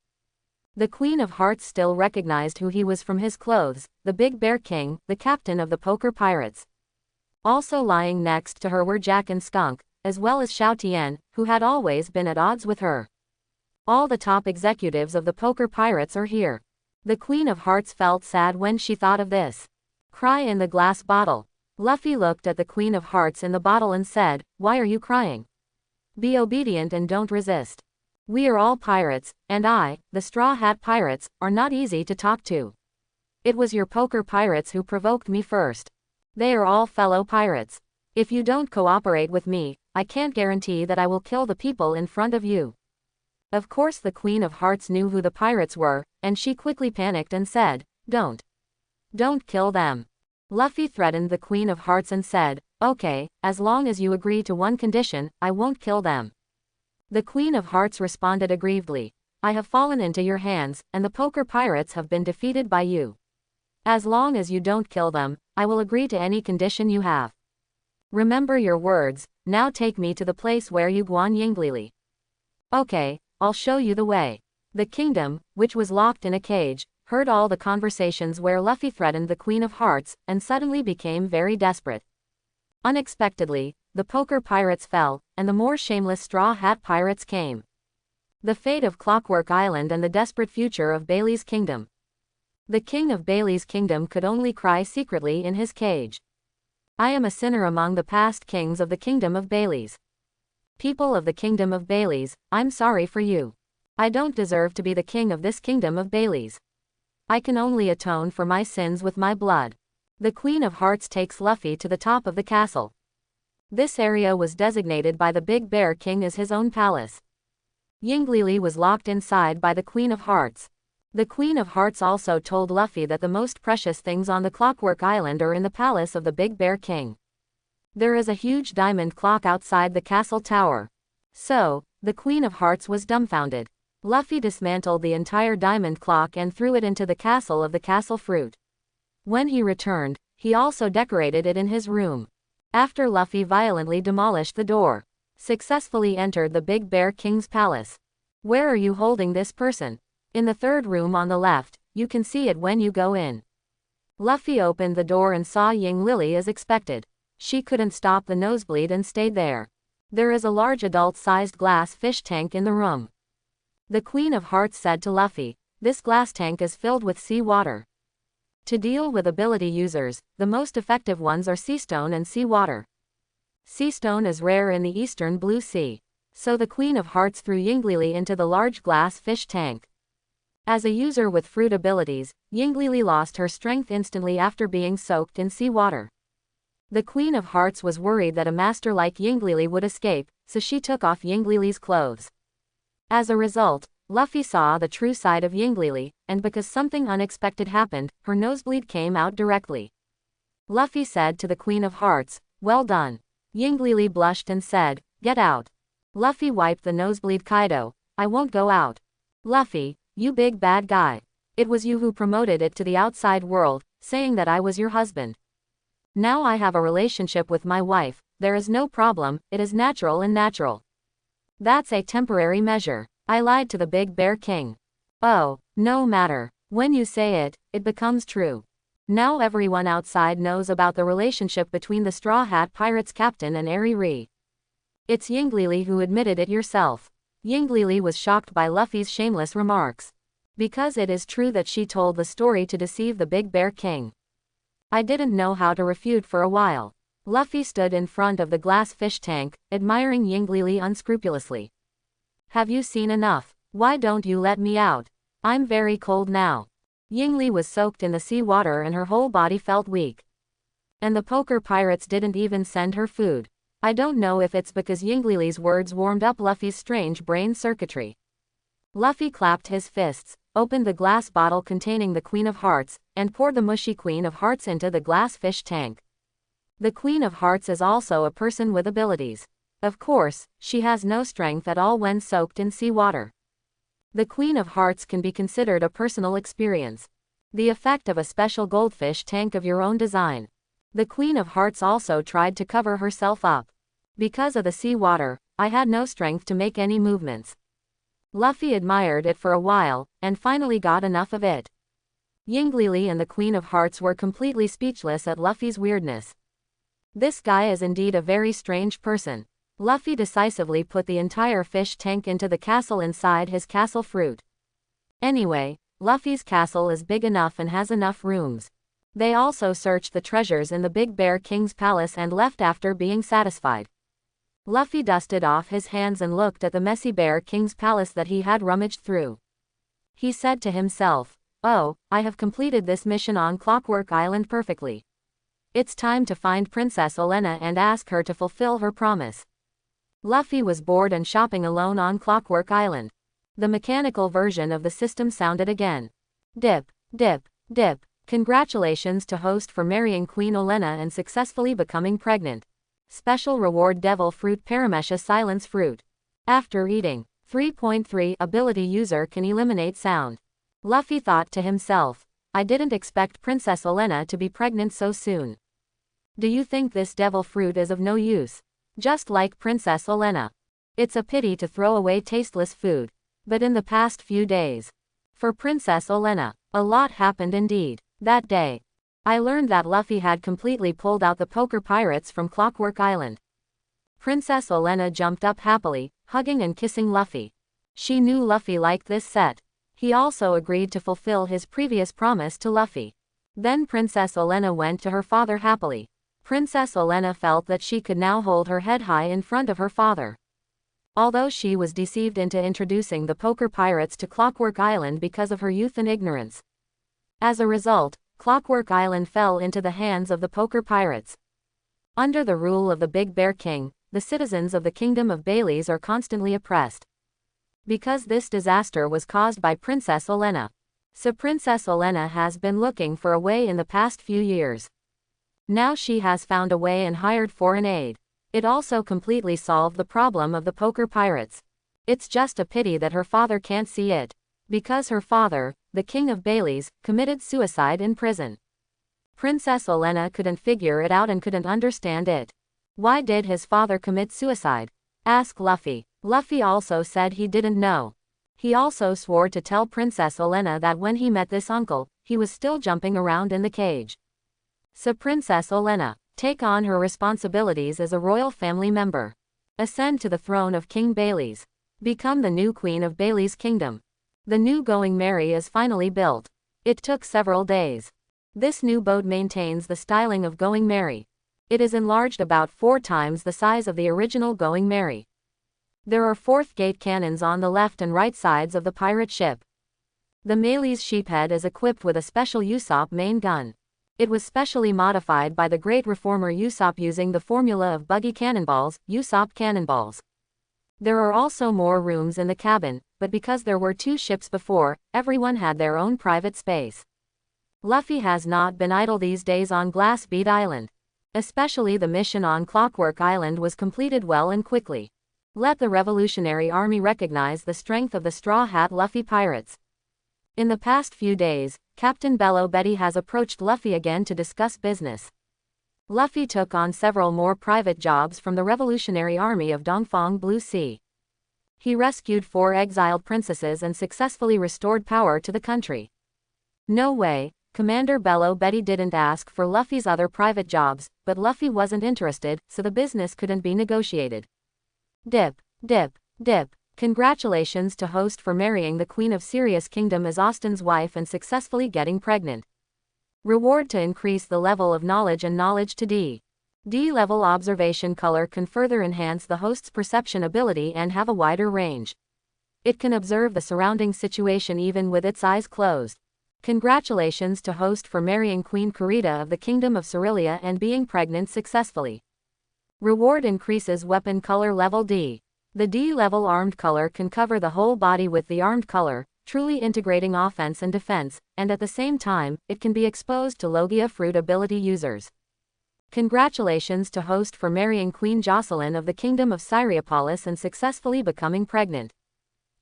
The Queen of Hearts still recognized who he was from his clothes, the Big Bear King, the captain of the poker pirates. Also lying next to her were Jack and Skunk, as well as Xiao Tian, who had always been at odds with her. All the top executives of the poker pirates are here. The Queen of Hearts felt sad when she thought of this. Cry in the glass bottle. Luffy looked at the Queen of Hearts in the bottle and said, "Why are you crying? Be obedient and don't resist. We are all pirates, and I, the Straw Hat Pirates, are not easy to talk to. It was your poker pirates who provoked me first. They are all fellow pirates. If you don't cooperate with me, I can't guarantee that I will kill the people in front of you." Of course the Queen of Hearts knew who the pirates were, and she quickly panicked and said, Don't kill them. Luffy threatened the Queen of Hearts and said, "Okay, as long as you agree to one condition, I won't kill them." The Queen of Hearts responded aggrievedly, "I have fallen into your hands, and the poker pirates have been defeated by you. As long as you don't kill them, I will agree to any condition you have. Remember your words, now take me to the place where you Guan Yinglili." "Okay, I'll show you the way." The kingdom, which was locked in a cage, heard all the conversations where Luffy threatened the Queen of Hearts, and suddenly became very desperate. Unexpectedly, the poker pirates fell, and the more shameless Straw Hat Pirates came. The fate of Clockwork Island and the desperate future of Bailey's kingdom. The king of Bailey's kingdom could only cry secretly in his cage. I am a sinner among the past kings of the kingdom of Bailey's. People of the kingdom of Bailey's, I'm sorry for you. I don't deserve to be the king of this kingdom of Bailey's. I can only atone for my sins with my blood. The Queen of Hearts takes Luffy to the top of the castle. This area was designated by the Big Bear King as his own palace. Yinglili was locked inside by the Queen of Hearts. The Queen of Hearts also told Luffy that the most precious things on the Clockwork Island are in the palace of the Big Bear King. There is a huge diamond clock outside the castle tower. So, the Queen of Hearts was dumbfounded. Luffy dismantled the entire diamond clock and threw it into the castle of the castle fruit. When he returned, he also decorated it in his room. After Luffy violently demolished the door, successfully entered the Big Bear King's palace. Where are you holding this person? In the third room on the left, you can see it when you go in. Luffy opened the door and saw Yinglili as expected. She couldn't stop the nosebleed and stayed there. There is a large adult-sized glass fish tank in the room. The Queen of Hearts said to Luffy, this glass tank is filled with sea water. To deal with ability users, the most effective ones are sea stone and sea water. Sea stone is rare in the eastern Blue Sea. So the Queen of Hearts threw Yinglili into the large glass fish tank. As a user with fruit abilities, Yinglili lost her strength instantly after being soaked in sea water. The Queen of Hearts was worried that a master like Yinglili would escape, so she took off Yinglili's clothes. As a result, Luffy saw the true side of Yinglili, and because something unexpected happened, her nosebleed came out directly. Luffy said to the Queen of Hearts, well done. Yinglili blushed and said, get out. Luffy wiped the nosebleed. Kaido, I won't go out. Luffy, you big bad guy. It was you who promoted it to the outside world, saying that I was your husband. Now I have a relationship with my wife, there is no problem, it is natural and natural. That's a temporary measure. I lied to the Big Bear King. Oh, no matter. When you say it, it becomes true. Now everyone outside knows about the relationship between the Straw Hat Pirates captain and Eri. It's Yinglili who admitted it yourself. Yinglili was shocked by Luffy's shameless remarks. Because it is true that she told the story to deceive the Big Bear King. I didn't know how to refute for a while. Luffy stood in front of the glass fish tank, admiring Yinglili unscrupulously. Have you seen enough? Why don't you let me out? I'm very cold now. Yingli was soaked in the sea water and her whole body felt weak. And the poker pirates didn't even send her food. I don't know if it's because Yinglili's words warmed up Luffy's strange brain circuitry. Luffy clapped his fists, opened the glass bottle containing the Queen of Hearts, and poured the mushy Queen of Hearts into the glass fish tank. The Queen of Hearts is also a person with abilities. Of course, she has no strength at all when soaked in seawater. The Queen of Hearts can be considered a personal experience. The effect of a special goldfish tank of your own design. The Queen of Hearts also tried to cover herself up. Because of the seawater, I had no strength to make any movements. Luffy admired it for a while, and finally got enough of it. Yinglili and the Queen of Hearts were completely speechless at Luffy's weirdness. This guy is indeed a very strange person. Luffy decisively put the entire fish tank into the castle inside his castle fruit. Anyway, Luffy's castle is big enough and has enough rooms. They also searched the treasures in the Big Bear King's palace and left after being satisfied. Luffy dusted off his hands and looked at the messy Bear King's palace that he had rummaged through. He said to himself, oh, I have completed this mission on Clockwork Island perfectly. It's time to find Princess Elena and ask her to fulfill her promise. Luffy was bored and shopping alone on Clockwork Island. The mechanical version of the system sounded again. Dip, dip, dip. Congratulations to host for marrying Queen Elena and successfully becoming pregnant. Special reward Devil Fruit Paramesha Silence Fruit. After eating. 3.3 Ability user can eliminate sound. Luffy thought to himself, I didn't expect Princess Elena to be pregnant so soon. Do you think this devil fruit is of no use? Just like Princess Elena. It's a pity to throw away tasteless food. But in the past few days. For Princess Elena, a lot happened indeed. That day. I learned that Luffy had completely pulled out the poker pirates from Clockwork Island. Princess Olenna jumped up happily, hugging and kissing Luffy. She knew Luffy liked this set. He also agreed to fulfill his previous promise to Luffy. Then Princess Olenna went to her father happily. Princess Olenna felt that she could now hold her head high in front of her father. Although she was deceived into introducing the poker pirates to Clockwork Island because of her youth and ignorance. As a result, Clockwork Island fell into the hands of the poker pirates. Under the rule of the Big Bear King, the citizens of the Kingdom of Baileys are constantly oppressed. Because this disaster was caused by Princess Olenna. So Princess Olenna has been looking for a way in the past few years. Now she has found a way and hired foreign aid. It also completely solved the problem of the poker pirates. It's just a pity that her father can't see it. Because her father, the King of Baileys, committed suicide in prison. Princess Olenna couldn't figure it out and couldn't understand it. Why did his father commit suicide? Asked Luffy. Luffy also said he didn't know. He also swore to tell Princess Olenna that when he met this uncle, he was still jumping around in the cage. So Princess Olenna, take on her responsibilities as a royal family member. Ascend to the throne of King Baileys. Become the new queen of Baileys Kingdom. The new Going Merry is finally built. It took several days. This new boat maintains the styling of Going Merry. It is enlarged about 4 times the size of the original Going Merry. There are 4th gate cannons on the left and right sides of the pirate ship. The Mealy's sheephead is equipped with a special Usopp main gun. It was specially modified by the great reformer Usopp using the formula of buggy cannonballs, Usopp cannonballs. There are also more rooms in the cabin, but because there were 2 ships before, everyone had their own private space. Luffy has not been idle these days on Glass Bead Island. Especially the mission on Clockwork Island was completed well and quickly. Let the Revolutionary Army recognize the strength of the Straw Hat Luffy pirates. In the past few days, Captain Bello Betty has approached Luffy again to discuss business. Luffy took on several more private jobs from the Revolutionary Army of Dongfang Blue Sea. He rescued 4 exiled princesses and successfully restored power to the country. No way, Commander Bello Betty didn't ask for Luffy's other private jobs, but Luffy wasn't interested, so the business couldn't be negotiated. Dip, dip, dip. Congratulations to host for marrying the Queen of Sirius Kingdom as Austin's wife and successfully getting pregnant. Reward to increase the level of knowledge and knowledge to D. D level observation color can further enhance the host's perception ability and have a wider range. It can observe the surrounding situation even with its eyes closed. Congratulations to host for marrying Queen Kurita of the Kingdom of Cerealia and being pregnant successfully. Reward increases weapon color level D. The D-level armed color can cover the whole body with the armed color, truly integrating offense and defense, and at the same time, it can be exposed to Logia fruit ability users. Congratulations to host for marrying Queen Jocelyn of the Kingdom of Syriapolis and successfully becoming pregnant.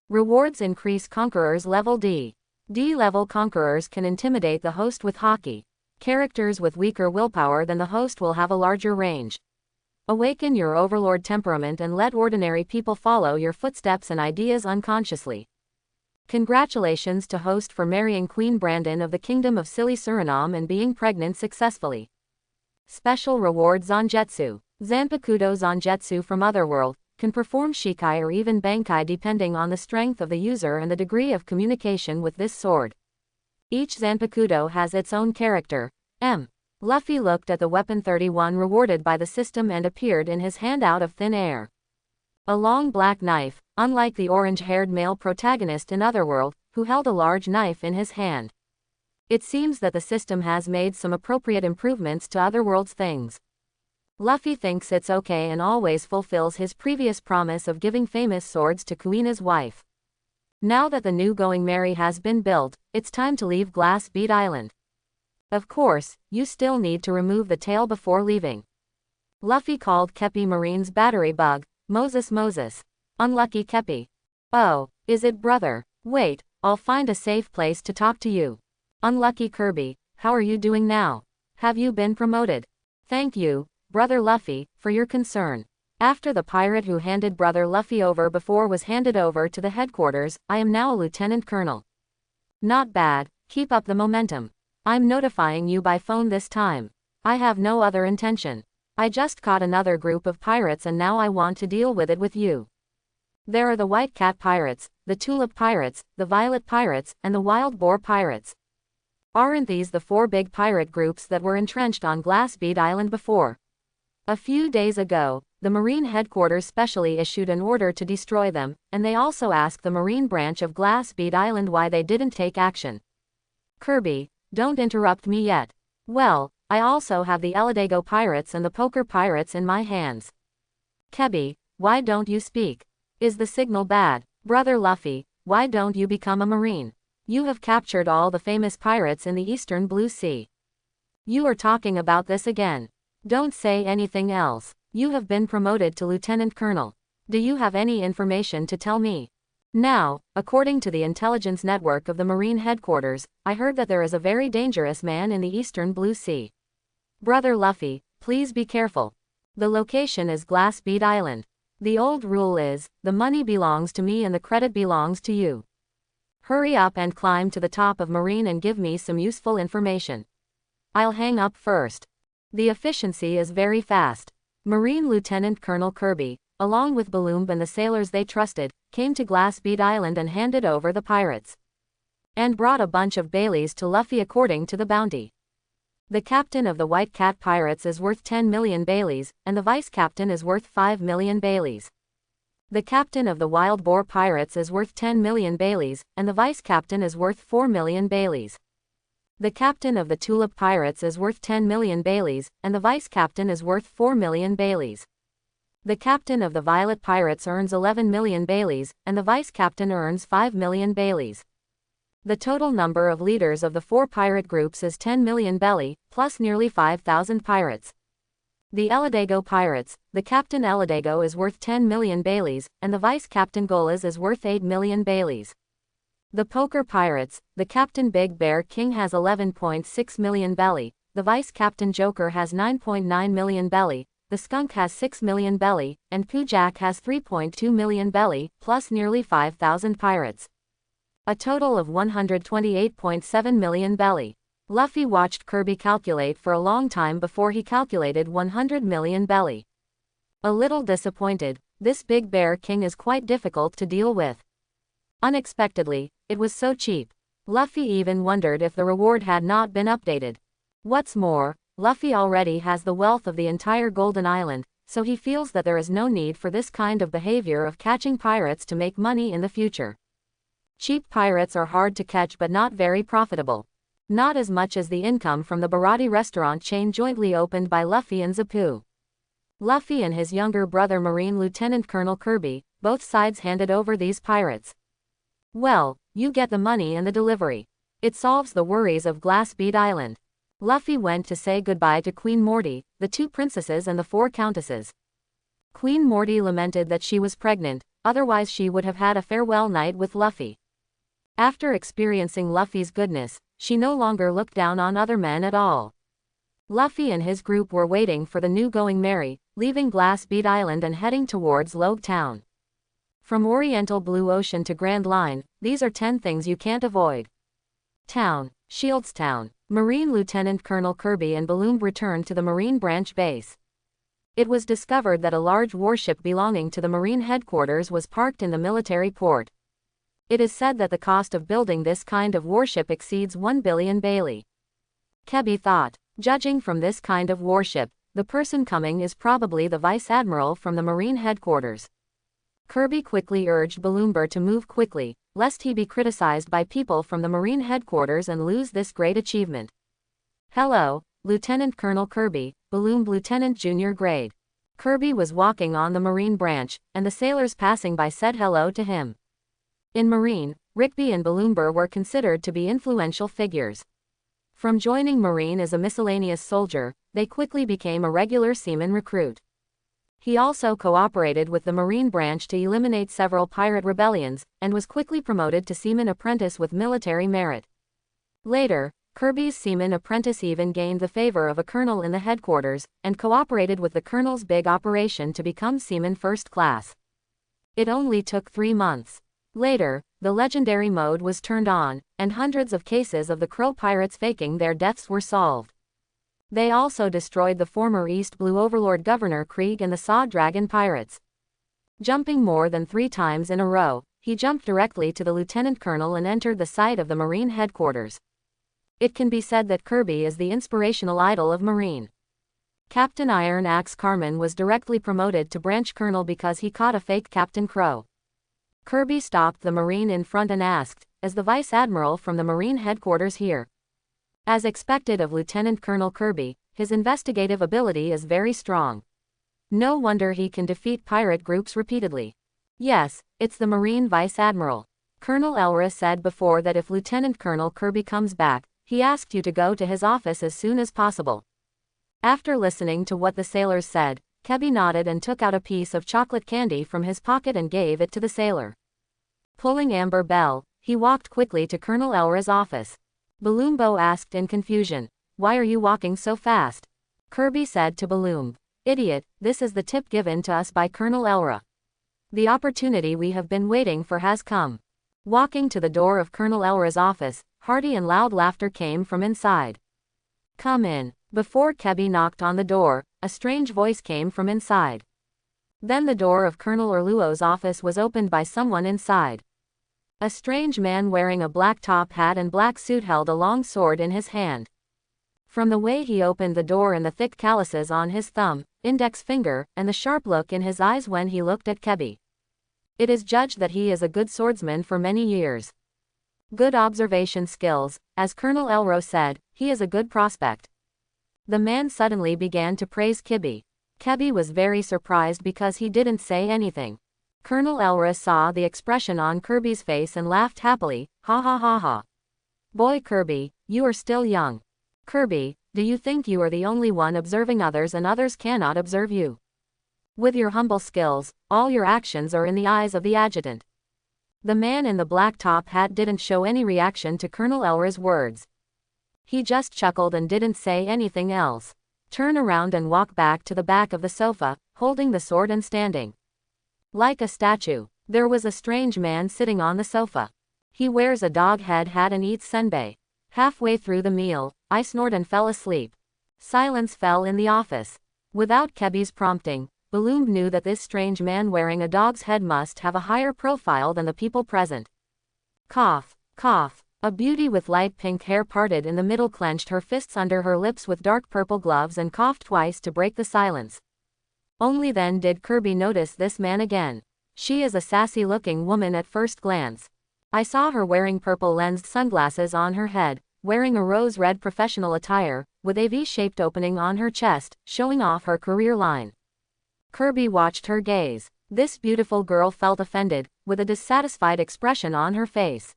Rewards increase Conquerors level D. D-level Conquerors can intimidate the host with Haki. Characters with weaker willpower than the host will have a larger range. Awaken your overlord temperament and let ordinary people follow your footsteps and ideas unconsciously. Congratulations to host for marrying Queen Brandon of the Kingdom of Silly Suriname and being pregnant successfully. Special reward Zangetsu. Zanpakuto Zangetsu from Otherworld can perform Shikai or even Bankai depending on the strength of the user and the degree of communication with this sword. Each Zanpakuto has its own character. Luffy looked at the weapon 31 rewarded by the system and appeared in his hand out of thin air. A long black knife, unlike the orange-haired male protagonist in Otherworld, who held a large knife in his hand. It seems that the system has made some appropriate improvements to Otherworld's things. Luffy thinks it's okay and always fulfills his previous promise of giving famous swords to Kuina's wife. Now that the new Going Merry has been built, it's time to leave Glass Bead Island. Of course, you still need to remove the tail before leaving. Luffy called Kepi Marine's battery bug, Moses. Unlucky Kepi. Oh, is it brother? Wait, I'll find a safe place to talk to you. Unlucky Kirby, how are you doing now? Have you been promoted? Thank you, Brother Luffy, for your concern. After the pirate who handed Brother Luffy over before was handed over to the headquarters, I am now a lieutenant colonel. Not bad, keep up the momentum. I'm notifying you by phone this time. I have no other intention. I just caught another group of pirates and now I want to deal with it with you. There are the White Cat Pirates, the Tulip Pirates, the Violet Pirates, and the Wild Boar Pirates. Aren't these the 4 big pirate groups that were entrenched on Glassbead Island before? A few days ago, the Marine headquarters specially issued an order to destroy them, and they also asked the Marine branch of Glassbead Island why they didn't take action. Kirby, don't interrupt me yet. Well, I also have the Elladago Pirates and the Poker Pirates in my hands. Kebby, why don't you speak? Is the signal bad? Brother Luffy, why don't you become a Marine? You have captured all the famous pirates in the Eastern Blue Sea. You are talking about this again. Don't say anything else. You have been promoted to Lieutenant Colonel. Do you have any information to tell me? Now, according to the intelligence network of the Marine headquarters, I heard that there is a very dangerous man in the Eastern Blue Sea. Brother Luffy, please be careful. The location is Glassbead Island. The old rule is, the money belongs to me and the credit belongs to you. Hurry up and climb to the top of Marine and give me some useful information. I'll hang up first. The efficiency is very fast. Marine Lieutenant Colonel Kirby, along with Balloon and the sailors they trusted, came to Glassbead Island and handed over the pirates. And brought a bunch of Baileys to Luffy according to the bounty. The captain of the White Cat Pirates is worth 10 million Baileys, and the vice captain is worth 5 million Baileys. The captain of the Wild Boar Pirates is worth 10 million Baileys, and the vice captain is worth 4 million Baileys. The captain of the Tulip Pirates is worth 10 million Baileys, and the vice captain is worth 4 million Baileys. The captain of the Violet Pirates earns 11 million Baileys, and the vice captain earns 5 million Baileys. The total number of leaders of the 4 pirate groups is 10 million Belly, plus nearly 5,000 pirates. The Elladago Pirates, the Captain Elladago is worth 10 million Baileys, and the Vice Captain Golas is worth 8 million Baileys. The Poker Pirates, the Captain Big Bear King has 11.6 million Belly, the Vice Captain Joker has 9.9 million Belly, the Skunk has 6 million Belly, and Poojack has 3.2 million Belly, plus nearly 5,000 pirates. A total of 128.7 million Belly. Luffy watched Kirby calculate for a long time before he calculated 100 million Belly. A little disappointed, this Big Bear King is quite difficult to deal with. Unexpectedly, it was so cheap. Luffy even wondered if the reward had not been updated. What's more, Luffy already has the wealth of the entire Golden Island, so he feels that there is no need for this kind of behavior of catching pirates to make money in the future. Cheap pirates are hard to catch but not very profitable. Not as much as the income from the Barati restaurant chain jointly opened by Luffy and Zapu. Luffy and his younger brother Marine Lieutenant Colonel Kirby, both sides handed over these pirates. Well, you get the money and the delivery. It solves the worries of Glassbead Island. Luffy went to say goodbye to Queen Morty, the 2 princesses and the 4 countesses. Queen Morty lamented that she was pregnant, otherwise she would have had a farewell night with Luffy. After experiencing Luffy's goodness, she no longer looked down on other men at all. Luffy and his group were waiting for the new Going Merry, leaving Glassbead Island and heading towards Logue Town. From Oriental Blue Ocean to Grand Line, these are 10 things you can't avoid. Town, Shieldstown. Marine Lieutenant Colonel Kirby and Balloon returned to the Marine Branch base. It was discovered that a large warship belonging to the Marine headquarters was parked in the military port. It is said that the cost of building this kind of warship exceeds 1 billion Bailey. Kebby thought, judging from this kind of warship, the person coming is probably the Vice Admiral from the Marine headquarters. Kirby quickly urged Balloonber to move quickly, lest he be criticized by people from the Marine headquarters and lose this great achievement. Hello, Lieutenant Colonel Kirby, Balloon Lieutenant Junior Grade. Kirby was walking on the Marine branch, and the sailors passing by said hello to him. In Marine, Rigby and Balloonber were considered to be influential figures. From joining Marine as a miscellaneous soldier, they quickly became a regular seaman recruit. He also cooperated with the Marine branch to eliminate several pirate rebellions, and was quickly promoted to seaman apprentice with military merit. Later, Kirby's seaman apprentice even gained the favor of a colonel in the headquarters, and cooperated with the colonel's big operation to become seaman first class. It only took 3 months. Later, the legendary mode was turned on, and hundreds of cases of the Crow pirates faking their deaths were solved. They also destroyed the former East Blue Overlord Governor Krieg and the Saw Dragon pirates. Jumping more than 3 times in a row, he jumped directly to the lieutenant colonel and entered the site of the Marine headquarters. It can be said that Kirby is the inspirational idol of Marine. Captain Iron Axe Carmen was directly promoted to branch colonel because he caught a fake Captain Crow. Kirby stopped the Marine in front and asked, "Is the Vice Admiral from the Marine headquarters here?" As expected of Lieutenant Colonel Kirby, his investigative ability is very strong. No wonder he can defeat pirate groups repeatedly. "Yes, it's the Marine Vice Admiral. Colonel Elra said before that if Lieutenant Colonel Kirby comes back, he asked you to go to his office as soon as possible." After listening to what the sailors said, Kirby nodded and took out a piece of chocolate candy from his pocket and gave it to the sailor. Pulling Amber Bell, he walked quickly to Colonel Elra's office. Balloombo asked in confusion, "Why are you walking so fast?" Kirby said to Balloom, "Idiot, this is the tip given to us by Colonel Elra. The opportunity we have been waiting for has come." Walking to the door of Colonel Elra's office, hearty and loud laughter came from inside. "Come in." Before Kirby knocked on the door, a strange voice came from inside. Then the door of Colonel Orluo's office was opened by someone inside. A strange man wearing a black top hat and black suit held a long sword in his hand. From the way he opened the door and the thick calluses on his thumb, index finger, and the sharp look in his eyes when he looked at Kirby, it is judged that he is a good swordsman for many years. Good observation skills, as Colonel Elro said, he is a good prospect. The man suddenly began to praise Kirby. Kirby was very surprised because he didn't say anything. Colonel Elra saw the expression on Kirby's face and laughed happily, "Ha ha ha ha. Boy Kirby, you are still young. Kirby, do you think you are the only one observing others and others cannot observe you? With your humble skills, all your actions are in the eyes of the adjutant." The man in the black top hat didn't show any reaction to Colonel Elra's words. He just chuckled and didn't say anything else. Turn around and walk back to the back of the sofa, holding the sword and standing like a statue. There was a strange man sitting on the sofa. He wears a dog head hat and eats senbei. Halfway through the meal, I snored and fell asleep. Silence fell in the office. Without Kirby's prompting, Balloon knew that this strange man wearing a dog's head must have a higher profile than the people present. Cough, cough. A beauty with light pink hair parted in the middle clenched her fists under her lips with dark purple gloves and coughed twice to break the silence. Only then did Kirby notice this man again. She is a sassy-looking woman at first glance. I saw her wearing purple-lensed sunglasses on her head, wearing a rose-red professional attire, with a V-shaped opening on her chest, showing off her career line. Kirby watched her gaze. This beautiful girl felt offended, with a dissatisfied expression on her face.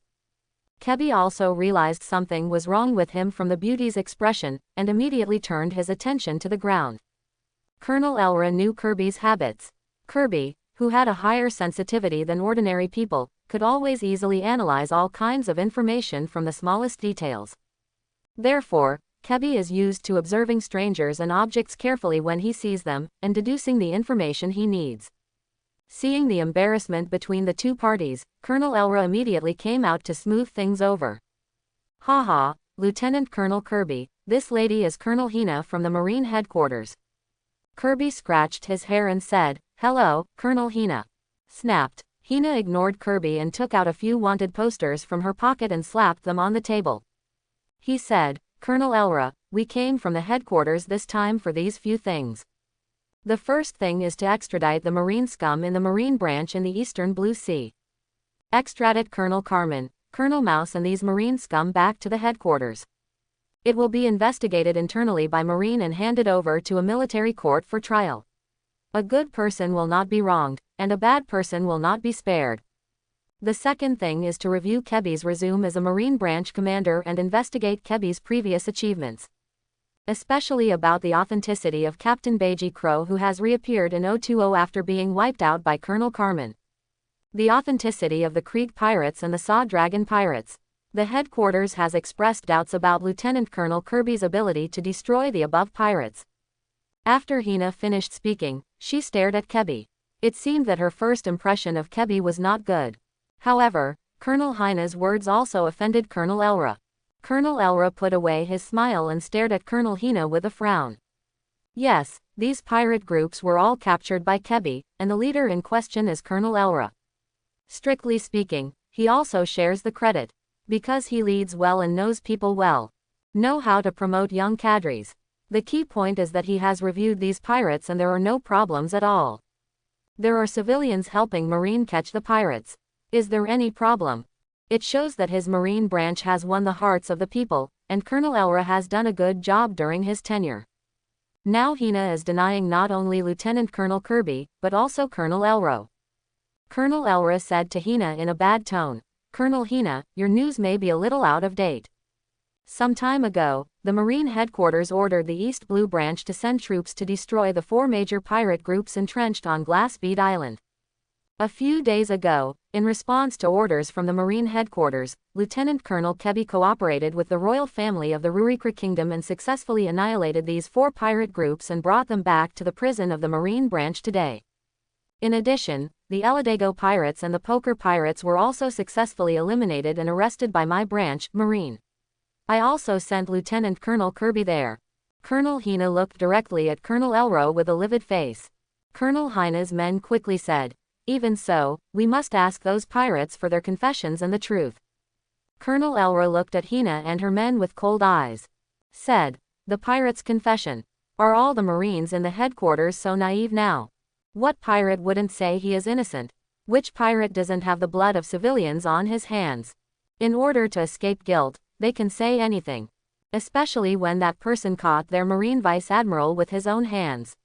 Kirby also realized something was wrong with him from the beauty's expression, and immediately turned his attention to the ground. Colonel Elra knew Kirby's habits. Kirby, who had a higher sensitivity than ordinary people, could always easily analyze all kinds of information from the smallest details. Therefore, Kirby is used to observing strangers and objects carefully when he sees them, and deducing the information he needs. Seeing the embarrassment between the two parties, Colonel Elra immediately came out to smooth things over. "Haha, Lieutenant Colonel Kirby, this lady is Colonel Hina from the Marine headquarters." Kirby scratched his hair and said, "Hello, Colonel Hina." Snapped. Hina ignored Kirby and took out a few wanted posters from her pocket and slapped them on the table. He said, "Colonel Elra, we came from the headquarters this time for these few things. The first thing is to extradite the Marine scum in the Marine branch in the Eastern Blue Sea. Extradite Colonel Carmen, Colonel Mouse and these Marine scum back to the headquarters. It will be investigated internally by Marine and handed over to a military court for trial. A good person will not be wronged, and a bad person will not be spared. The second thing is to review Kirby's resume as a Marine branch commander and investigate Kirby's previous achievements. Especially about the authenticity of Captain Beiji Crow, who has reappeared in 020 after being wiped out by Colonel Carmen. The authenticity of the Krieg pirates and the Saw Dragon pirates. The headquarters has expressed doubts about Lieutenant Colonel Kirby's ability to destroy the above pirates. After Hina finished speaking, she stared at Kirby. It seemed that her first impression of Kirby was not good. However, Colonel Hina's words also offended Colonel Elra. Colonel Elra put away his smile and stared at Colonel Hina with a frown. Yes, these pirate groups were all captured by Kebi, and the leader in question is Colonel Elra. Strictly speaking, he also shares the credit. Because he leads well and knows people well. Know how to promote young cadres. The key point is that he has reviewed these pirates and there are no problems at all. There are civilians helping Marine catch the pirates. Is there any problem? It shows that his Marine branch has won the hearts of the people, and Colonel Elra has done a good job during his tenure. Now Hina is denying not only Lieutenant Colonel Kirby, but also Colonel Elro. Colonel Elra said to Hina in a bad tone, "Colonel Hina, your news may be a little out of date. Some time ago, the Marine headquarters ordered the East Blue Branch to send troops to destroy the 4 major pirate groups entrenched on Glassbead Island. A few days ago, in response to orders from the Marine headquarters, Lieutenant Colonel Kebi cooperated with the royal family of the Rurikra Kingdom and successfully annihilated these 4 pirate groups and brought them back to the prison of the Marine branch today. In addition, the Eladago pirates and the Poker pirates were also successfully eliminated and arrested by my branch, Marine. I also sent Lieutenant Colonel Kirby there." Colonel Hina looked directly at Colonel Elro with a livid face. Colonel Hina's men quickly said, "Even so, we must ask those pirates for their confessions and the truth." Colonel Elro looked at Hina and her men with cold eyes. Said, "The pirates' confession. Are all the Marines in the headquarters so naive now? What pirate wouldn't say he is innocent? Which pirate doesn't have the blood of civilians on his hands? In order to escape guilt, they can say anything. Especially when that person caught their Marine Vice Admiral with his own hands."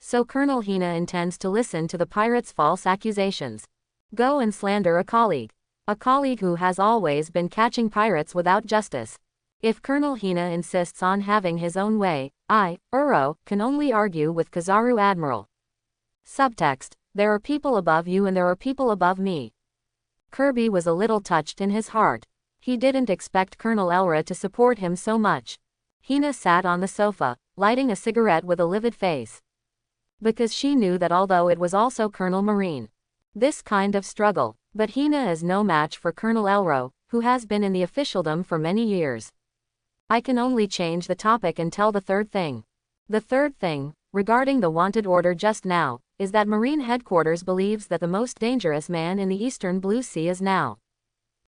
So Colonel Hina intends to listen to the pirates' false accusations. Go and slander a colleague. A colleague who has always been catching pirates without justice. If Colonel Hina insists on having his own way, I, Uro, can only argue with Kizaru Admiral. Subtext: there are people above you and there are people above me. Kirby was a little touched in his heart. He didn't expect Colonel Elra to support him so much. Hina sat on the sofa, lighting a cigarette with a livid face. Because she knew that although it was also Colonel Marine. This kind of struggle. But Hina is no match for Colonel Elro, who has been in the officialdom for many years. I can only change the topic and tell the third thing. The third thing, regarding the wanted order just now, is that Marine headquarters believes that the most dangerous man in the eastern Blue Sea is now.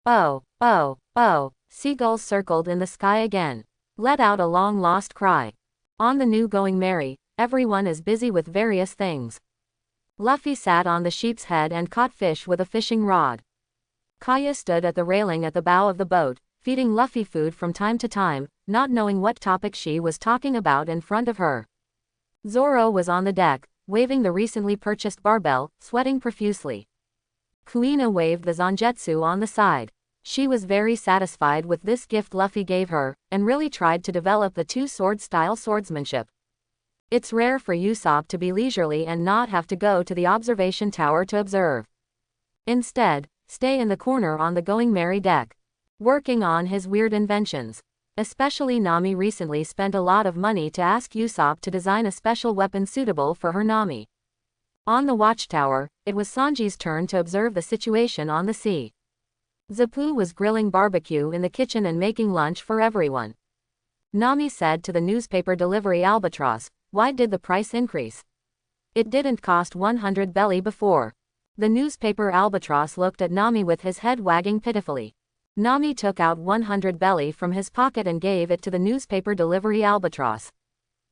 Oh, oh, oh, seagulls circled in the sky again. Let out a long-lost cry. On the new Going Merry, everyone is busy with various things. Luffy sat on the sheep's head and caught fish with a fishing rod. Kaya stood at the railing at the bow of the boat, feeding Luffy food from time to time, not knowing what topic she was talking about in front of her. Zoro was on the deck, waving the recently purchased barbell, sweating profusely. Kuina waved the zanjetsu on the side. She was very satisfied with this gift Luffy gave her, and really tried to develop the two-sword style swordsmanship. It's rare for Usopp to be leisurely and not have to go to the observation tower to observe. Instead, stay in the corner on the Going Merry deck, working on his weird inventions. Especially Nami recently spent a lot of money to ask Usopp to design a special weapon suitable for her Nami. On the watchtower, it was Sanji's turn to observe the situation on the sea. Zapu was grilling barbecue in the kitchen and making lunch for everyone. Nami said to the newspaper delivery albatross, "Why did the price increase? It didn't cost 100 belly before." The newspaper albatross looked at Nami with his head wagging pitifully. Nami took out 100 belly from his pocket and gave it to the newspaper delivery albatross.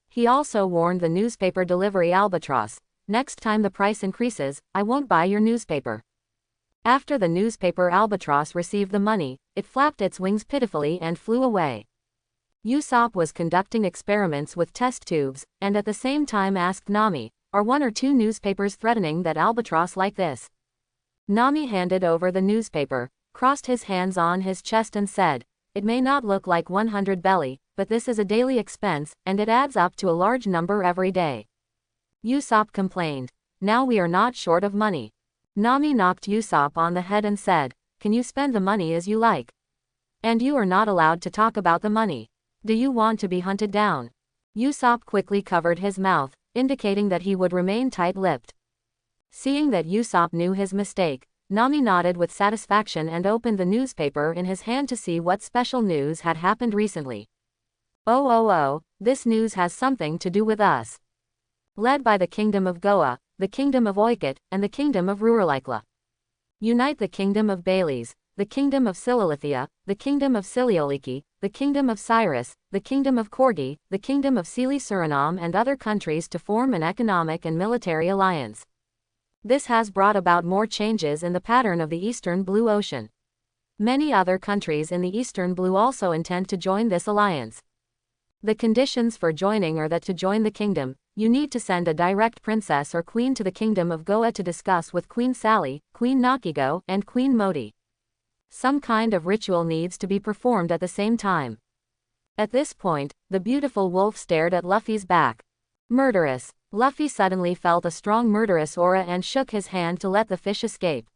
He also warned the newspaper delivery albatross, "Next time the price increases, I won't buy your newspaper." After the newspaper albatross received the money, it flapped its wings pitifully and flew away. Usopp was conducting experiments with test tubes, and at the same time asked Nami, "Are 1 or 2 newspapers threatening that albatross like this?" Nami handed over the newspaper, crossed his hands on his chest and said, "It may not look like 100 belly, but this is a daily expense, and it adds up to a large number every day." Usopp complained, "Now we are not short of money." Nami knocked Usopp on the head and said, "Can you spend the money as you like? And you are not allowed to talk about the money. Do you want to be hunted down?" Usopp quickly covered his mouth, indicating that he would remain tight-lipped. Seeing that Usopp knew his mistake, Nami nodded with satisfaction and opened the newspaper in his hand to see what special news had happened recently. Oh, this news has something to do with us. Led by the Kingdom of Goa, the Kingdom of Oikot, and the Kingdom of Ruralaikla. Unite the Kingdom of Baileys, the Kingdom of Sililithia, the Kingdom of Silioliki, the Kingdom of Cyrus, the Kingdom of Korgi, the Kingdom of Sili Suriname and other countries to form an economic and military alliance. This has brought about more changes in the pattern of the Eastern Blue Ocean. Many other countries in the Eastern Blue also intend to join this alliance. The conditions for joining are that to join the kingdom, you need to send a direct princess or queen to the Kingdom of Goa to discuss with Queen Sally, Queen Nakigo, and Queen Modi. Some kind of ritual needs to be performed at the same time. At this point, the beautiful wolf stared at Luffy's back. Murderous. Luffy suddenly felt a strong murderous aura and shook his hand to let the fish escape.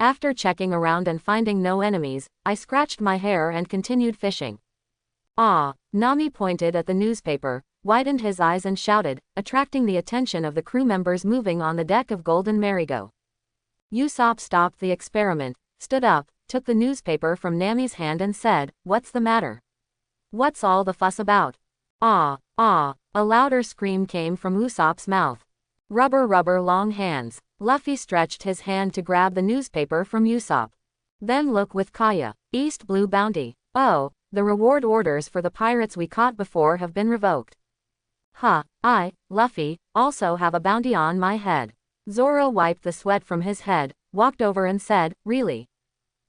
After checking around and finding no enemies, I scratched my hair and continued fishing. Ah! Nami pointed at the newspaper, widened his eyes and shouted, attracting the attention of the crew members moving on the deck of Golden Marigo. Usopp stopped the experiment, stood up, took the newspaper from Nami's hand and said, "What's the matter? What's all the fuss about?" Ah! A louder scream came from Usopp's mouth. Rubber long hands. Luffy stretched his hand to grab the newspaper from Usopp. Then look with Kaya. East Blue Bounty. Oh, the reward orders for the pirates we caught before have been revoked. I, Luffy, also have a bounty on my head. Zoro wiped the sweat from his head, walked over and said, "Really?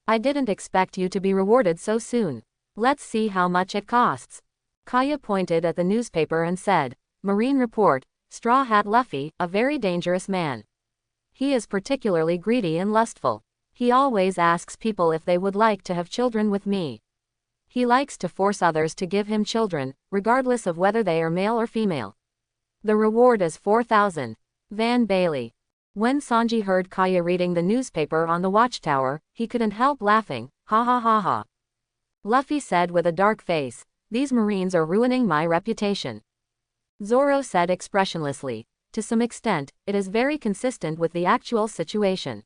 I didn't expect you to be rewarded so soon. Let's see how much it costs." Kaya pointed at the newspaper and said, "Marine report, Straw Hat Luffy, a very dangerous man. He is particularly greedy and lustful. He always asks people if they would like to have children with me. He likes to force others to give him children, regardless of whether they are male or female. The reward is 4,000. Van Bailey." When Sanji heard Kaya reading the newspaper on the watchtower, he couldn't help laughing. Ha. Luffy said with a dark face, "These Marines are ruining my reputation." Zoro said expressionlessly, "To some extent, it is very consistent with the actual situation."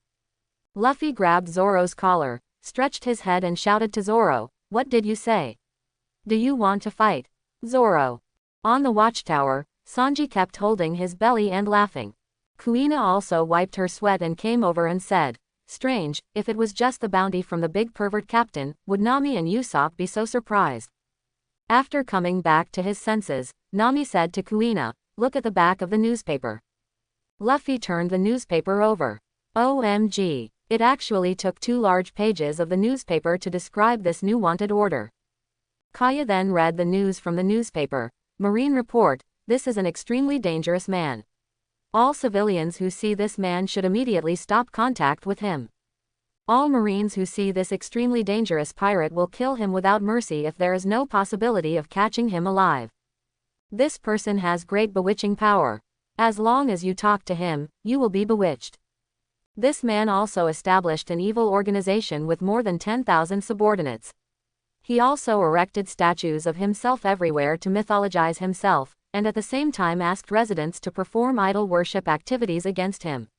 Luffy grabbed Zoro's collar, stretched his head and shouted to Zoro, "What did you say? Do you want to fight?" Zoro. On the watchtower, Sanji kept holding his belly and laughing. Kuina also wiped her sweat and came over and said, "Strange, if it was just the bounty from the big pervert captain, would Nami and Usopp be so surprised?" After coming back to his senses, Nami said to Kuina, "Look at the back of the newspaper." Luffy turned the newspaper over. OMG. It actually took 2 large pages of the newspaper to describe this new wanted order. Kaya then read the news from the newspaper. "Marine report, this is an extremely dangerous man. All civilians who see this man should immediately stop contact with him. All Marines who see this extremely dangerous pirate will kill him without mercy if there is no possibility of catching him alive. This person has great bewitching power. As long as you talk to him, you will be bewitched." This man also established an evil organization with more than 10,000 subordinates. He also erected statues of himself everywhere to mythologize himself, and at the same time asked residents to perform idol worship activities against him.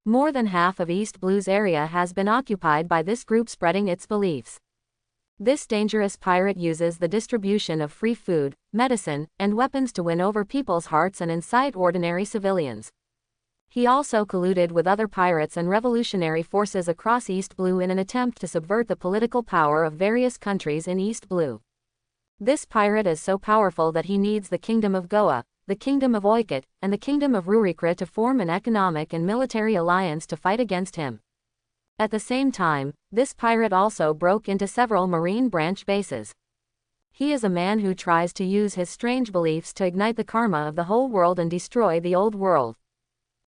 More than half of East Blue's area has been occupied by this group spreading its beliefs. This dangerous pirate uses the distribution of free food, medicine, and weapons to win over people's hearts and incite ordinary civilians. He also colluded with other pirates and revolutionary forces across East Blue in an attempt to subvert the political power of various countries in East Blue. This pirate is so powerful that he needs the Kingdom of Goa, the Kingdom of Oikot, and the Kingdom of Rurikra to form an economic and military alliance to fight against him. At the same time, this pirate also broke into several marine branch bases. He is a man who tries to use his strange beliefs to ignite the karma of the whole world and destroy the old world.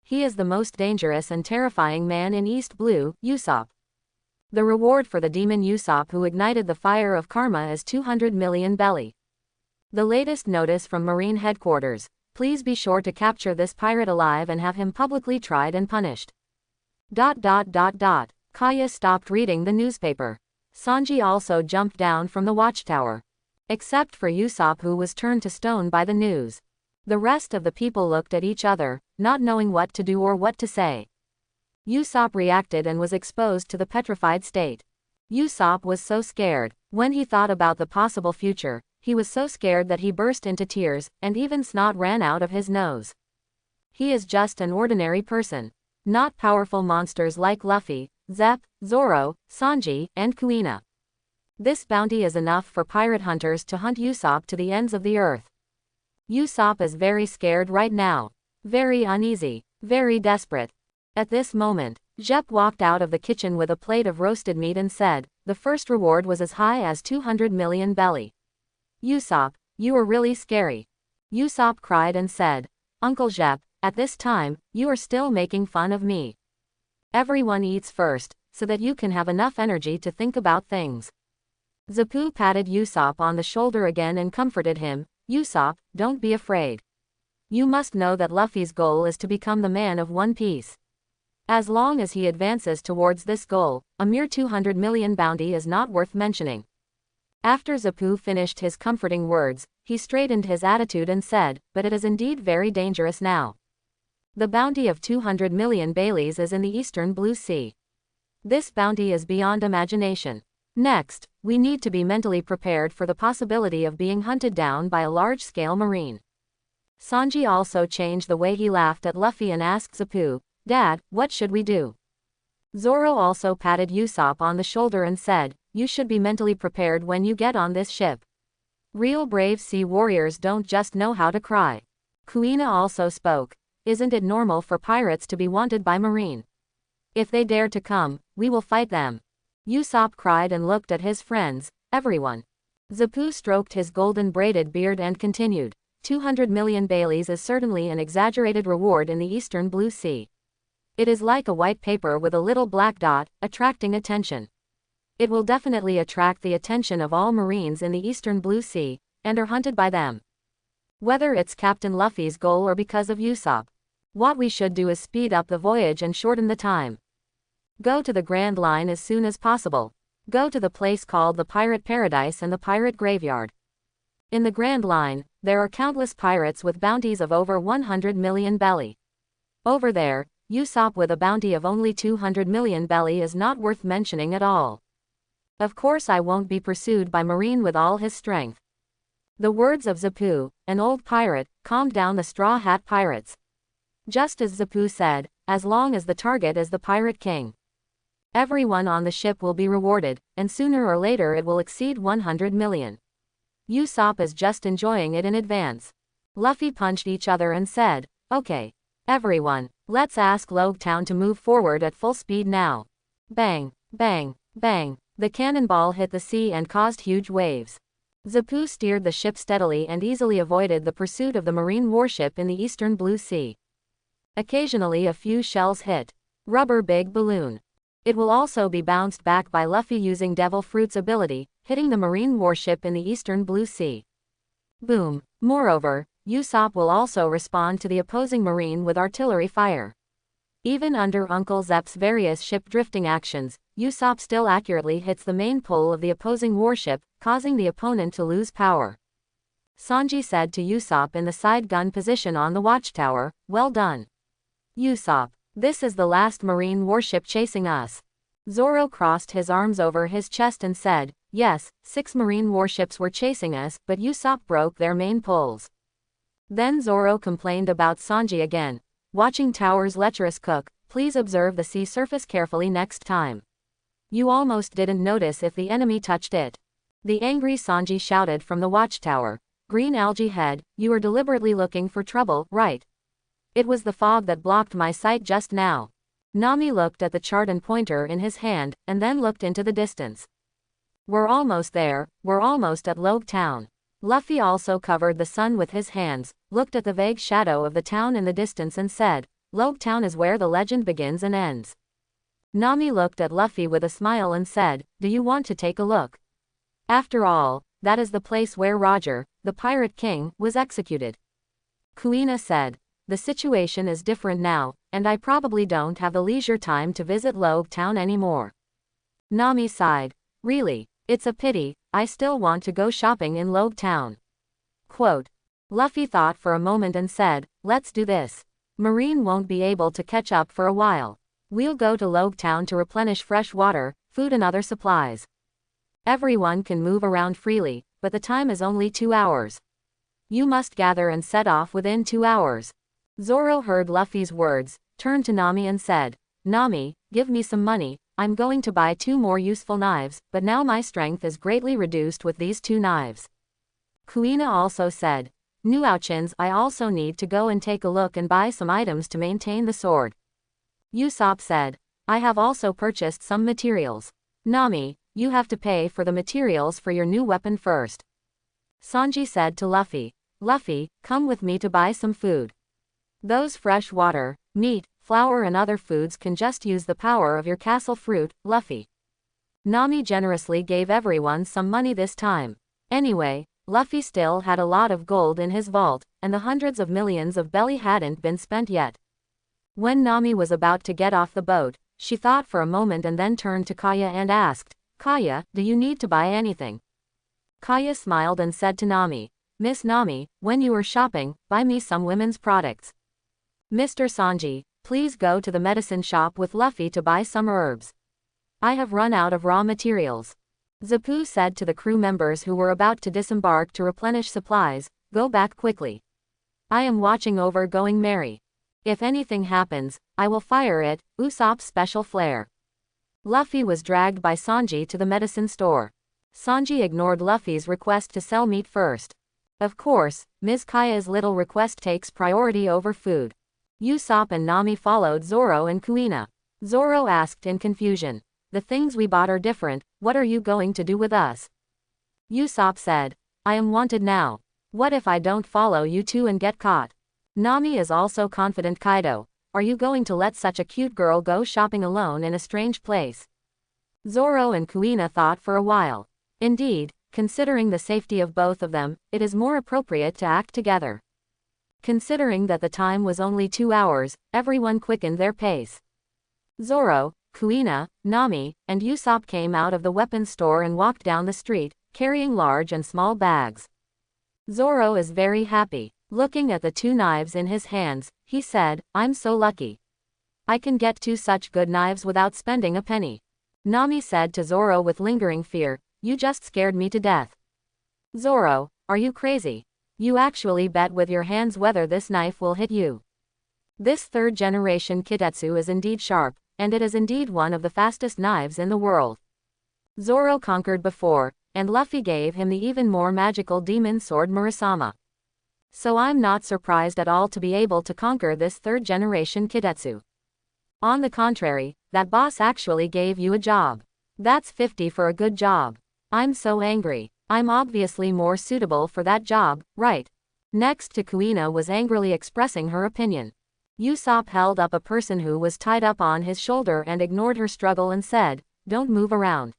He is the most dangerous and terrifying man in East Blue, Usopp. The reward for the demon Usopp who ignited the fire of karma is 200 million belly. The latest notice from Marine Headquarters, please be sure to capture this pirate alive and have him publicly tried and punished. ... Kaya stopped reading the newspaper. Sanji also jumped down from the watchtower. Except for Usopp who was turned to stone by the news. The rest of the people looked at each other, not knowing what to do or what to say. Usopp reacted and was exposed to the petrified state. Usopp was so scared. When he thought about the possible future, he was so scared that he burst into tears, and even snot ran out of his nose. He is just an ordinary person. Not powerful monsters like Luffy, Zepp, Zoro, Sanji, and Kuina. This bounty is enough for pirate hunters to hunt Usopp to the ends of the earth. Usopp is very scared right now. Very uneasy. Very desperate. At this moment, Zepp walked out of the kitchen with a plate of roasted meat and said, the first reward was as high as 200 million belly. Usopp, you are really scary. Usopp cried and said, Uncle Zepp, at this time, you are still making fun of me. Everyone eats first, so that you can have enough energy to think about things. Zapu patted Usopp on the shoulder again and comforted him, Usopp, don't be afraid. You must know that Luffy's goal is to become the man of One Piece. As long as he advances towards this goal, a mere 200 million bounty is not worth mentioning. After Zapu finished his comforting words, he straightened his attitude and said, but it is indeed very dangerous now. The bounty of 200 million Baileys is in the eastern Blue Sea. This bounty is beyond imagination. Next, we need to be mentally prepared for the possibility of being hunted down by a large-scale marine. Sanji also changed the way he laughed at Luffy and asked Zapu, Dad, what should we do? Zoro also patted Usopp on the shoulder and said, you should be mentally prepared when you get on this ship. Real brave sea warriors don't just know how to cry. Kuina also spoke, isn't it normal for pirates to be wanted by marine? If they dare to come, we will fight them. Usopp cried and looked at his friends, everyone. Zapu stroked his golden braided beard and continued, 200 million Baileys is certainly an exaggerated reward in the eastern Blue Sea. It is like a white paper with a little black dot, attracting attention. It will definitely attract the attention of all marines in the eastern Blue Sea, and are hunted by them. Whether it's Captain Luffy's goal or because of Usopp. What we should do is speed up the voyage and shorten the time. Go to the Grand Line as soon as possible. Go to the place called the Pirate Paradise and the Pirate Graveyard. In the Grand Line, there are countless pirates with bounties of over 100 million belly. Over there, Usopp with a bounty of only 200 million belly is not worth mentioning at all. Of course I won't be pursued by marine with all his strength. The words of Zapu, an old pirate, calmed down the Straw Hat pirates. Just as Zapu said, as long as the target is the Pirate King. Everyone on the ship will be rewarded, and sooner or later it will exceed 100 million. Usopp is just enjoying it in advance. Luffy punched each other and said, okay. Everyone, let's ask Logtown to move forward at full speed now. Bang, bang, bang. The cannonball hit the sea and caused huge waves. Zapu steered the ship steadily and easily avoided the pursuit of the marine warship in the eastern Blue Sea. Occasionally a few shells hit. Rubber big balloon. It will also be bounced back by Luffy using Devil Fruit's ability, hitting the marine warship in the eastern Blue Sea. Boom. Moreover, Usopp will also respond to the opposing marine with artillery fire. Even under Uncle Zepp's various ship drifting actions, Usopp still accurately hits the main pole of the opposing warship, causing the opponent to lose power. Sanji said to Usopp in the side gun position on the watchtower, well done. Usopp, this is the last marine warship chasing us. Zoro crossed his arms over his chest and said, yes, 6 marine warships were chasing us, but Usopp broke their main poles. Then Zoro complained about Sanji again. Watching towers lecherous cook, please observe the sea surface carefully next time. You almost didn't notice if the enemy touched it. The angry Sanji shouted from the watchtower. Green algae head, you are deliberately looking for trouble, right? It was the fog that blocked my sight just now. Nami looked at the chart and pointer in his hand, and then looked into the distance. We're almost there, we're almost at Logue Town. Luffy also covered the sun with his hands, looked at the vague shadow of the town in the distance and said, Logue Town is where the legend begins and ends. Nami looked at Luffy with a smile and said, do you want to take a look? After all, that is the place where Roger, the Pirate King, was executed. Kuina said, the situation is different now, and I probably don't have the leisure time to visit Logue Town anymore. Nami sighed. Really, it's a pity, I still want to go shopping in Logue Town. Quote. Luffy thought for a moment and said, let's do this. Marine won't be able to catch up for a while. We'll go to Logue Town to replenish fresh water, food and other supplies. Everyone can move around freely, but the time is only 2 hours. You must gather and set off within 2 hours. Zoro heard Luffy's words, turned to Nami and said, Nami, give me some money, I'm going to buy 2 more useful knives, but now my strength is greatly reduced with these 2 knives. Kuina also said, Nuauchins, I also need to go and take a look and buy some items to maintain the sword. Usopp said, I have also purchased some materials. Nami, you have to pay for the materials for your new weapon first. Sanji said to Luffy, Luffy, come with me to buy some food. Those fresh water, meat, flour and other foods can just use the power of your castle fruit, Luffy. Nami generously gave everyone some money this time. Anyway, Luffy still had a lot of gold in his vault, and the hundreds of millions of belly hadn't been spent yet. When Nami was about to get off the boat, she thought for a moment and then turned to Kaya and asked, Kaya, do you need to buy anything? Kaya smiled and said to Nami, Miss Nami, when you are shopping, buy me some women's products. Mr. Sanji, please go to the medicine shop with Luffy to buy some herbs. I have run out of raw materials. Zapu said to the crew members who were about to disembark to replenish supplies, go back quickly. I am watching over Going Merry. If anything happens, I will fire it, Usopp's special flare. Luffy was dragged by Sanji to the medicine store. Sanji ignored Luffy's request to sell meat first. Of course, Ms. Kaya's little request takes priority over food. Usopp and Nami followed Zoro and Kuina. Zoro asked in confusion, the things we bought are different, what are you going to do with us? Usopp said, I am wanted now. What if I don't follow you two and get caught? Nami is also confident. Kaido, are you going to let such a cute girl go shopping alone in a strange place? Zoro and Kuina thought for a while. Indeed, considering the safety of both of them, it is more appropriate to act together. Considering that the time was only 2 hours, everyone quickened their pace. Zoro, Kuina, Nami, and Usopp came out of the weapons store and walked down the street, carrying large and small bags. Zoro is very happy. Looking at the 2 knives in his hands, he said, I'm so lucky. I can get 2 such good knives without spending a penny. Nami said to Zoro with lingering fear, you just scared me to death. Zoro, are you crazy? You actually bet with your hands whether this knife will hit you. This 3rd generation Kitetsu is indeed sharp, and it is indeed one of the fastest knives in the world. Zoro conquered before, and Luffy gave him the even more magical demon sword Murasama. So I'm not surprised at all to be able to conquer this 3rd generation Kitetsu. On the contrary, that boss actually gave you a job. That's 50 for a good job. I'm so angry. I'm obviously more suitable for that job, right? Next to Kuina was angrily expressing her opinion. Usopp held up a person who was tied up on his shoulder and ignored her struggle and said, don't move around.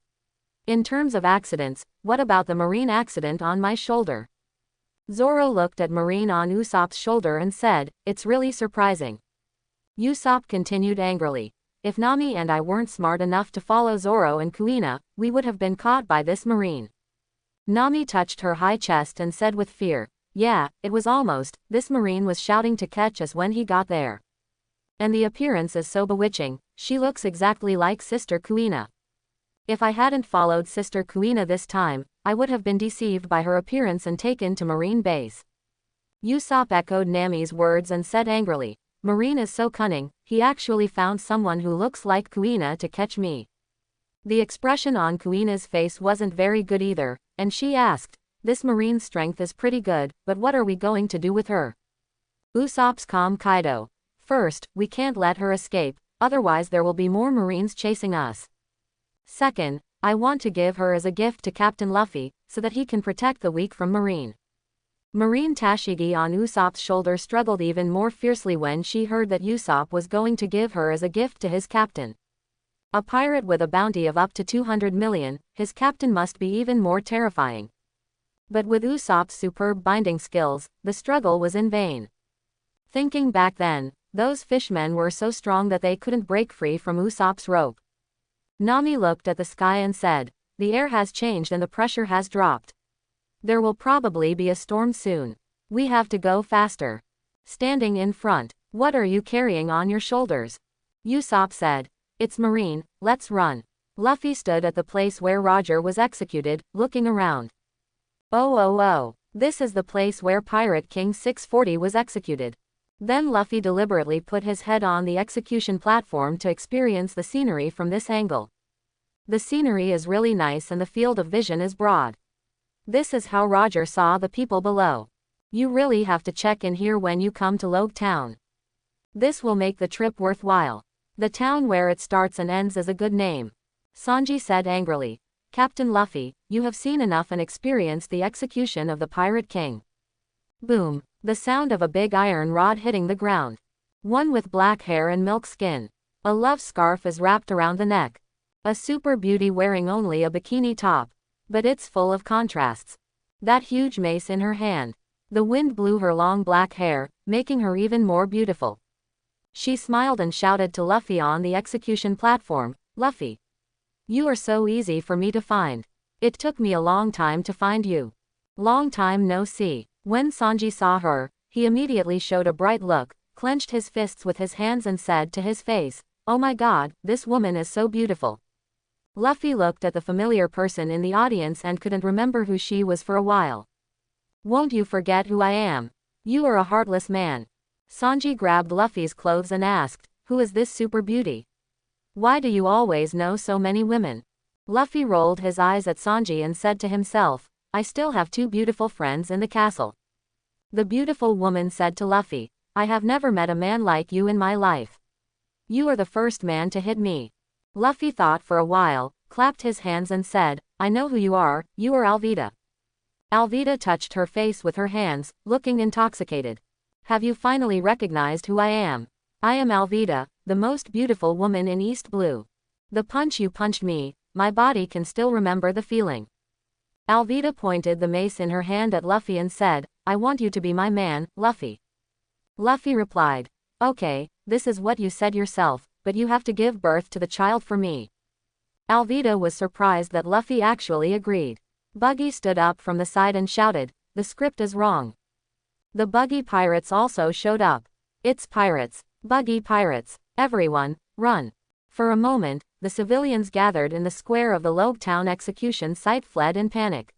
In terms of accidents, what about the marine accident on my shoulder? Zoro looked at Marine on Usopp's shoulder and said, it's really surprising. Usopp continued angrily. If Nami and I weren't smart enough to follow Zoro and Kuina, we would have been caught by this marine. Nami touched her high chest and said with fear, yeah, it was almost, this marine was shouting to catch us when he got there. And the appearance is so bewitching, she looks exactly like Sister Kuina. If I hadn't followed Sister Kuina this time, I would have been deceived by her appearance and taken to Marine Base. Usopp echoed Nami's words and said angrily, Marine is so cunning, he actually found someone who looks like Kuina to catch me. The expression on Kuina's face wasn't very good either, and she asked, this Marine's strength is pretty good, but what are we going to do with her? Usopp's calm Kaido. First, we can't let her escape, otherwise there will be more Marines chasing us. Second, I want to give her as a gift to Captain Luffy, so that he can protect the weak from Marine. Marine Tashigi on Usopp's shoulder struggled even more fiercely when she heard that Usopp was going to give her as a gift to his captain. A pirate with a bounty of up to 200 million, his captain must be even more terrifying. But with Usopp's superb binding skills, the struggle was in vain. Thinking back then, those fishmen were so strong that they couldn't break free from Usopp's rope. Nami looked at the sky and said, the air has changed and the pressure has dropped. There will probably be a storm soon. We have to go faster. Standing in front, what are you carrying on your shoulders? Usopp said. It's Marine, let's run. Luffy stood at the place where Roger was executed, looking around. Oh, this is the place where Pirate King 640 was executed. Then Luffy deliberately put his head on the execution platform to experience the scenery from this angle. The scenery is really nice and the field of vision is broad. This is how Roger saw the people below. You really have to check in here when you come to Logue Town. This will make the trip worthwhile. The town where it starts and ends is a good name. Sanji said angrily. Captain Luffy, you have seen enough and experienced the execution of the Pirate King. Boom. The sound of a big iron rod hitting the ground. One with black hair and milk skin. A love scarf is wrapped around the neck. A super beauty wearing only a bikini top. But it's full of contrasts. That huge mace in her hand. The wind blew her long black hair, making her even more beautiful. She smiled and shouted to Luffy on the execution platform, Luffy. You are so easy for me to find. It took me a long time to find you. Long time no see. When Sanji saw her, he immediately showed a bright look, clenched his fists with his hands and said to his face, oh my god, this woman is so beautiful. Luffy looked at the familiar person in the audience and couldn't remember who she was for a while. Won't you forget who I am? You are a heartless man. Sanji grabbed Luffy's clothes and asked, who is this super beauty? Why do you always know so many women? Luffy rolled his eyes at Sanji and said to himself, I still have two beautiful friends in the castle. The beautiful woman said to Luffy, I have never met a man like you in my life. You are the first man to hit me. Luffy thought for a while, clapped his hands and said, I know who you are Alvida. Alvida touched her face with her hands, looking intoxicated. Have you finally recognized who I am? I am Alvida, the most beautiful woman in East Blue. The punch you punched me, my body can still remember the feeling. Alvida pointed the mace in her hand at Luffy and said, I want you to be my man, Luffy. Luffy replied, okay, this is what you said yourself, but you have to give birth to the child for me. Alvida was surprised that Luffy actually agreed. Buggy stood up from the side and shouted, the script is wrong. The Buggy pirates also showed up. It's pirates. Buggy pirates. Everyone, run. For a moment, the civilians gathered in the square of the Logue Town execution site fled in panic.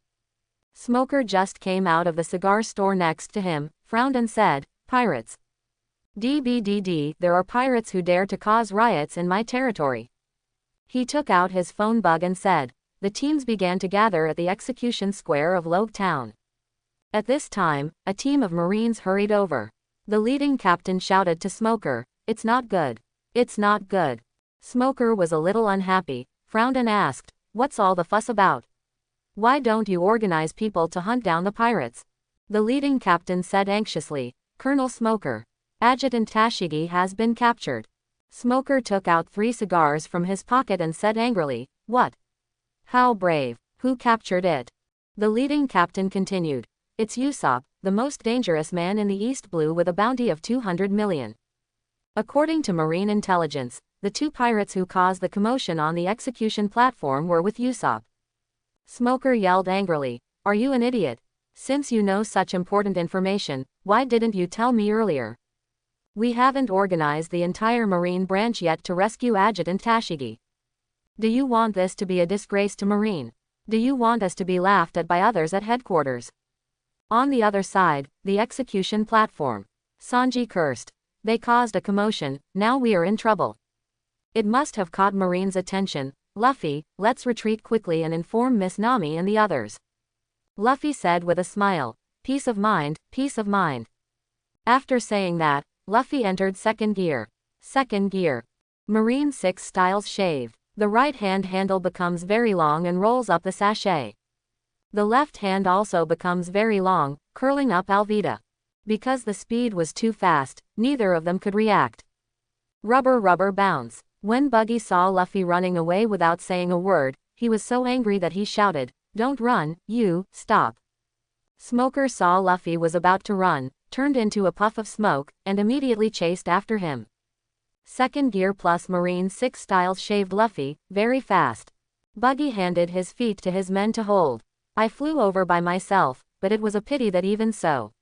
Smoker just came out of the cigar store next to him, frowned and said, pirates. DBDD, there are pirates who dare to cause riots in my territory. He took out his phone bug and said, the teams began to gather at the execution square of Logue Town. At this time, a team of Marines hurried over. The leading captain shouted to Smoker, it's not good. It's not good. Smoker was a little unhappy, frowned and asked, what's all the fuss about? Why don't you organize people to hunt down the pirates? The leading captain said anxiously, Colonel Smoker. Adjutant Tashigi has been captured. Smoker took out 3 cigars from his pocket and said angrily, what? How brave. Who captured it? The leading captain continued, it's Usopp, the most dangerous man in the East Blue with a bounty of 200 million. According to Marine intelligence, the 2 pirates who caused the commotion on the execution platform were with Usopp. Smoker yelled angrily, are you an idiot? Since you know such important information, why didn't you tell me earlier? We haven't organized the entire Marine branch yet to rescue Adjutant Tashigi. Do you want this to be a disgrace to Marine? Do you want us to be laughed at by others at headquarters? On the other side, the execution platform. Sanji cursed. They caused a commotion, now we are in trouble. It must have caught Marine's attention. Luffy, let's retreat quickly and inform Miss Nami and the others. Luffy said with a smile, peace of mind, peace of mind. After saying that, Luffy entered second gear. Second gear. Marine 6 styles shaved. The right hand handle becomes very long and rolls up the sachet. The left hand also becomes very long, curling up Alvida. Because the speed was too fast, neither of them could react. Rubber bounce. When Buggy saw Luffy running away without saying a word, he was so angry that he shouted, don't run, you, stop. Smoker saw Luffy was about to run, turned into a puff of smoke, and immediately chased after him. Second gear plus Marine 6 styles shaved Luffy, very fast. Buggy handed his feet to his men to hold. I flew over by myself, but it was a pity that even so.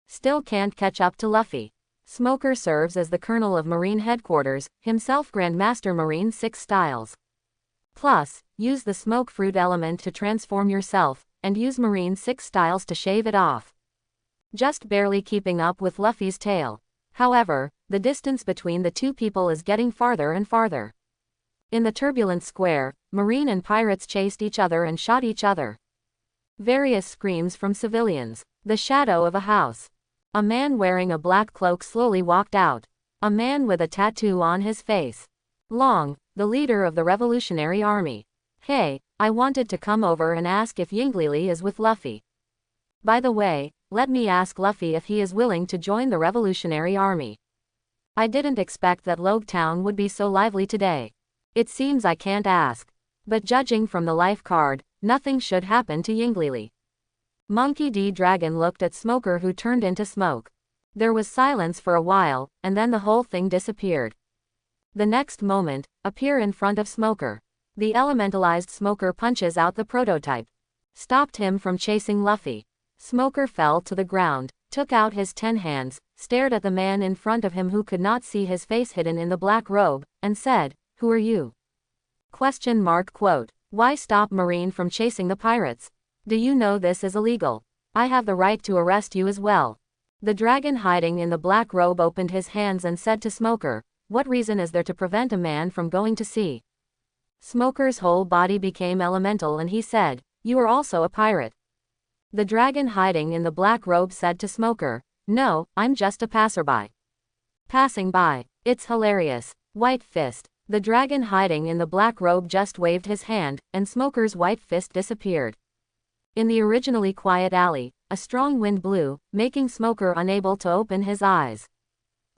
Still can't catch up to Luffy. Smoker serves as the Colonel of Marine Headquarters, himself Grand Master Marine 6 Styles. Plus, use the smoke fruit element to transform yourself, and use Marine 6 Styles to shave it off. Just barely keeping up with Luffy's tail. However, the distance between the two people is getting farther and farther. In the turbulent square, Marine and pirates chased each other and shot each other. Various screams from civilians. The shadow of a house. A man wearing a black cloak slowly walked out. A man with a tattoo on his face. Long, the leader of the Revolutionary Army. Hey, I wanted to come over and ask if Yinglili is with Luffy. By the way, let me ask Luffy if he is willing to join the Revolutionary Army. I didn't expect that Logue Town would be so lively today. It seems I can't ask. But judging from the life card, nothing should happen to Yinglili. Monkey D. Dragon looked at Smoker, who turned into smoke. There was silence for a while, and then the whole thing disappeared. The next moment, appear in front of Smoker. The elementalized Smoker punches out the prototype. Stopped him from chasing Luffy. Smoker fell to the ground, took out his 10 hands, stared at the man in front of him who could not see his face hidden in the black robe, and said, "Who are you?" Quote. Why stop Marine from chasing the pirates? Do you know this is illegal? I have the right to arrest you as well. The dragon hiding in the black robe opened his hands and said to Smoker, "What reason is there to prevent a man from going to sea?" Smoker's whole body became elemental and he said, "You are also a pirate." The dragon hiding in the black robe said to Smoker, "No, I'm just a passerby. Passing by. It's hilarious. White fist." The dragon hiding in the black robe just waved his hand, and Smoker's white fist disappeared. In the originally quiet alley, a strong wind blew, making Smoker unable to open his eyes.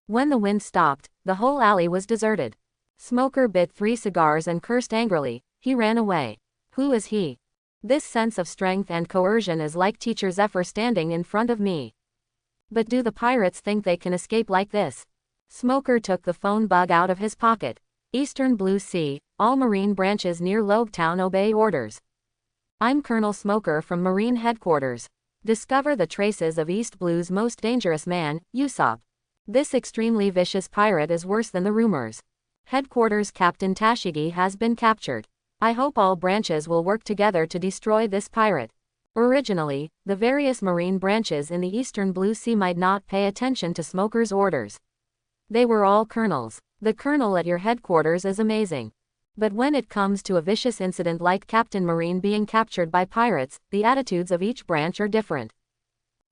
When the wind stopped, the whole alley was deserted. Smoker bit 3 cigars and cursed angrily. He ran away. Who is he? This sense of strength and coercion is like Teacher Zephyr standing in front of me. But do the pirates think they can escape like this? Smoker took the phone bug out of his pocket. Eastern Blue Sea, all marine branches near Logue Town obey orders. I'm Colonel Smoker from Marine Headquarters. Discover the traces of East Blue's most dangerous man, Usopp. This extremely vicious pirate is worse than the rumors. Headquarters Captain Tashigi has been captured. I hope all branches will work together to destroy this pirate. Originally, the various marine branches in the Eastern Blue Sea might not pay attention to Smoker's orders. They were all colonels. The colonel at your headquarters is amazing. But when it comes to a vicious incident like Captain Marine being captured by pirates, the attitudes of each branch are different.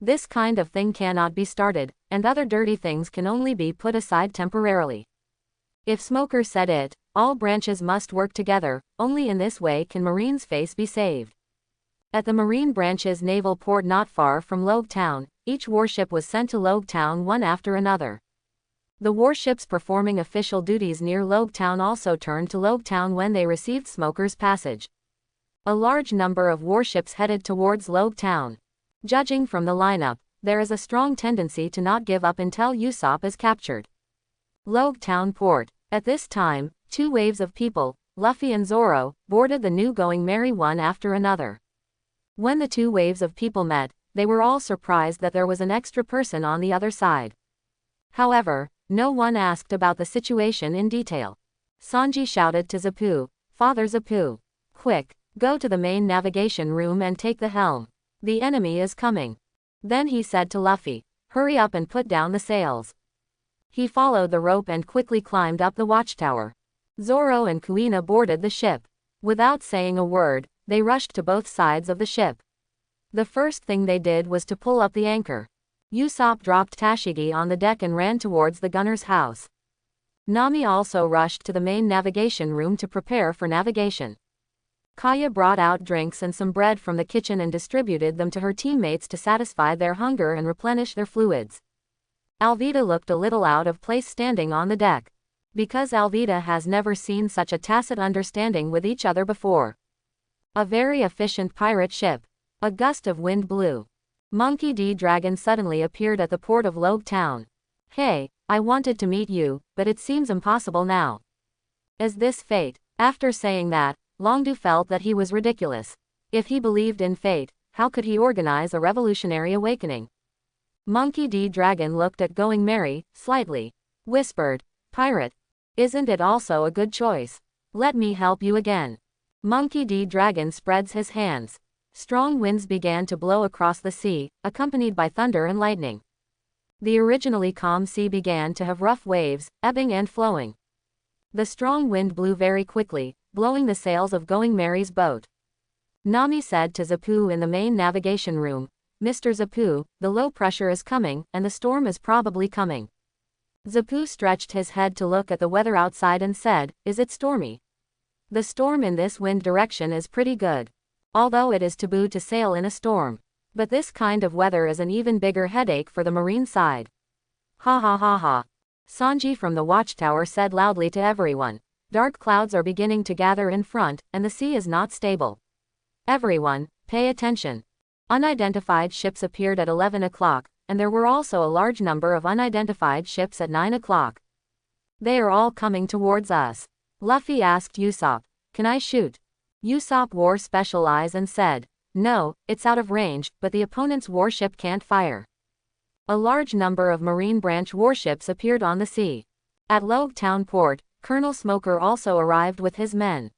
This kind of thing cannot be started, and other dirty things can only be put aside temporarily. If Smoker said it, all branches must work together, only in this way can Marine's face be saved. At the Marine branch's naval port not far from Logue Town, each warship was sent to Logue Town one after another. The warships performing official duties near Logue Town also turned to Logue Town when they received Smoker's passage. A large number of warships headed towards Logue Town. Judging from the lineup, there is a strong tendency to not give up until Usopp is captured. Logue Town Port. At this time, 2 waves of people, Luffy and Zoro, boarded the new Going Merry one after another. When the 2 waves of people met, they were all surprised that there was an extra person on the other side. However, no one asked about the situation in detail. Sanji shouted to Zapu, "Father Zapu. Quick, go to the main navigation room and take the helm. The enemy is coming." Then he said to Luffy, "Hurry up and put down the sails." He followed the rope and quickly climbed up the watchtower. Zoro and Kuina boarded the ship. Without saying a word, they rushed to both sides of the ship. The first thing they did was to pull up the anchor. Usopp dropped Tashigi on the deck and ran towards the gunner's house. Nami also rushed to the main navigation room to prepare for navigation. Kaya brought out drinks and some bread from the kitchen and distributed them to her teammates to satisfy their hunger and replenish their fluids. Alvida looked a little out of place standing on the deck. Because Alvida has never seen such a tacit understanding with each other before. A very efficient pirate ship. A gust of wind blew. Monkey D. Dragon suddenly appeared at the port of Logue Town. "Hey, I wanted to meet you, but it seems impossible now. Is this fate?" After saying that, Longdu felt that he was ridiculous. If he believed in fate, how could he organize a revolutionary awakening? Monkey D. Dragon looked at Going Merry, slightly. Whispered, "Pirate. Isn't it also a good choice? Let me help you again." Monkey D. Dragon spreads his hands. Strong winds began to blow across the sea, accompanied by thunder and lightning. The originally calm sea began to have rough waves, ebbing and flowing. The strong wind blew very quickly, blowing the sails of Going Merry's boat. Nami said to Zapu in the main navigation room, "Mr. Zapu, the low pressure is coming, and the storm is probably coming." Zapu stretched his head to look at the weather outside and said, "Is it stormy?" "The storm in this wind direction is pretty good. Although it is taboo to sail in a storm. But this kind of weather is an even bigger headache for the marine side." "Ha ha ha ha." Sanji from the watchtower said loudly to everyone, "Dark clouds are beginning to gather in front, and the sea is not stable. Everyone, pay attention." Unidentified ships appeared at 11 o'clock, and there were also a large number of unidentified ships at 9 o'clock. "They are all coming towards us." Luffy asked Usopp, "Can I shoot?" Usopp wore special eyes and said, "No, it's out of range, but the opponent's warship can't fire." A large number of Marine Branch warships appeared on the sea. At Logue Town Port, Colonel Smoker also arrived with his men.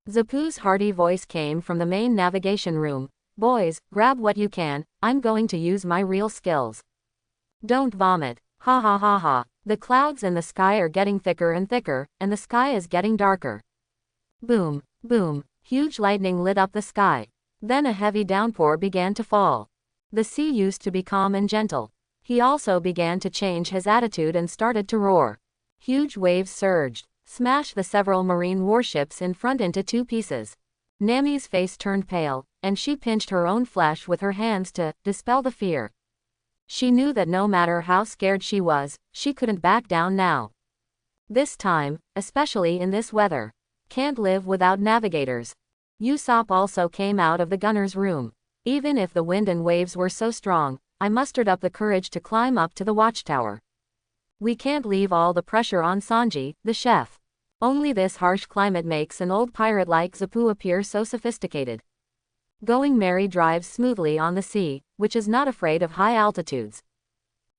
Zapu's hearty voice came from the main navigation room, "Boys, grab what you can, I'm going to use my real skills. Don't vomit. Ha ha ha ha. The clouds in the sky are getting thicker and thicker, and the sky is getting darker." Boom, boom, huge lightning lit up the sky. Then a heavy downpour began to fall. The sea used to be calm and gentle. He also began to change his attitude and started to roar. Huge waves surged, smashed the several marine warships in front into two pieces. Nami's face turned pale, and she pinched her own flesh with her hands to dispel the fear. She knew that no matter how scared she was, she couldn't back down now. This time, especially in this weather. Can't live without navigators. Usopp also came out of the gunner's room. "Even if the wind and waves were so strong, I mustered up the courage to climb up to the watchtower. We can't leave all the pressure on Sanji, the chef. Only this harsh climate makes an old pirate like Zapu appear so sophisticated. Going Merry drives smoothly on the sea, which is not afraid of high altitudes."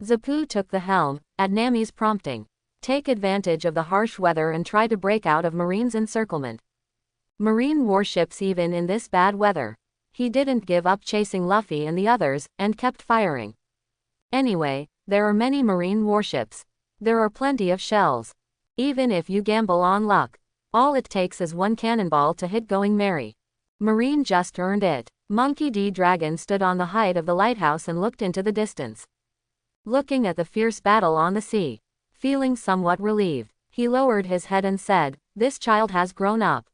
Zapu took the helm, at Nami's prompting. "Take advantage of the harsh weather and try to break out of Marine's encirclement. Marine warships even in this bad weather." He didn't give up chasing Luffy and the others, and kept firing. "Anyway, there are many marine warships. There are plenty of shells. Even if you gamble on luck, all it takes is one cannonball to hit Going Merry. Marine just earned it." Monkey D. Dragon stood on the height of the lighthouse and looked into the distance. Looking at the fierce battle on the sea. Feeling somewhat relieved, he lowered his head and said, "This child has grown up.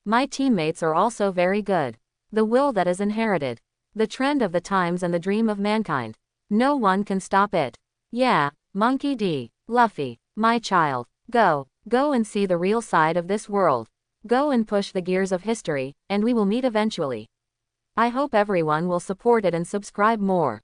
My teammates are also very good. The will that is inherited. The trend of the times and the dream of mankind. No one can stop it. Yeah, Monkey D. Luffy, my child. Go and see the real side of this world. Go and push the gears of history, and we will meet eventually. I hope everyone will support it and subscribe more."